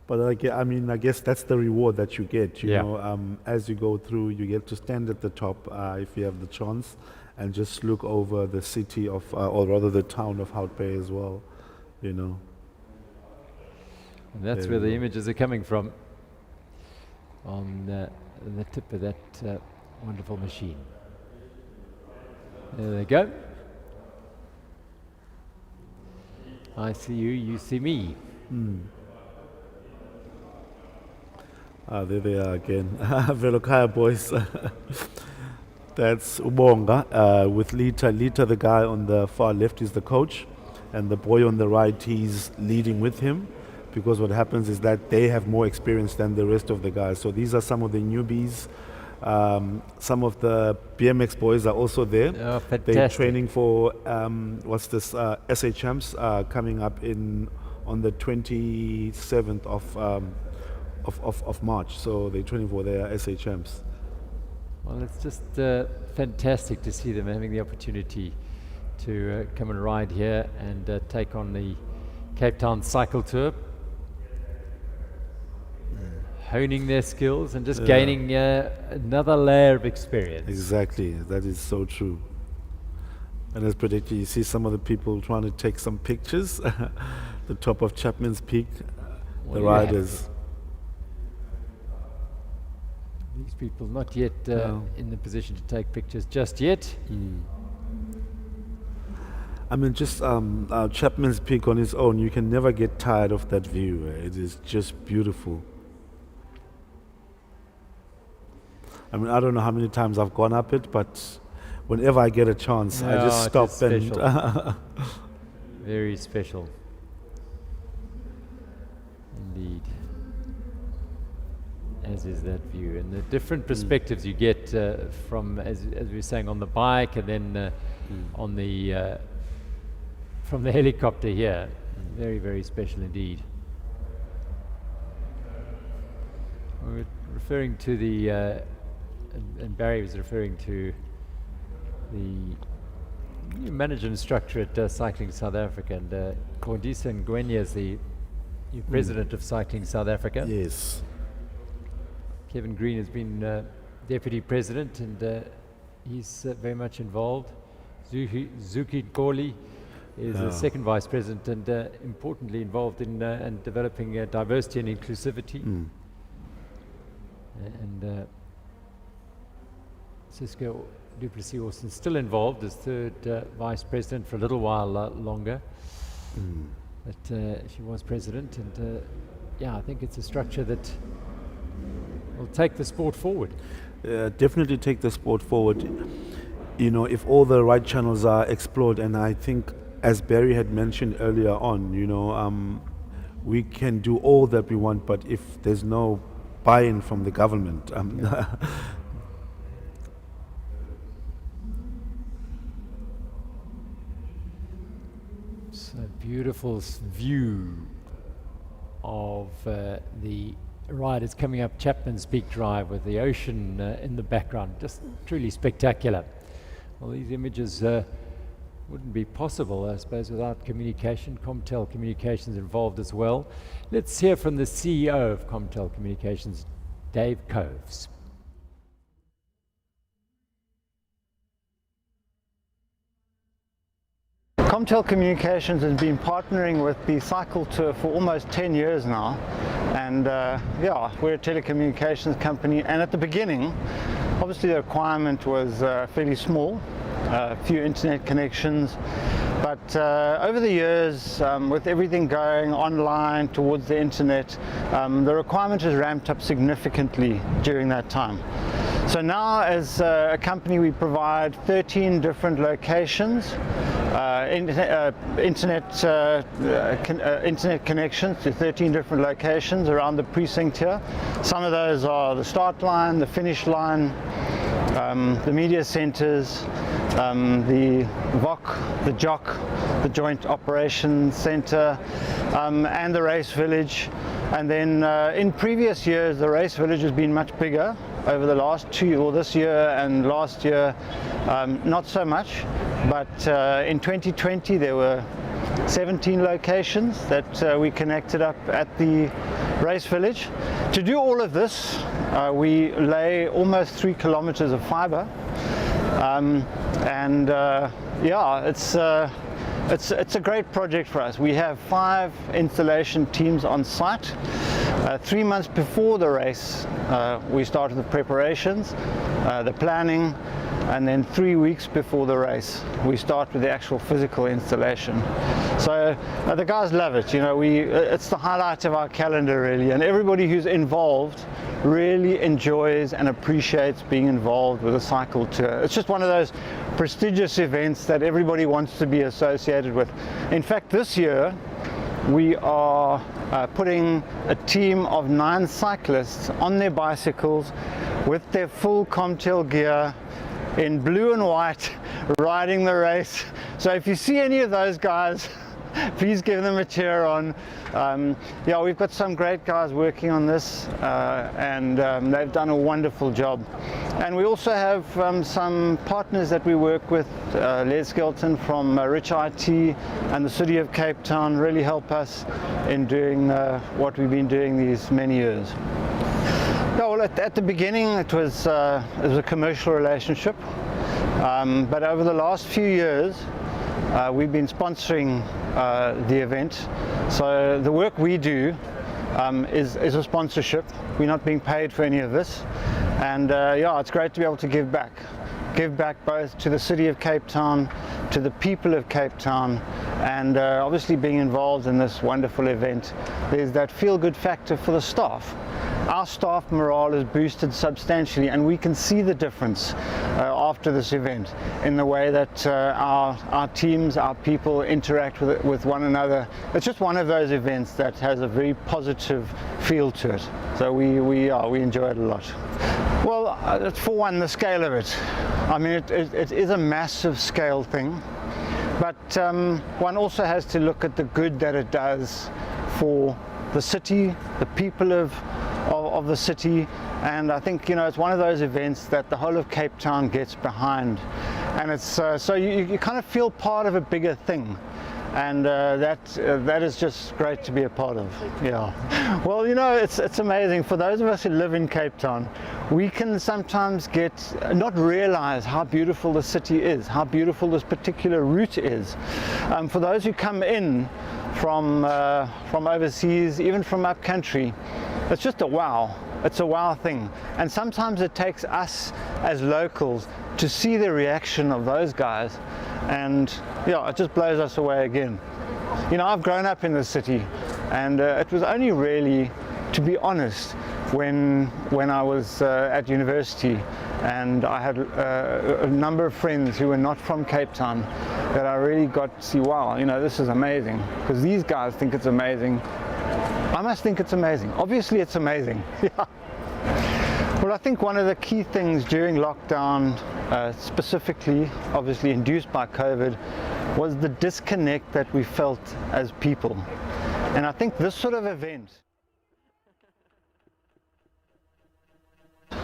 Speaker 2: But I mean, I guess that's the reward that you get. You know, as you go through, you get to stand at the top if you have the chance, and just look over the city of, or rather the town of Hout Bay as well. You know.
Speaker 1: And that's where the images are coming from. On the tip of that wonderful machine. There they go. I see you, you see me.
Speaker 2: There they are again. Velokaya boys. That's Ubonga with Lita. Lita, the guy on the far left, is the coach, and the boy on the right, he's leading with him, because what happens is that they have more experience than the rest of the guys. So these are some of the newbies. Some of the BMX boys are also there.
Speaker 1: Oh, fantastic.
Speaker 2: They're training for SA Champs coming up on the 27th of March. So they're training for their SA Champs.
Speaker 1: Well, it's just fantastic to see them having the opportunity to come and ride here and take on the Cape Town Cycle Tour. Honing their skills and just gaining another layer of experience.
Speaker 2: Exactly, that is so true. And as predicted, you see some of the people trying to take some pictures. The top of Chapman's Peak, the riders.
Speaker 1: These people not yet in the position to take pictures just yet.
Speaker 2: I mean, just Chapman's Peak on its own, you can never get tired of that view. It is just beautiful. I mean, I don't know how many times I've gone up it, but whenever I get a chance, I just stop and...
Speaker 1: Very special. Indeed. As is that view. And the different perspectives you get from, as we were saying, on the bike, and then on the from the helicopter here. Very, very special indeed. We were referring to the... and Barry was referring to the new management structure at Cycling South Africa, and Kondisa Ngwenya is the new president of Cycling South Africa.
Speaker 2: Yes.
Speaker 1: Kevin Green has been deputy president, and he's very much involved. Zuki Goli is the second vice president and importantly involved in and developing diversity and inclusivity. And Cisco Duplessis-Austin still involved as third vice president for a little while longer. But she was president, and yeah, I think it's a structure that will take the sport forward.
Speaker 2: Definitely take the sport forward. You know, if all the right channels are explored, and I think, as Barry had mentioned earlier on, you know, we can do all that we want, but if there's no buy-in from the government,
Speaker 1: It's a beautiful view of the riders coming up Chapman's Peak Drive with the ocean in the background. Just truly spectacular. Well, these images wouldn't be possible, I suppose, without communication. Comtel Communications involved as well. Let's hear from the CEO of Comtel Communications, Dave Coves.
Speaker 4: Comtel Communications has been partnering with the Cycle Tour for almost 10 years now, and yeah, we're a telecommunications company, and at the beginning obviously the requirement was fairly small, a few internet connections, but over the years, with everything going online towards the internet, the requirement has ramped up significantly during that time. So now, as a company, we provide 13 different locations, internet connections to 13 different locations around the precinct here. Some of those are the start line, the finish line, the media centers, the VOC, the JOC, the Joint Operations Center, and the race village. And then in previous years, the race village has been much bigger. Over the last 2 or this year and last year, not so much. But in 2020, there were 17 locations that we connected up at the race village. To do all of this, we lay almost 3 kilometers of fiber, and yeah, it's a great project for us. We have 5 installation teams on site. 3 months before the race, we started the preparations, the planning, and then 3 weeks before the race, we start with the actual physical installation. So the guys love it. You know, it's the highlight of our calendar, really, and everybody who's involved really enjoys and appreciates being involved with a cycle tour. It's just one of those prestigious events that everybody wants to be associated with. In fact, this year we are putting a team of 9 cyclists on their bicycles with their full Comtel gear in blue and white, riding the race. So if you see any of those guys, please give them a cheer on. Yeah, we've got some great guys working on this, and they've done a wonderful job. And we also have some partners that we work with. Les Skelton from Rich IT and the City of Cape Town really help us in doing what we've been doing these many years. Yeah, well, at the beginning it was a commercial relationship, but over the last few years we've been sponsoring the event. So the work we do is a sponsorship. We're not being paid for any of this, and yeah, it's great to be able to give back both to the City of Cape Town, to the people of Cape Town, and obviously being involved in this wonderful event. There's that feel-good factor for the staff. Our staff morale is boosted substantially, and we can see the difference after this event in the way that our teams, our people interact with one another. It's just one of those events that has a very positive feel to it. So we enjoy it a lot. Well, for one, the scale of it. I mean, it is a massive scale thing, but one also has to look at the good that it does for the city, the people of the city, and I think, you know, it's one of those events that the whole of Cape Town gets behind, and it's so you kind of feel part of a bigger thing, and that is just great to be a part of. Yeah. Well, you know, it's amazing for those of us who live in Cape Town. we can sometimes not realize how beautiful the city is, how beautiful this particular route is. For those who come in from overseas, even from up country, it's just a wow. It's a wow thing. And sometimes it takes us as locals to see the reaction of those guys, and yeah, it just blows us away again. You know, I've grown up in the city, and it was only really, to be honest, when I was at university and I had a number of friends who were not from Cape Town, that I really got to see, wow, you know, this is amazing, because these guys think it's amazing. I must think it's amazing. Obviously it's amazing. Yeah. Well, I think one of the key things during lockdown, specifically obviously induced by COVID, was the disconnect that we felt as people. And I think this sort of event for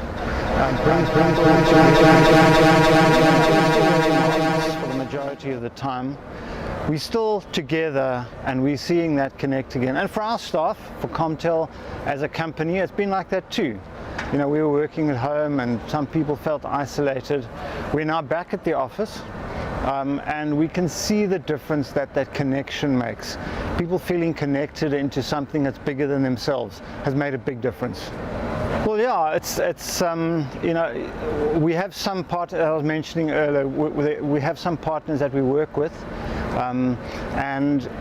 Speaker 4: the majority of the time, we're still together and we're seeing that connect again. And for our staff, for Comtel as a company, it's been like that too. You know, we were working at home and some people felt isolated. We're now back at the office, and we can see the difference that that connection makes. People feeling connected into something that's bigger than themselves has made a big difference. Well, yeah, it's you know, we have some partners, I was mentioning earlier, we have some partners that we work with, and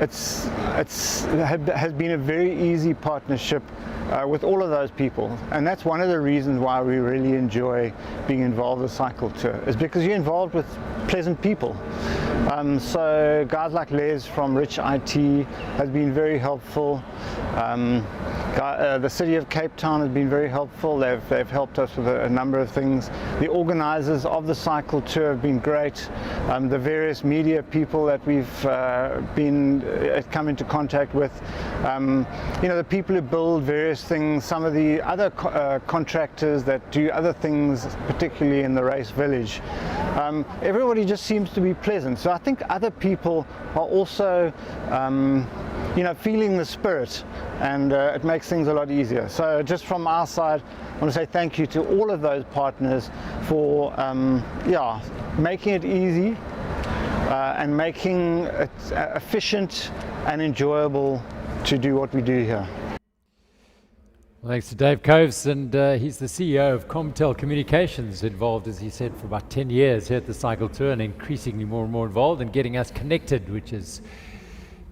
Speaker 4: has been a very easy partnership with all of those people, and that's one of the reasons why we really enjoy being involved with Cycle Tour, is because you're involved with pleasant people. So guys like Les from Rich IT has been very helpful. The City of Cape Town has been very helpful. They've helped us with a number of things. The organisers of the Cycle Tour have been great. The various media people that we've come into contact with, you know, the people who build various things, some of the other contractors that do other things, particularly in the race village. Everybody just seems to be pleasant. So I think other people are also you know, feeling the spirit, and it makes things a lot easier. So just from our side, I want to say thank you to all of those partners for yeah, making it easy and making it efficient and enjoyable to do what we do here.
Speaker 1: Well, thanks to Dave Coves, and he's the CEO of Comtel Communications, involved, as he said, for about 10 years here at the Cycle Tour, and increasingly more and more involved in getting us connected, which is,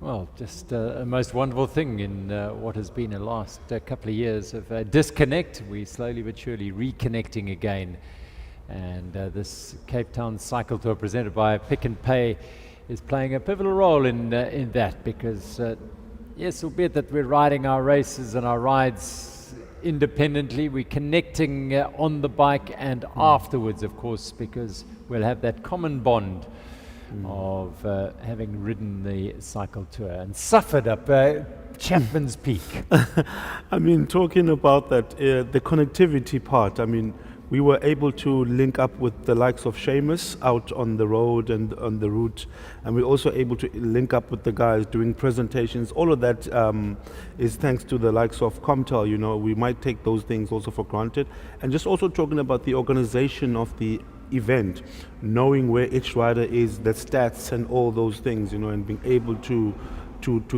Speaker 1: well, just a most wonderful thing in what has been the last couple of years of disconnect. We're slowly but surely reconnecting again. And this Cape Town Cycle Tour, presented by Pick n Pay, is playing a pivotal role in that, because yes, albeit that we're riding our races and our rides independently, we're connecting on the bike and afterwards, of course, because we'll have that common bond of having ridden the Cycle Tour and suffered up Chapman's Peak.
Speaker 2: I mean, talking about that, the connectivity part, I mean, we were able to link up with the likes of Seamus out on the road and on the route, and we're also able to link up with the guys doing presentations. All of that is thanks to the likes of Comtel. You know, we might take those things also for granted. And just also talking about the organization of the event, knowing where each rider is, the stats and all those things, you know, and being able to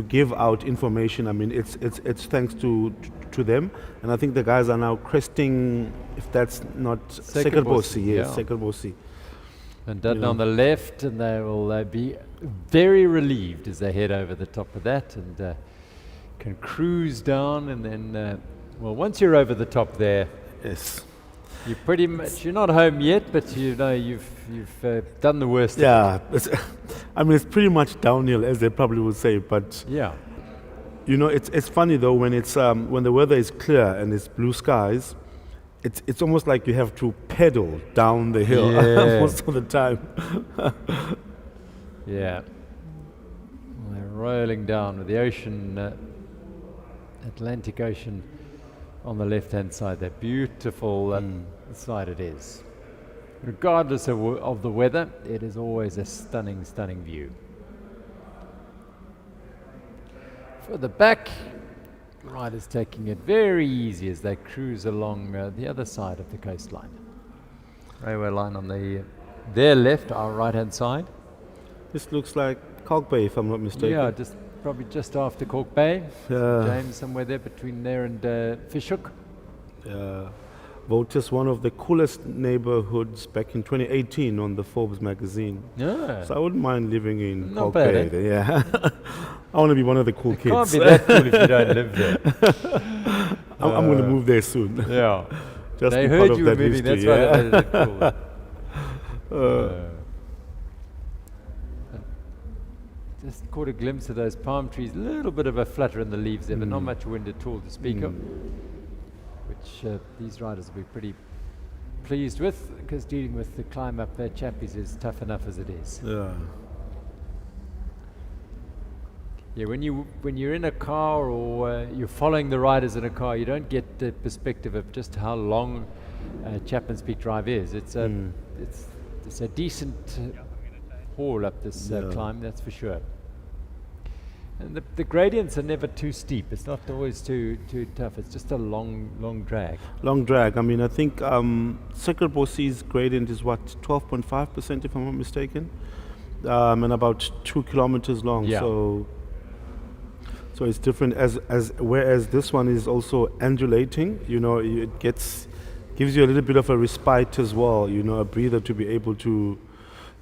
Speaker 2: give out information. I mean, it's thanks to them, and I think the guys are now cresting, if that's not Sekelbosi, yes, Sekelbosi.
Speaker 1: And Dutton on the left, and they will be very relieved as they head over the top of that and can cruise down, and then, well, once you're over the top there,
Speaker 2: yes,
Speaker 1: you're pretty much, you're not home yet, but you know you've done the worst.
Speaker 2: Yeah, I mean, it's pretty much downhill, as they probably would say, but
Speaker 1: yeah.
Speaker 2: You know, it's funny though, when it's when the weather is clear and it's blue skies, it's almost like you have to pedal down the hill most of the time.
Speaker 1: Yeah, they're rolling down with the ocean, Atlantic Ocean, on the left-hand side. That beautiful side it is. Regardless of the weather, it is always a stunning, stunning view. Further back, Riders taking it very easy as they cruise along the other side of the coastline. Railway line on their left, our right-hand side.
Speaker 2: This looks like Kalk Bay, if I'm not mistaken.
Speaker 1: Yeah, probably just after Cork Bay.
Speaker 2: Yeah.
Speaker 1: James, somewhere there between there and Fishhook.
Speaker 2: Voted one of the coolest neighborhoods back in 2018 on the Forbes magazine.
Speaker 1: Yeah.
Speaker 2: So I wouldn't mind living in
Speaker 1: Not
Speaker 2: Kalk
Speaker 1: bad,
Speaker 2: Bay. Yeah. I want to be one of the cool kids.
Speaker 1: Can't be that cool if you don't live there.
Speaker 2: I'm going to move there soon.
Speaker 1: Yeah.
Speaker 2: Just
Speaker 1: they
Speaker 2: be
Speaker 1: heard
Speaker 2: part of
Speaker 1: you were
Speaker 2: that
Speaker 1: moving,
Speaker 2: history,
Speaker 1: that's why they made it cool. Just caught a glimpse of those palm trees, a little bit of a flutter in the leaves there, but not much wind at all to speak of, which these riders will be pretty pleased with, because dealing with the climb up there, chappies, is tough enough as it is. Yeah, when you're in a car or you're following the riders in a car, you don't get the perspective of just how long Chapman's Peak Drive is. It's a decent haul up this climb, that's for sure. And the gradients are never too steep. It's not always too tough. It's just a long drag.
Speaker 2: Long drag. I mean, I think Sacred Bossy's gradient is what, 12.5%, if I'm not mistaken, and about 2 kilometers long.
Speaker 1: Yeah.
Speaker 2: So it's different. Whereas this one is also undulating. You know, it gives you a little bit of a respite as well. You know, a breather to be able to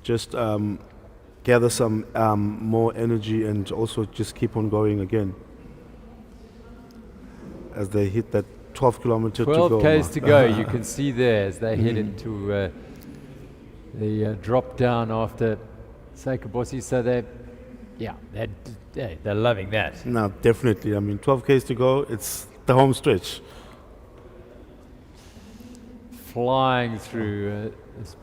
Speaker 2: just gather some more energy and also just keep on going again as they hit that 12 kilometer
Speaker 1: 12
Speaker 2: to go.
Speaker 1: 12 Ks to go, you can see there as they head into the drop down after Sacred Bossy. So they're loving that.
Speaker 2: No, definitely. I mean, 12 Ks to go, it's the home stretch.
Speaker 1: Flying through this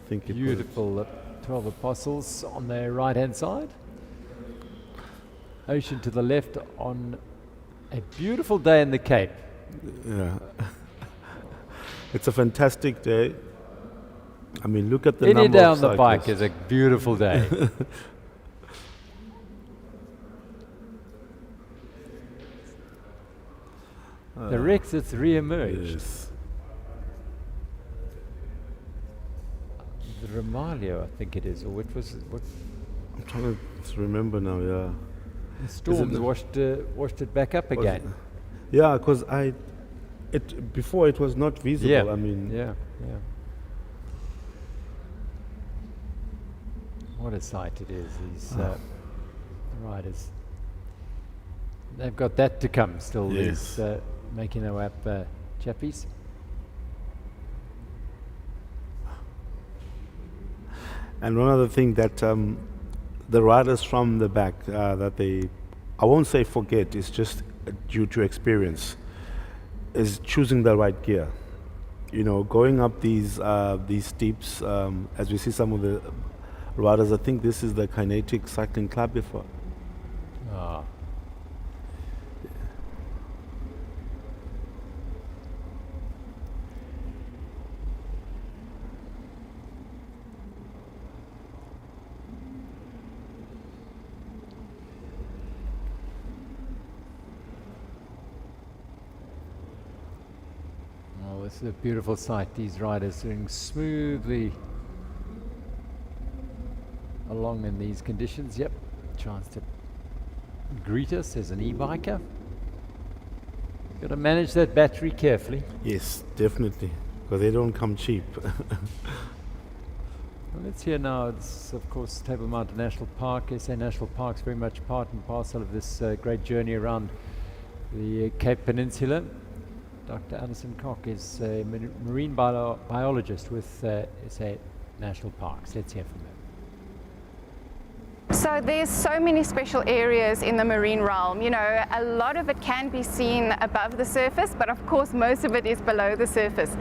Speaker 1: beautiful 12 Apostles on their right-hand side. Ocean to the left on a beautiful day in the Cape.
Speaker 2: Yeah. It's a fantastic day. I mean, look at the
Speaker 1: Any
Speaker 2: number
Speaker 1: day
Speaker 2: of
Speaker 1: on the bike
Speaker 2: cyclists.
Speaker 1: is a beautiful day. The Rex has re-emerged.
Speaker 2: Yes.
Speaker 1: The Romalio, I think it is, or what was it? What?
Speaker 2: I'm trying to remember now. Yeah.
Speaker 1: The storms washed it back up again.
Speaker 2: Yeah, because before it was not visible.
Speaker 1: Yeah.
Speaker 2: I mean,
Speaker 1: yeah. What a sight it is! These riders. They've got that to come still.
Speaker 2: Yes.
Speaker 1: These making their way up, chappies.
Speaker 2: And one other thing that the riders from the back that I won't say forget, it's just due to experience, is choosing the right gear. You know, going up these steeps, as we see some of the riders, I think this is the Kinetic Cycling Club before.
Speaker 1: Ah. This is a beautiful sight, these riders doing smoothly along in these conditions. Yep, chance to greet us as an e-biker. Got to manage that battery carefully.
Speaker 2: Yes, definitely, because they don't come cheap.
Speaker 1: Well, let's hear now, it's of course Table Mountain National Park. SA National Park's very much part and parcel of this great journey around the Cape Peninsula. Dr. Anderson Koch is a marine biologist with SA National Parks. Let's hear from him.
Speaker 8: So there's so many special areas in the marine realm. You know, a lot of it can be seen above the surface, but of course most of it is below the surface.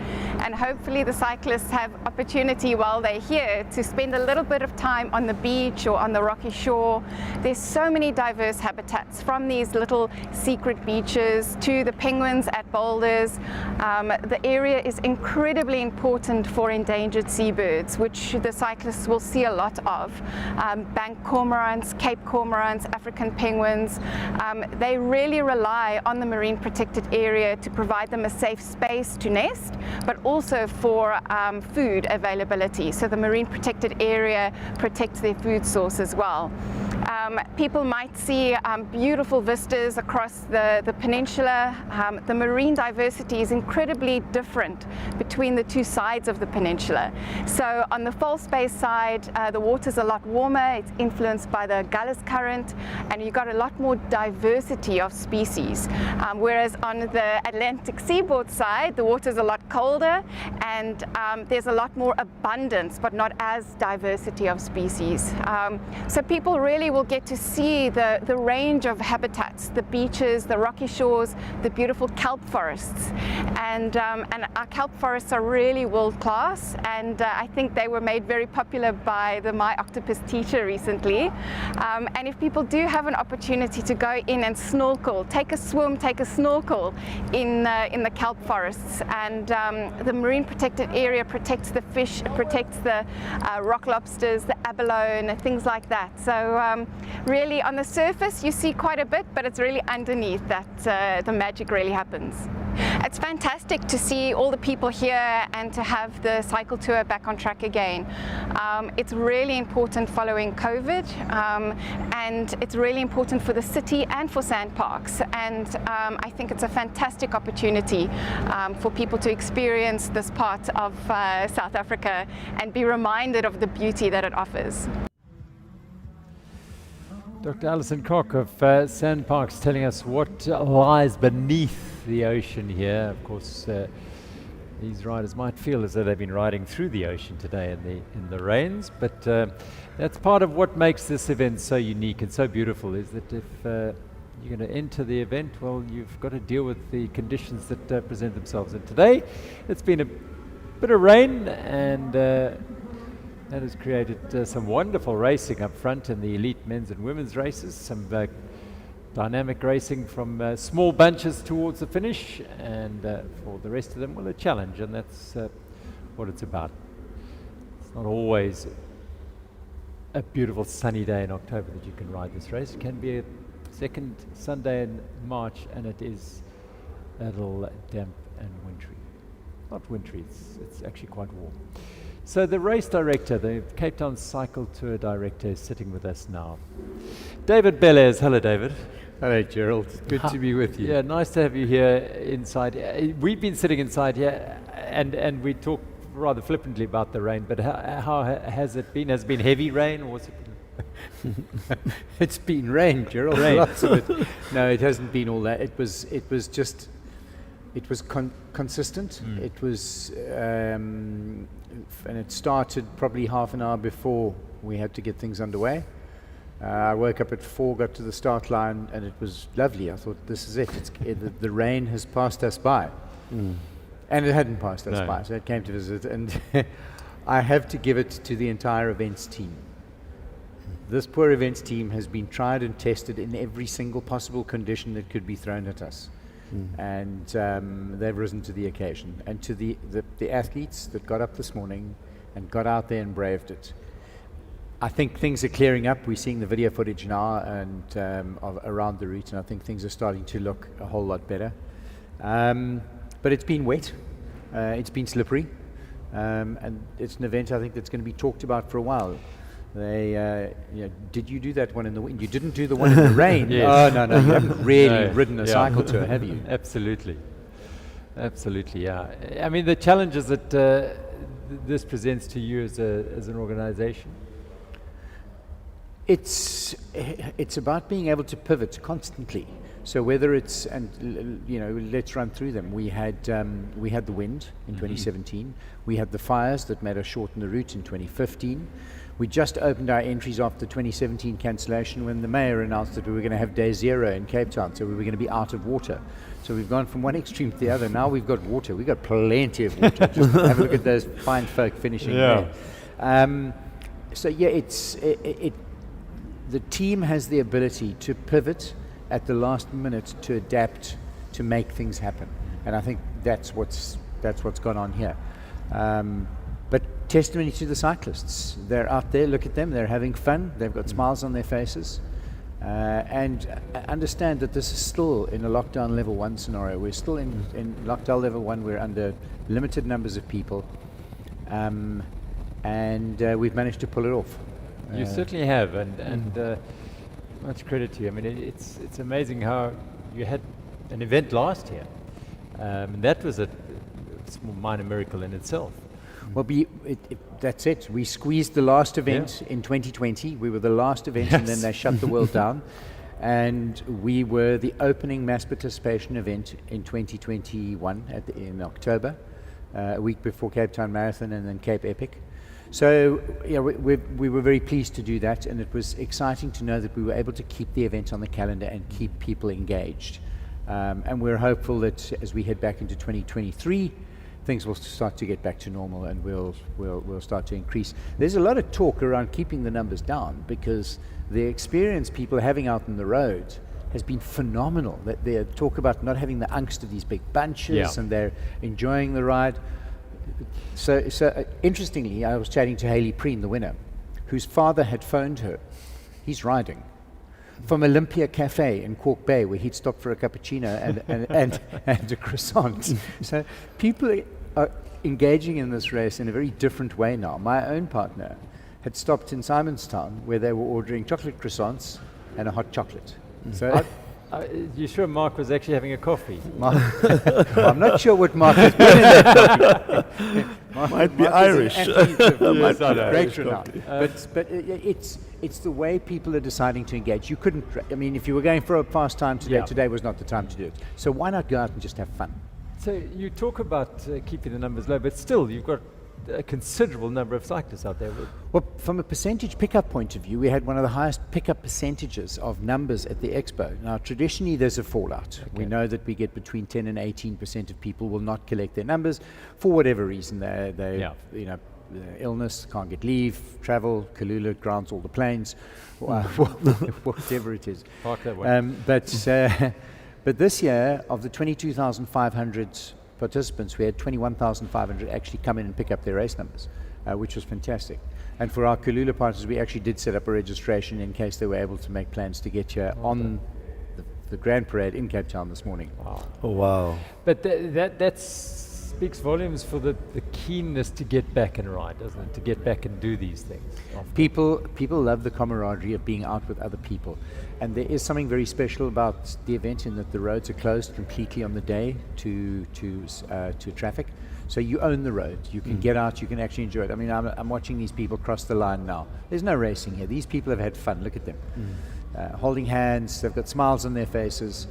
Speaker 8: and hopefully the cyclists have opportunity while they're here to spend a little bit of time on the beach or on the rocky shore. There's so many diverse habitats, from these little secret beaches to the penguins at boulders. The area is incredibly important for endangered seabirds, which the cyclists will see a lot of. Bank cormorants, Cape cormorants, African penguins. They really rely on the marine protected area to provide them a safe space to nest, but also for food availability. So the marine protected area protects their food source as well. People might see beautiful vistas across the peninsula. The marine diversity is incredibly different between the two sides of the peninsula. So on the False Bay side, the water's a lot warmer. It's influenced by the Gullis current, and you've got a lot more diversity of species. Whereas on the Atlantic seaboard side, the water's a lot colder, and there's a lot more abundance, but not as diversity of species. So people really will get to see the range of habitats, the beaches, the rocky shores, the beautiful kelp forests. And our kelp forests are really world class, and I think they were made very popular by the My Octopus teacher recently. And if people do have an opportunity to go in and snorkel, take a swim, take a snorkel in the kelp forests, and the marine protected area protects the fish, protects the rock lobsters, the abalone, things like that. So really on the surface you see quite a bit, but it's really underneath that the magic really happens. It's fantastic to see all the people here and to have the cycle tour back on track again. It's really important following COVID, and it's really important for the city and for sandparks, and I think it's a fantastic opportunity for people to experience this part of South Africa and be reminded of the beauty that it offers.
Speaker 1: Dr. Alison Koch of Sandparks telling us what lies beneath the ocean here. Of course, these riders might feel as though they've been riding through the ocean today in the rains, but that's part of what makes this event so unique and so beautiful, is that if you're going to enter the event, well, you've got to deal with the conditions that present themselves. And today, it's been a bit of rain, and that has created some wonderful racing up front in the elite men's and women's races, some dynamic racing from small bunches towards the finish, and for the rest of them, well, a challenge, and that's what it's about. It's not always a beautiful sunny day in October that you can ride this race. It can be a second Sunday in March, and it is a little damp and wintry. Not wintry, it's actually quite warm. So the race director, the Cape Town Cycle Tour director, is sitting with us now. David Bellairs. Hello, David.
Speaker 9: Hello, Gerald. Good to be with you.
Speaker 1: Yeah, nice to have you here inside. We've been sitting inside here, and we talk rather flippantly about the rain, but how has it been? Has it been heavy rain, or was it?
Speaker 9: It's been rain, Gerald.
Speaker 1: Rain.
Speaker 9: Lots of it. No, it hasn't been all that. It was consistent. It was, and it started probably half an hour before we had to get things underway. I woke up at 4, got to the start line, and it was lovely. I thought, this is it. The rain has passed us by. And it hadn't passed us by, so it came to visit. And I have to give it to the entire events team. This poor events team has been tried and tested in every single possible condition that could be thrown at us. And they've risen to the occasion. And to the athletes that got up this morning and got out there and braved it. I think things are clearing up. We're seeing the video footage now and around the route, and I think things are starting to look a whole lot better. But it's been wet, it's been slippery, and it's an event I think that's going to be talked about for a while. Did you do that one in the wind? You didn't do the one in the rain.
Speaker 1: Yes.
Speaker 9: Oh, no, you haven't really ridden a cycle tour, have you?
Speaker 1: Absolutely, yeah. I mean, the challenges that this presents to you as an organization.
Speaker 9: It's about being able to pivot constantly. So whether it's, and let's run through them. We had the wind in 2017. We had the fires that made us shorten the route in 2015. We just opened our entries after the 2017 cancellation when the mayor announced that we were going to have day zero in Cape Town, so we were going to be out of water. So we've gone from one extreme to the other. Now we've got water. We've got plenty of water. Just have a look at those fine folk finishing there. So yeah, the team has the ability to pivot at the last minute to adapt, to make things happen. And I think that's what's gone on here. But testimony to the cyclists. They're out there, look at them, they're having fun, they've got smiles on their faces. And understand that this is still in a lockdown level 1 scenario. We're still in lockdown level 1, we're under limited numbers of people. And we've managed to pull it off.
Speaker 1: You certainly have, and much credit to you. I mean, it's amazing how you had an event last year. And that was a small minor miracle in itself.
Speaker 9: Well, that's it. We squeezed the last event in 2020. We were the last event, and then they shut the world down. And we were the opening mass participation event in 2021 in October, a week before Cape Town Marathon and then Cape Epic. So yeah, we were very pleased to do that, and it was exciting to know that we were able to keep the event on the calendar and keep people engaged. And we're hopeful that as we head back into 2023, things will start to get back to normal, and we'll start to increase. There's a lot of talk around keeping the numbers down because the experience people are having out on the road has been phenomenal. That they talk about not having the angst of these big bunches, and they're enjoying the ride. So interestingly, I was chatting to Hayley Preen, the winner, whose father had phoned her. He's riding from Olympia Cafe in Cork Bay, where he'd stopped for a cappuccino and a croissant. So people are engaging in this race in a very different way now. My own partner had stopped in Simonstown, where they were ordering chocolate croissants and a hot chocolate. So
Speaker 1: you sure Mark was actually having a coffee?
Speaker 9: I'm not sure what Mark has been in that coffee.
Speaker 2: Might be Irish.
Speaker 9: Great renown. But it's the way people are deciding to engage. You couldn't. I mean, if you were going for a fast time today, today was not the time to do it. So why not go out and just have fun?
Speaker 1: So you talk about keeping the numbers low, but still you've got a considerable number of cyclists out there.
Speaker 9: Well, from a percentage pickup point of view, we had one of the highest pickup percentages of numbers at the expo. Now, traditionally, there's a fallout. We know that we get between 10 and 18% of people will not collect their numbers for whatever reason. They illness, can't get leave, travel, Kalula grounds all the planes, whatever it is.
Speaker 1: Park that way.
Speaker 9: But this year, of the 22,500 participants, we had 21,500 actually come in and pick up their race numbers, which was fantastic. And for our Kalula partners, we actually did set up a registration in case they were able to make plans to get here on the Grand Parade in Cape Town this morning.
Speaker 1: Wow.
Speaker 2: Oh, wow.
Speaker 1: But that speaks volumes for the keenness to get back and ride, doesn't it? To get back and do these things.
Speaker 9: People love the camaraderie of being out with other people. And there is something very special about the event in that the roads are closed completely on the day to traffic. So you own the road. You can get out. You can actually enjoy it. I mean, I'm watching these people cross the line now. There's no racing here. These people have had fun. Look at them. Holding hands. They've got smiles on their faces.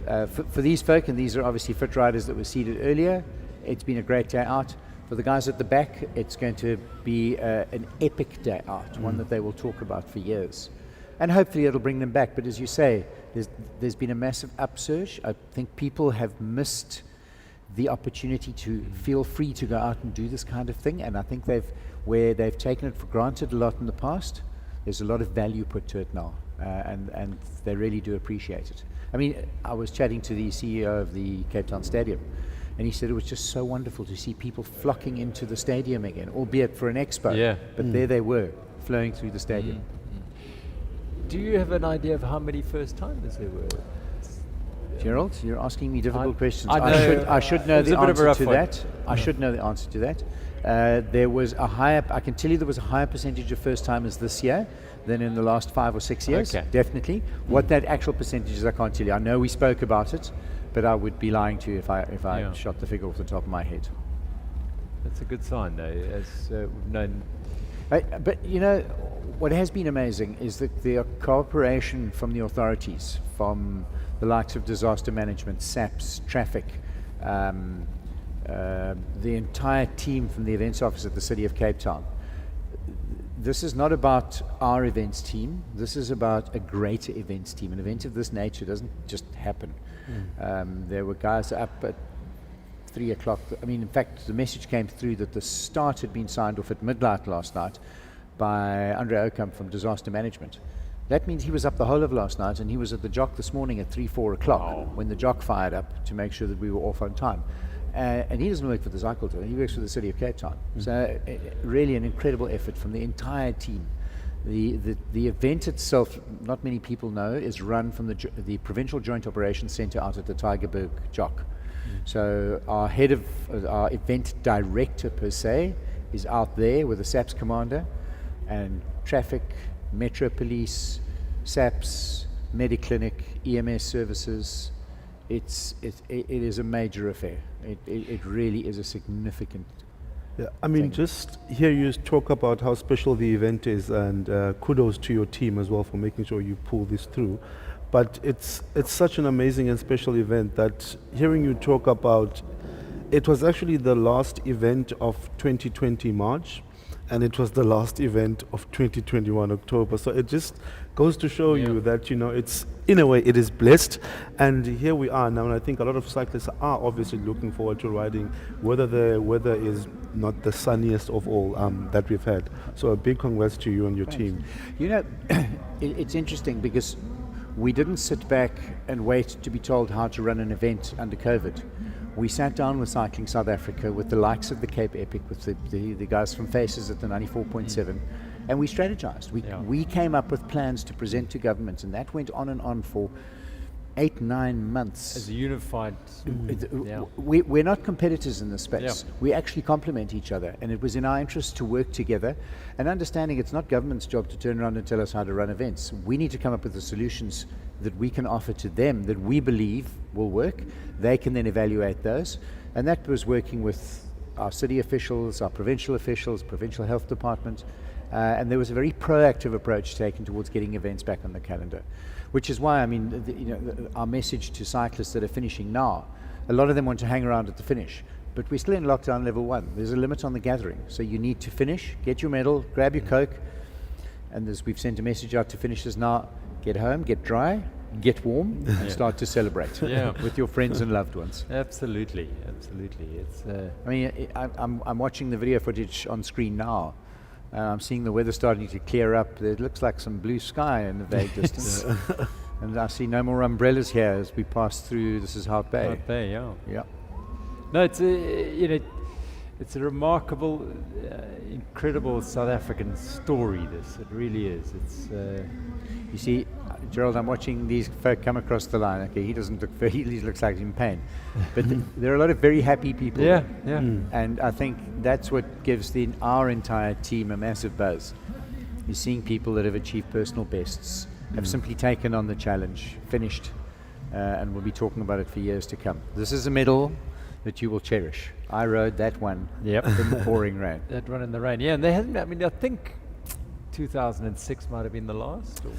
Speaker 9: For these folk, and these are obviously fit riders that were seated earlier, it's been a great day out. For the guys at the back, it's going to be an epic day out, one that they will talk about for years. And hopefully it'll bring them back. But as you say, there's been a massive upsurge. I think people have missed the opportunity to feel free to go out and do this kind of thing. And I think where they've taken it for granted a lot in the past, there's a lot of value put to it now. And they really do appreciate it. I mean, I was chatting to the CEO of the Cape Town Stadium, and he said it was just so wonderful to see people flocking into the stadium again, albeit for an expo. But there they were, flowing through the stadium.
Speaker 1: Do you have an idea of how many first-timers there were?
Speaker 9: Gerald, you're asking me difficult questions.
Speaker 1: I
Speaker 9: should know the answer to that. I should know the answer to that. There was a higher, I can tell you there was a higher percentage of first-timers this year than in the last 5 or 6 years, definitely. What that actual percentage is, I can't tell you. I know we spoke about it, but I would be lying to you if I shot the figure off the top of my head.
Speaker 1: That's a good sign, though, as we've known.
Speaker 9: But you know, what has been amazing is that the cooperation from the authorities, from the likes of disaster management, SAPS, traffic, the entire team from the events office at the City of Cape Town, this is not about our events team. This is about a greater events team. An event of this nature doesn't just happen. There were guys up at 3 o'clock. I mean, in fact, the message came through that the start had been signed off at midnight last night by Andre Okamp from Disaster Management. That means he was up the whole of last night, and he was at the jock this morning at 3, 4 o'clock when the jock fired up to make sure that we were off on time. And he doesn't work for the cycle tour, he works for the city of Cape Town. So really an incredible effort from the entire team. The event itself, not many people know, is run from the Provincial Joint Operations Centre out at the Tygerberg Jock. So our head of our event director per se is out there with the SAPS commander and traffic, Metro Police, SAPS, Mediclinic, EMS services. It is a major affair. It really is a significant.
Speaker 2: Yeah, I mean,
Speaker 9: thing.
Speaker 2: just hear you talk about how special the event is, and kudos to your team as well for making sure you pull this through. But it's such an amazing and special event that hearing you talk about, it was actually the last event of 2020 March, and it was the last event of 2021 October. So it just goes to show you that, you know, it's, in a way, it is blessed. And here we are now, and I think a lot of cyclists are obviously looking forward to riding, whether the weather is not the sunniest of all that we've had. So a big congrats to you and your team.
Speaker 9: You know, it's interesting because we didn't sit back and wait to be told how to run an event under COVID. We sat down with Cycling South Africa, with the likes of the Cape Epic, with the guys from Faces at the 94.7, and we strategized. We came up with plans to present to government, and that went on and on for 8-9 months.
Speaker 1: As a unified...
Speaker 9: We're not competitors in this space.
Speaker 1: Yeah.
Speaker 9: We actually complement each other, and it was in our interest to work together and understanding it's not government's job to turn around and tell us how to run events. We need to come up with the solutions that we can offer to them that we believe will work. They can then evaluate those, and that was working with our city officials, our provincial officials, provincial health department, and there was a very proactive approach taken towards getting events back on the calendar, which is why, I mean, our message to cyclists that are finishing now, a lot of them want to hang around at the finish, but we're still in lockdown level 1. There's a limit on the gathering, so you need to finish, get your medal, grab your Coke, and as we've sent a message out to finishers now, get home, get dry, get warm, and start to celebrate with your friends and loved ones.
Speaker 1: Absolutely, absolutely. It's.
Speaker 9: I mean, I'm watching the video footage on screen now. I'm seeing the weather starting to clear up. It looks like some blue sky in the vague distance. And I see no more umbrellas here as we pass through. This is Hout Bay.
Speaker 1: Hout Bay,
Speaker 9: Yeah.
Speaker 1: No, it's a, it's a remarkable, incredible South African story. It really is. It's.
Speaker 9: You see, Gerald, I'm watching these folk come across the line. Okay, he doesn't look very, he looks like he's in pain. But there are a lot of very happy people.
Speaker 1: Yeah.
Speaker 9: And I think that's what gives our entire team a massive buzz. You're seeing people that have achieved personal bests, have simply taken on the challenge, finished, and we'll be talking about it for years to come. This is a medal that you will cherish. I rode that one in the pouring rain.
Speaker 1: That one in the rain, yeah. And there hasn't, I mean, I think 2006 might have been the last? Or?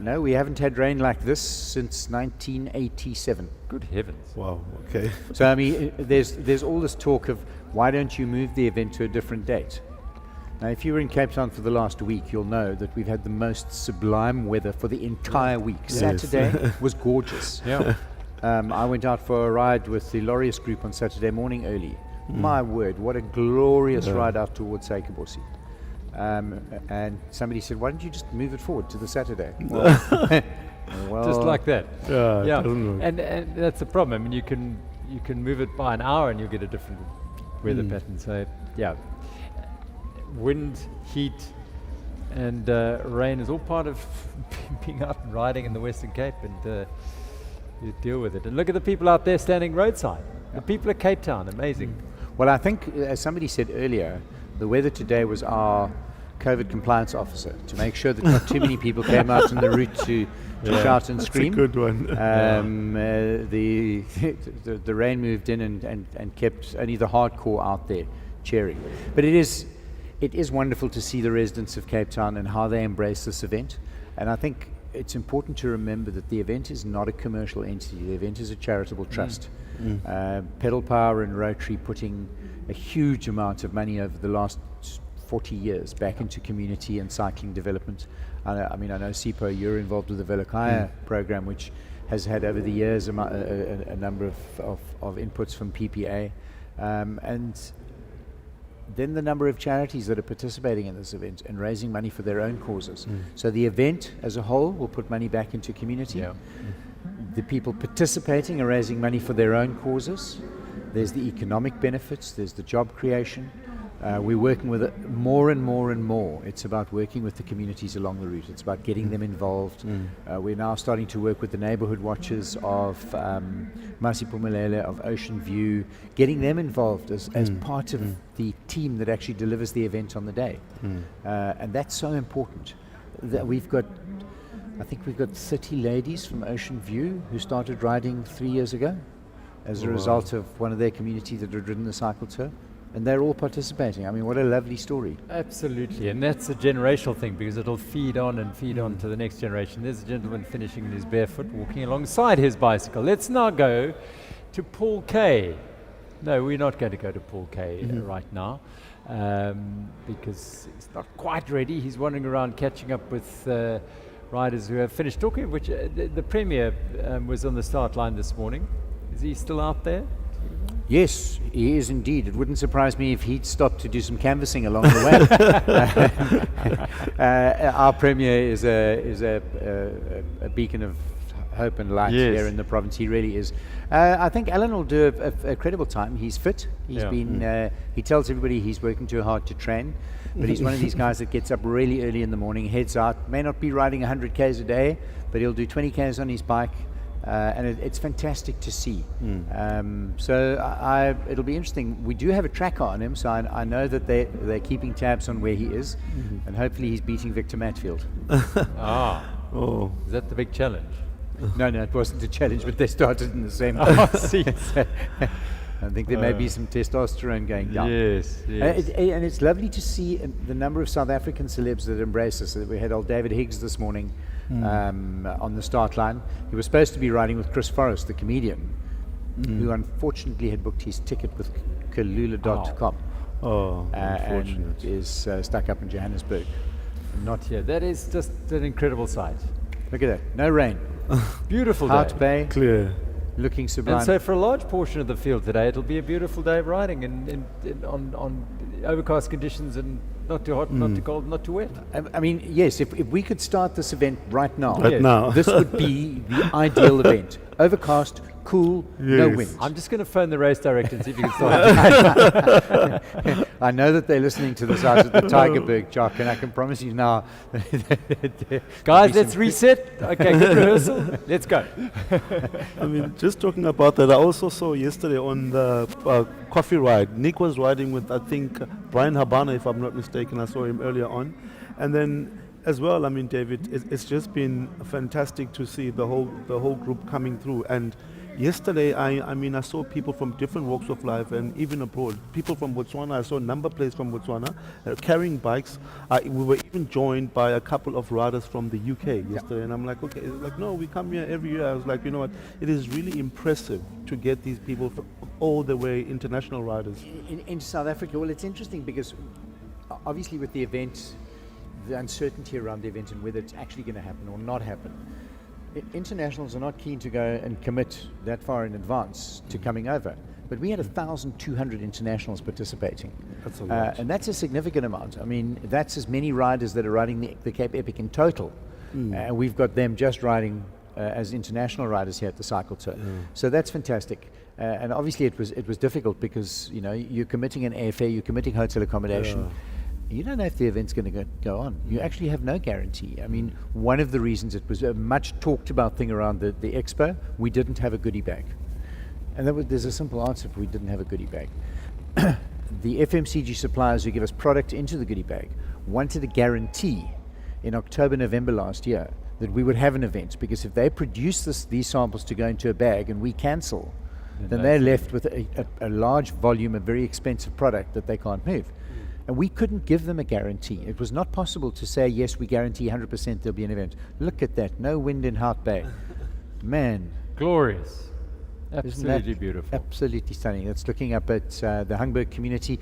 Speaker 9: No, we haven't had rain like this since 1987.
Speaker 1: Good heavens.
Speaker 2: Wow, okay.
Speaker 9: So, I mean, there's all this talk of why don't you move the event to a different date? Now, if you were in Cape Town for the last week, you'll know that we've had the most sublime weather for the entire week.
Speaker 2: Yes.
Speaker 9: Saturday was gorgeous.
Speaker 1: Yeah.
Speaker 9: I went out for a ride with the Laureus group on Saturday morning early. My word, what a glorious ride out towards Seikabosi. And somebody said, why don't you just move it forward to the Saturday? Well,
Speaker 1: just like that.
Speaker 2: Yeah.
Speaker 1: And that's the problem. I mean, you can move it by an hour and you'll get a different weather pattern. So yeah, wind, heat, and rain is all part of being out and riding in the Western Cape, and you deal with it. And look at the people out there standing roadside. The people of Cape Town, amazing.
Speaker 9: Well, I think, as somebody said earlier, the weather today was our COVID compliance officer to make sure that not too many people came out on the route to shout and scream.
Speaker 2: That's a good one.
Speaker 9: The rain moved in and kept only the hardcore out there cheering. But it is wonderful to see the residents of Cape Town and how they embrace this event. And I think it's important to remember that the event is not a commercial entity. The event is a charitable trust. Pedal Power and Rotary putting a huge amount of money over the last 40 years back into community and cycling development. I mean, I know Sipo, you're involved with the Velokaya program, which has had over the years a number of inputs from PPA, and then the number of charities that are participating in this event and raising money for their own causes. So the event as a whole will put money back into community. The people participating are raising money for their own causes. There's the economic benefits, there's the job creation. We're working with it more and more and more. It's about working with the communities along the route. It's about getting them involved. We're now starting to work with the neighborhood watchers of Masipumalele, of Ocean View, getting them involved as part of the team that actually delivers the event on the day. And that's so important. That I think we've got 30 ladies from Ocean View who started riding 3 years ago as a result of one of their community that had ridden the cycle tour. And they're all participating. I mean, what a lovely story.
Speaker 1: Absolutely, and that's a generational thing because it'll feed on and feed on to the next generation. There's a gentleman finishing in his barefoot, walking alongside his bicycle. Let's now go to Paul K. No, we're not going to go to Paul K right now because he's not quite ready. He's wandering around catching up with riders who have finished. Talking of which, the Premier was on the start line this morning. Is he still out there?
Speaker 9: Yes, he is indeed. It wouldn't surprise me if he'd stopped to do some canvassing along the way. Our Premier is a beacon of hope and light here in the province. He really is. I think Alan will do a credible time. He's fit. He's been. He tells everybody he's working too hard to train, but he's one of these guys that gets up really early in the morning, heads out. May not be riding 100 k's a day, but he'll do 20 k's on his bike. And it's fantastic to see. So it'll be interesting. We do have a tracker on him, so I know that they're keeping tabs on where he is, and hopefully he's beating Victor Matfield.
Speaker 1: Is that the big challenge?
Speaker 9: No, it wasn't a challenge, but they started in the same. I think there may be some testosterone going down.
Speaker 1: Yes.
Speaker 9: And it's lovely to see the number of South African celebs that embrace us. We had old David Higgs this morning. On the start line. He was supposed to be riding with Chris Forrest, the comedian, who unfortunately had booked his ticket with Kalula.com. And is stuck up in Johannesburg.
Speaker 1: Not here. That is just an incredible sight.
Speaker 9: Look at that. No rain.
Speaker 1: Beautiful day.
Speaker 9: Hart Bay.
Speaker 2: Clear.
Speaker 9: Looking sublime.
Speaker 1: And so for a large portion of the field today, it'll be a beautiful day of riding on overcast conditions and not too hot, not too cold, not too wet.
Speaker 9: I mean, yes, if we could start this event right now,
Speaker 2: now.
Speaker 9: this would be the ideal event. Overcast, cool, no wind.
Speaker 1: I'm just going to phone the race director and see if you can start.
Speaker 9: I know that they're listening to this out at the Tigerberg, Jock, and I can promise you now.
Speaker 1: Guys, let's reset. Okay, good rehearsal. Let's go.
Speaker 2: I mean, just talking about that, I also saw yesterday on the coffee ride, Nick was riding with, I think, Brian Habana, if I'm not mistaken. I saw him earlier on. And then as well, I mean, David, it's just been fantastic to see the whole group coming through. And yesterday, I mean, I saw people from different walks of life and even abroad. People from Botswana, I saw number plates from Botswana carrying bikes. We were even joined by a couple of riders from the UK yesterday. And I'm like, okay, like, no, we come here every year. I was like, you know what, it is really impressive to get these people from all the way, international riders.
Speaker 9: In South Africa, well, it's interesting because obviously with the event, the uncertainty around the event and whether it's actually going to happen or not happen. Internationals are not keen to go and commit that far in advance to coming over. But we had 1,200 internationals participating.
Speaker 2: That's a lot.
Speaker 9: And that's a significant amount. I mean, that's as many riders that are riding the Cape Epic in total. And we've got them just riding as international riders here at the Cycle Tour. So that's fantastic. And obviously it was difficult because, you know, you're committing an airfare, you're committing hotel accommodation. You don't know if the event's going to go on. You actually have no guarantee. I mean, one of the reasons it was a much talked about thing around the expo, we didn't have a goodie bag. And there's a simple answer if we didn't have a goodie bag. The FMCG suppliers who give us product into the goodie bag wanted a guarantee in October, November last year that we would have an event, because if they produce these samples to go into a bag and we cancel, then they're left with a large volume of very expensive product that they can't move. And we couldn't give them a guarantee. It was not possible to say, yes, we guarantee 100% there'll be an event. Look at that, no wind in Hart Bay. Man.
Speaker 1: Glorious. Absolutely beautiful.
Speaker 9: Absolutely stunning. That's looking up at the Hungberg community.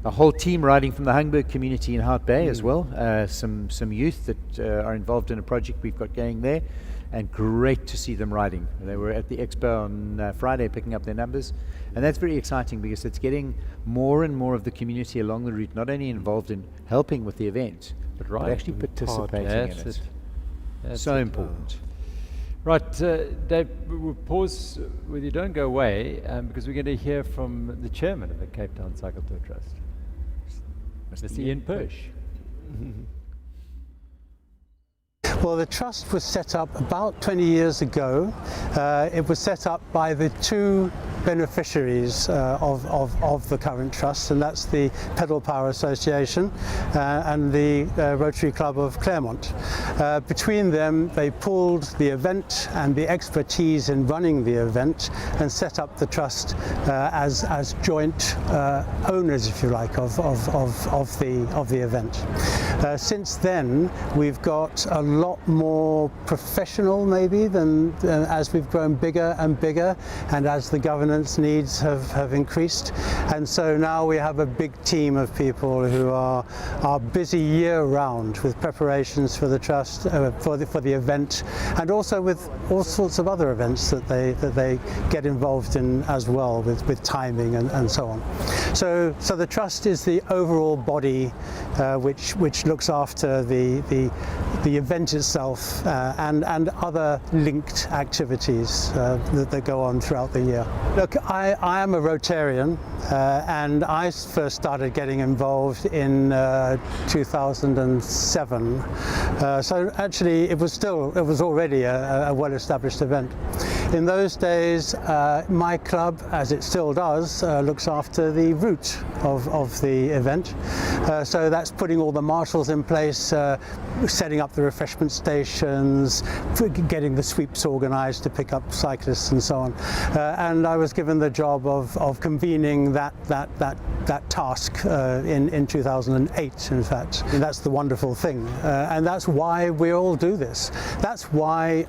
Speaker 9: a whole team riding from the Hungberg community in Hout Bay as well. Some youth that are involved in a project we've got going there, and great to see them riding. They were at the expo on Friday picking up their numbers, and that's very exciting because it's getting more and more of the community along the route not only involved in helping with the event, but actually participating in it.
Speaker 1: That's
Speaker 9: so
Speaker 1: it.
Speaker 9: important.
Speaker 1: Right, Dave, we'll pause with you. Don't go away because we're going to hear from the chairman of the Cape Town Cycle Tour Trust, Mr. Ian Persh.
Speaker 10: Well, the trust was set up about 20 years ago. It was set up by the two beneficiaries of the current trust, and that's the Pedal Power Association and the Rotary Club of Claremont. Between them, they pooled the event and the expertise in running the event and set up the trust as joint owners, if you like, of the event. Since then, we've got a lot more professional maybe than as we've grown bigger and bigger, and as the governance needs have increased, and so now we have a big team of people who are busy year round with preparations for the trust, for the event, and also with all sorts of other events that they get involved in as well, with timing and so on. So the trust is the overall body which looks after the event itself and other linked activities that go on throughout the year. Look, I am a Rotarian and I first started getting involved in 2007. So actually it was already a well-established event. In those days, my club, as it still does, looks after the route of the event. So that's putting all the marshals in place, setting up the refreshment stations, getting the sweeps organised to pick up cyclists and so on. And I was given the job of convening that task in 2008, in fact. And that's the wonderful thing. And that's why we all do this. That's why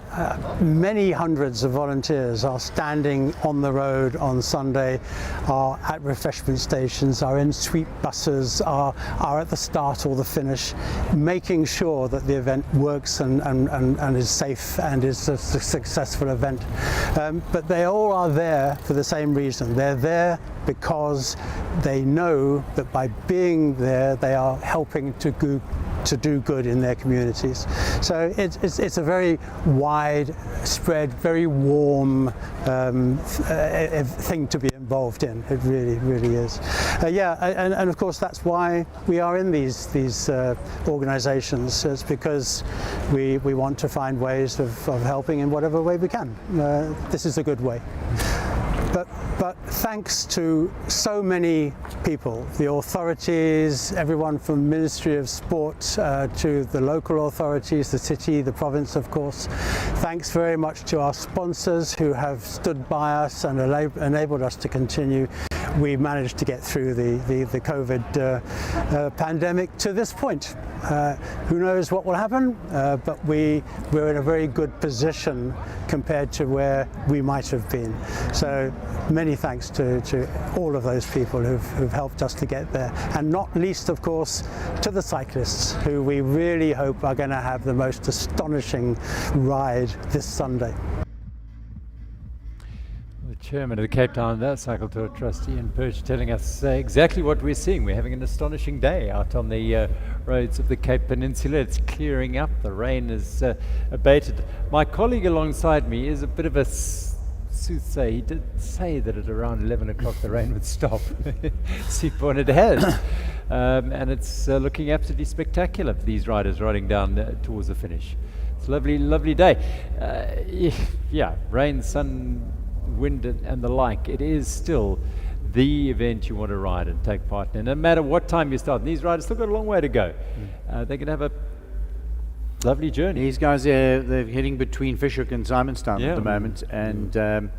Speaker 10: many hundreds of volunteers are standing on the road on Sunday, are at refreshment stations, are in sweep buses, are at the start or the finish, making sure that the event works and is safe and is a successful event. But they all are there for the same reason. They're there because they know that by being there they are helping to do good in their communities. So it's a very widespread, very warm thing to be involved in. It really is. And of course that's why we are in these organisations. It's because we want to find ways of helping in whatever way we can. This is a good way. But thanks to so many people, the authorities, everyone from Ministry of Sport to the local authorities, the city, the province, of course. Thanks very much to our sponsors who have stood by us and enabled us to continue. We managed to get through the COVID pandemic to this point. Who knows what will happen, but we're in a very good position compared to where we might have been. So many thanks to all of those people who've helped us to get there, and not least, of course, to the cyclists, who we really hope are going to have the most astonishing ride this Sunday.
Speaker 1: Chairman of the Cape Town Cycle Tour Trust, Ian Perch, telling us exactly what we're seeing. We're having an astonishing day out on the roads of the Cape Peninsula. It's clearing up, the rain is abated. My colleague alongside me is a bit of a soothsayer. He did say that at around 11 o'clock the rain would stop. See, and it has. And it's looking absolutely spectacular for these riders riding down towards the finish. It's a lovely day. Yeah, rain, sun, wind and the like. It is still the event you want to ride and take part in, no matter what time you start. And these riders still got a long way to go. They can have a lovely journey.
Speaker 9: These guys they're heading between Fishhook and Simonstown at the moment, and they're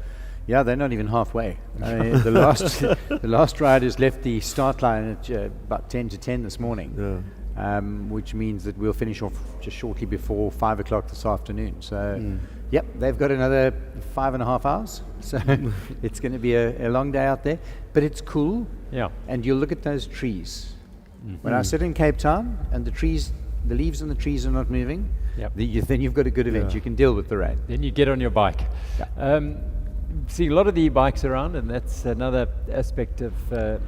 Speaker 9: not even halfway. The last riders left the start line at about 10 to 10 this morning. which means that we'll finish off just shortly before 5 o'clock this afternoon. So, yep, they've got another 5.5 hours. So it's going to be a long day out there, but it's cool.
Speaker 1: Yeah.
Speaker 9: And you'll look at those trees. When I sit in Cape Town and the leaves on the trees are not moving, then you've got a good event. You can deal with the rain.
Speaker 1: Then you get on your bike. See a lot of the e-bikes around, and that's another aspect of the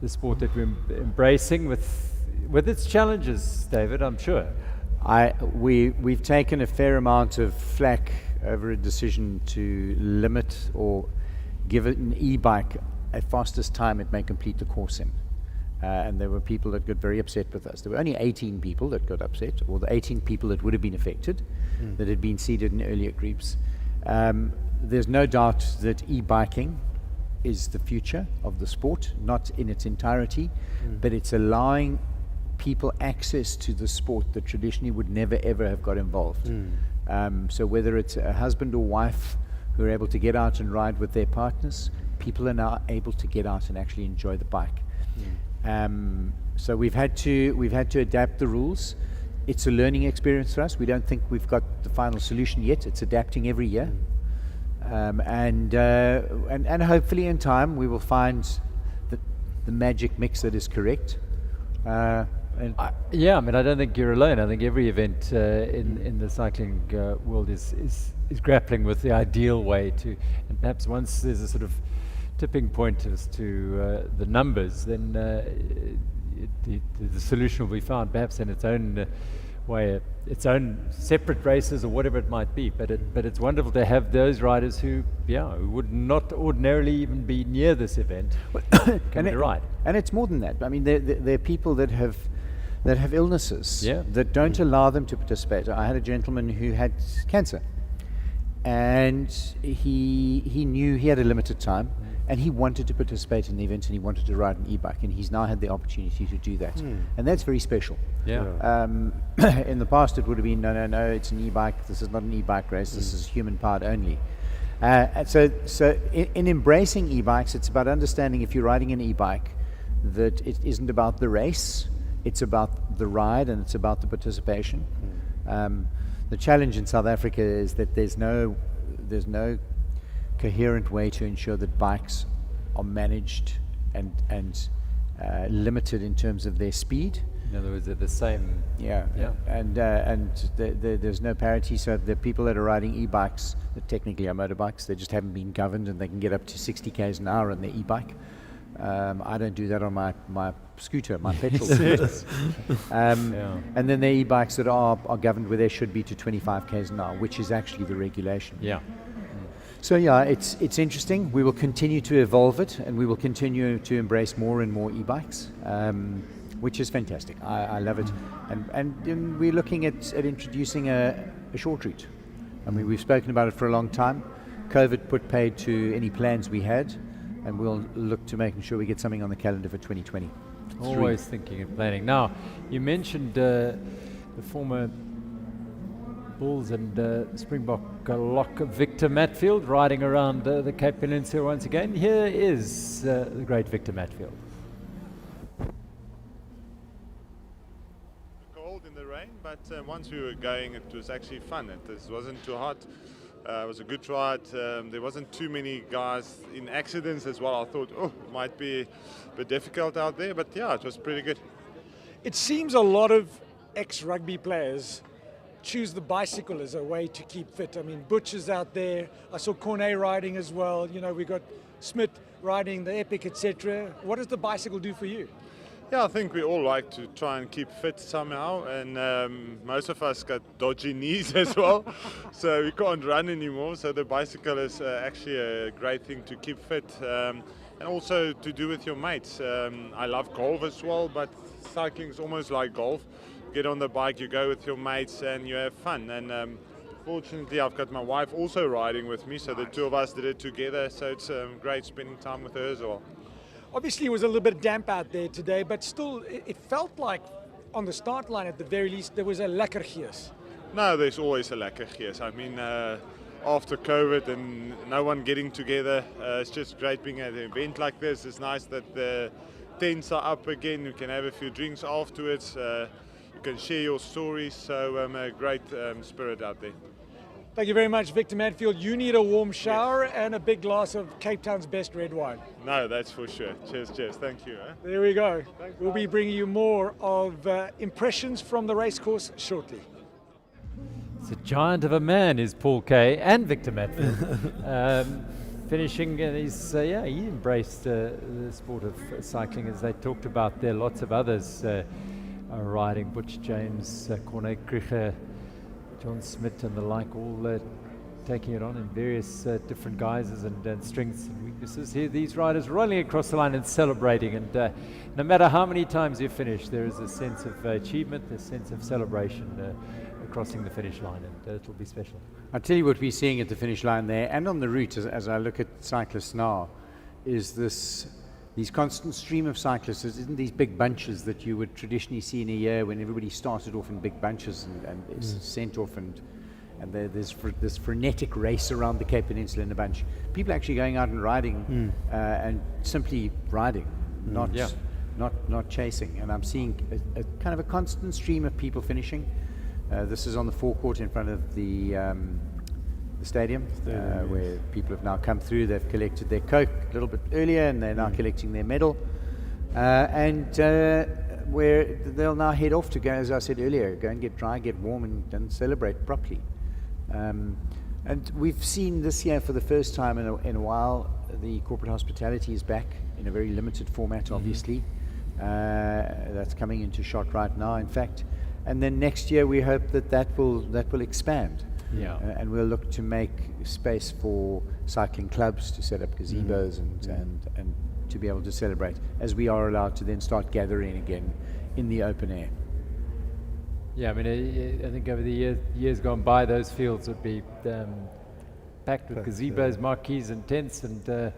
Speaker 1: sport that we're embracing with its challenges, David, I'm sure.
Speaker 9: We've taken a fair amount of flack over a decision to limit or give an e-bike a fastest time it may complete the course in. And there were people that got very upset with us. There were only 18 people that got upset, or the 18 people that would have been affected, that had been seeded in earlier groups. There's no doubt that e-biking is the future of the sport, not in its entirety, but it's allowing people access to the sport that traditionally would never ever have got involved. So whether it's a husband or wife who are able to get out and ride with their partners, people are now able to get out and actually enjoy the bike. So we've had to adapt the rules. It's a learning experience for us. We don't think we've got the final solution yet. It's adapting every year, and hopefully in time we will find the magic mix that is correct.
Speaker 1: I mean, I don't think you're alone. I think every event in the cycling world is grappling with the ideal way to, and perhaps once there's a sort of tipping point as to the numbers, then the solution will be found perhaps in its own way, its own separate races or whatever it might be. But it's wonderful to have those riders who would not ordinarily even be near this event coming to ride.
Speaker 9: And it's more than that. I mean, there are people that have illnesses that don't allow them to participate. I had a gentleman who had cancer, and he knew he had a limited time. And he wanted to participate in the event, and he wanted to ride an e-bike, and he's now had the opportunity to do that. And that's very special. In the past, it would have been, no, it's an e-bike. This is not an e-bike race. This is human-powered only. So in embracing e-bikes, it's about understanding, if you're riding an e-bike, that it isn't about the race. It's about the ride, and it's about the participation. The challenge in South Africa is that there's no coherent way to ensure that bikes are managed and limited in terms of their speed.
Speaker 1: In other words, they're the same.
Speaker 9: And there's no parity. So the people that are riding e-bikes, that technically are motorbikes, they just haven't been governed, and they can get up to 60 k's an hour on their e-bike. I don't do that on my scooter, my petrol scooter. And then the e-bikes that are governed where they should be to 25 k's an hour, which is actually the regulation. So it's interesting. We will continue to evolve it, and we will continue to embrace more and more e-bikes, which is fantastic. I love it. And we're looking at introducing a short route. I mean, we've spoken about it for a long time. COVID put paid to any plans we had, and we'll look to making sure we get something on the calendar for 2020.
Speaker 1: Always thinking and planning. Now, you mentioned the former Bulls and Springbok lock Victor Matfield riding around the Cape Peninsula once again. Here is the great Victor Matfield.
Speaker 11: Cold in the rain, but once we were going, it was actually fun. It wasn't too hot. It was a good ride. There wasn't too many guys in accidents as well. I thought, it might be a bit difficult out there, but yeah, it was pretty good.
Speaker 22: It seems a lot of ex-rugby players choose the bicycle as a way to keep fit. I mean, Butch is out there. I saw Cornet riding as well. You know, we got Smith riding the Epic, etc. What does the bicycle do for you?
Speaker 11: Yeah, I think we all like to try and keep fit somehow, and most of us got dodgy knees as well, so we can't run anymore. So the bicycle is actually a great thing to keep fit, and also to do with your mates. I love golf as well, but cycling is almost like golf. Get on the bike, you go with your mates, and you have fun. And fortunately, I've got my wife also riding with me, so the two of us did it together. So it's great spending time with her as well.
Speaker 22: Obviously, it was a little bit damp out there today, but still, it felt like on the start line, at the very least, there was a lekker gees.
Speaker 11: No, there's always a lekker gees. I mean, after COVID and no one getting together, it's just great being at an event like this. It's nice that the tents are up again. You can have a few drinks afterwards. You can share your stories. So a great spirit out there.
Speaker 22: Thank you very much, Victor Manfield. You need a warm shower and a big glass of Cape Town's best red wine.
Speaker 11: No, that's for sure. Cheers, cheers. Thank you.
Speaker 22: There we go. We'll be bringing you more of impressions from the racecourse shortly.
Speaker 1: It's a giant of a man is Paul Kay and Victor Matfield. Finishing, and he embraced the sport of cycling, as they talked about. There are lots of others are riding. Butch James, Corne Krieger, John Smith and the like, all taking it on in various different guises and strengths and weaknesses. Here, these riders rolling across the line and celebrating, and no matter how many times you finish, there is a sense of achievement, a sense of celebration crossing the finish line, and it'll be special.
Speaker 9: I'll tell you what we're seeing at the finish line there, and on the route, as I look at cyclists now, is these constant stream of cyclists. It isn't these big bunches that you would traditionally see in a year when everybody started off in big bunches and is sent off, and there's this frenetic race around the Cape Peninsula in a bunch. People actually going out and riding and simply riding, not chasing. And I'm seeing a kind of a constant stream of people finishing. This is on the forecourt in front of the stadium, where people have now come through. They've collected their coke a little bit earlier, and they're now collecting their medal, and where they'll now head off to go, as I said earlier, go and get dry, get warm, and celebrate properly. And we've seen this year for the first time in a while, the corporate hospitality is back in a very limited format, obviously. That's coming into shot right now, in fact. And then next year we hope that will expand. And we'll look to make space for cycling clubs to set up gazebos and to be able to celebrate, as we are allowed to then start gathering again in the open air.
Speaker 1: Yeah, I mean, I think over the years gone by, those fields would be packed with gazebos, marquees and tents, and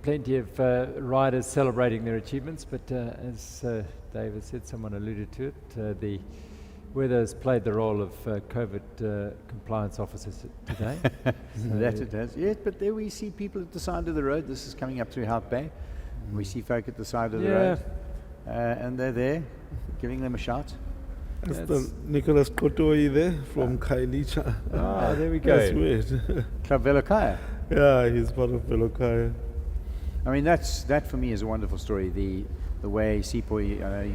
Speaker 1: plenty of riders celebrating their achievements. But as David said, someone alluded to it, the weather has played the role of COVID compliance officers today.
Speaker 9: That it has, yes, but there we see people at the side of the road. This is coming up through Hout Bay. We see folk at the side of the road, and they're there, giving them a shout.
Speaker 3: That's Nicholas Kotoi there from Kailicha.
Speaker 1: Ah, there we go.
Speaker 3: That's weird.
Speaker 9: Club Velokaya.
Speaker 3: Yeah, he's part of Velokaya.
Speaker 9: I mean, that for me is a wonderful story. The way Sipho,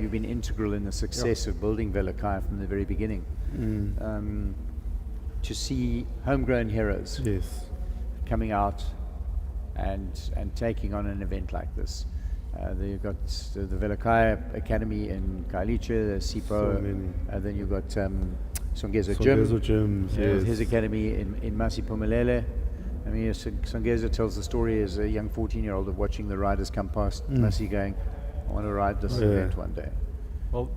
Speaker 9: you've been integral in the success of building Velokaya from the very beginning. To see homegrown heroes coming out and taking on an event like this. You've got the Velokaya Academy in Kailicha, Sipho, then you've got Songezo Gym, his academy in Masiphumelele. I mean, Songezo tells the story as a young 14-year-old of watching the riders come past Masi going, I want to ride this event one day.
Speaker 1: Well,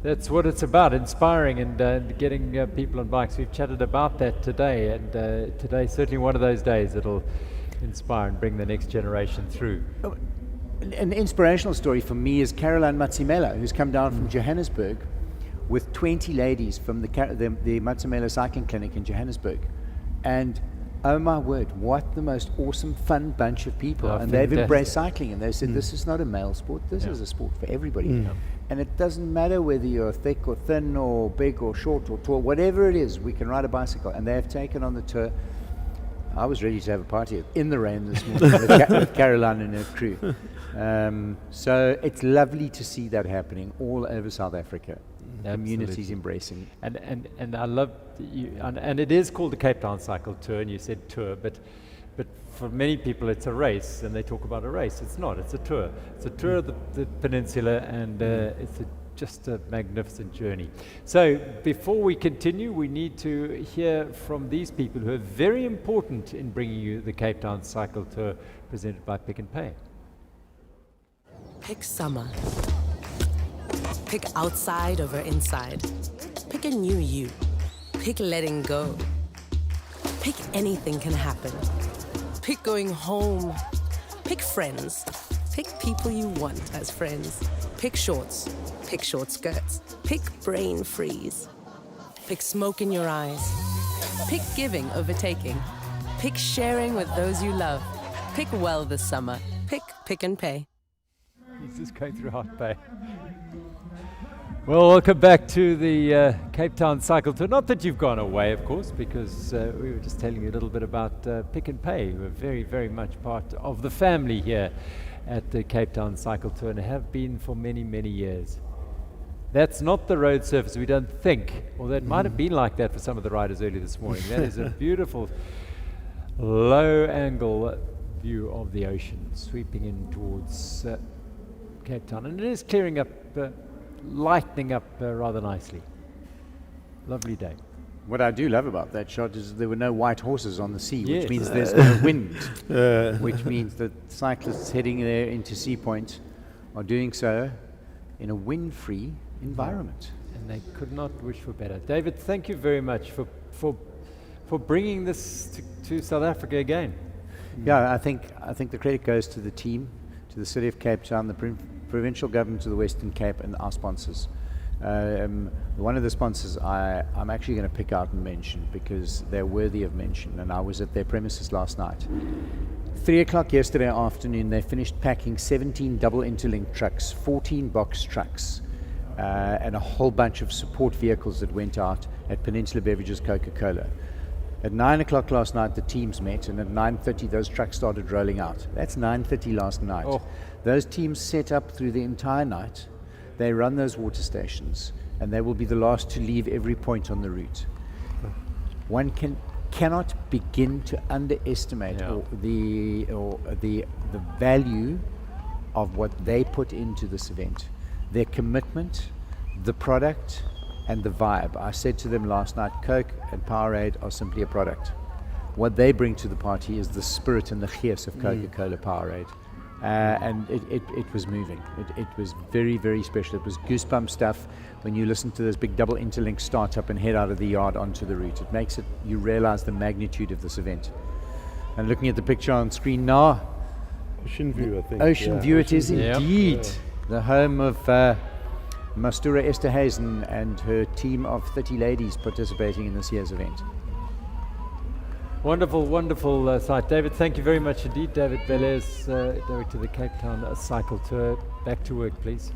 Speaker 1: that's what it's about, inspiring and getting people on bikes. We've chatted about that today, and today's certainly one of those days that'll inspire and bring the next generation through.
Speaker 9: An inspirational story for me is Caroline Matsimela, who's come down from Johannesburg with 20 ladies from the Matsimela Cycling Clinic in Johannesburg. And oh my word, what the most awesome, fun bunch of people. And they've embraced cycling, and they've said, this is not a male sport, this is a sport for everybody. And it doesn't matter whether you're thick or thin or big or short or tall, whatever it is, we can ride a bicycle. And they have taken on the tour. I was ready to have a party in the rain this morning with Caroline and her crew. So it's lovely to see that happening all over South Africa. Communities embracing.
Speaker 1: And I love you, and it is called the Cape Town Cycle Tour, and you said tour, but for many people it's a race, and they talk about a race. It's not, it's a tour. It's a tour of the peninsula, and it's just a magnificent journey. So before we continue, we need to hear from these people who are very important in bringing you the Cape Town Cycle Tour, presented by Pick n Pay.
Speaker 12: Pick summer. Pick outside over inside. Pick a new you. Pick letting go. Pick anything can happen. Pick going home. Pick friends. Pick people you want as friends. Pick shorts. Pick short skirts. Pick brain freeze. Pick smoke in your eyes. Pick giving over taking. Pick sharing with those you love. Pick well this summer. pick and pay.
Speaker 1: He's just going through hot pay. Well, welcome back to the Cape Town Cycle Tour. Not that you've gone away, of course, because we were just telling you a little bit about Pick and Pay. We're very, very much part of the family here at the Cape Town Cycle Tour and have been for many, many years. That's not the road surface, we don't think, although it might have been like that for some of the riders early this morning. That is a beautiful low angle view of the ocean sweeping in towards Cape Town, and it is clearing up, lightening up rather nicely. Lovely day.
Speaker 9: What I do love about that shot is there were no white horses on the sea,
Speaker 1: Yes.
Speaker 9: which means there's no wind, which means that cyclists heading there into Sea Point are doing so in a wind-free environment.
Speaker 1: And they could not wish for better. David, thank you very much for bringing this to South Africa again.
Speaker 9: Yeah, I think the credit goes to the team, to the City of Cape Town, the provincial government of the Western Cape, and our sponsors. One of the sponsors I'm actually going to pick out and mention because they're worthy of mention, and I was at their premises last night. 3 o'clock yesterday afternoon, they finished packing 17 double interlinked trucks, 14 box trucks, and a whole bunch of support vehicles that went out at Peninsula Beverages Coca-Cola. At 9 o'clock last night, the teams met, and at 9:30, those trucks started rolling out. That's 9:30 last night.
Speaker 1: Oh.
Speaker 9: Those teams set up through the entire night. They run those water stations, and they will be the last to leave every point on the route. One cannot begin to underestimate the value of what they put into this event. Their commitment, the product, and the vibe. I said to them last night, Coke and Powerade are simply a product. What they bring to the party is the spirit and the gees of Coca-Cola Powerade. And it was moving. It was very, very special. It was goosebump stuff when you listen to those big double interlinks start up and head out of the yard onto the route. It makes you realize the magnitude of this event. And looking at the picture on screen now,
Speaker 3: Ocean View, I think.
Speaker 9: Ocean View it is
Speaker 1: Yep.
Speaker 9: indeed. The home of Mastura Esterhazen and her team of 30 ladies participating in this year's event.
Speaker 1: Wonderful, wonderful sight. David, thank you very much indeed. David Velez, Director of the Cape Town Cycle Tour. Back to work, please.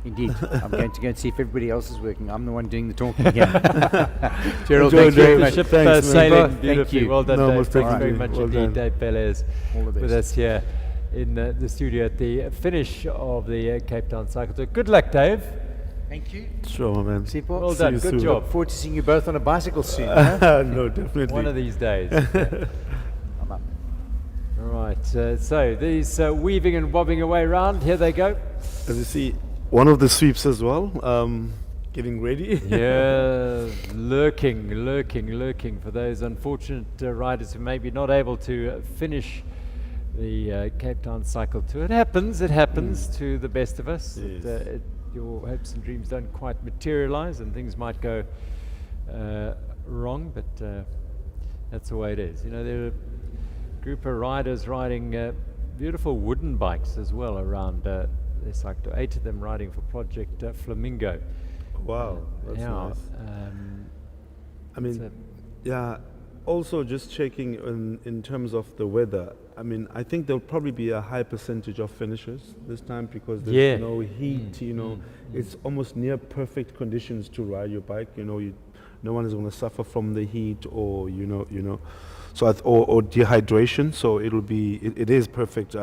Speaker 9: Indeed. I'm going to go and see if everybody else is working. I'm the one doing the talking here. Gerald,
Speaker 3: Enjoy
Speaker 9: thanks very
Speaker 3: the
Speaker 9: much.
Speaker 1: Ship
Speaker 3: Thanks, man.
Speaker 1: sailing
Speaker 9: Thank
Speaker 1: beautifully.
Speaker 9: you.
Speaker 1: Well done,
Speaker 3: No,
Speaker 1: Dave.
Speaker 3: most
Speaker 1: Thanks very
Speaker 3: definitely.
Speaker 1: much
Speaker 3: Well
Speaker 1: indeed,
Speaker 3: done.
Speaker 1: Dave Velez,
Speaker 9: All the best.
Speaker 1: with us here in the studio at the finish of the Cape Town Cycle Tour. Good luck, Dave.
Speaker 9: Thank you.
Speaker 3: Sure, man.
Speaker 1: Well
Speaker 3: See
Speaker 1: done.
Speaker 3: you
Speaker 1: Good
Speaker 3: soon.
Speaker 1: job.
Speaker 9: Look forward to seeing you both on a bicycle soon. Huh?
Speaker 3: No, definitely.
Speaker 1: One of these days.
Speaker 9: I'm up.
Speaker 1: All right. So these weaving and bobbing away round. Here they go.
Speaker 3: As you see, one of the sweeps as well, getting ready.
Speaker 1: Yeah, lurking for those unfortunate riders who may be not able to finish the Cape Town Cycle Tour. It happens to the best of us.
Speaker 3: Yes.
Speaker 1: Your hopes and dreams don't quite materialize and things might go wrong, but that's the way it is. You know, there are a group of riders riding beautiful wooden bikes as well around this sector. 8 of them riding for Project Flamingo.
Speaker 3: Wow, that's
Speaker 1: Yeah,
Speaker 3: nice. I
Speaker 1: it's
Speaker 3: mean, yeah. Also, just checking in terms of the weather. I mean, I think there'll probably be a high percentage of finishers this time because there's
Speaker 1: Yeah.
Speaker 3: no heat. You know, it's almost near perfect conditions to ride your bike. You know, no one is going to suffer from the heat or so or dehydration. So it'll be it is perfect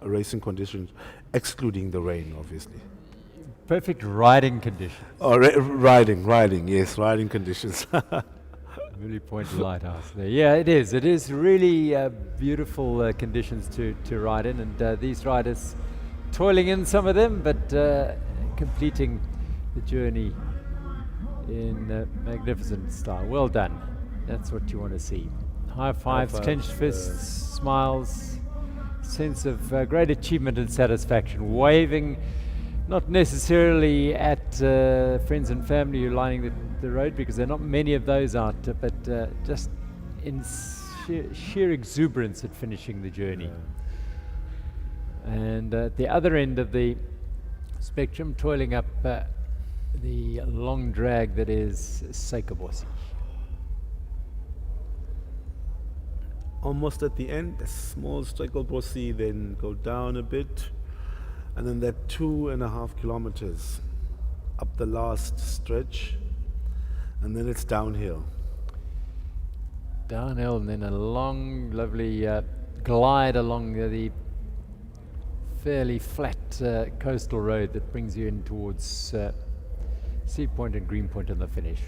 Speaker 3: racing conditions, excluding the rain, obviously.
Speaker 1: perfect riding conditions.
Speaker 3: Oh, riding, yes, riding conditions.
Speaker 1: Really Point Lighthouse there. Yeah, it is. It is really beautiful conditions to ride in, and these riders toiling in, some of them, but completing the journey in magnificent style. Well done. That's what you want to see. High fives, clenched fists, smiles, sense of great achievement and satisfaction. Waving, not necessarily at friends and family who are lining the road, because there are not many of those out, but just in sheer exuberance at finishing the journey. And at the other end of the spectrum, toiling up the long drag that is Seikobosi.
Speaker 3: almost at the end, a small Strykelbossie, then go down a bit, and then that 2.5 kilometers up the last stretch, and then it's downhill.
Speaker 1: Downhill, and then a long, lovely glide along the fairly flat coastal road that brings you in towards Sea Point and Green Point on the finish.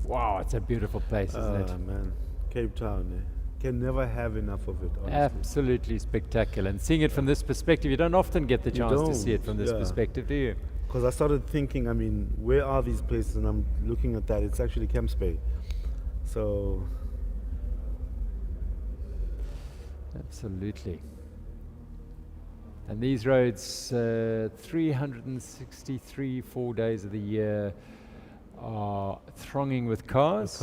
Speaker 1: Wow, it's a beautiful place, isn't it?
Speaker 3: Man, Cape Town, can never have enough of it, honestly.
Speaker 1: Absolutely spectacular. And seeing it from this perspective, you don't often get the chance to see it from this perspective, do you?
Speaker 3: Because I started thinking, I mean, where are these places? And I'm looking at that, it's actually Camps Bay. So...
Speaker 1: Absolutely. And these roads, 363 4 days of the year, are thronging with cars.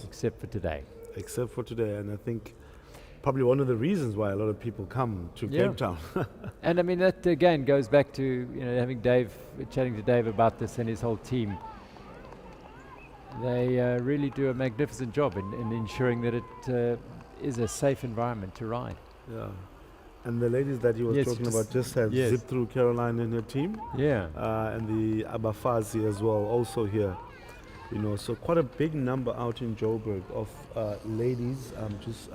Speaker 1: Except for today.
Speaker 3: Except for today, and I think probably one of the reasons why a lot of people come to Cape Town.
Speaker 1: And I mean, that again goes back to, having chatting to Dave about this and his whole team. They really do a magnificent job in ensuring that it is a safe environment to ride.
Speaker 3: Yeah. And the ladies that you were talking about just have zipped through Caroline and her team.
Speaker 1: Yeah.
Speaker 3: And the Abafazi as well, also here. So quite a big number out in Joburg of ladies just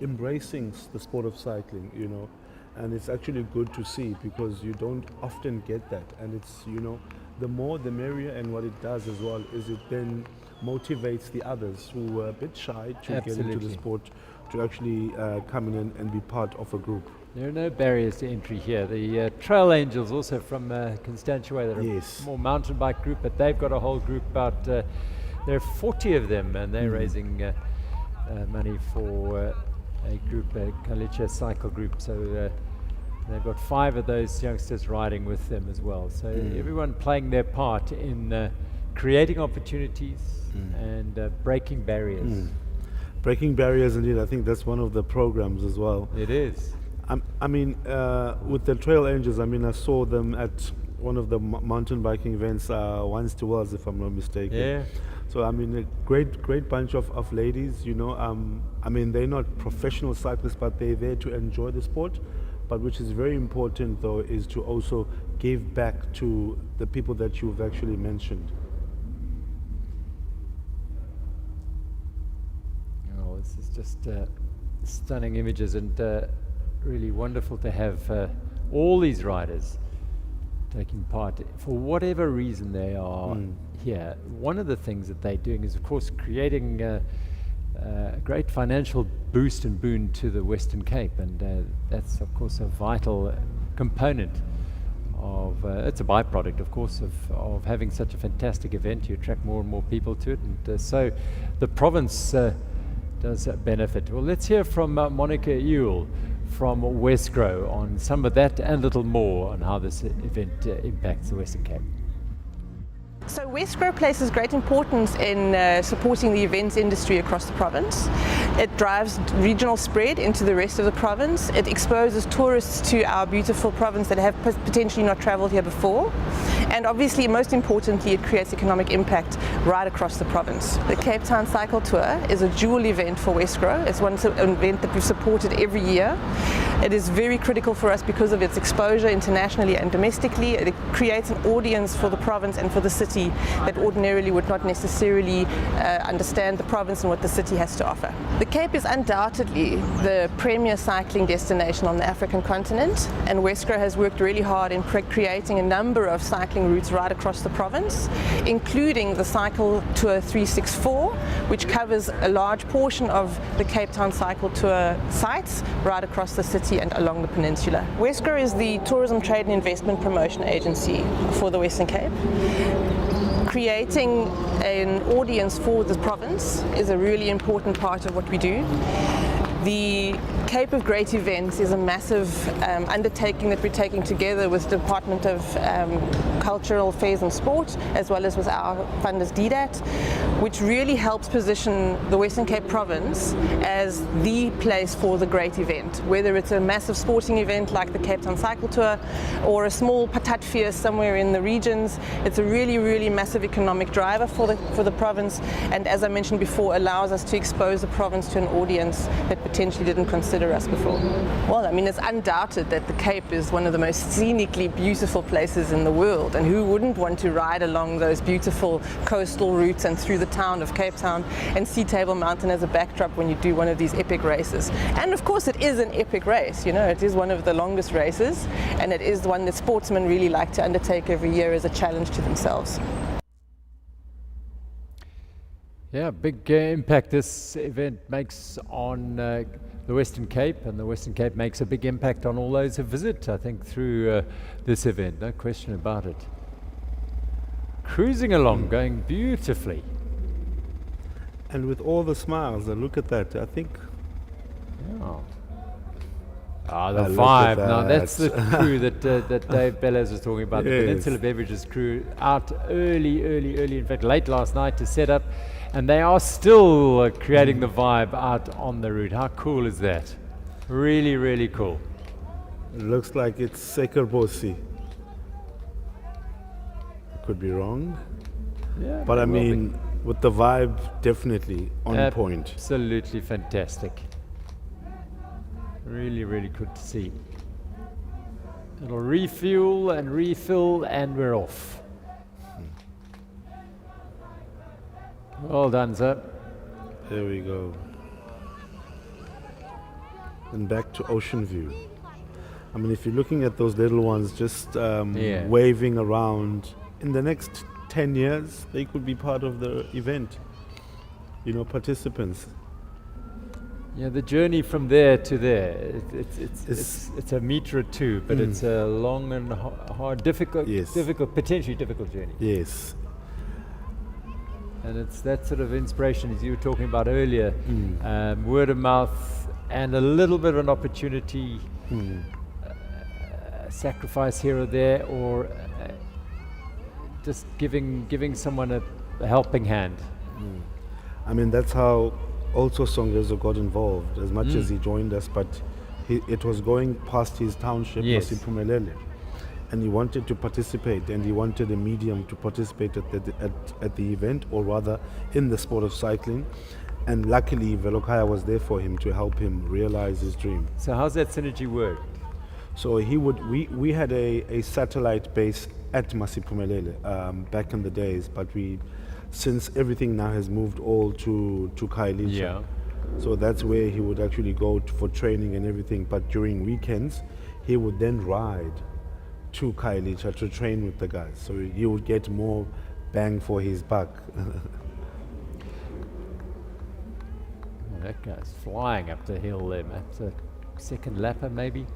Speaker 3: embracing the sport of cycling, And it's actually good to see because you don't often get that. And it's, the more the merrier, and what it does as well is it then motivates the others who were a bit shy to get into the sport to actually come in and be part of a group.
Speaker 1: There are no barriers to entry here. The Trail Angels, also from Constantia, they're a more mountain bike group, but they've got a whole group about, there are 40 of them, and they're raising money for a group, a Kalicha cycle group. So they've got 5 of those youngsters riding with them as well. So everyone playing their part in creating opportunities and breaking barriers.
Speaker 3: Breaking barriers, indeed. I think that's one of the programs as well.
Speaker 1: It is.
Speaker 3: I mean, with the Trail Angels, I mean, I saw them at one of the mountain biking events, Once to Wells, if I'm not mistaken.
Speaker 1: Yeah.
Speaker 3: So, I mean, a great bunch of ladies, I mean, they're not professional cyclists, but they're there to enjoy the sport. But which is very important, though, is to also give back to the people that you've actually mentioned.
Speaker 1: Oh, this is just stunning images, and really wonderful to have all these riders taking part for whatever reason they are here. One of the things that they're doing is, of course, creating a great financial boost and boon to the Western Cape, and that's, of course, a vital component of, it's a byproduct, of course, of having such a fantastic event. You attract more and more people to it, and so the province does benefit. Well, let's hear from Monica Ewell from Westgrow on some of that and a little more on how this event impacts the Western Cape.
Speaker 13: So Westgrow places great importance in supporting the events industry across the province. It drives regional spread into the rest of the province. It exposes tourists to our beautiful province that have potentially not travelled here before. And obviously, most importantly, it creates economic impact right across the province. The Cape Town Cycle Tour is a dual event for Westgrow. It's an event that we've supported every year. It is very critical for us because of its exposure internationally and domestically. It creates an audience for the province and for the city that ordinarily would not necessarily understand the province and what the city has to offer. The Cape is undoubtedly the premier cycling destination on the African continent, and Westgrow has worked really hard in creating a number of cycling routes right across the province, including the Cycle Tour 364, which covers a large portion of the Cape Town Cycle Tour sites right across the city and along the peninsula. Westgrow is the tourism, trade and investment promotion agency for the Western Cape. Creating an audience for the province is a really important part of what we do. The Cape of Great Events is a massive undertaking that we're taking together with the Department of Cultural Affairs and Sport, as well as with our funders DDAT, which really helps position the Western Cape Province as the place for the great event, whether it's a massive sporting event like the Cape Town Cycle Tour or a small patat feast somewhere in the regions. It's a really, really massive economic driver for the province, and as I mentioned before, allows us to expose the province to an audience that potentially didn't consider us before. Well, I mean, it's undoubted that the Cape is one of the most scenically beautiful places in the world, and who wouldn't want to ride along those beautiful coastal routes and through the town of Cape Town and see Table Mountain as a backdrop when you do one of these epic races. And of course it is an epic race, you know, it is one of the longest races, and it is one that sportsmen really like to undertake every year as a challenge to themselves.
Speaker 1: Yeah, big impact this event makes on the Western Cape, and the Western Cape makes a big impact on all those who visit, I think, through this event, no question about it. Cruising along, going beautifully.
Speaker 3: And with all the smiles, and look at that, I think.
Speaker 1: Oh. Ah, the
Speaker 3: Look
Speaker 1: vibe.
Speaker 3: at
Speaker 1: Now that's the
Speaker 3: that.
Speaker 1: crew that Dave Bellows was talking about. The
Speaker 3: Yes.
Speaker 1: Peninsula Beverages crew out early, in fact late last night to set up, and they are still creating the vibe out on the route. How cool is that? Really, really cool.
Speaker 3: It looks like it's Sekerbosi. I could be wrong.
Speaker 1: Yeah,
Speaker 3: but I
Speaker 1: it will be.
Speaker 3: mean, with the vibe, definitely on point.
Speaker 1: Absolutely fantastic. Really, really good to see. It'll refuel and refill, and we're off. Well done, sir.
Speaker 3: There we go. And back to Ocean View. I mean, if you're looking at those little ones just
Speaker 1: Yeah.
Speaker 3: waving around, in the next 10 years, they could be part of the event. You know, participants.
Speaker 1: Yeah, the journey from there to there, it's a meter or two, but it's a long and hard, difficult, potentially difficult journey.
Speaker 3: Yes.
Speaker 1: And it's that sort of inspiration, as you were talking about earlier, word of mouth, and a little bit of an opportunity, sacrifice here or there, or just giving someone a helping hand.
Speaker 3: I mean, that's how also Songezo got involved, as much as he joined us, but it was going past his township,
Speaker 1: Yes.
Speaker 3: Masiphumelele, and he wanted to participate, and he wanted a medium to participate at the event, or rather in the sport of cycling. And luckily, Velokaya was there for him to help him realize his dream.
Speaker 1: So how's that synergy work?
Speaker 3: So we had a satellite base at Masiphumelele back in the days, but since everything now has moved all to Khayelitsha.
Speaker 1: Yeah.
Speaker 3: So that's where he would actually go for training and everything. But during weekends, he would then ride to Khayelitsha to train with the guys. So he would get more bang for his buck.
Speaker 1: That guy's flying up the hill there, man. It's a second lapper maybe.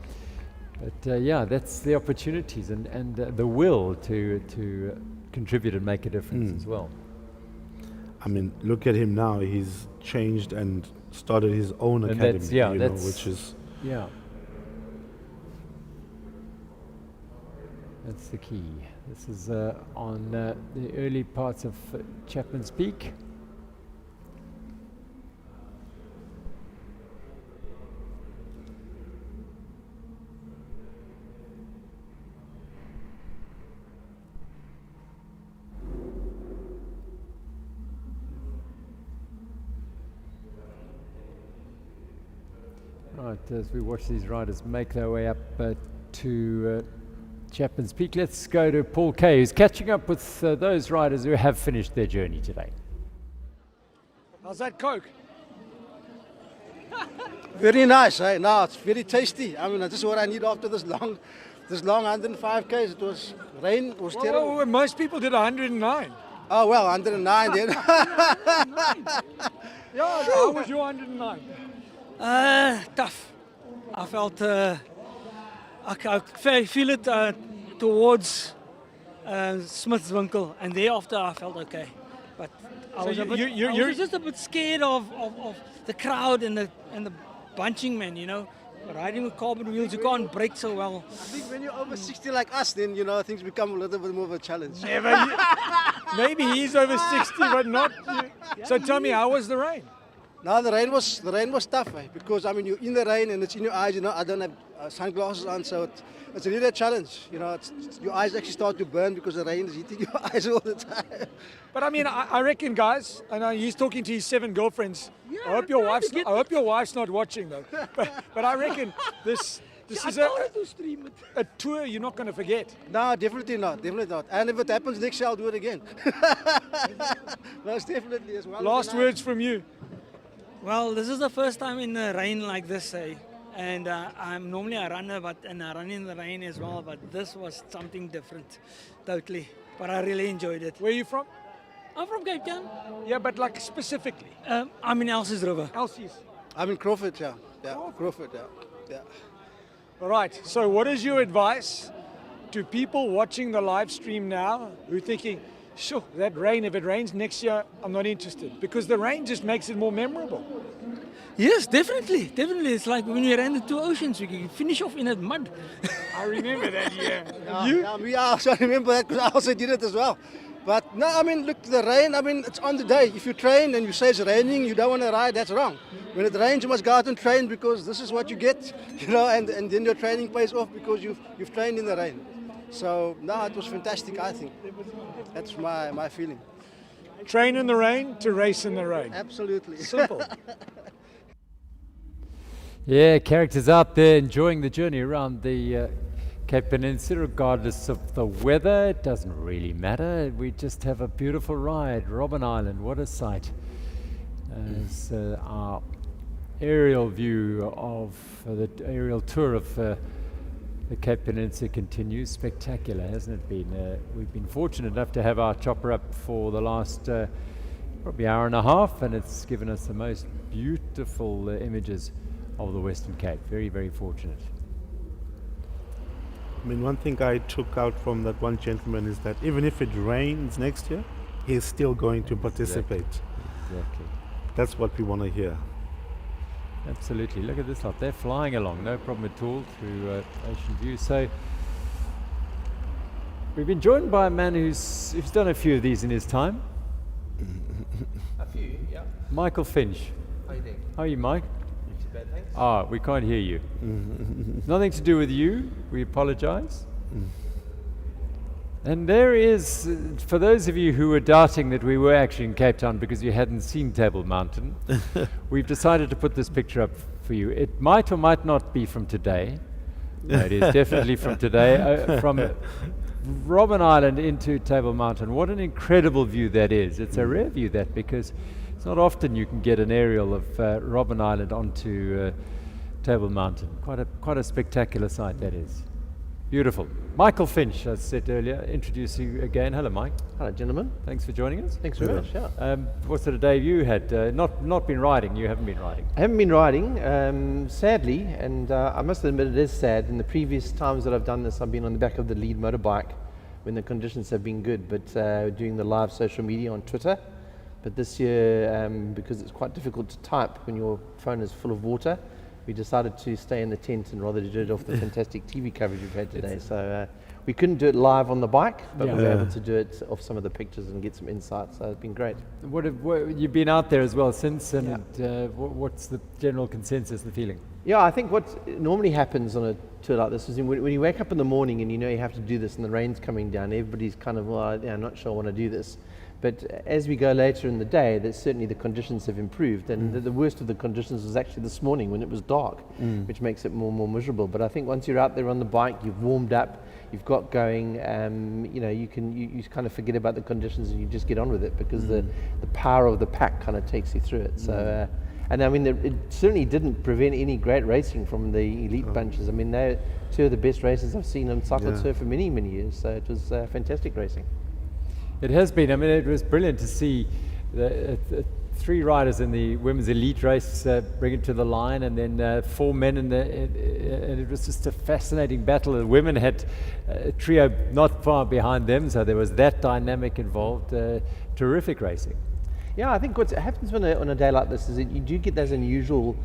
Speaker 1: But yeah, that's the opportunities and the will to contribute and make a difference as well.
Speaker 3: I mean, look at him now. He's changed and started his own
Speaker 1: And
Speaker 3: academy,
Speaker 1: that's, yeah,
Speaker 3: you know,
Speaker 1: that's,
Speaker 3: which is...
Speaker 1: Yeah. That's the key. This is on the early parts of Chapman's Peak. Right, as we watch these riders make their way up to Chapman's Peak, let's go to Paul Kay, who's catching up with those riders who have finished their journey today.
Speaker 22: How's that Coke?
Speaker 5: Very nice, eh? No, it's very tasty. I mean, this is what I need after this long 105 k's. It was rain, it was terrible.
Speaker 22: Well, most people did 109.
Speaker 5: Oh, well, 109 then.
Speaker 22: Yeah, how was your 109?
Speaker 14: Tough. I felt, I feel it towards Smithswinkel, and thereafter I felt okay. But I
Speaker 22: So
Speaker 14: was,
Speaker 22: you're
Speaker 14: I was just a bit scared of the crowd and the bunching, man, you know. Riding with carbon wheels, you can't brake so well.
Speaker 5: I think when you're over 60 like us, then, you know, things become a little bit more of a challenge.
Speaker 22: Maybe he's over 60, but not you. So tell me, how was the rain?
Speaker 5: No, the rain was tough, because I mean you're in the rain and it's in your eyes. You know, I don't have sunglasses on, so it's really a challenge. You know, your eyes actually start to burn because the rain is hitting your eyes all the time.
Speaker 22: But I mean, I reckon, guys. I know he's talking to his 7 girlfriends. I hope your wife's not watching though. But I reckon this is a tour you're not going to forget.
Speaker 5: No, definitely not. And if it happens next year, I'll do it again. Most definitely as well.
Speaker 22: Last words from you.
Speaker 14: Well, this is the first time in the rain like this, and I'm normally a runner, and I run in the rain as well, but this was something different, totally. But I really enjoyed it.
Speaker 22: Where are you from?
Speaker 14: I'm from Cape Town.
Speaker 22: Yeah, but like specifically?
Speaker 14: I'm in Elsie's River.
Speaker 22: Elsie's?
Speaker 5: I'm in Crawford, yeah. Crawford, yeah.
Speaker 22: All right, so what is your advice to people watching the live stream now who are thinking, sure, that rain, if it rains next year, I'm not interested, because the rain just makes it more memorable.
Speaker 14: Yes, definitely. It's like when we ran the 2 oceans, we could finish off in that mud.
Speaker 22: I remember that,
Speaker 5: We also remember that because I also did it as well. But no, I mean, look, the rain, I mean, it's on the day. If you train and you say it's raining, you don't want to ride, that's wrong. When it rains, you must go out and train because this is what you get, you know, and then your training pays off because you've trained in the rain. So, no, it was fantastic, I think. That's my feeling.
Speaker 22: Train in the rain to race in the rain.
Speaker 5: Absolutely.
Speaker 22: Simple.
Speaker 1: Yeah, characters out there enjoying the journey around the Cape Peninsula, regardless of the weather. It doesn't really matter. We just have a beautiful ride. Robben Island, what a sight. As our aerial view of the aerial tour of the Cape Peninsula continues. Spectacular, hasn't it been? We've been fortunate enough to have our chopper up for the last probably hour and a half, and it's given us the most beautiful images of the Western Cape. Very, very fortunate.
Speaker 2: I mean, one thing I took out from that one gentleman is that even if it rains next year, he's still going to participate.
Speaker 1: Exactly.
Speaker 2: That's what we want to hear.
Speaker 1: Absolutely. Look at this lot. They're flying along, no problem at all, through Ocean View. So we've been joined by a man who's done a few of these in his time.
Speaker 7: A few, yeah.
Speaker 1: Michael Finch.
Speaker 7: How you doing?
Speaker 1: How are you, Mike?
Speaker 7: Not too bad, thanks.
Speaker 1: Ah, we can't hear you. Nothing to do with you. We apologize. And there is, for those of you who were doubting that we were actually in Cape Town because you hadn't seen Table Mountain, we've decided to put this picture up for you. It might or might not be from today. No, it is definitely from today. From Robben Island into Table Mountain. What an incredible view that is. It's a rare view, that, because it's not often you can get an aerial of Robben Island onto Table Mountain. Quite a spectacular sight that is. Beautiful. Michael Finch, as I said earlier, introduce you again. Hello, Mike.
Speaker 7: Hello, gentlemen.
Speaker 1: Thanks for joining us.
Speaker 7: Thanks very much. Yeah.
Speaker 1: What sort of day have you had? Not been riding. You haven't been riding.
Speaker 7: I haven't been riding, sadly, and I must admit it is sad. In the previous times that I've done this, I've been on the back of the lead motorbike when the conditions have been good, but doing the live social media on Twitter. But this year, because it's quite difficult to type when your phone is full of water, we decided to stay in the tent and rather do it off the fantastic TV coverage we've had today. So we couldn't do it live on the bike, but we were able to do it off some of the pictures and get some insights. So it's been great.
Speaker 1: What you've been out there as well since, and what's the general consensus, the feeling?
Speaker 7: Yeah, I think what normally happens on a tour like this is when you wake up in the morning and you know you have to do this and the rain's coming down, everybody's kind of, well, I'm not sure I want to do this. But as we go later in the day, that certainly the conditions have improved, and the worst of the conditions was actually this morning when it was dark, which makes it more and more miserable. But I think once you're out there on the bike, you've warmed up, you've got going, you know, you kind of forget about the conditions and you just get on with it, because the power of the pack kind of takes you through it. So, and I mean, it certainly didn't prevent any great racing from the elite bunches. I mean, they're two of the best races I've seen on cycle tour for many, many years. So it was fantastic racing.
Speaker 1: It has been. I mean, it was brilliant to see the 3 riders in the women's elite race bring it to the line, and then 4 men and it was just a fascinating battle. The women had a trio not far behind them, so there was that dynamic involved. Terrific racing.
Speaker 7: Yeah, I think what happens on a day like this is that you do get those unusual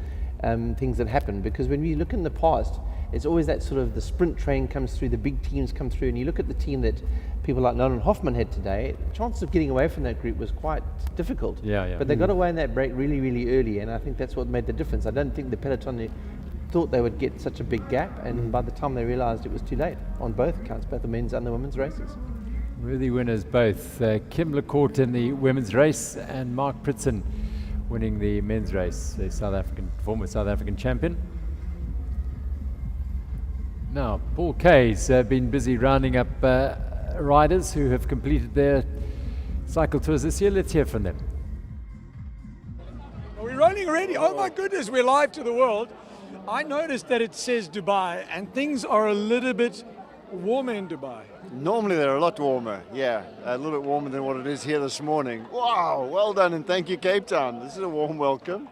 Speaker 7: things that happen. Because when we look in the past, it's always that sort of the sprint train comes through, the big teams come through, and you look at the team that people like Nolan Hoffman had today, the chance of getting away from that group was quite difficult.
Speaker 1: Yeah.
Speaker 7: But they got away in that break really, really early, and I think that's what made the difference. I don't think the peloton thought they would get such a big gap, and by the time they realised it was too late on both accounts, both the men's and the women's races.
Speaker 1: Worthy winners both. Kim LaCourte in the women's race and Mark Pritson winning the men's race, the former South African champion. Now, Paul Kay's been busy rounding up riders who have completed their cycle tours this year. Let's hear from them.
Speaker 22: Are we rolling already? Oh my goodness, we're live to the world. I noticed that it says Dubai, and things are a little bit warmer in Dubai.
Speaker 15: Normally they're a lot warmer, yeah, a little bit warmer than what it is here this morning. Wow, well done, and thank you, Cape Town. This is a warm welcome.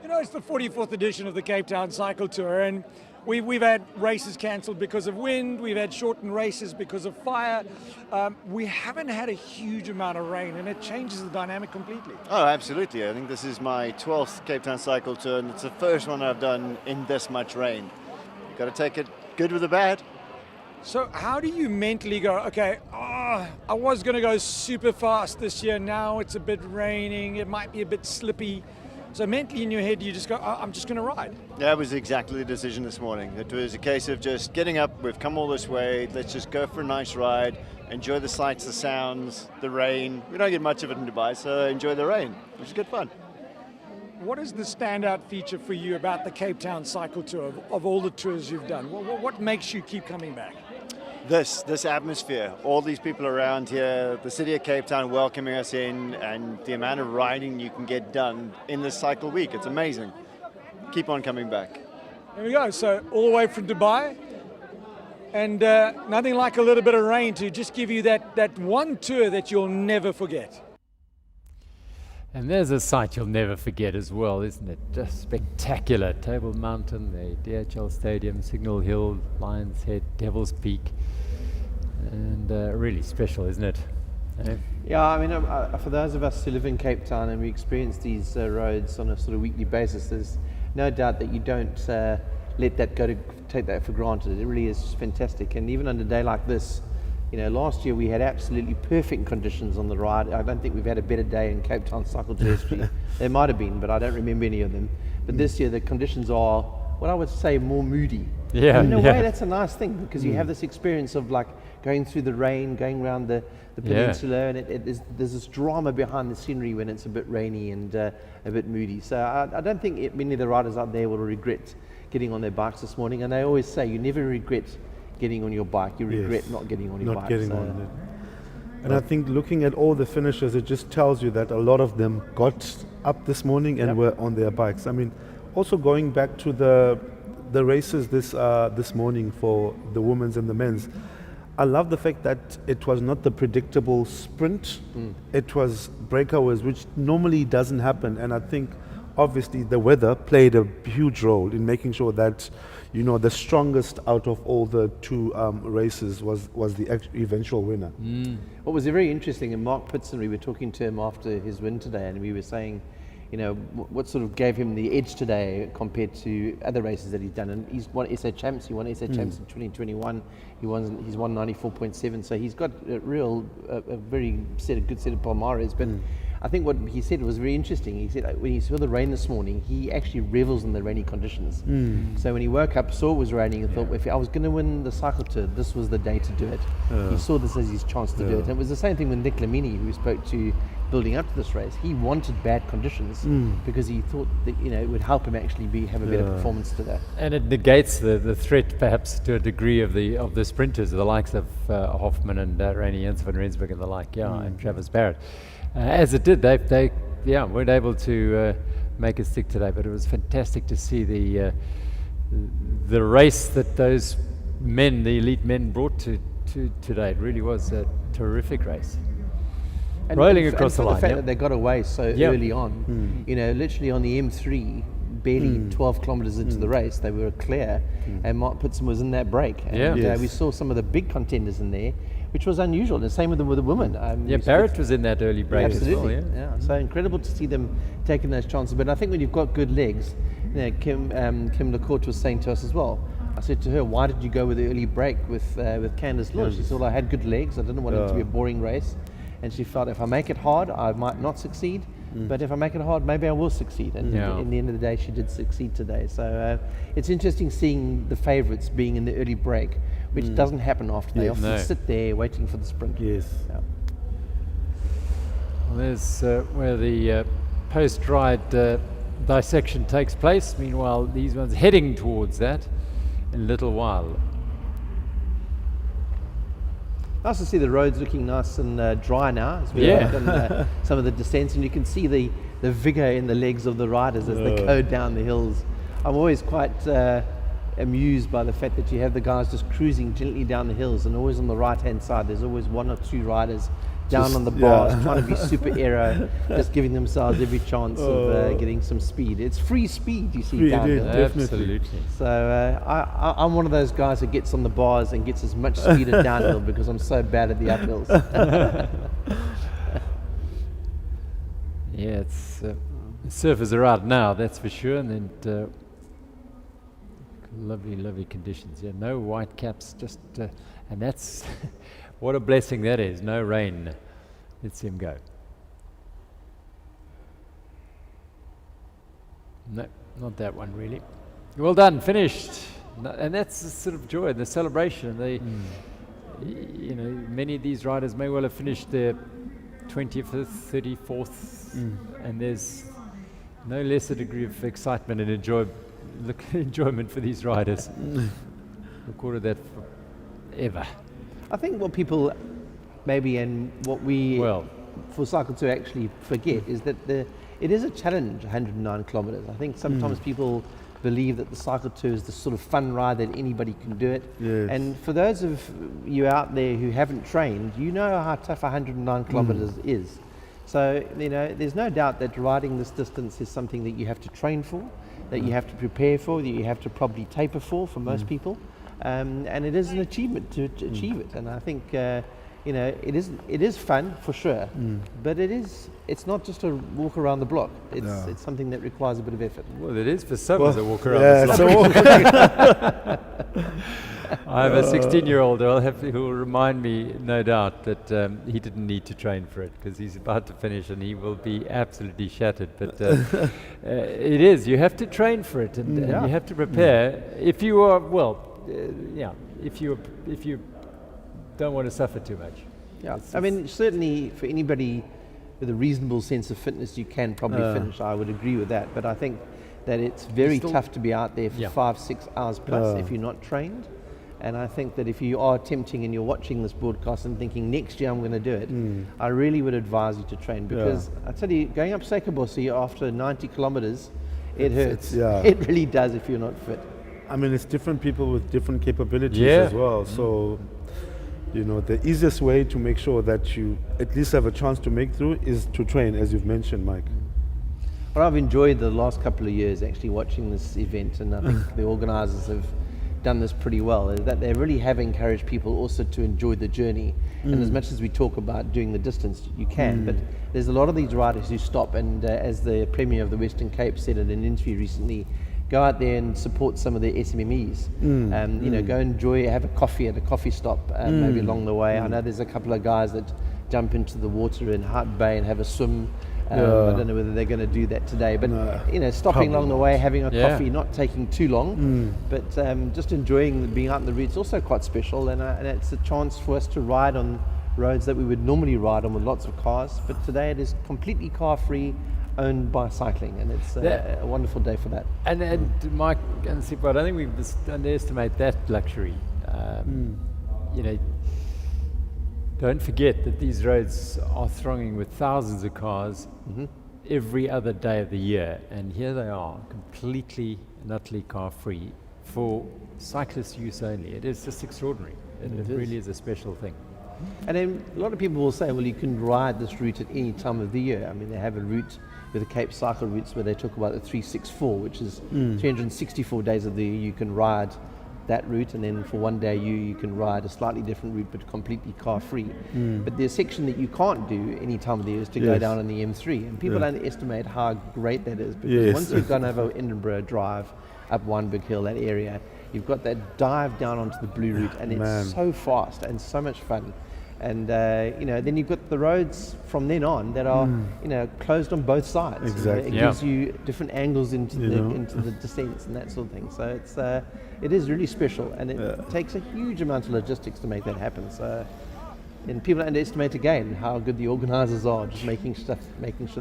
Speaker 22: You know, it's the 44th edition of the Cape Town Cycle Tour, and we've had races cancelled because of wind, we've had shortened races because of fire. We haven't had a huge amount of rain, and it changes the dynamic completely.
Speaker 15: Oh, absolutely. I think this is my 12th Cape Town Cycle Tour, and it's the first one I've done in this much rain. You've got to take it good with the bad.
Speaker 22: So how do you mentally go, okay, I was going to go super fast this year, now it's a bit raining, it might be a bit slippy. So mentally in your head, you just go, I'm just going to ride.
Speaker 15: That was exactly the decision this morning. It was a case of just getting up, we've come all this way, let's just go for a nice ride, enjoy the sights, the sounds, the rain. We don't get much of it in Dubai, so enjoy the rain, which is good fun.
Speaker 22: What is the standout feature for you about the Cape Town Cycle Tour of all the tours you've done? What makes you keep coming back?
Speaker 15: This atmosphere, all these people around here, the city of Cape Town welcoming us in, and the amount of riding you can get done in this cycle week. It's amazing. Keep on coming back.
Speaker 22: There we go. So all the way from Dubai, and nothing like a little bit of rain to just give you that one tour that you'll never forget.
Speaker 1: And there's a sight you'll never forget as well, isn't it? Just spectacular. Table Mountain, the DHL Stadium, Signal Hill, Lions Head, Devil's Peak. And really special, isn't it?
Speaker 7: Yeah, I mean, for those of us who live in Cape Town and we experience these roads on a sort of weekly basis, there's no doubt that you don't let that go to take that for granted. It really is fantastic. And even on a day like this, you know, last year we had absolutely perfect conditions on the ride. I don't think we've had a better day in Cape Town Cycle Tour history. There might have been, but I don't remember any of them. But this year the conditions are, what I would say, more moody.
Speaker 1: Yeah.
Speaker 7: In a way, that's a nice thing, because you have this experience of like going through the rain, going around the peninsula, and there's this drama behind the scenery when it's a bit rainy and a bit moody. So I don't think many of the riders out there will regret getting on their bikes this morning. And they always say you never regret getting on your bike, you regret not getting on your bike.
Speaker 2: Not getting on it. And I think looking at all the finishers, it just tells you that a lot of them got up this morning and were on their bikes. I mean, also going back to the races this morning for the women's and the men's, I love the fact that it was not the predictable sprint, it was breakaways, which normally doesn't happen. And I think obviously the weather played a huge role in making sure that, you know, the strongest out of all the two races was the eventual winner.
Speaker 7: What was very interesting, and Mark Pritson, we were talking to him after his win today, and we were saying, you know, what sort of gave him the edge today compared to other races that he's done. And he's won SA Champs. He won SA Champs in 2021. He's won 94.7. So he's got a very good set of palmares. But I think what he said was very interesting. He said when he saw the rain this morning, he actually revels in the rainy conditions. So when he woke up, saw it was raining, and thought, if I was going to win the cycle tour, this was the day to do it. He saw this as his chance to do it. And it was the same thing with Nick Lamini, who we spoke to building up to this race. He wanted bad conditions because he thought that, you know, it would help him actually have a better performance today.
Speaker 1: And it negates the threat, perhaps, to a degree of the sprinters, the likes of Hoffman and Rainy Enzo van Rensburg and the like, and Travis Barrett. As it did, they weren't able to make it stick today, but it was fantastic to see the race that those men, the elite men, brought to today. It really was a terrific race.
Speaker 7: And
Speaker 1: rolling across the line.
Speaker 7: The fact that they got away so early on, you know, literally on the M3, barely 12 kilometers into the race, they were clear, and Mark Pritson was in that break. And we saw some of the big contenders in there, which was unusual. The same with the women.
Speaker 1: Barrett was in that early break
Speaker 7: absolutely.
Speaker 1: as well.
Speaker 7: So incredible to see them taking those chances. But I think when you've got good legs, Kim LaCourte was saying to us as well. I said to her, why did you go with the early break with Candice Lewis? She said, well, I had good legs. I didn't want it to be a boring race. And she felt if I make it hard, I might not succeed. But if I make it hard, maybe I will succeed. And in the end of the day, she did succeed today. So it's interesting seeing the favourites being in the early break, which doesn't happen often. They often sit there waiting for the sprint.
Speaker 2: Yes.
Speaker 7: Yeah.
Speaker 1: Well, there's where the post-ride dissection takes place. Meanwhile, these ones heading towards that in a little while.
Speaker 7: Nice to see the roads looking nice and dry now as we have done some of the descents, and you can see the vigour in the legs of the riders as they go down the hills. I'm always quite amused by the fact that you have the guys just cruising gently down the hills, and always on the right hand side there's always one or two riders down on the bars trying to be super aero, just giving themselves every chance of getting some speed. It's free speed you see downhill.
Speaker 1: Absolutely.
Speaker 7: So I'm one of those guys that gets on the bars and gets as much speed at downhill because I'm so bad at the uphills.
Speaker 1: It's surfers are out now, that's for sure, and then lovely conditions. No white caps, just and that's what a blessing that is. No rain. Let's see him go. No, not that one really. Well done, finished. No, and that's the sort of joy, the celebration. They, many of these riders may well have finished their 25th, 34th, and there's no lesser degree of excitement and enjoyment for these riders. Recorded that forever.
Speaker 7: I think what people maybe, and what we for Cycle 2 actually forget, is that it is a challenge, 109 kilometres. I think sometimes people believe that the Cycle 2 is the sort of fun ride that anybody can do it.
Speaker 2: Yes.
Speaker 7: And for those of you out there who haven't trained, you know how tough 109 kilometres is. So, there's no doubt that riding this distance is something that you have to train for, that you have to prepare for, that you have to probably taper for most people. And it is an achievement to achieve it. And I think, it is fun for sure, but it's not just a walk around the block. It's something that requires a bit of effort.
Speaker 1: Well, it is for some as a walk around the block. I have a 16-year-old who will remind me, no doubt, that he didn't need to train for it because he's about to finish and he will be absolutely shattered. But it is. You have to train for it and you have to prepare. If you are, if you don't want to suffer too much.
Speaker 7: Yeah, I mean, certainly for anybody with a reasonable sense of fitness, you can probably finish. I would agree with that. But I think that it's very tough to be out there for 5-6 hours plus if you're not trained. And I think that if you are attempting and you're watching this broadcast and thinking next year I'm going to do it, I really would advise you to train because I tell you, going up Sekabossi after 90 kilometers, it hurts. It really does if you're not fit.
Speaker 2: I mean, it's different people with different capabilities as well. So, the easiest way to make sure that you at least have a chance to make through is to train, as you've mentioned, Mike.
Speaker 7: Well, I've enjoyed the last couple of years actually watching this event, and I think the organisers have done this pretty well, is that they really have encouraged people also to enjoy the journey. And as much as we talk about doing the distance, you can, but there's a lot of these riders who stop, and as the Premier of the Western Cape said in an interview recently, go out there and support some of the SMMEs. Go enjoy, have a coffee at a coffee stop maybe along the way. I know there's a couple of guys that jump into the water in Hart Bay and have a swim. I don't know whether they're going to do that today, but stopping along the way, having a coffee, not taking too long, but just enjoying being out in the route is also quite special, and it's a chance for us to ride on roads that we would normally ride on with lots of cars, but today it is completely car-free, owned by cycling, and it's a wonderful day for that.
Speaker 1: And Mike and Sipho, I don't think we underestimate that luxury. Don't forget that these roads are thronging with thousands of cars every other day of the year, and here they are, completely and utterly car-free for cyclist use only. It is just extraordinary. It really is a special thing.
Speaker 7: And then a lot of people will say, well, you can ride this route at any time of the year. I mean, they have a route with the Cape Cycle routes where they talk about the 364, which is 364 days of the year you can ride that route, and then for one day you can ride a slightly different route but completely car free. But the section that you can't do any time of the year is to go down on the M3, and people underestimate how great that is, because once you've gone over Edinburgh Drive, up Wynberg Hill, that area, you've got that dive down onto the blue route, and it's so fast and so much fun. And then you've got the roads from then on that are closed on both sides.
Speaker 2: Exactly.
Speaker 7: It gives you different angles into the descents and that sort of thing. So it is really special, and it takes a huge amount of logistics to make that happen. So, and people underestimate again how good the organisers are, just making sure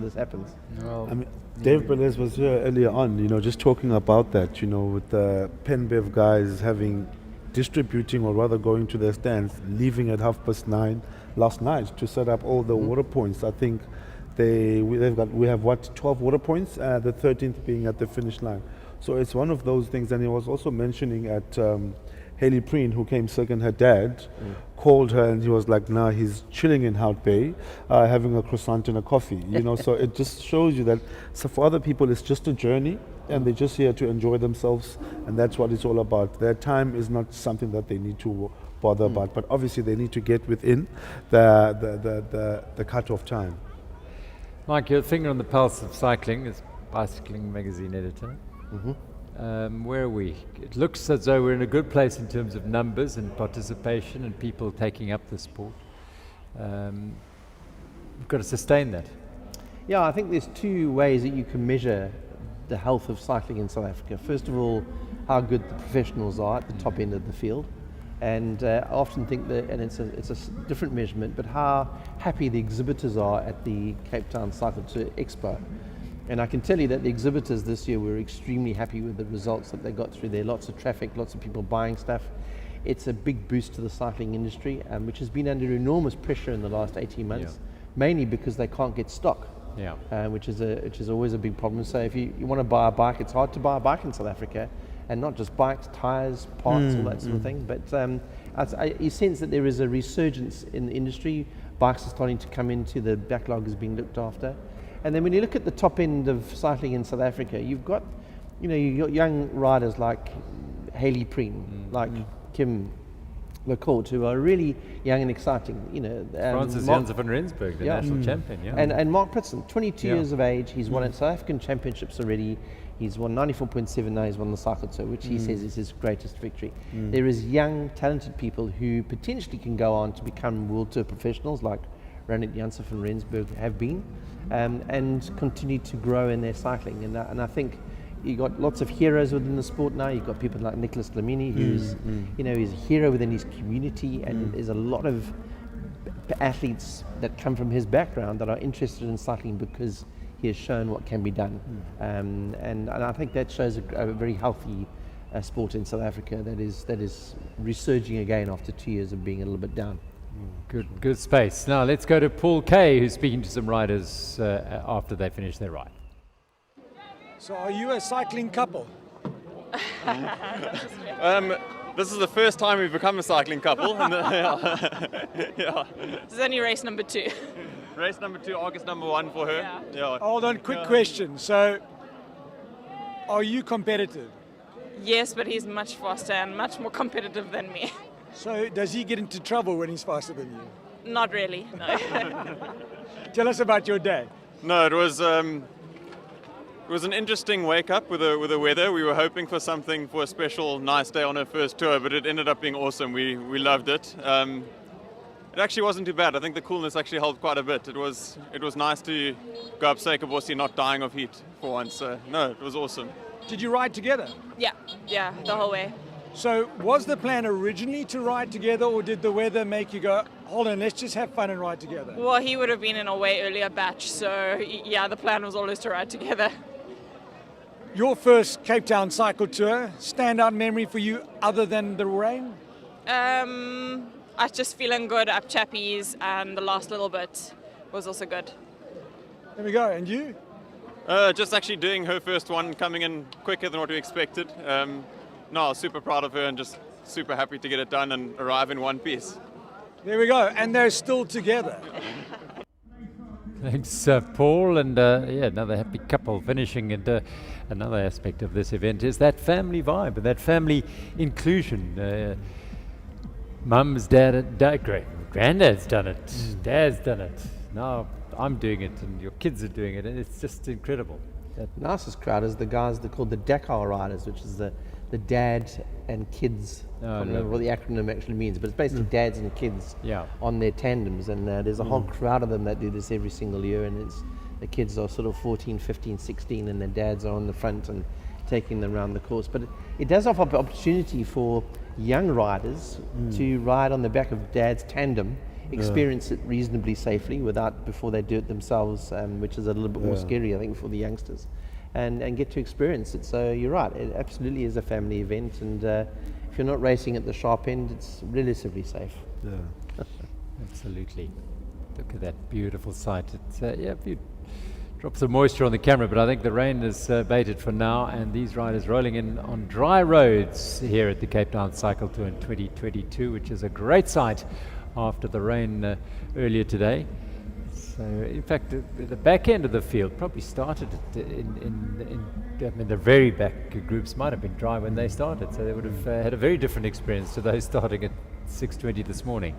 Speaker 7: this happens.
Speaker 2: Well, I mean, Dave Belez was here earlier on, just talking about that, with the Penbev guys distributing, or rather going to their stands, leaving at 9:30 last night to set up all the water points. I think we have 12 water points, the 13th being at the finish line. So it's one of those things. And he was also mentioning at Hayley Preen, who came second, her dad called her and he was like, nah, he's chilling in Hout Bay, having a croissant and a coffee, so it just shows you that for other people it's just a journey, and they're just here to enjoy themselves, and that's what it's all about. Their time is not something that they need to bother about, but obviously they need to get within the cut-off time.
Speaker 1: Mike, your finger on the pulse of cycling as Bicycling Magazine editor. Where are we? It looks as though we're in a good place in terms of numbers and participation and people taking up the sport. We've got to sustain that.
Speaker 7: Yeah, I think there's two ways that you can measure the health of cycling in South Africa. First of all, how good the professionals are at the top end of the field. And I often think that, and it's a different measurement, but how happy the exhibitors are at the Cape Town Cycle Tour Expo. And I can tell you that the exhibitors this year were extremely happy with the results that they got through there. Lots of traffic, lots of people buying stuff. It's a big boost to the cycling industry, which has been under enormous pressure in the last 18 months, mainly because they can't get stock. Which is always a big problem. So if you want to buy a bike, it's hard to buy a bike in South Africa, and not just bikes, tires, parts, all that sort of thing. But you sense that there is a resurgence in the industry. Bikes are starting to come into the backlog is being looked after. And then when you look at the top end of cycling in South Africa, you've got young riders like Hayley Preen, like Kim LeCourt, who are really young and exciting.
Speaker 1: Francis Janse van Rensburg, the national champion.
Speaker 7: And Mark Pritson, 22 years of age. He's won at South African championships already. He's won 94.7 now. He's won the Cycle Tour, which he says is his greatest victory. There is young, talented people who potentially can go on to become World Tour professionals, like Ronit Janse van Rensburg have been, and continue to grow in their cycling. And I think you've got lots of heroes within the sport now. You've got people like Nicholas Lamini, who's he's a hero within his community, and there's a lot of athletes that come from his background that are interested in cycling because he has shown what can be done. And I think that shows a very healthy sport in South Africa that is resurging again after 2 years of being a little bit down.
Speaker 1: Good space. Now let's go to Paul Kay, who's speaking to some riders after they finish their ride.
Speaker 22: So are you a cycling couple?
Speaker 16: This is the first time we've become a cycling couple.
Speaker 17: This is only race number 2.
Speaker 16: Race number 2, August number 1 for her. Yeah.
Speaker 22: Hold on, quick question. So, are you competitive?
Speaker 17: Yes, but he's much faster and much more competitive than me.
Speaker 22: So, does he get into trouble when he's faster than you?
Speaker 17: Not really, no.
Speaker 22: Tell us about your day.
Speaker 16: No, it was an interesting wake up with the weather. We were hoping for something for a special nice day on her first tour, but it ended up being awesome. We loved it. It actually wasn't too bad. I think the coolness actually helped quite a bit. It was nice to go up Sekeborsi not dying of heat for once. So no, it was awesome.
Speaker 22: Did you ride together?
Speaker 17: Yeah, the whole way.
Speaker 22: So was the plan originally to ride together, or did the weather make you go, hold on, let's just have fun and ride together?
Speaker 17: Well, he would have been in a way earlier batch, so yeah, the plan was always to ride together.
Speaker 22: Your first Cape Town Cycle Tour, standout memory for you other than the rain?
Speaker 17: I was just feeling good up Chappies, and the last little bit was also good.
Speaker 22: There we go. And you?
Speaker 16: Just actually doing her first one, coming in quicker than what we expected. No, I was super proud of her and just super happy to get it done and arrive in one piece.
Speaker 22: There we go. And they're still together.
Speaker 1: Thanks, Paul. And yeah, another happy couple finishing. And another aspect of this event is that family vibe and that family inclusion. Mum's, granddad's done it, dad's done it. Now I'm doing it, and your kids are doing it, and it's just incredible.
Speaker 7: The nicest crowd is the guys that are called the Dakar Riders, which is the dad and kids. I don't remember what the acronym actually means, but it's basically dads and kids on their tandems, and there's a whole crowd of them that do this every single year, and the kids are sort of 14, 15, 16, and their dads are on the front and taking them around the course. But it does offer opportunity for young riders to ride on the back of dad's tandem, experience it reasonably safely before they do it themselves, which is a little bit more scary, I think, for the youngsters, and get to experience it. So you're right, it absolutely is a family event, and if you're not racing at the sharp end, it's relatively safe.
Speaker 1: Absolutely. Look at that beautiful sight. It's a few drops of moisture on the camera, but I think the rain is baited for now, and these riders rolling in on dry roads here at the Cape Town Cycle Tour in 2022, which is a great sight after the rain earlier today. So in fact, the back end of the field probably started the very back groups might have been dry when they started, so they would have had a very different experience to those starting at 6:20 this morning.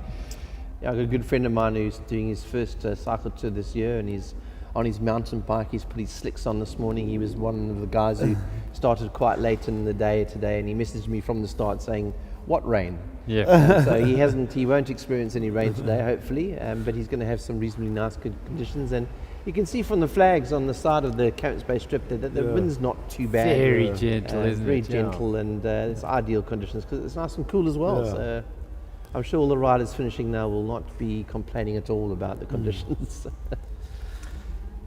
Speaker 7: Yeah, I've got a good friend of mine who's doing his first cycle tour this year, and he's on his mountain bike. He's put his slicks on this morning. He was one of the guys who started quite late in the day today, and he messaged me from the start saying, "What rain?"
Speaker 1: Yeah.
Speaker 7: So he won't experience any rain today, hopefully, but he's going to have some reasonably nice good conditions. And you can see from the flags on the side of the Camps Bay Strip that the wind's not too bad.
Speaker 1: Very gentle, isn't
Speaker 7: very
Speaker 1: it?
Speaker 7: Very gentle, and it's ideal conditions because it's nice and cool as well. So I'm sure all the riders finishing now will not be complaining at all about the conditions.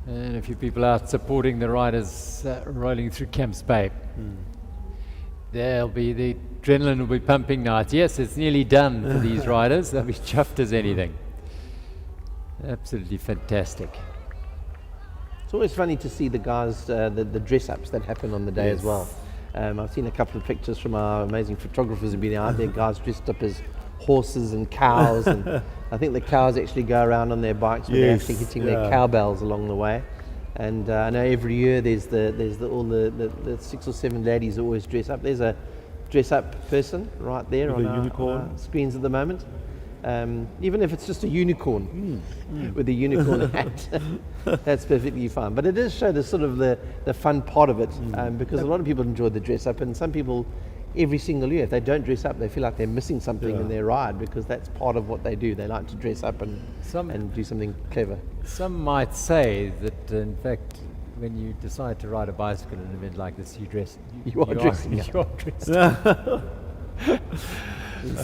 Speaker 1: And a few people out supporting the riders rolling through Camps Bay. The adrenaline will be pumping now. Yes, it's nearly done for these riders. They'll be chuffed as anything. Absolutely fantastic.
Speaker 7: It's always funny to see the guys, the dress-ups that happen on the day as well. I've seen a couple of pictures from our amazing photographers who've been out there, guys dressed up as horses and cows, and I think the cows actually go around on their bikes when they're actually hitting their cowbells along the way. And I know every year there's all the 6 or 7 ladies who always dress up. There's a dress up person right there on our screens at the moment. Even if it's just a unicorn with a unicorn hat, that's perfectly fine. But it does show the sort of the fun part of it, because a lot of people enjoy the dress up, and some people every single year, if they don't dress up, they feel like they're missing something in their ride, because that's part of what they do. They like to dress up and do something clever.
Speaker 1: Some might say that, in fact, when you decide to ride a bicycle in an event like this, you are dressing up.
Speaker 7: It's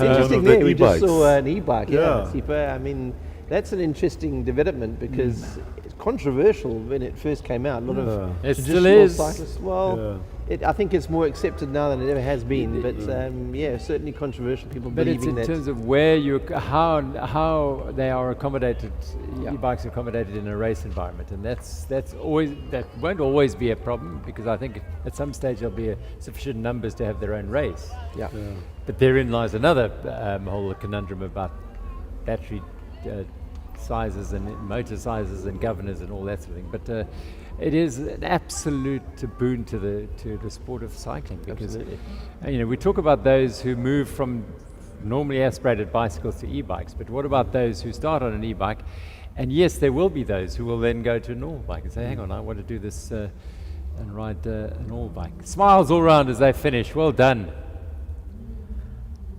Speaker 7: interesting there, we just saw an e-bike, I mean, that's an interesting development, because it's controversial when it first came out. A lot of traditional cyclists, I think it's more accepted now than it ever has been, but certainly controversial, people believing that.
Speaker 1: But it's in terms of where how they are accommodated, e-bikes are accommodated in a race environment, and that won't always be a problem, because I think at some stage there'll be sufficient numbers to have their own race. But therein lies another whole conundrum about battery sizes and motor sizes and governors and all that sort of thing. But it is an absolute boon to the sport of cycling, because we talk about those who move from normally aspirated bicycles to e-bikes, but what about those who start on an e-bike? And yes, there will be those who will then go to a normal bike and say, hang on, I want to do this and ride a normal bike. Smiles all round as they finish. Well done.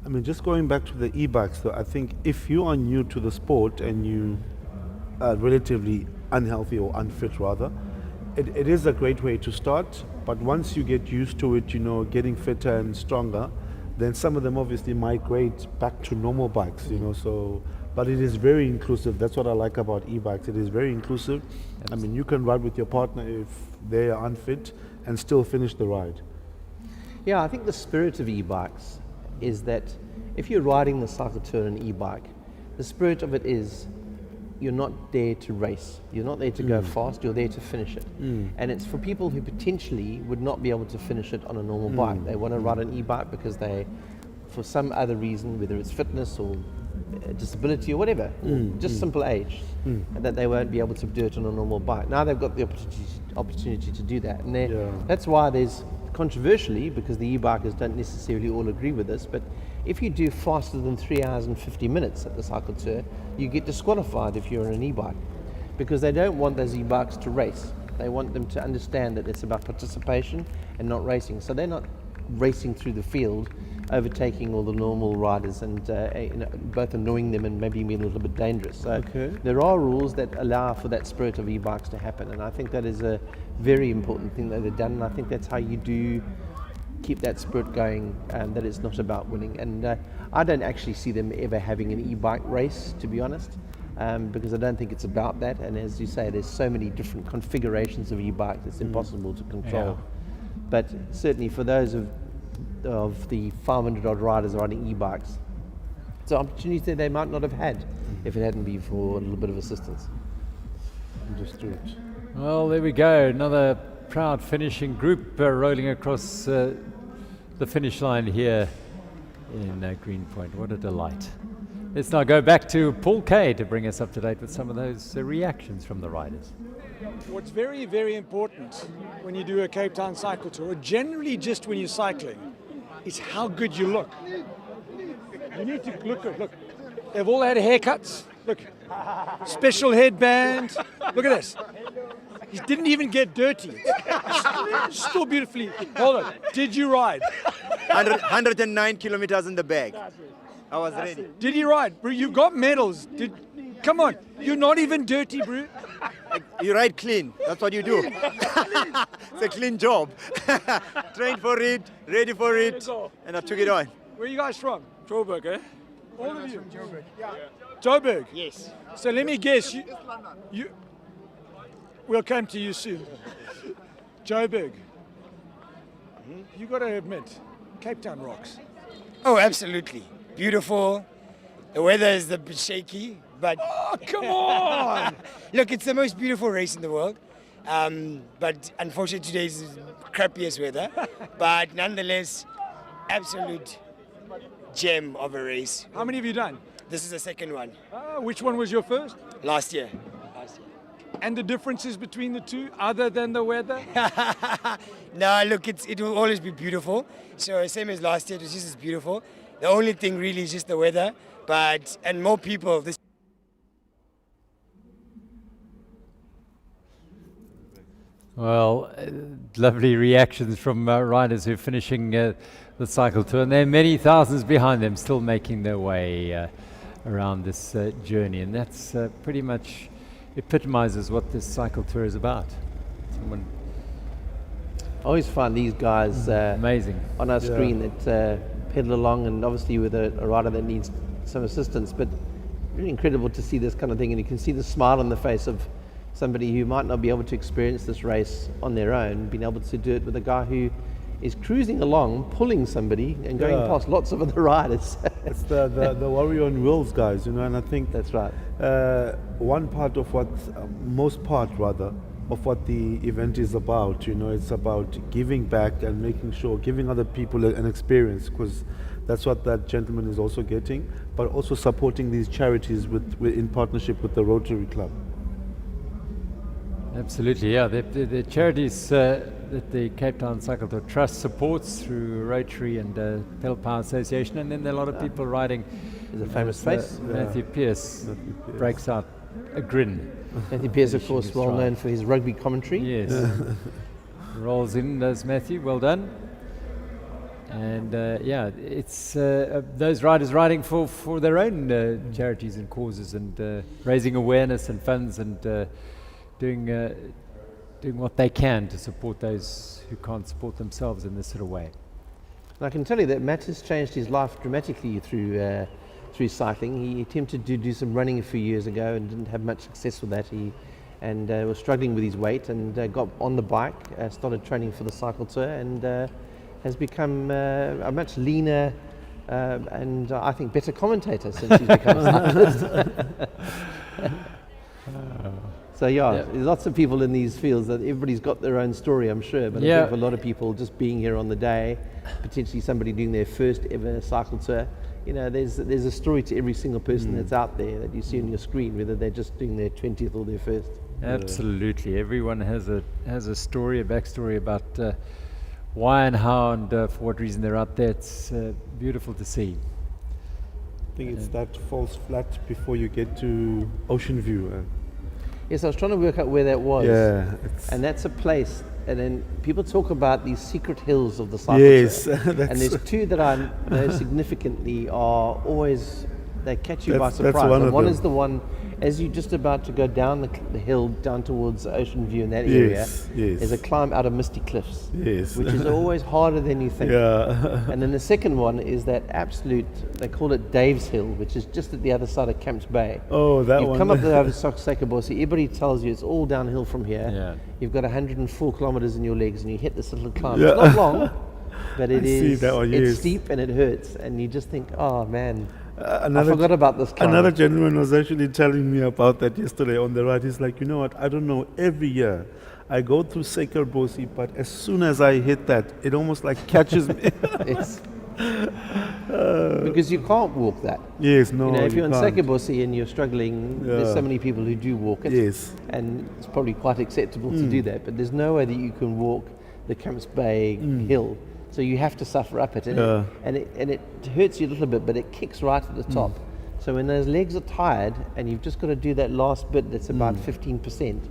Speaker 3: I mean, just going back to the e-bikes, though, I think if you are new to the sport and you are relatively unhealthy or unfit rather, it is a great way to start. But once you get used to it, getting fitter and stronger, then some of them obviously migrate back to normal bikes, so. But it is very inclusive. That's what I like about e-bikes. It is very inclusive. I mean, you can ride with your partner if they are unfit and still finish the ride.
Speaker 7: Yeah, I think the spirit of e-bikes is that if you're riding the cycle tour on an e-bike, the spirit of it is you're not there to race, you're not there to go fast, you're there to finish it. And it's for people who potentially would not be able to finish it on a normal bike. They want to ride an e-bike because they, for some other reason, whether it's fitness or disability or whatever, or just simple age, and that they won't be able to do it on a normal bike. Now they've got the opportunity to do that, and that's why there's controversially, because the e-bikers don't necessarily all agree with this, but if you do faster than 3 hours and 50 minutes at the cycle tour, you get disqualified if you're on an e-bike, because they don't want those e-bikes to race. They want them to understand that it's about participation and not racing. So they're not racing through the field, overtaking all the normal riders and both annoying them and maybe being a little bit dangerous. So there are rules that allow for that spirit of e-bikes to happen, and I think that is a very important thing that they've done, and I think that's how you do keep that spirit going, that it's not about winning. And I don't actually see them ever having an e-bike race, to be honest, because I don't think it's about that, and as you say, there's so many different configurations of e-bikes, it's impossible to control. But certainly for those of the 500 odd riders riding e-bikes, it's an opportunity that they might not have had if it hadn't been for a little bit of assistance.
Speaker 2: Understood.
Speaker 1: Well, there we go. Another proud finishing group rolling across the finish line here in Greenpoint. What a delight. Let's now go back to Paul Kay to bring us up to date with some of those reactions from the riders.
Speaker 22: What's very, very important when you do a Cape Town cycle tour, or generally just when you're cycling, is how good you look. You need to look good. Look, they've all had haircuts. Look, special headband. Look at this. He didn't even get dirty. Still beautifully. Hold on. Did you ride?
Speaker 18: 109 kilometers in the bag. I was ready.
Speaker 22: Did he ride? Bro, you got medals. Come on. You're not even dirty, bro.
Speaker 18: You ride clean. That's what you do. It's a clean job. Trained for it, ready for it, and I took it on.
Speaker 22: Where are you guys from?
Speaker 18: Joburg, eh?
Speaker 22: All of you?
Speaker 18: Joburg.
Speaker 22: Joburg?
Speaker 18: Yes.
Speaker 22: So let me guess. We'll come to you soon. Joburg. You got to admit, Cape Town rocks.
Speaker 19: Oh, absolutely. Beautiful. The weather is a bit shaky, but...
Speaker 22: Oh, come on!
Speaker 19: Look, it's the most beautiful race in the world. But unfortunately, today is crappiest weather. But nonetheless, absolute gem of a race.
Speaker 22: How many have you done?
Speaker 19: This is the second one.
Speaker 22: Which one was your first?
Speaker 19: Last year.
Speaker 22: And the differences between the two, other than the weather?
Speaker 19: No, look, it will always be beautiful. So same as last year, it was just as beautiful. The only thing really is just the weather, and more people.
Speaker 1: Well, lovely reactions from riders who are finishing the cycle tour, and there are many thousands behind them still making their way around this journey, and that's pretty much epitomizes what this cycle tour is about.
Speaker 7: I always find these guys
Speaker 1: amazing
Speaker 7: on our screen that pedal along, and obviously with a rider that needs some assistance, but really incredible to see this kind of thing, and you can see the smile on the face of somebody who might not be able to experience this race on their own, being able to do it with a guy who is cruising along, pulling somebody and going past lots of other riders.
Speaker 2: It's the warrior on wheels guys, and I think
Speaker 7: that's right.
Speaker 2: One part of most part rather, of what the event is about, it's about giving back and making sure, giving other people an experience, because that's what that gentleman is also getting, but also supporting these charities in partnership with the Rotary Club.
Speaker 1: Absolutely, yeah. The charities that the Cape Town Cycle Tour Trust supports through Rotary and Pedal Power Association, and then there are a lot of people riding.
Speaker 7: There's a famous face.
Speaker 1: Matthew Pearce breaks out a grin.
Speaker 7: Matthew Pearce, of course, well known for his rugby commentary.
Speaker 1: Yes. Rolls in, does Matthew. Well done. And it's those riders riding for their own charities and causes, and raising awareness and funds, and doing what they can to support those who can't support themselves in this sort of way.
Speaker 7: And I can tell you that Matt has changed his life dramatically through cycling. He attempted to do some running a few years ago and didn't have much success with that. He was struggling with his weight, and got on the bike, started training for the cycle tour, and has become a much leaner and I think better commentator since he's become a cyclist. So there's lots of people in these fields that everybody's got their own story, I'm sure, but I think for a lot of people just being here on the day, potentially somebody doing their first ever cycle tour, you know, there's a story to every single person that's out there that you see on your screen, whether they're just doing their 20th or their first.
Speaker 1: Absolutely. Everyone has a story, a backstory about why and how and for what reason they're out there. It's beautiful to see.
Speaker 3: I think it's that falls flat before you get to Ocean View.
Speaker 7: Yes, I was trying to work out where that was.
Speaker 3: Yeah,
Speaker 7: and that's a place. And then people talk about these secret hills of the cycle.
Speaker 3: Yes,
Speaker 7: tour. And there's two that I know significantly are always, they catch you by
Speaker 3: That's
Speaker 7: surprise.
Speaker 3: one
Speaker 7: And
Speaker 3: of
Speaker 7: one
Speaker 3: them.
Speaker 7: is the one as you're just about to go down the hill down towards Ocean View in that area.
Speaker 3: Yes, yes.
Speaker 7: There's a climb out of Misty Cliffs,
Speaker 3: Yes.
Speaker 7: which is always harder than you think.
Speaker 3: Yeah.
Speaker 7: And then the second one is that absolute, they call it Dave's Hill, which is just at the other side of Camps Bay.
Speaker 3: Oh, that
Speaker 7: You've
Speaker 3: one.
Speaker 7: come up the over Sakabossi, everybody tells you it's all downhill from here.
Speaker 1: Yeah.
Speaker 7: You've got 104 kilometers in your legs and you hit this little climb.
Speaker 3: Yeah.
Speaker 7: It's not long, but it
Speaker 3: I see
Speaker 7: is,
Speaker 3: that one,
Speaker 7: it's
Speaker 3: yes.
Speaker 7: steep and it hurts. And you just think, oh man, I
Speaker 3: Another
Speaker 7: forgot about this climb.
Speaker 3: Another gentleman was actually telling me about that yesterday on the ride. He's like, you know what, I don't know, every year I go through Sekerbosi, but as soon as I hit that, it almost like catches me.
Speaker 7: It's because you can't walk that.
Speaker 3: Yes, no,
Speaker 7: You know, if
Speaker 3: you
Speaker 7: you're in
Speaker 3: can't.
Speaker 7: Sekerbosi and you're struggling, there's
Speaker 3: Yeah.
Speaker 7: so many people who do walk it.
Speaker 3: Yes.
Speaker 7: And it's probably quite acceptable to do that, but there's no way that you can walk the Camps Bay hill. So you have to suffer up it, and,
Speaker 3: Yeah.
Speaker 7: and it hurts you a little bit, but it kicks right at the top. So when those legs are tired and you've just got to do that last bit that's about 15%,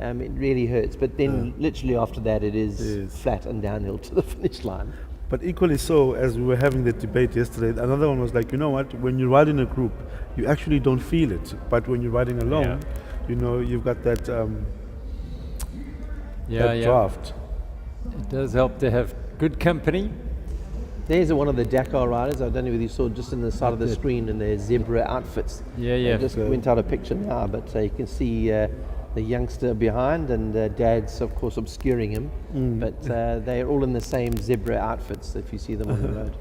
Speaker 7: it really hurts. But then literally after that it is flat and downhill to the finish line.
Speaker 3: But equally so, as we were having the debate yesterday, another one was like, you know what, when you ride in a group, you actually don't feel it. But when you're riding alone, you know, you've got that, that draft.
Speaker 1: It does help to have good company.
Speaker 7: There's one of the Dakar riders. I don't know whether you saw just in the side of the screen in their zebra outfits.
Speaker 1: Yeah, yeah.
Speaker 7: I just went out a picture now, but you can see the youngster behind and Dad's, of course, obscuring him. But they're all in the same zebra outfits if you see them on the road.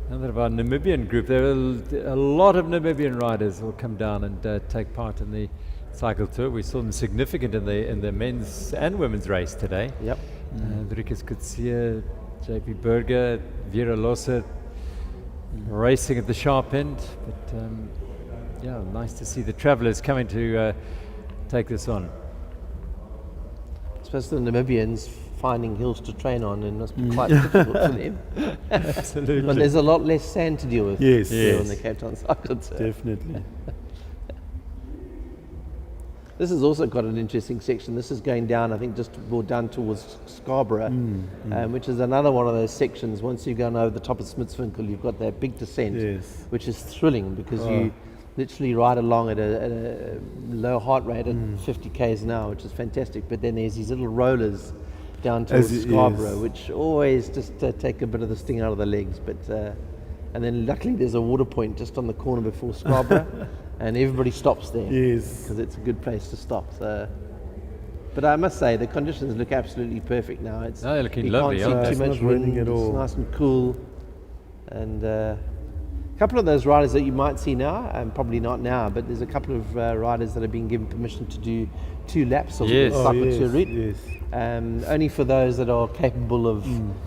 Speaker 1: Another of our Namibian group. There are a lot of Namibian riders will come down and take part in the cycle tour. We saw them significant in the men's and women's race today.
Speaker 7: Yep.
Speaker 1: Dricus Kutsia, JP Berger, Vera Losse racing at the sharp end. But yeah, nice to see the travellers coming to take this on.
Speaker 7: Especially the Namibians finding hills to train on, and must be quite difficult for them.
Speaker 1: Absolutely.
Speaker 7: But there's a lot less sand to deal with
Speaker 3: Yes.
Speaker 7: here
Speaker 3: Yes.
Speaker 7: on the Cape Town cycle tour.
Speaker 3: Definitely.
Speaker 7: This has also got an interesting section. This is going down, I think, just more down towards Scarborough, which is another one of those sections. Once you've gone over the top of Smitswinkel, you've got that big descent,
Speaker 3: Yes.
Speaker 7: which is thrilling because you literally ride along at a low heart rate at 50 k's an hour, which is fantastic. But then there's these little rollers down towards Scarborough, which always just take a bit of the sting out of the legs. But and then luckily there's a water point just on the corner before Scarborough. And everybody stops there.
Speaker 3: Yes.
Speaker 7: Because it's a good place to stop. So, but I must say, the conditions look absolutely perfect now. It's
Speaker 1: they're looking
Speaker 7: you
Speaker 1: lovely,
Speaker 7: can't
Speaker 1: aren't
Speaker 7: see
Speaker 1: they?
Speaker 7: too much
Speaker 3: It's not raining
Speaker 7: wind.
Speaker 3: at all.
Speaker 7: It's nice and cool. And a couple of those riders that you might see now, and probably not now, but there's a couple of riders that are being given permission to do 2 laps of
Speaker 1: Yes.
Speaker 7: the cycle
Speaker 3: yes,
Speaker 7: tour route.
Speaker 3: yes.
Speaker 7: Only for those that are capable of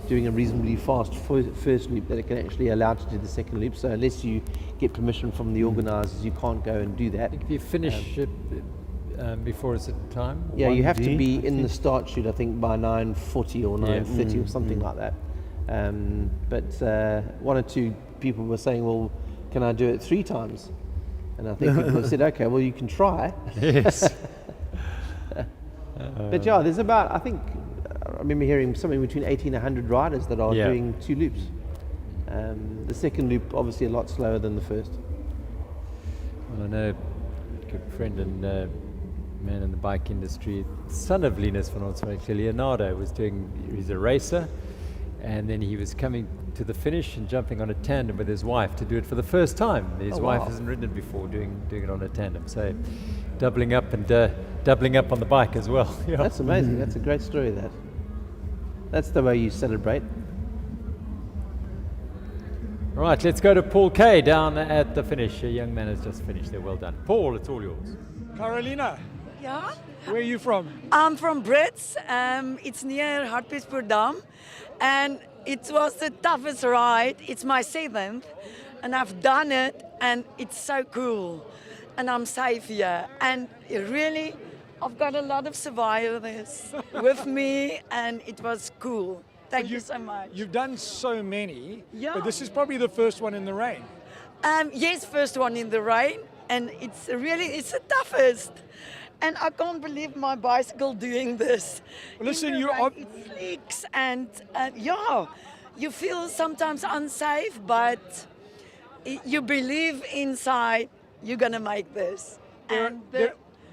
Speaker 7: doing a reasonably fast first loop that are can actually allowed to do the second loop. So unless you get permission from the organisers, you can't go and do that.
Speaker 1: If you finish it before a certain time?
Speaker 7: Yeah, you have to
Speaker 3: 1D,
Speaker 7: be
Speaker 3: I
Speaker 7: in the
Speaker 3: think.
Speaker 7: start chute, I think, by 9:40 or 9:30 or something like that. But one or two people were saying, well, can I do it 3 times? And I think people have said, okay, well, you can try.
Speaker 1: Yes.
Speaker 7: But yeah, there's about, I think, I remember hearing something between 80 and 100 riders that are doing 2 loops. The second loop, obviously, a lot slower than the first.
Speaker 1: Well, I know a good friend and man in the bike industry, son of Linus van Onswijk, Leonardo, he's a racer, and then he was coming to the finish and jumping on a tandem with his wife to do it for the first time. His wife hasn't ridden it before, doing it on a tandem. So doubling up and doubling up on the bike as well. Yeah.
Speaker 7: That's amazing. That's a great story, that. That's the way you celebrate.
Speaker 1: Right, let's go to Paul Kay down at the finish. A young man has just finished there. Well done. Paul, it's all yours.
Speaker 22: Carolina,
Speaker 20: Yeah,
Speaker 22: where are you from?
Speaker 20: I'm from Brits. It's near Hartbeespoort Dam, and it was the toughest ride. It's my 7th, and I've done it, and it's so cool, and I'm safe here, and really, I've got a lot of survivors with me, and it was cool. Thank you so much.
Speaker 22: You've done so many,
Speaker 20: Yeah.
Speaker 22: but this is probably the first one in the rain.
Speaker 20: Yes, first one in the rain, and it's the toughest. And I can't believe my bicycle doing this.
Speaker 22: Listen,
Speaker 20: it leaks, and yeah, you feel sometimes unsafe, but you believe inside you're gonna make this.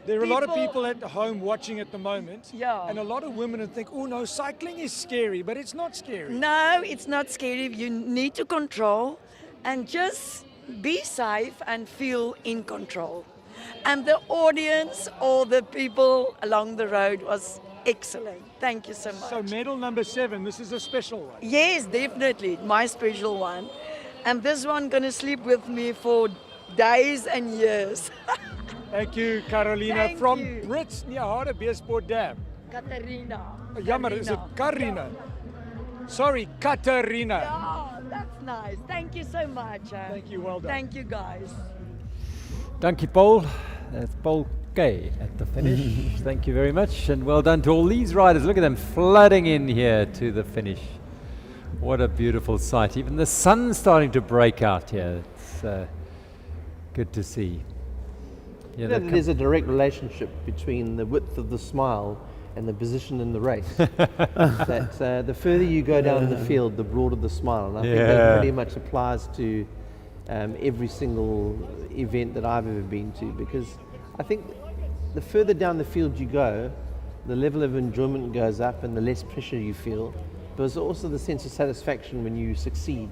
Speaker 22: There are a lot of people at home watching at the moment,
Speaker 20: Yeah.
Speaker 22: and a lot of women think, oh no, cycling is scary, but it's not scary.
Speaker 20: No, it's not scary. You need to control and just be safe and feel in control. And the audience or the people along the road was excellent. Thank you so much.
Speaker 22: So medal number 7, this is a special one.
Speaker 20: Yes, definitely, my special one. And this one gonna sleep with me for days and years.
Speaker 22: Thank you, Carolina,
Speaker 20: Thank
Speaker 22: from
Speaker 20: you.
Speaker 22: Brits near Hartbeespoort Dam.
Speaker 20: Katarina.
Speaker 22: Jammer, is it Karina? Sorry, Katarina.
Speaker 20: Oh, that's nice. Thank you so much.
Speaker 22: Thank you, well done.
Speaker 20: Thank you, guys.
Speaker 1: Dankie, Paul. That's Paul K at the finish. Thank you very much, and well done to all these riders. Look at them flooding in here to the finish. What a beautiful sight. Even the sun's starting to break out here. It's good to see. Yeah,
Speaker 7: There's a direct relationship between the width of the smile and the position in the race. That the further you go down the field, the broader the smile. And I think that pretty much applies to every single event that I've ever been to, because I think the further down the field you go, the level of enjoyment goes up and the less pressure you feel. But also the sense of satisfaction when you succeed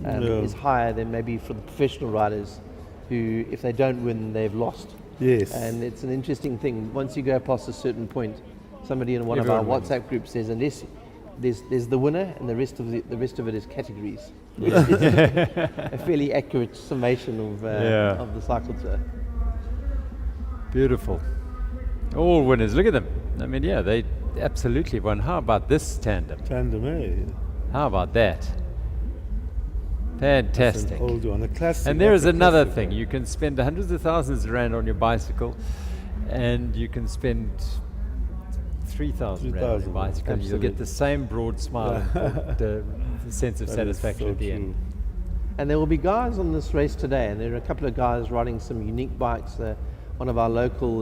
Speaker 7: is higher than maybe for the professional riders who, if they don't win, they've lost.
Speaker 2: Yes.
Speaker 7: And it's an interesting thing. Once you go past a certain point, somebody in one of our WhatsApp groups says, unless there's the winner and the rest of it is categories. Which is a fairly accurate summation of the cycle tour.
Speaker 1: Beautiful. All winners. Look at them. I mean, yeah, they absolutely won. How about this tandem?
Speaker 2: Tandem, eh?
Speaker 1: How about that? Fantastic.
Speaker 2: That's an old one, a classic.
Speaker 1: And there is
Speaker 2: That's a
Speaker 1: another
Speaker 2: classic.
Speaker 1: thing. You can spend hundreds of thousands of rand on your bicycle, and you can spend 3,000 rand on your bicycle. You'll get the same broad smile and the sense of
Speaker 2: That is
Speaker 1: satisfaction
Speaker 2: so
Speaker 1: at the
Speaker 2: true.
Speaker 1: end.
Speaker 7: And there will be guys on this race today, and there are a couple of guys riding some unique bikes. One of our local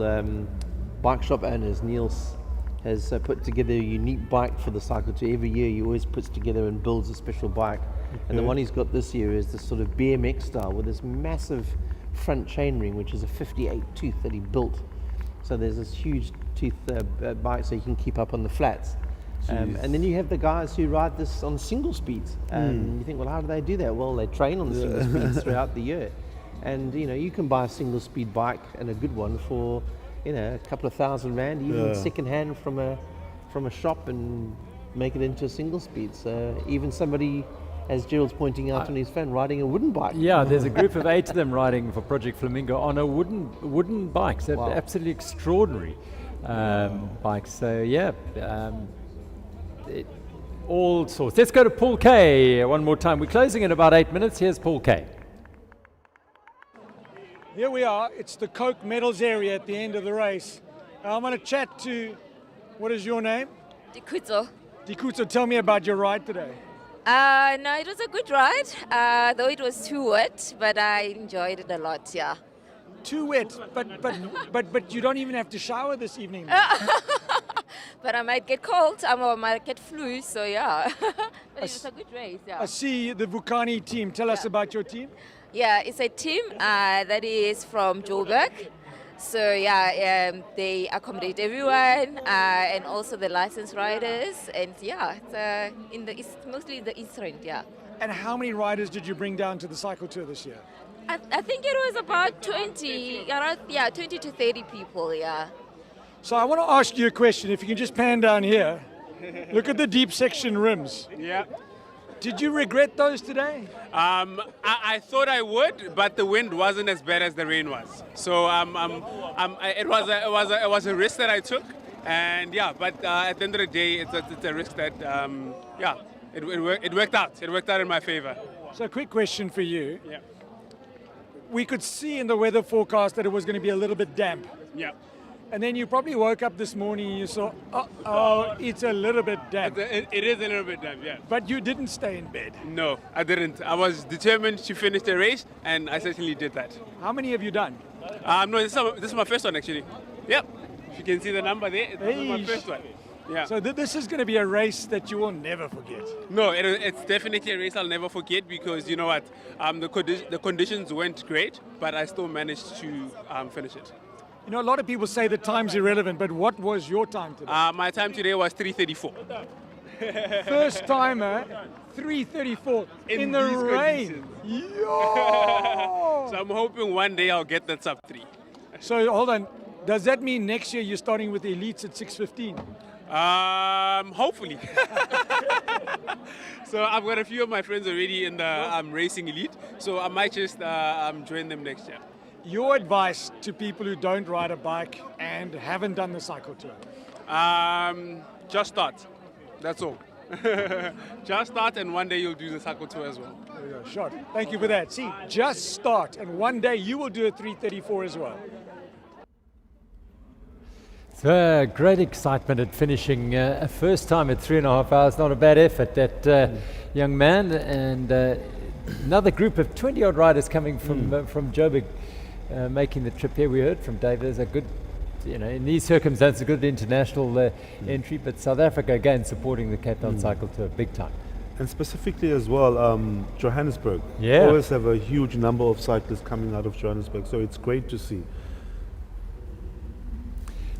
Speaker 7: bike shop owners, Niels, has put together a unique bike for the cycle tour. Every year he always puts together and builds a special bike. And the one he's got this year is this sort of BMX style with this massive front chainring, which is a 58 tooth that he built. So there's this huge tooth bike so you can keep up on the flats. And then you have the guys who ride this on single speeds. You think, well, how do they do that? Well, they train on the single speeds throughout the year. And you can buy a single speed bike, and a good one, for a couple of thousand rand, even second hand from a shop, and make it into a single speed. So even somebody, as Gerald's pointing out on his phone, riding a wooden bike.
Speaker 1: Yeah, there's a group of 8 of them riding for Project Flamingo on a wooden bikes. They're absolutely extraordinary bikes. So yeah, all sorts. Let's go to Paul K one more time. We're closing in about 8 minutes. Here's Paul K.
Speaker 22: Here we are. It's the Coke medals area at the end of the race. I'm going to chat to, what is your name?
Speaker 6: Dikuzo.
Speaker 22: Dikuzo, tell me about your ride today.
Speaker 6: No, it was a good ride, though it was too wet, but I enjoyed it a lot, yeah.
Speaker 22: Too wet, but you don't even have to shower this evening.
Speaker 6: But I might get cold, I might get flu, so yeah. But it was a good race, yeah.
Speaker 22: I see the Vukani team. Tell us about your team.
Speaker 6: Yeah, it's a team that is from Joburg. So yeah, they accommodate everyone and also the licensed riders, and yeah, it's mostly in the East Rand, yeah.
Speaker 22: And how many riders did you bring down to the cycle tour this year?
Speaker 6: I think it was about 20 to 30 people, yeah.
Speaker 22: So I want to ask you a question. If you can just pan down here, look at the deep section rims.
Speaker 21: Yeah.
Speaker 22: Did you regret those today?
Speaker 21: I thought I would, but the wind wasn't as bad as the rain was. So it was a risk that I took, and yeah. But at the end of the day, it's a risk that it worked out. It worked out in my favor.
Speaker 22: So, quick question for you.
Speaker 21: Yeah.
Speaker 22: we could see in the weather forecast that it was going to be a little bit damp.
Speaker 21: Yeah.
Speaker 22: And then you probably woke up this morning and you saw, oh, it's a little bit damp.
Speaker 21: It is a little bit damp, yeah.
Speaker 22: But you didn't stay in bed.
Speaker 21: No, I didn't. I was determined to finish the race, and I certainly did that.
Speaker 22: How many have you done?
Speaker 21: No, this is my first one, actually. Yep. If you can see the number there, this is my first one. Yeah.
Speaker 22: So this is going to be a race that you will never forget.
Speaker 21: No, it's definitely a race I'll never forget because you know what, the conditions weren't great, but I still managed to finish it.
Speaker 22: You know, a lot of people say the time's irrelevant, but what was your time today?
Speaker 21: My time today was 3:34.
Speaker 22: First timer, 3:34 in the rain.
Speaker 21: So I'm hoping one day I'll get that sub 3.
Speaker 22: So hold on, does that mean next year you're starting with the elites at 6:15?
Speaker 21: Hopefully. So I've got a few of my friends already in the racing elite, so I might just join them next year.
Speaker 22: Your advice to people who don't ride a bike and haven't done the cycle tour?
Speaker 21: Just start. That's all. Just start, and one day you'll do the cycle tour as well.
Speaker 22: There you go, shot. Thank you for that. See, just start, and one day you will do a 3:34 as well.
Speaker 1: So great excitement at finishing a first time at 3.5 hours. Not a bad effort, that young man. And another group of 20-odd riders coming from Joburg making the trip here. We heard from David. There's a good, in these circumstances, a good international entry. But South Africa again supporting the Cape Town Cycle Tour big time.
Speaker 2: And specifically as well, Johannesburg.
Speaker 1: Yeah.
Speaker 2: Always have a huge number of cyclists coming out of Johannesburg. So it's great to see.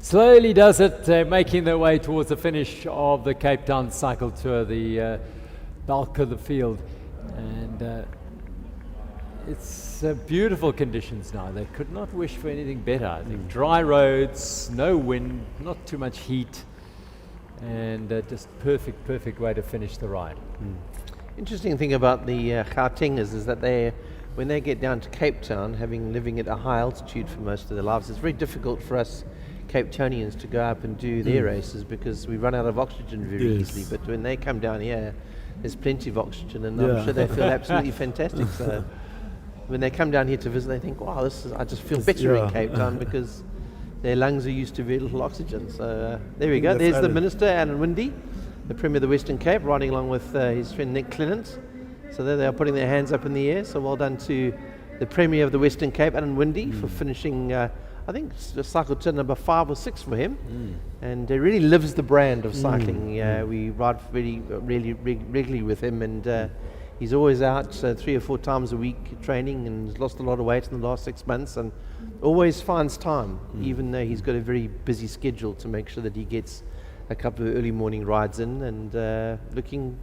Speaker 1: Slowly does it, making their way towards the finish of the Cape Town Cycle Tour, the bulk of the field. And it's beautiful conditions now. They could not wish for anything better. I think dry roads, no wind, not too much heat, and just perfect way to finish the ride.
Speaker 7: Interesting thing about the Gautengers is that when they get down to Cape Town, living at a high altitude for most of their lives, it's very difficult for us Cape Townians to go up and do their races because we run out of oxygen very easily. But when they come down here, there's plenty of oxygen, and I'm sure they feel absolutely fantastic. So when they come down here to visit, they think, wow, I just feel better in Cape Town because their lungs are used to very little oxygen. So there we go. There's the Minister, Alan Windy, the Premier of the Western Cape, riding along with his friend Nick Clement. So there they are putting their hands up in the air. So well done to the Premier of the Western Cape, Alan Windy, for finishing I think it's cycle tour number 5 or 6 for him, and he really lives the brand of cycling. We ride really regularly with him, and he's always out 3 or 4 times a week training, and has lost a lot of weight in the last 6 months, and always finds time, even though he's got a very busy schedule, to make sure that he gets a couple of early morning rides in, and looking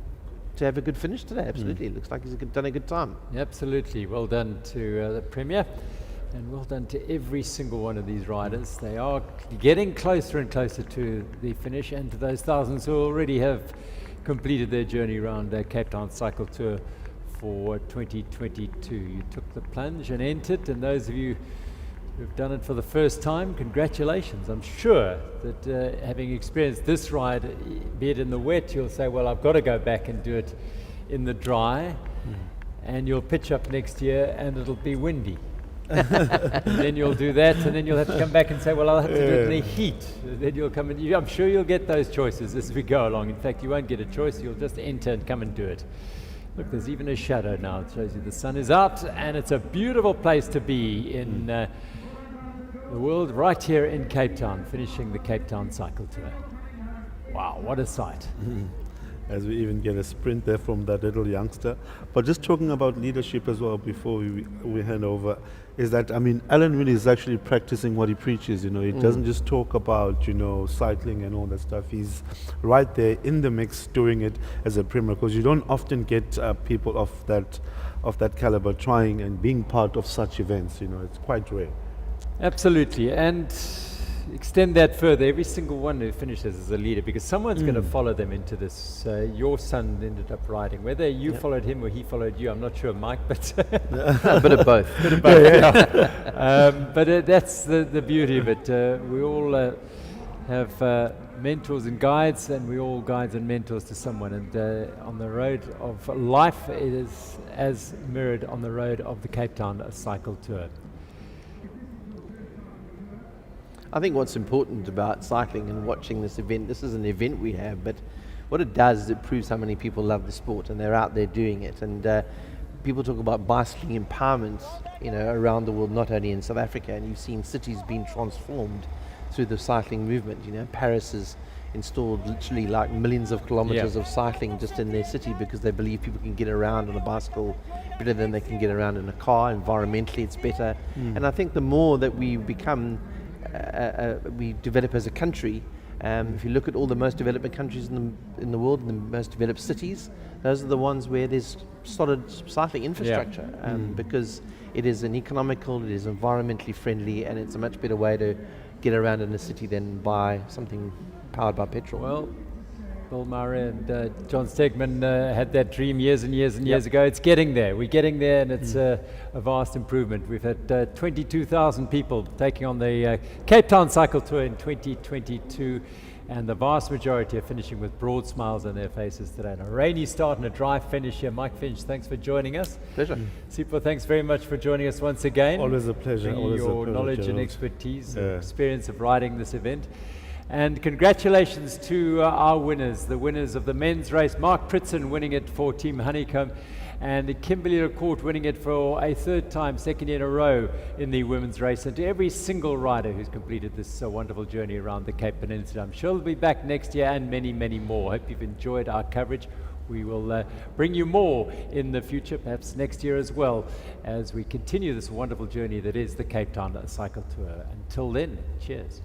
Speaker 7: to have a good finish today. Absolutely, it looks like he's done a good time.
Speaker 1: Absolutely, well done to the Premier. And well done to every single one of these riders. They are getting closer and closer to the finish, and to those thousands who already have completed their journey around Cape Town Cycle Tour for 2022. You took the plunge and entered, and those of you who've done it for the first time, congratulations. I'm sure that having experienced this ride, be it in the wet, you'll say, well, I've got to go back and do it in the dry, and you'll pitch up next year and it'll be windy. And then you'll do that, and then you'll have to come back and say, well, I'll have to do it in the heat. Then you'll come and I'm sure you'll get those choices as we go along. In fact, you won't get a choice, you'll just enter and come and do it. Look, there's even a shadow now. It shows you the sun is out, and it's a beautiful place to be in the world, right here in Cape Town, finishing the Cape Town Cycle Tour. Wow, what a sight.
Speaker 2: As we even get a sprint there from that little youngster. But just talking about leadership as well before we hand over, is that, Alan Winnie is actually practicing what he preaches. He doesn't just talk about, cycling and all that stuff. He's right there in the mix doing it as a Premier, because you don't often get people of that caliber trying and being part of such events. It's quite rare.
Speaker 1: Absolutely, and extend that further. Every single one who finishes as a leader, because someone's going to follow them into this. Your son ended up riding. Whether you followed him or he followed you, I'm not sure, Mike, but
Speaker 7: a bit of both.
Speaker 1: But that's the beauty of it. We all have mentors and guides, and we're all guides and mentors to someone. And on the road of life, it is as mirrored on the road of the Cape Town Cycle Tour.
Speaker 7: I think what's important about cycling and watching this event, this is an event we have, but what it does is it proves how many people love the sport and they're out there doing it. And people talk about bicycling empowerment, around the world, not only in South Africa, and you've seen cities being transformed through the cycling movement. Paris has installed literally like millions of kilometers of cycling just in their city because they believe people can get around on a bicycle better than they can get around in a car. Environmentally, it's better. And I think the more that we become we develop as a country. If you look at all the most developing countries in the world, and the most developed cities, those are the ones where there's solid cycling infrastructure, because it is an economical, it is environmentally friendly, and it's a much better way to get around in a city than by something powered by petrol.
Speaker 1: Well, Bill Murray and John Stegman had that dream years and years and years ago. It's getting there. We're getting there, and it's a vast improvement. We've had 22,000 people taking on the Cape Town Cycle Tour in 2022, and the vast majority are finishing with broad smiles on their faces today. And a rainy start and a dry finish here. Mike Finch, thanks for joining us.
Speaker 7: Pleasure.
Speaker 1: Sipo, thanks very much for joining us once again.
Speaker 2: Always a pleasure.
Speaker 1: Bringing
Speaker 2: Always
Speaker 1: your
Speaker 2: a pleasure,
Speaker 1: knowledge and
Speaker 2: Gerald.
Speaker 1: expertise and experience of riding this event. And congratulations to our winners, the winners of the men's race. Mark Pritson winning it for Team Honeycomb, and Kimberly LaCourte winning it for a third time, second year in a row in the women's race. And to every single rider who's completed this wonderful journey around the Cape Peninsula. I'm sure they'll be back next year and many, many more. Hope you've enjoyed our coverage. We will bring you more in the future, perhaps next year as well, as we continue this wonderful journey that is the Cape Town Cycle Tour. Until then, cheers.